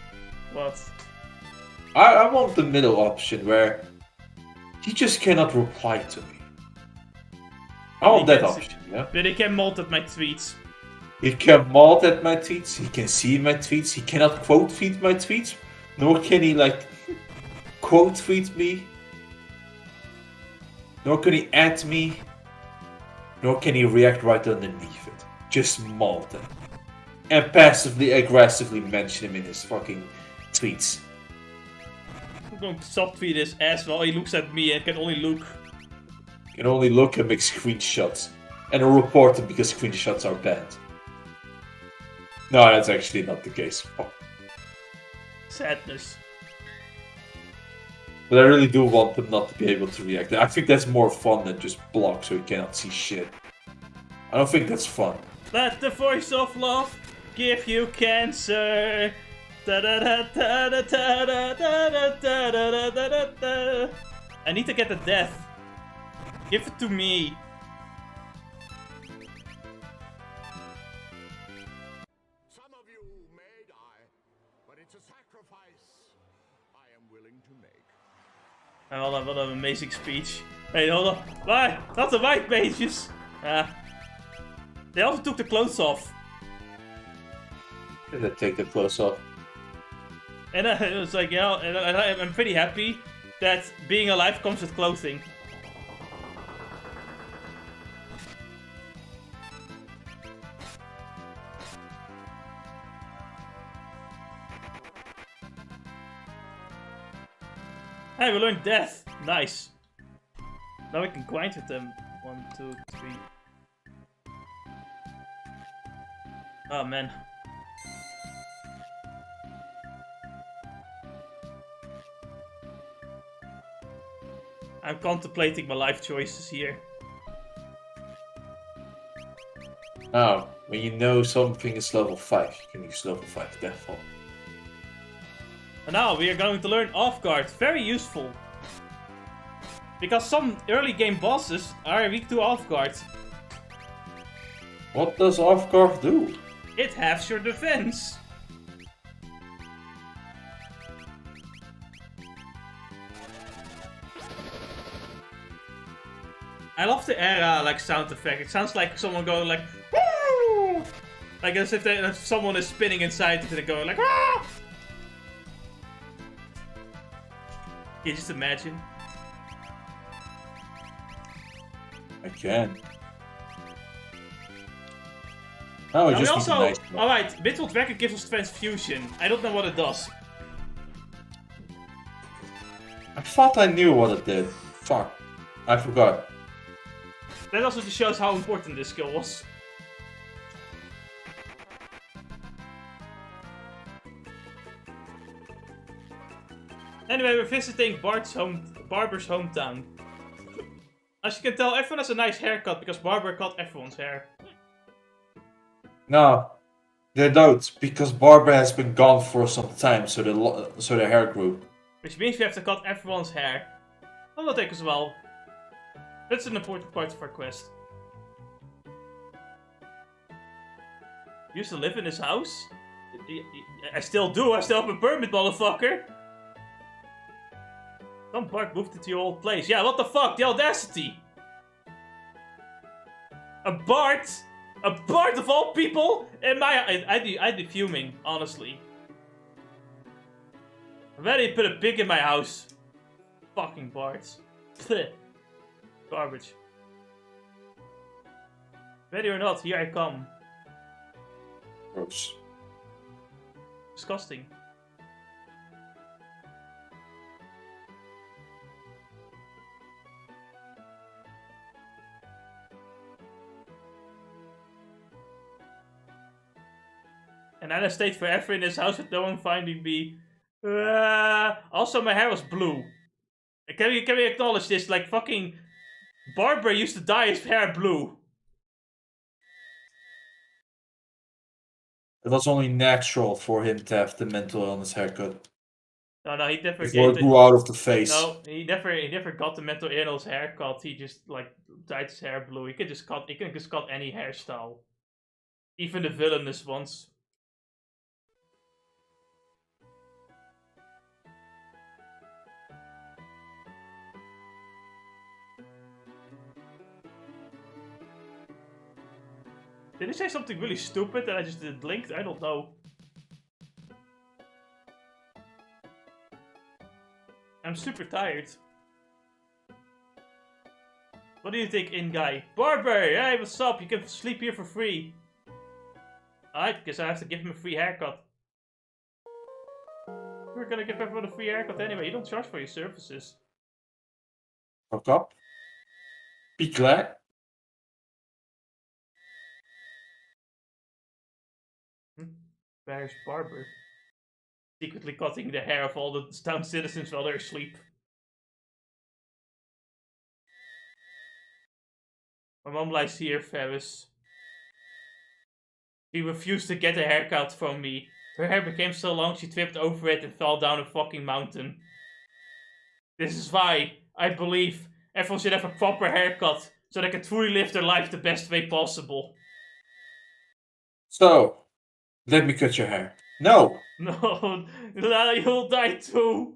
What? I want the middle option where he just cannot reply to me. I want that option, yeah? But they can multi my tweets. He can mod at my tweets, he can see my tweets, he cannot quote tweet my tweets, nor can he like quote tweet me, nor can he add me, nor can he react right underneath it. Just mod them. And passively aggressively mention him in his fucking tweets. I'm going to subtweet his ass while he looks at me and can only look. You can only look and make screenshots. And report them because screenshots are banned. No, that's actually not the case. Fuck. Sadness. But I really do want them not to be able to react. I think that's more fun than just block so you cannot see shit. I don't think that's fun. Let the voice of love give you cancer. I need to get the death. Give it to me. Some of you may die, but it's a sacrifice I am willing to make. Oh, what an amazing speech. Wait, hold on. Why? Not the white pages. They also took the clothes off. Did I take the clothes off? And it was like, yeah, and I'm pretty happy that being alive comes with clothing. Hey, we learned death. Nice. Now we can grind with them. 1, 2, 3. Oh man. I'm contemplating my life choices here. Oh, When you know something is level 5, you can use level 5 death fall. And now we are going to learn off guard. Very useful. Because some early game bosses are weak to off guard. What does off guard do? It halves your defense. I love the era like sound effect. It sounds like someone going like woo! Like as if someone is spinning inside and going like ah! You just imagine. I can. Oh, it Now we just also, nice alright, Mithril Dragon gives us transfusion. I don't know what it does. I thought I knew what it did. Fuck. I forgot. That also just shows how important this skill was. Anyway, we're visiting Barber's hometown. As you can tell, everyone has a nice haircut because Barber cut everyone's hair. No, they don't, because Barbara has been gone for some time, so the hair grew. Which means we have to cut everyone's hair. That will take us a while. That's an important part of our quest. Used to live in this house? I still do, I still have a permit, motherfucker! Some Bart moved into your old place. Yeah, what the fuck? The audacity! A Bart? A Bart of all people? I'd be fuming, honestly. I'm ready to put a pig in my house. Fucking Barts. Garbage. Ready or not, here I come. Gross. Disgusting. And then I stayed forever in this house with no one finding me. Also, my hair was blue. Can we acknowledge this? Like, fucking Barber used to dye his hair blue. It was only natural for him to have the mental illness haircut. No, he never Before it grew out of the face. No, he never got the mental illness haircut. He just like dyed his hair blue. He can just cut any hairstyle, even the villainous ones. Did he say something really stupid that I just blinked? I don't know. I'm super tired. What do you think, in-guy? Barber! Hey, what's up? You can sleep here for free. Alright, guess I have to give him a free haircut. We're gonna give everyone a free haircut anyway. You don't charge for your services. Fuck up. Be glad. Where's Barber? Secretly cutting the hair of all the town citizens while they're asleep. My mom lies here, Ferris. She refused to get a haircut from me. Her hair became so long she tripped over it and fell down a fucking mountain. This is why I believe everyone should have a proper haircut so they can truly live their life the best way possible. So, let me cut your hair. No! No, you'll die too.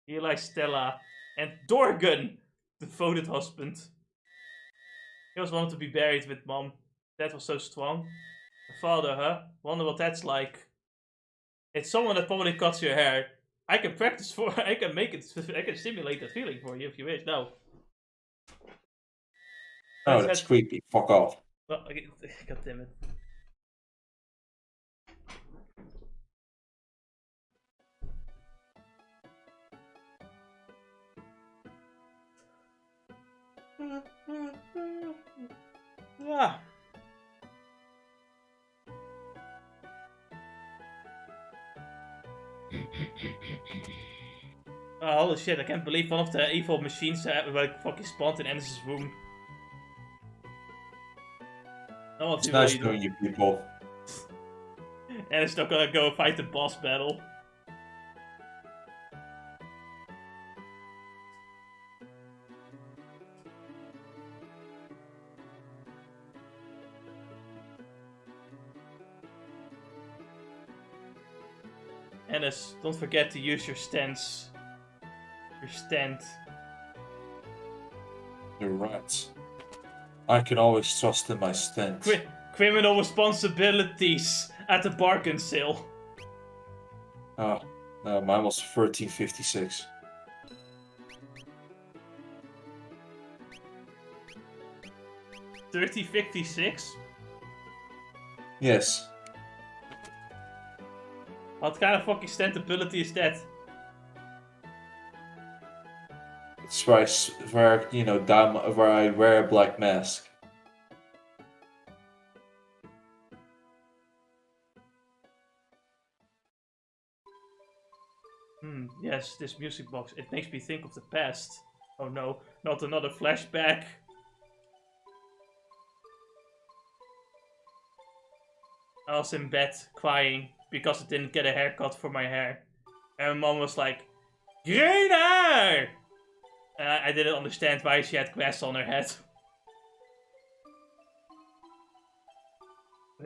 Here lies Stella and Dorgan, devoted husband. He always wanted to be buried with Mom. Dad was so strong. A father, huh? Wonder what that's like. It's someone that probably cuts your hair. I can practice for. I can simulate that feeling for you if you wish. No. Oh, that's creepy. Fuck off. Oh, God damn it. Ah. Oh, holy shit, I can't believe one of the evil machines like fucking spawned in Ennis's room. It's nice knowing you people. And it's not gonna go fight the boss battle. Ennis, don't forget to use your stance. Your stand. You're right. I can always trust in my stand. Criminal responsibilities at the bargain sale. Oh, no, mine was 1356. $30.56? Yes. What kind of fucking stand ability is that? It's where you know, where I wear a black mask. Yes, this music box. It makes me think of the past. Oh no, not another flashback. I was in bed crying because I didn't get a haircut for my hair. And my mom was like, green hair! And I didn't understand why she had grass on her head.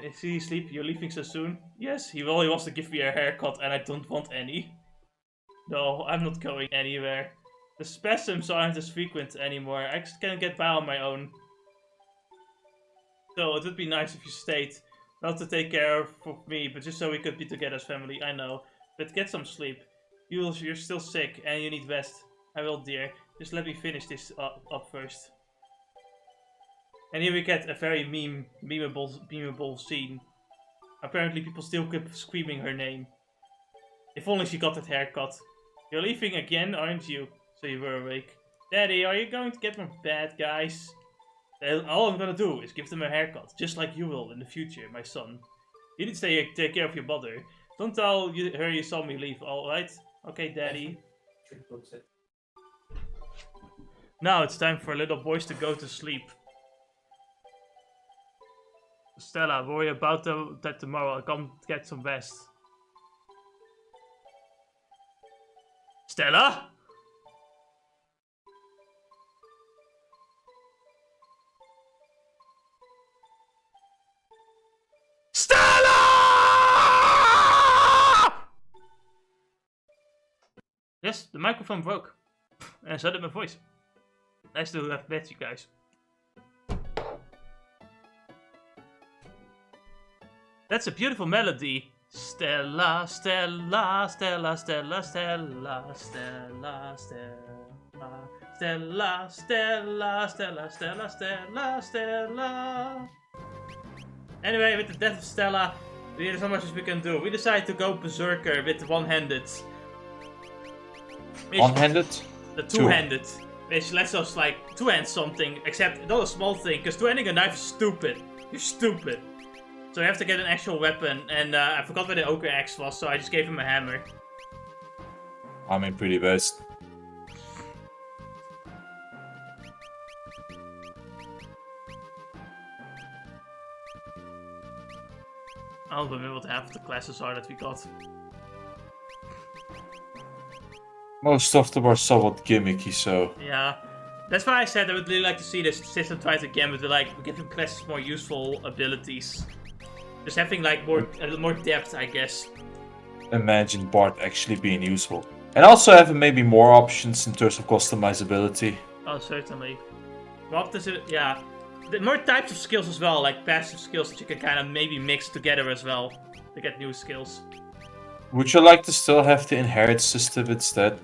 Is he asleep? You're leaving so soon? Yes, he really wants to give me a haircut and I don't want any. No, I'm not going anywhere. The spasms aren't as frequent anymore. I just can't get by on my own. So it would be nice if you stayed. Not to take care of me, but just so we could be together as family. I know. But get some sleep. You're still sick and you need rest. I will, dear. Just let me finish this up first. And here we get a very memeable scene. Apparently people still keep screaming her name. If only she got that haircut. You're leaving again, aren't you? So you were awake. Daddy, are you going to get from bad guys? All I'm gonna do is give them a haircut, just like you will in the future, my son. You need to take care of your mother. Don't tell her you saw me leave, alright? Okay, Daddy. Now it's time for little boys to go to sleep. Stella, worry about that tomorrow. I'll come get some rest. Stella? Stella! Yes, the microphone broke. And so did my voice. Nice to have met you guys. That's a beautiful melody. Stella, Stella, Stella, Stella, Stella, Stella, Stella, Stella, Stella, Stella, Stella, Stella, Stella. Anyway, with the death of Stella, there's not much as we can do. We decided to go berserker with one-handed. One-handed? The two-handed. Which lets us like two-hand something, except not a small thing, because two-handing a knife is stupid. You're stupid. So we have to get an actual weapon, and I forgot where the ochre axe was, so I just gave him a hammer. I mean, pretty best. I don't remember what half of the classes are that we got. Most of them are somewhat gimmicky, so... Yeah. That's why I said I would really like to see this system tried again, with like giving classes more useful abilities. Just having like more depth, I guess. Imagine Bart actually being useful. And also having maybe more options in terms of customizability. Oh, certainly. What does it... Yeah. More types of skills as well, like passive skills that you can kind of maybe mix together as well to get new skills. Would you like to still have the inherit system instead?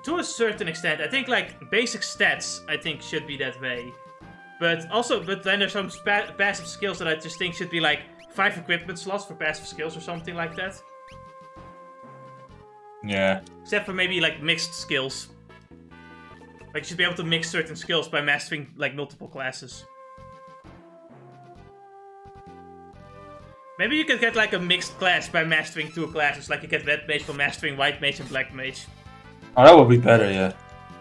To a certain extent. I think like basic stats, I think should be that way. But then there's some passive skills that I just think should be like 5 equipment slots for passive skills or something like that. Yeah. Except for maybe like mixed skills. Like you should be able to mix certain skills by mastering like multiple classes. Maybe you could get like a mixed class by mastering 2 classes, like you get red mage for mastering white mage and black mage. Oh, that would be better, yeah.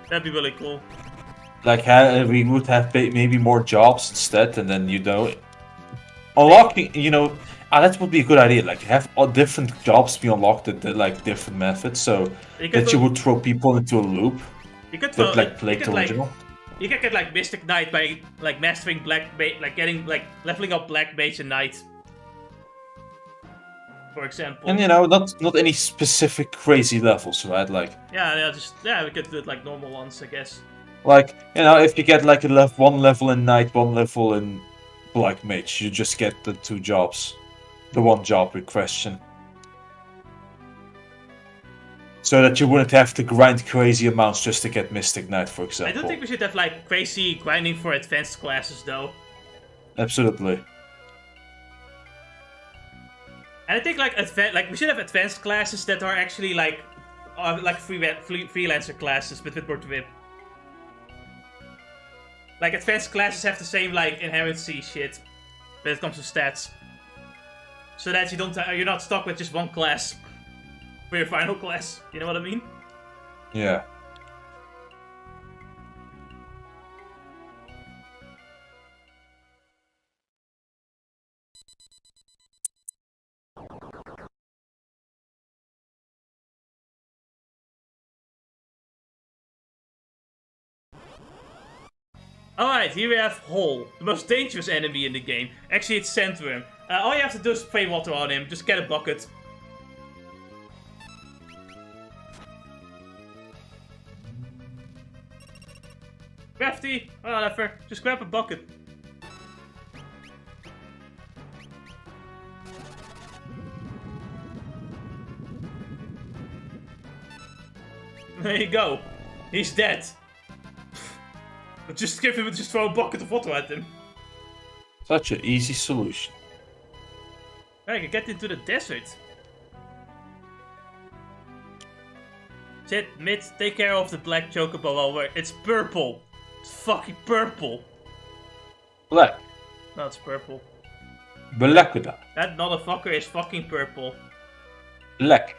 That'd be really cool. Like, we would have maybe more jobs instead, and then, you know, unlocking, that would be a good idea. Like have all different jobs be unlocked at like different methods, so that you would throw people into a loop You could that throw, like played the original. You can get like Mystic Knight by like mastering Black Mage, like getting like leveling up Black Mage and Knight, for example. And not any specific crazy levels, right? Like we could do it like normal ones, I guess. like if you get like one level in Knight, one level in Black Mage, you just get the two jobs, the one job in question. So that you wouldn't have to grind crazy amounts just to get Mystic Knight, for example. I don't think we should have like crazy grinding for advanced classes though. Absolutely. And I think like we should have advanced classes that are actually like freelancer classes, but with more whip. Like advanced classes have the same like inherency shit when it comes to stats, so that you're not stuck with just one class for your final class. You know what I mean? Yeah. Alright, here we have Hole, the most dangerous enemy in the game. Actually, it's Sandworm. All you have to do is spray water on him, just get a bucket. Crafty, whatever, just grab a bucket. There you go. He's dead. Just throw a bucket of water at him. Such an easy solution. I can get into the desert. Shit, Mid, take care of the black chocobo while it's purple. It's fucking purple. Black. No, it's purple. Blackada. That motherfucker is fucking purple. Black.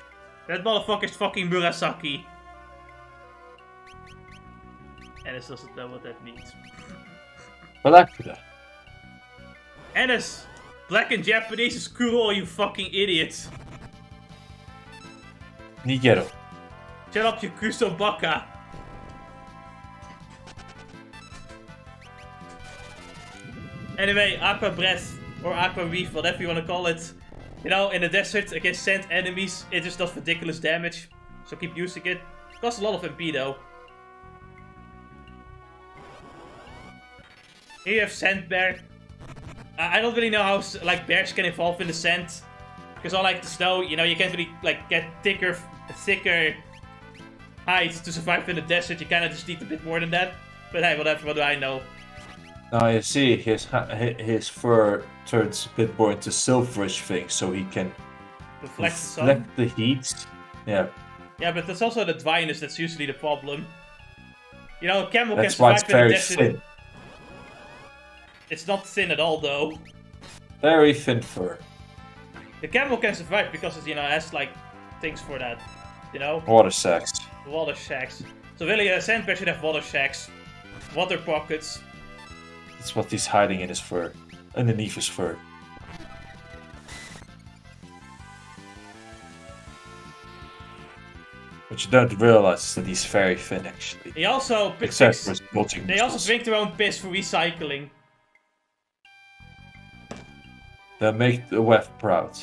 That motherfucker is fucking Murasaki. Ennis doesn't know what that means. Blackada. Ennis! Black in Japanese is cool, you fucking idiots. Nigero. Shut up, you Kusobaka. Anyway, Aqua Breath, or Aqua Reef, whatever you want to call it. You know, in the desert, against sand enemies, it just does ridiculous damage. So keep using it. It costs a lot of MP though. Here you have Sand Bear. I don't really know how like bears can evolve in the sand. Because unlike the snow, you can't really like get thicker hides to survive in the desert. You kind of just need a bit more than that. But hey, whatever, what do I know? Now you see, his fur turns a bit more into silverish thing, so he can reflect the heat. Yeah. Yeah, but that's also the dryness that's usually the problem. You know, a camel that's can why survive it's very in the desert. thin. It's not thin at all, though. Very thin fur. The camel can survive because it, has like things for that. Water sacks. Water shacks. So really, a sand bear should have water shacks, water pockets. That's what he's hiding in his fur, underneath his fur. What you don't realize is that he's very thin, actually. He also except for his bulging They also muscles. drink their own piss for recycling. That make the web proud.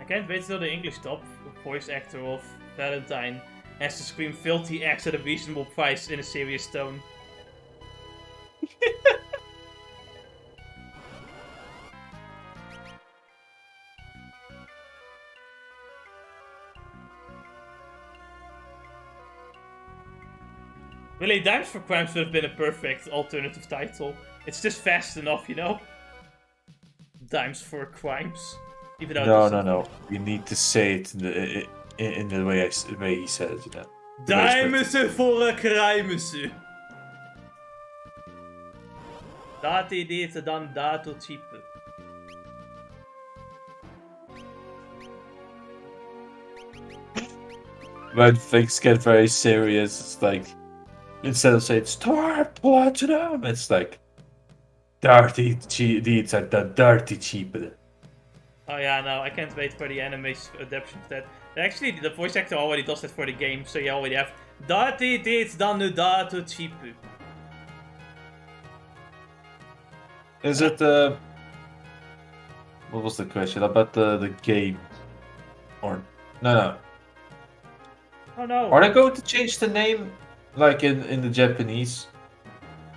I can't wait till the English dub voice actor of Valentine has to scream filthy X at a reasonable price in a serious tone. Really, Dimes for Crimes would have been a perfect alternative title. It's just fast enough, you know? Dimes for Crimes. Even though No. You need to say it in the way way he said it. You know? Dimessen voor crimessen. Dat idee is dan datortype. When things get very serious, it's like instead of saying Star Platinum, it's like dirty deeds are done dirty cheap. Oh yeah, no, I can't wait for the anime adaptation of that. Actually, the voice actor already does that for the game, so you already have dirty deeds dan nu datortype. Is it what was the question about the game? Or no. Oh no. Are they going to change the name like in the Japanese?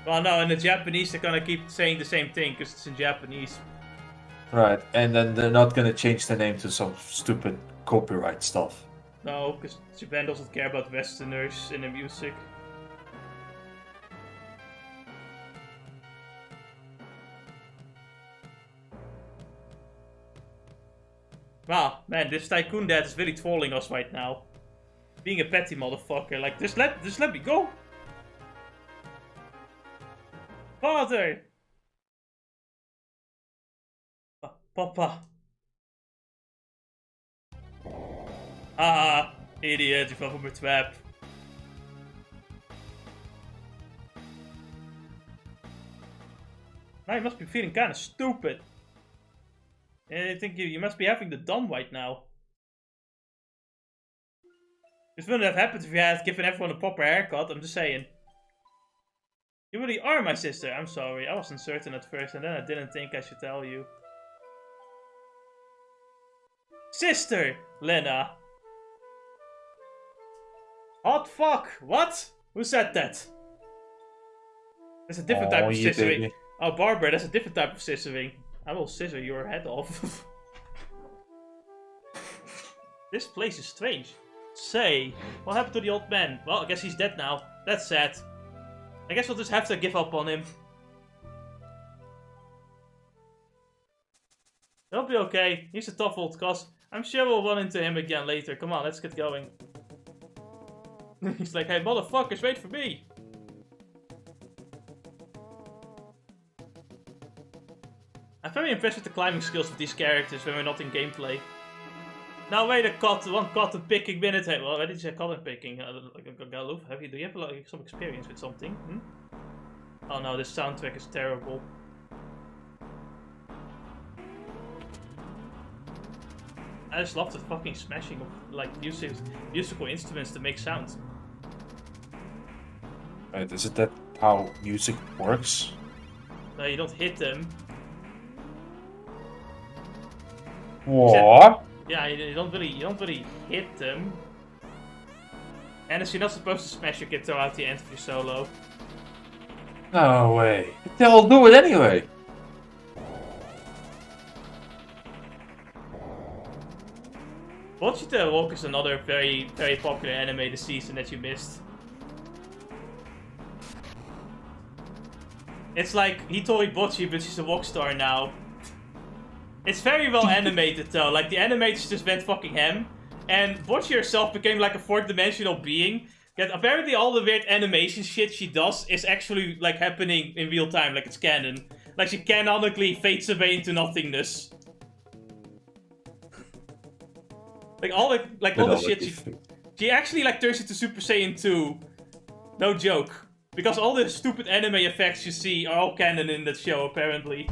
Well, no, in the Japanese they're gonna keep saying the same thing because it's in Japanese. Right, and then they're not gonna change the name to some stupid copyright stuff. No, because Japan doesn't care about Westerners in the music. Wow, man, this tycoon dad is really trolling us right now. Being a petty motherfucker, like just let me go. Father! Papa. Ah, idiot, you fell for my trap. Now you must be feeling kinda stupid. I think you must be having the dumb right now. This wouldn't have happened if you had given everyone a proper haircut, I'm just saying. You really are my sister, I'm sorry. I wasn't certain at first and then I didn't think I should tell you. Sister! Lena! Hot fuck! What? Who said that? That's a different type of scissoring. Oh, Barbara, that's a different type of scissoring. I will scissor your head off. This place is strange. Say, what happened to the old man? Well, I guess he's dead now. That's sad. I guess we'll just have to give up on him. He'll be okay. He's a tough old cuss. I'm sure we'll run into him again later. Come on, let's get going. He's like, hey motherfuckers, wait for me. I'm very impressed with the climbing skills of these characters when we're not in gameplay. Now wait a one cotton picking minute. Hey, well, why did you say cotton picking? Galoof, do you have like, some experience with something? Hmm? Oh no, this soundtrack is terrible. I just love the fucking smashing of like musical instruments to make sound. Right, isn't that how music works? No, you don't hit them. What? Yeah, you don't really hit them. And as you're not supposed to smash your guitar at the end of your solo. No way. They'll do it anyway. Bocce the Rock is another very, very popular anime this season that you missed. It's like Hitori Bocce, but she's a rock star now. It's very well animated though, like the animators just went fucking ham. And Bocce herself became like a fourth-dimensional being. That apparently all the weird animation shit she does is actually like happening in real time, like it's canon. Like she canonically fades away into nothingness. Like all the shit she actually like turns into Super Saiyan 2. No joke. Because all the stupid anime effects you see are all canon in that show apparently.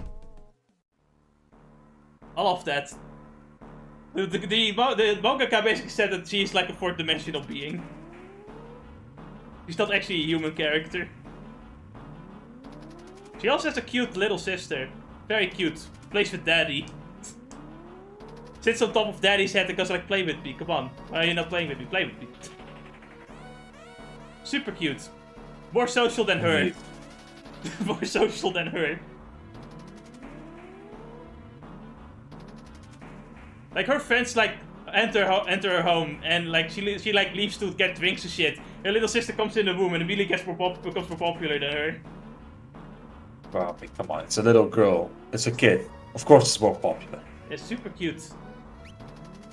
All of that. The mangaka basically said that she's like a fourth-dimensional being. She's not actually a human character. She also has a cute little sister. Very cute. Plays with daddy. Sits on top of daddy's head and goes like, play with me, come on. Why are you not playing with me? Play with me. Super cute. More social than her. More social than her. Like her friends like enter her home and like she like leaves to get drinks and shit, Her little sister comes in the room and immediately becomes more popular than her. Well, I mean, come on, it's a little girl. It's a kid. Of course it's more popular. It's super cute.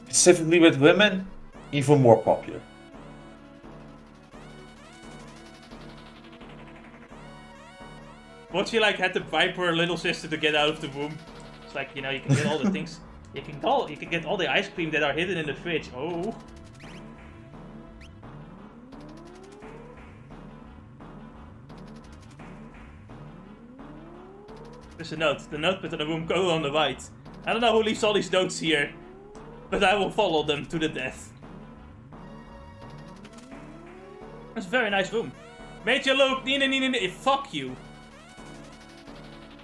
Specifically with women, even more popular. What she like had to bribe her little sister to get out of the room. It's like, you know, you can get all the things. You can get all the ice cream that are hidden in the fridge. Oh. There's a note. The notepad in the room go on the right. I don't know who leaves all these notes here, but I will follow them to the death. That's a very nice room. Major Luke, fuck you.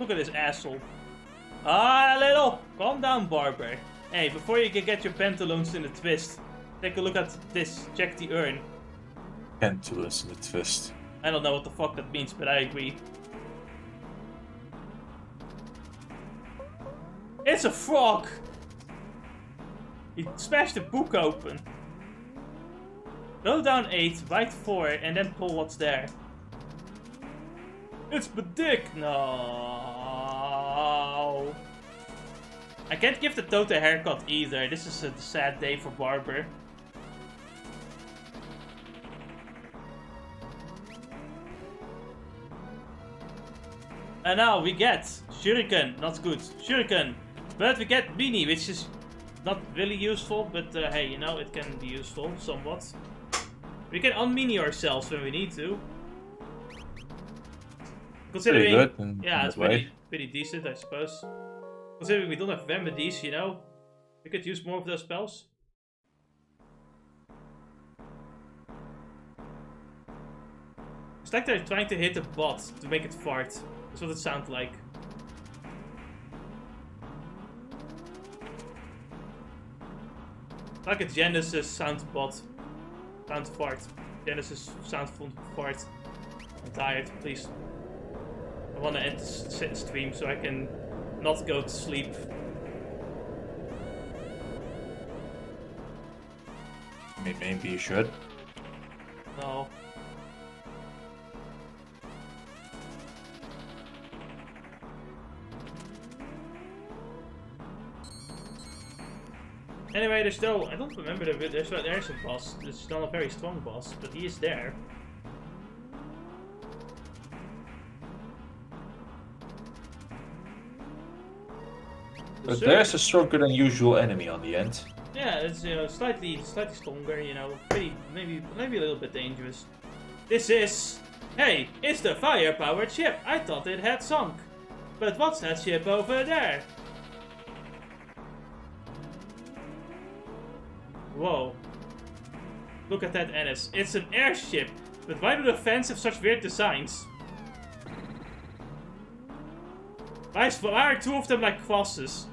Look at this asshole. Ah, little. Calm down, Barber. Hey, before you can get your pantaloons in a twist, take a look at this. Check the urn. Pantaloons in a twist. I don't know what the fuck that means, but I agree. It's a frog! He smashed the book open. Go down 8, right 4, and then pull what's there. It's my dick! No. I can't give the Tote a haircut either. This is a sad day for Barber. And now we get Shuriken, not good. Shuriken! But we get Beanie, which is not really useful, but hey, you know, it can be useful, somewhat. We can unmeanie ourselves when we need to. Considering, pretty good. Yeah, it's pretty decent, I suppose. Considering we don't have remedies, you know, we could use more of those spells. It's like they're trying to hit a bot to make it fart. That's what it sounds like. Like a Genesis sound bot. Sound fart. Genesis sound fart. I'm tired, please. I want to end the stream so I can not go to sleep. Maybe you should. No. Anyway, there's still, I don't remember there's a boss. There's still a very strong boss, but he is there. But there's a stronger than usual enemy on the end. Yeah, it's slightly stronger, you know, maybe a little bit dangerous. This is, hey, it's the fire-powered ship. I thought it had sunk, but what's that ship over there? Whoa. Look at that, Ennis. It's an airship. But why do the fans have such weird designs? Why are two of them like crosses?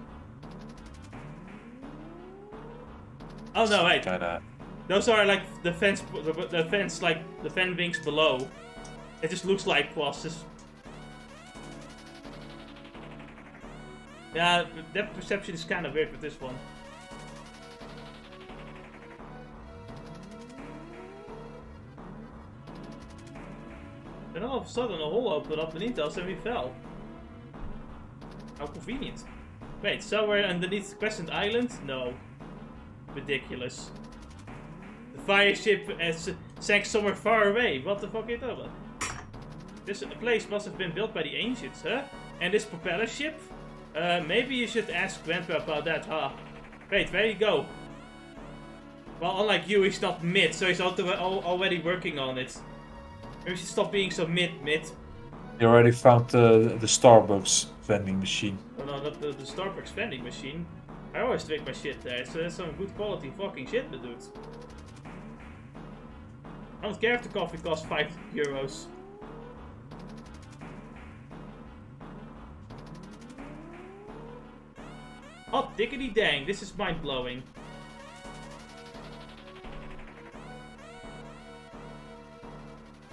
Oh no, wait. Those are like the fence like the fan wings below. It just looks like crosses. Yeah, that perception is kind of weird with this one. Then all of a sudden a hole opened up beneath us and we fell. How convenient. Wait, so we're underneath Crescent Island? No. Ridiculous. The fire ship sank somewhere far away. What the fuck are you talking about? This place must have been built by the ancients, huh? And this propeller ship? Maybe you should ask Grandpa about that, huh? Wait, where you go? Well, unlike you, he's not mid, so he's already working on it. Maybe we should stop being so mid. You already found the Starbucks vending machine. Oh, no, not the Starbucks vending machine. I always drink my shit there. It's some good quality fucking shit, dude. I don't care if the coffee costs €5. Oh, diggity dang, this is mind blowing.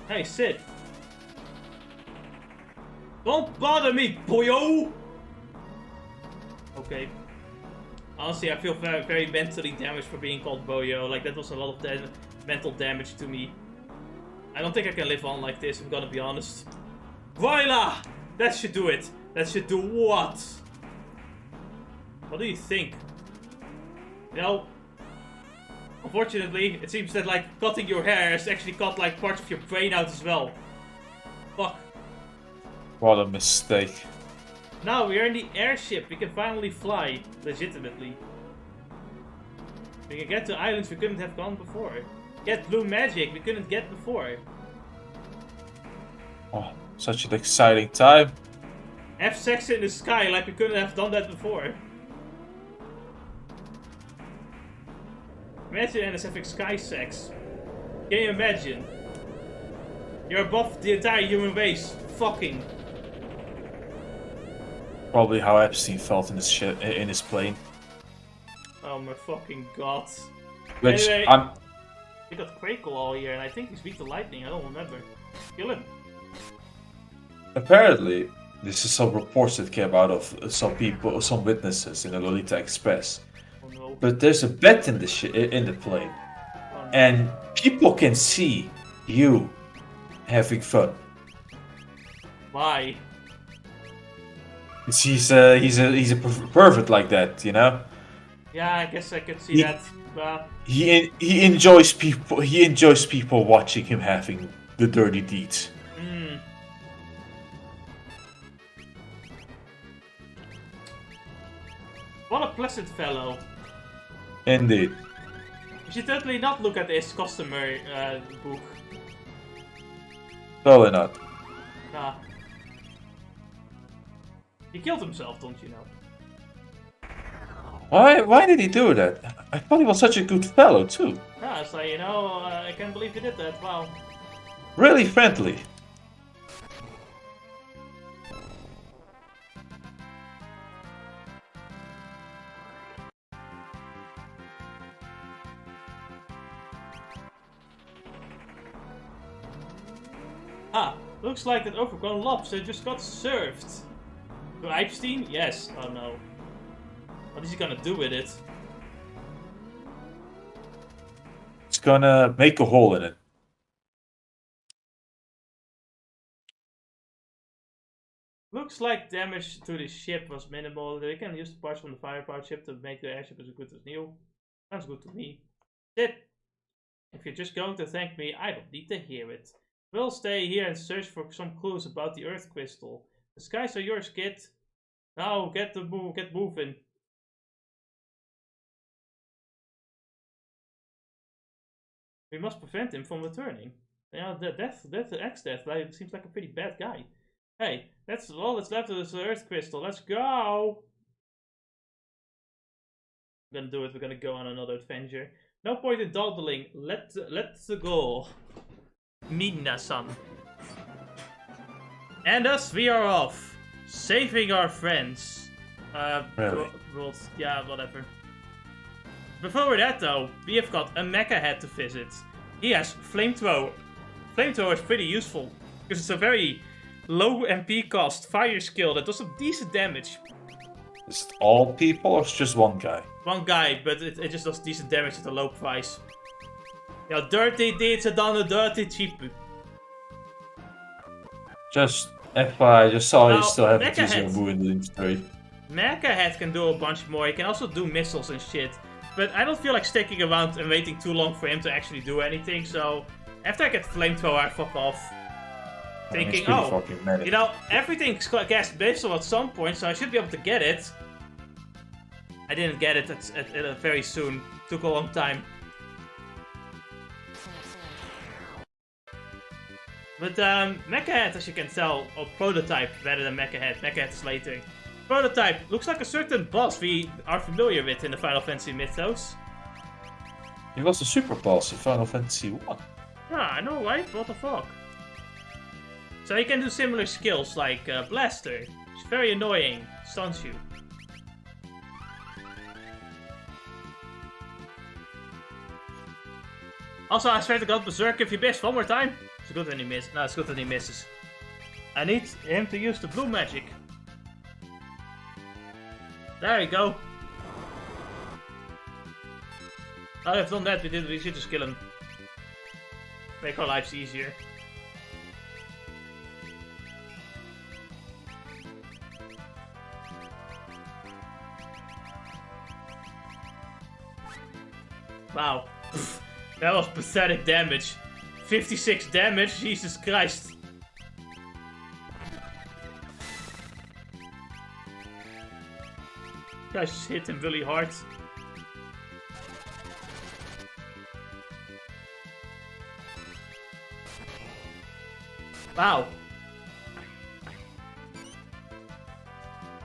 Hey, Sid. Don't bother me, boyo! Okay. Honestly, I feel very mentally damaged for being called boyo. Like, that was a lot of mental damage to me. I don't think I can live on like this, I'm gonna be honest. Voila! That should do it. That should do what? What do you think? You know, unfortunately, it seems that like cutting your hair has actually cut like parts of your brain out as well. Fuck. What a mistake. Now we are in the airship. We can finally fly legitimately. We can get to islands we couldn't have gone before. Get blue magic we couldn't get before. Oh, such an exciting time. Have sex in the sky like we couldn't have done that before. Imagine NS having sky sex. Can you imagine? You're above the entire human race. Fucking. Probably how Epstein felt in his ship, in his plane. Oh my fucking god. Which anyway, we got Crackle all here, and I think he's weak to lightning. I don't remember. Kill him. Apparently, this is some reports that came out of some people, some witnesses in the Lolita Express. Oh no. But there's a bed in the plane, Oh, no. and people can see you having fun. Why? He's a pervert like that, you know. Yeah, I guess I could see that. He enjoys people. He enjoys people watching him having the dirty deeds. What a pleasant fellow. Indeed. You should totally not look at his customer book. Probably not. Nah. He killed himself, don't you know? Why did he do that? I thought he was such a good fellow too. Yeah, it's like, you know, I can't believe he did that. Wow. Really friendly. Ah, looks like that overgrown lobster just got served. To Epstein? Yes. Oh no. What is he gonna do with it? It's gonna make a hole in it. Looks like damage to the ship was minimal. They can use the parts from the firepower ship to make the airship as good as new. Sounds good to me. Sit. If you're just going to thank me, I don't need to hear it. We'll stay here and search for some clues about the Earth Crystal. The skies are yours, kid. Now get moving. We must prevent him from returning. You know, the ex-death seems like a pretty bad guy. Hey, that's all that's left of this Earth Crystal. Let's go! We're gonna do it. We're gonna go on another adventure. No point in dawdling. Let's go. Mina-san. And thus we are off. Saving our friends. Really? Yeah, whatever. Before that though, we have got a mecha head to visit. He has flamethrower. Flamethrower is pretty useful. Because it's a very low MP cost fire skill that does some decent damage. Is it all people or is it just one guy? One guy, but it just does decent damage at a low price. Yeah, dirty deeds are done a dirty cheap. Just FYI, I just saw Now, you still have a Mecha teaser Head. Boo in the inventory. Mecha Head can do a bunch more. He can also do missiles and shit. But I don't feel like sticking around and waiting too long for him to actually do anything. So after I get flamethrower, I fuck off. Thinking, oh, you know, everything gets missile at some point, so I should be able to get it. I didn't get it very soon. Took a long time. But Mecha Head, as you can tell, or Prototype better than Mecha Head. Mecha Head is later. Prototype looks like a certain boss we are familiar with in the Final Fantasy mythos. He was a super boss in Final Fantasy 1. Yeah, I know, right? What the fuck? So he can do similar skills like Blaster. It's very annoying. Stuns you. Also, I swear to God, Berserk, if you miss one more time. It's good when he misses. No, it's good when he misses. I need him to use the blue magic. There you go. Now I've done that, we should just kill him. Make our lives easier. Wow. That was pathetic damage. 56 damage? Jesus Christ. Guys just hit him really hard. Wow.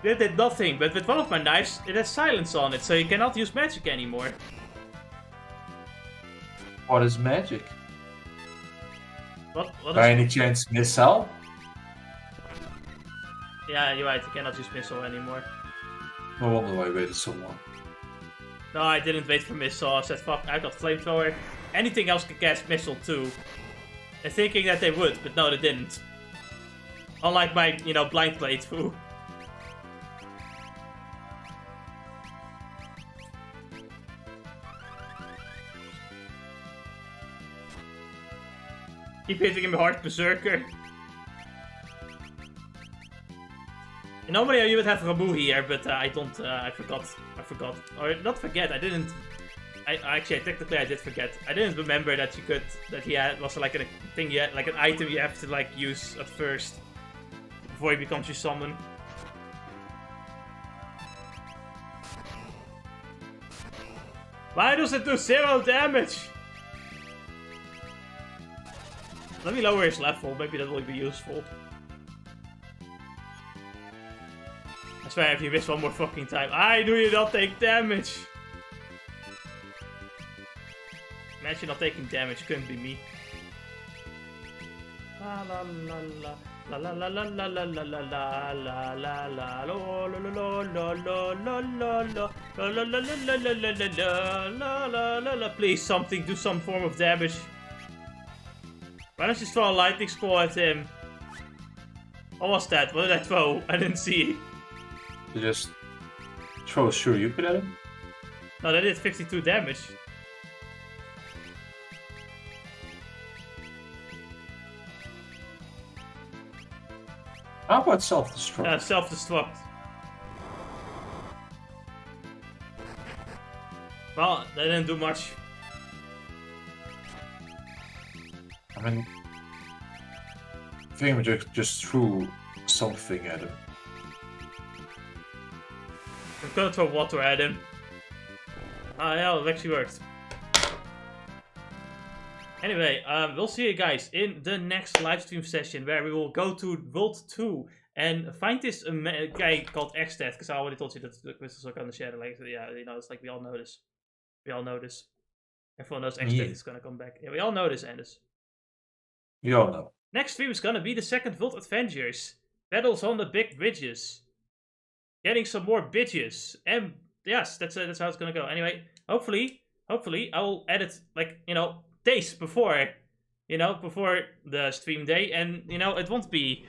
That did nothing, but with one of my knives, it has silence on it, so you cannot use magic anymore. What is magic? What By is... any chance, missile? Yeah, you're right, you cannot use missile anymore. No wonder why I waited so long. No, I didn't wait for missile. I said, fuck, I got flamethrower. Anything else can cast missile too. And thinking that they would, but no, they didn't. Unlike my, you know, blind playthrough. Keep hitting him hard, Berserker. Normally you would have Ramu here, but I don't, I forgot. Or not forget, I didn't... Actually, technically I did forget. I didn't remember that you could, that he had, was like a thing you had, like an item you have to like use at first. Before he becomes your summon. Why does it do 0 damage? Let me lower his level, maybe that will be useful. I swear, if you miss one more fucking time, I do you not take damage? Imagine not taking damage, couldn't be me. La la la la la la la la la la la la la la la la. Please, something, do some form of damage. Why don't you throw a lightning squall at him? What was that? What did I throw? I didn't see. You just throw a Shoryuken at him? No, that did 52 damage. How about self-destruct? Self-destruct. Well, that didn't do much. I mean, I think we just threw something at him. I'm gonna throw water at him. Ah, yeah, it actually worked. Anyway, we'll see you guys in the next livestream session where we will go to World 2 and find this guy called Xstat, because I already told you that the crystals are gonna share. Like, yeah, you know, it's like we all know this. We all know this. Everyone knows Xstat is gonna come back. Yeah, we all know this, Anders. You all know. Next stream is gonna be the second World Adventures. Battles on the big bridges. Getting some more bitches. And yes, that's how it's gonna go. Anyway, hopefully I will edit, like, you know, days before, you know, before the stream day, and, you know, it won't be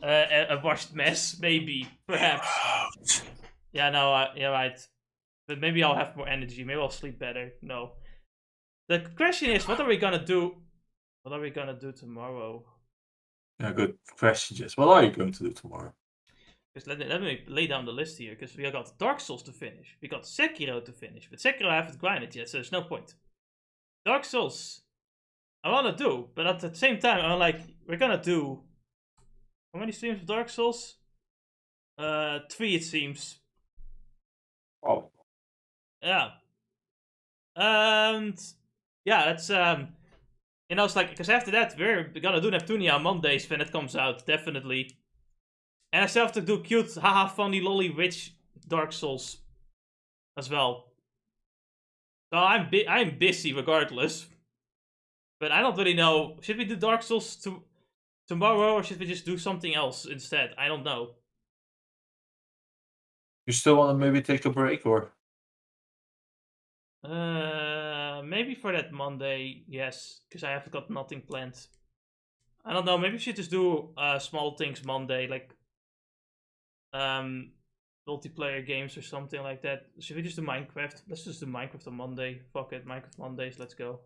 a washed mess, maybe, perhaps. Yeah, no, yeah, right. But maybe I'll have more energy, maybe I'll sleep better, no. The question is, what are we gonna do? What are we gonna do tomorrow? Yeah, good question, Jess. What are you going to do tomorrow? Let me lay down the list here, because we got Dark Souls to finish, we got Sekiro to finish, but Sekiro I haven't grinded yet, so there's no point. Dark Souls, I want to do, but at the same time, I'm like, we're gonna do... How many streams of Dark Souls? 3 it seems. Oh. Yeah. And... yeah, that's, you know, it's like, because after that, we're gonna do Neptunia on Mondays when it comes out, definitely. And I still have to do cute, haha, funny, lolly, witch Dark Souls as well. So I'm busy regardless. But I don't really know. Should we do Dark Souls tomorrow, or should we just do something else instead? I don't know. You still want to maybe take a break, or? Maybe for that Monday, yes, because I have got nothing planned. I don't know. Maybe we should just do small things Monday, like multiplayer games or something like that. Should we just do Minecraft? Let's just do Minecraft on Monday. Fuck it, Minecraft Mondays. Let's go.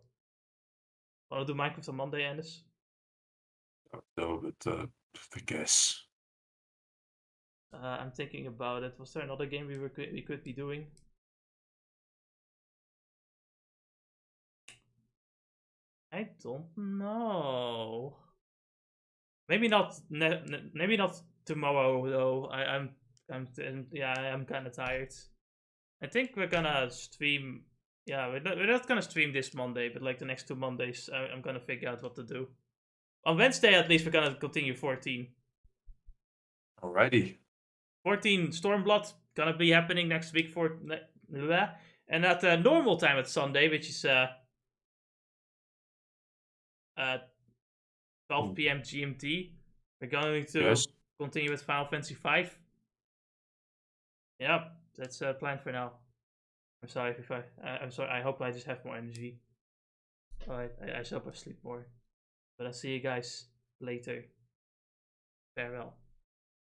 Want to do Minecraft on Monday, Anders? No, but I guess. I'm thinking about it. Was there another game we could be doing? I don't know. Maybe not. Maybe not tomorrow though. I'm kind of tired. I think we're gonna stream. Yeah, we're not gonna stream this Monday, but like the next 2 Mondays, I'm gonna figure out what to do. On Wednesday, at least, we're gonna continue 14. Alrighty. 14 Stormblood gonna be happening next week and at normal time at Sunday, which is 12 p.m. GMT, we're going to continue with Final Fantasy V. Yeah, that's the plan for now. I'm sorry if I'm sorry. I hope I just have more energy. Alright, I hope I sleep more. But I'll see you guys later. Farewell.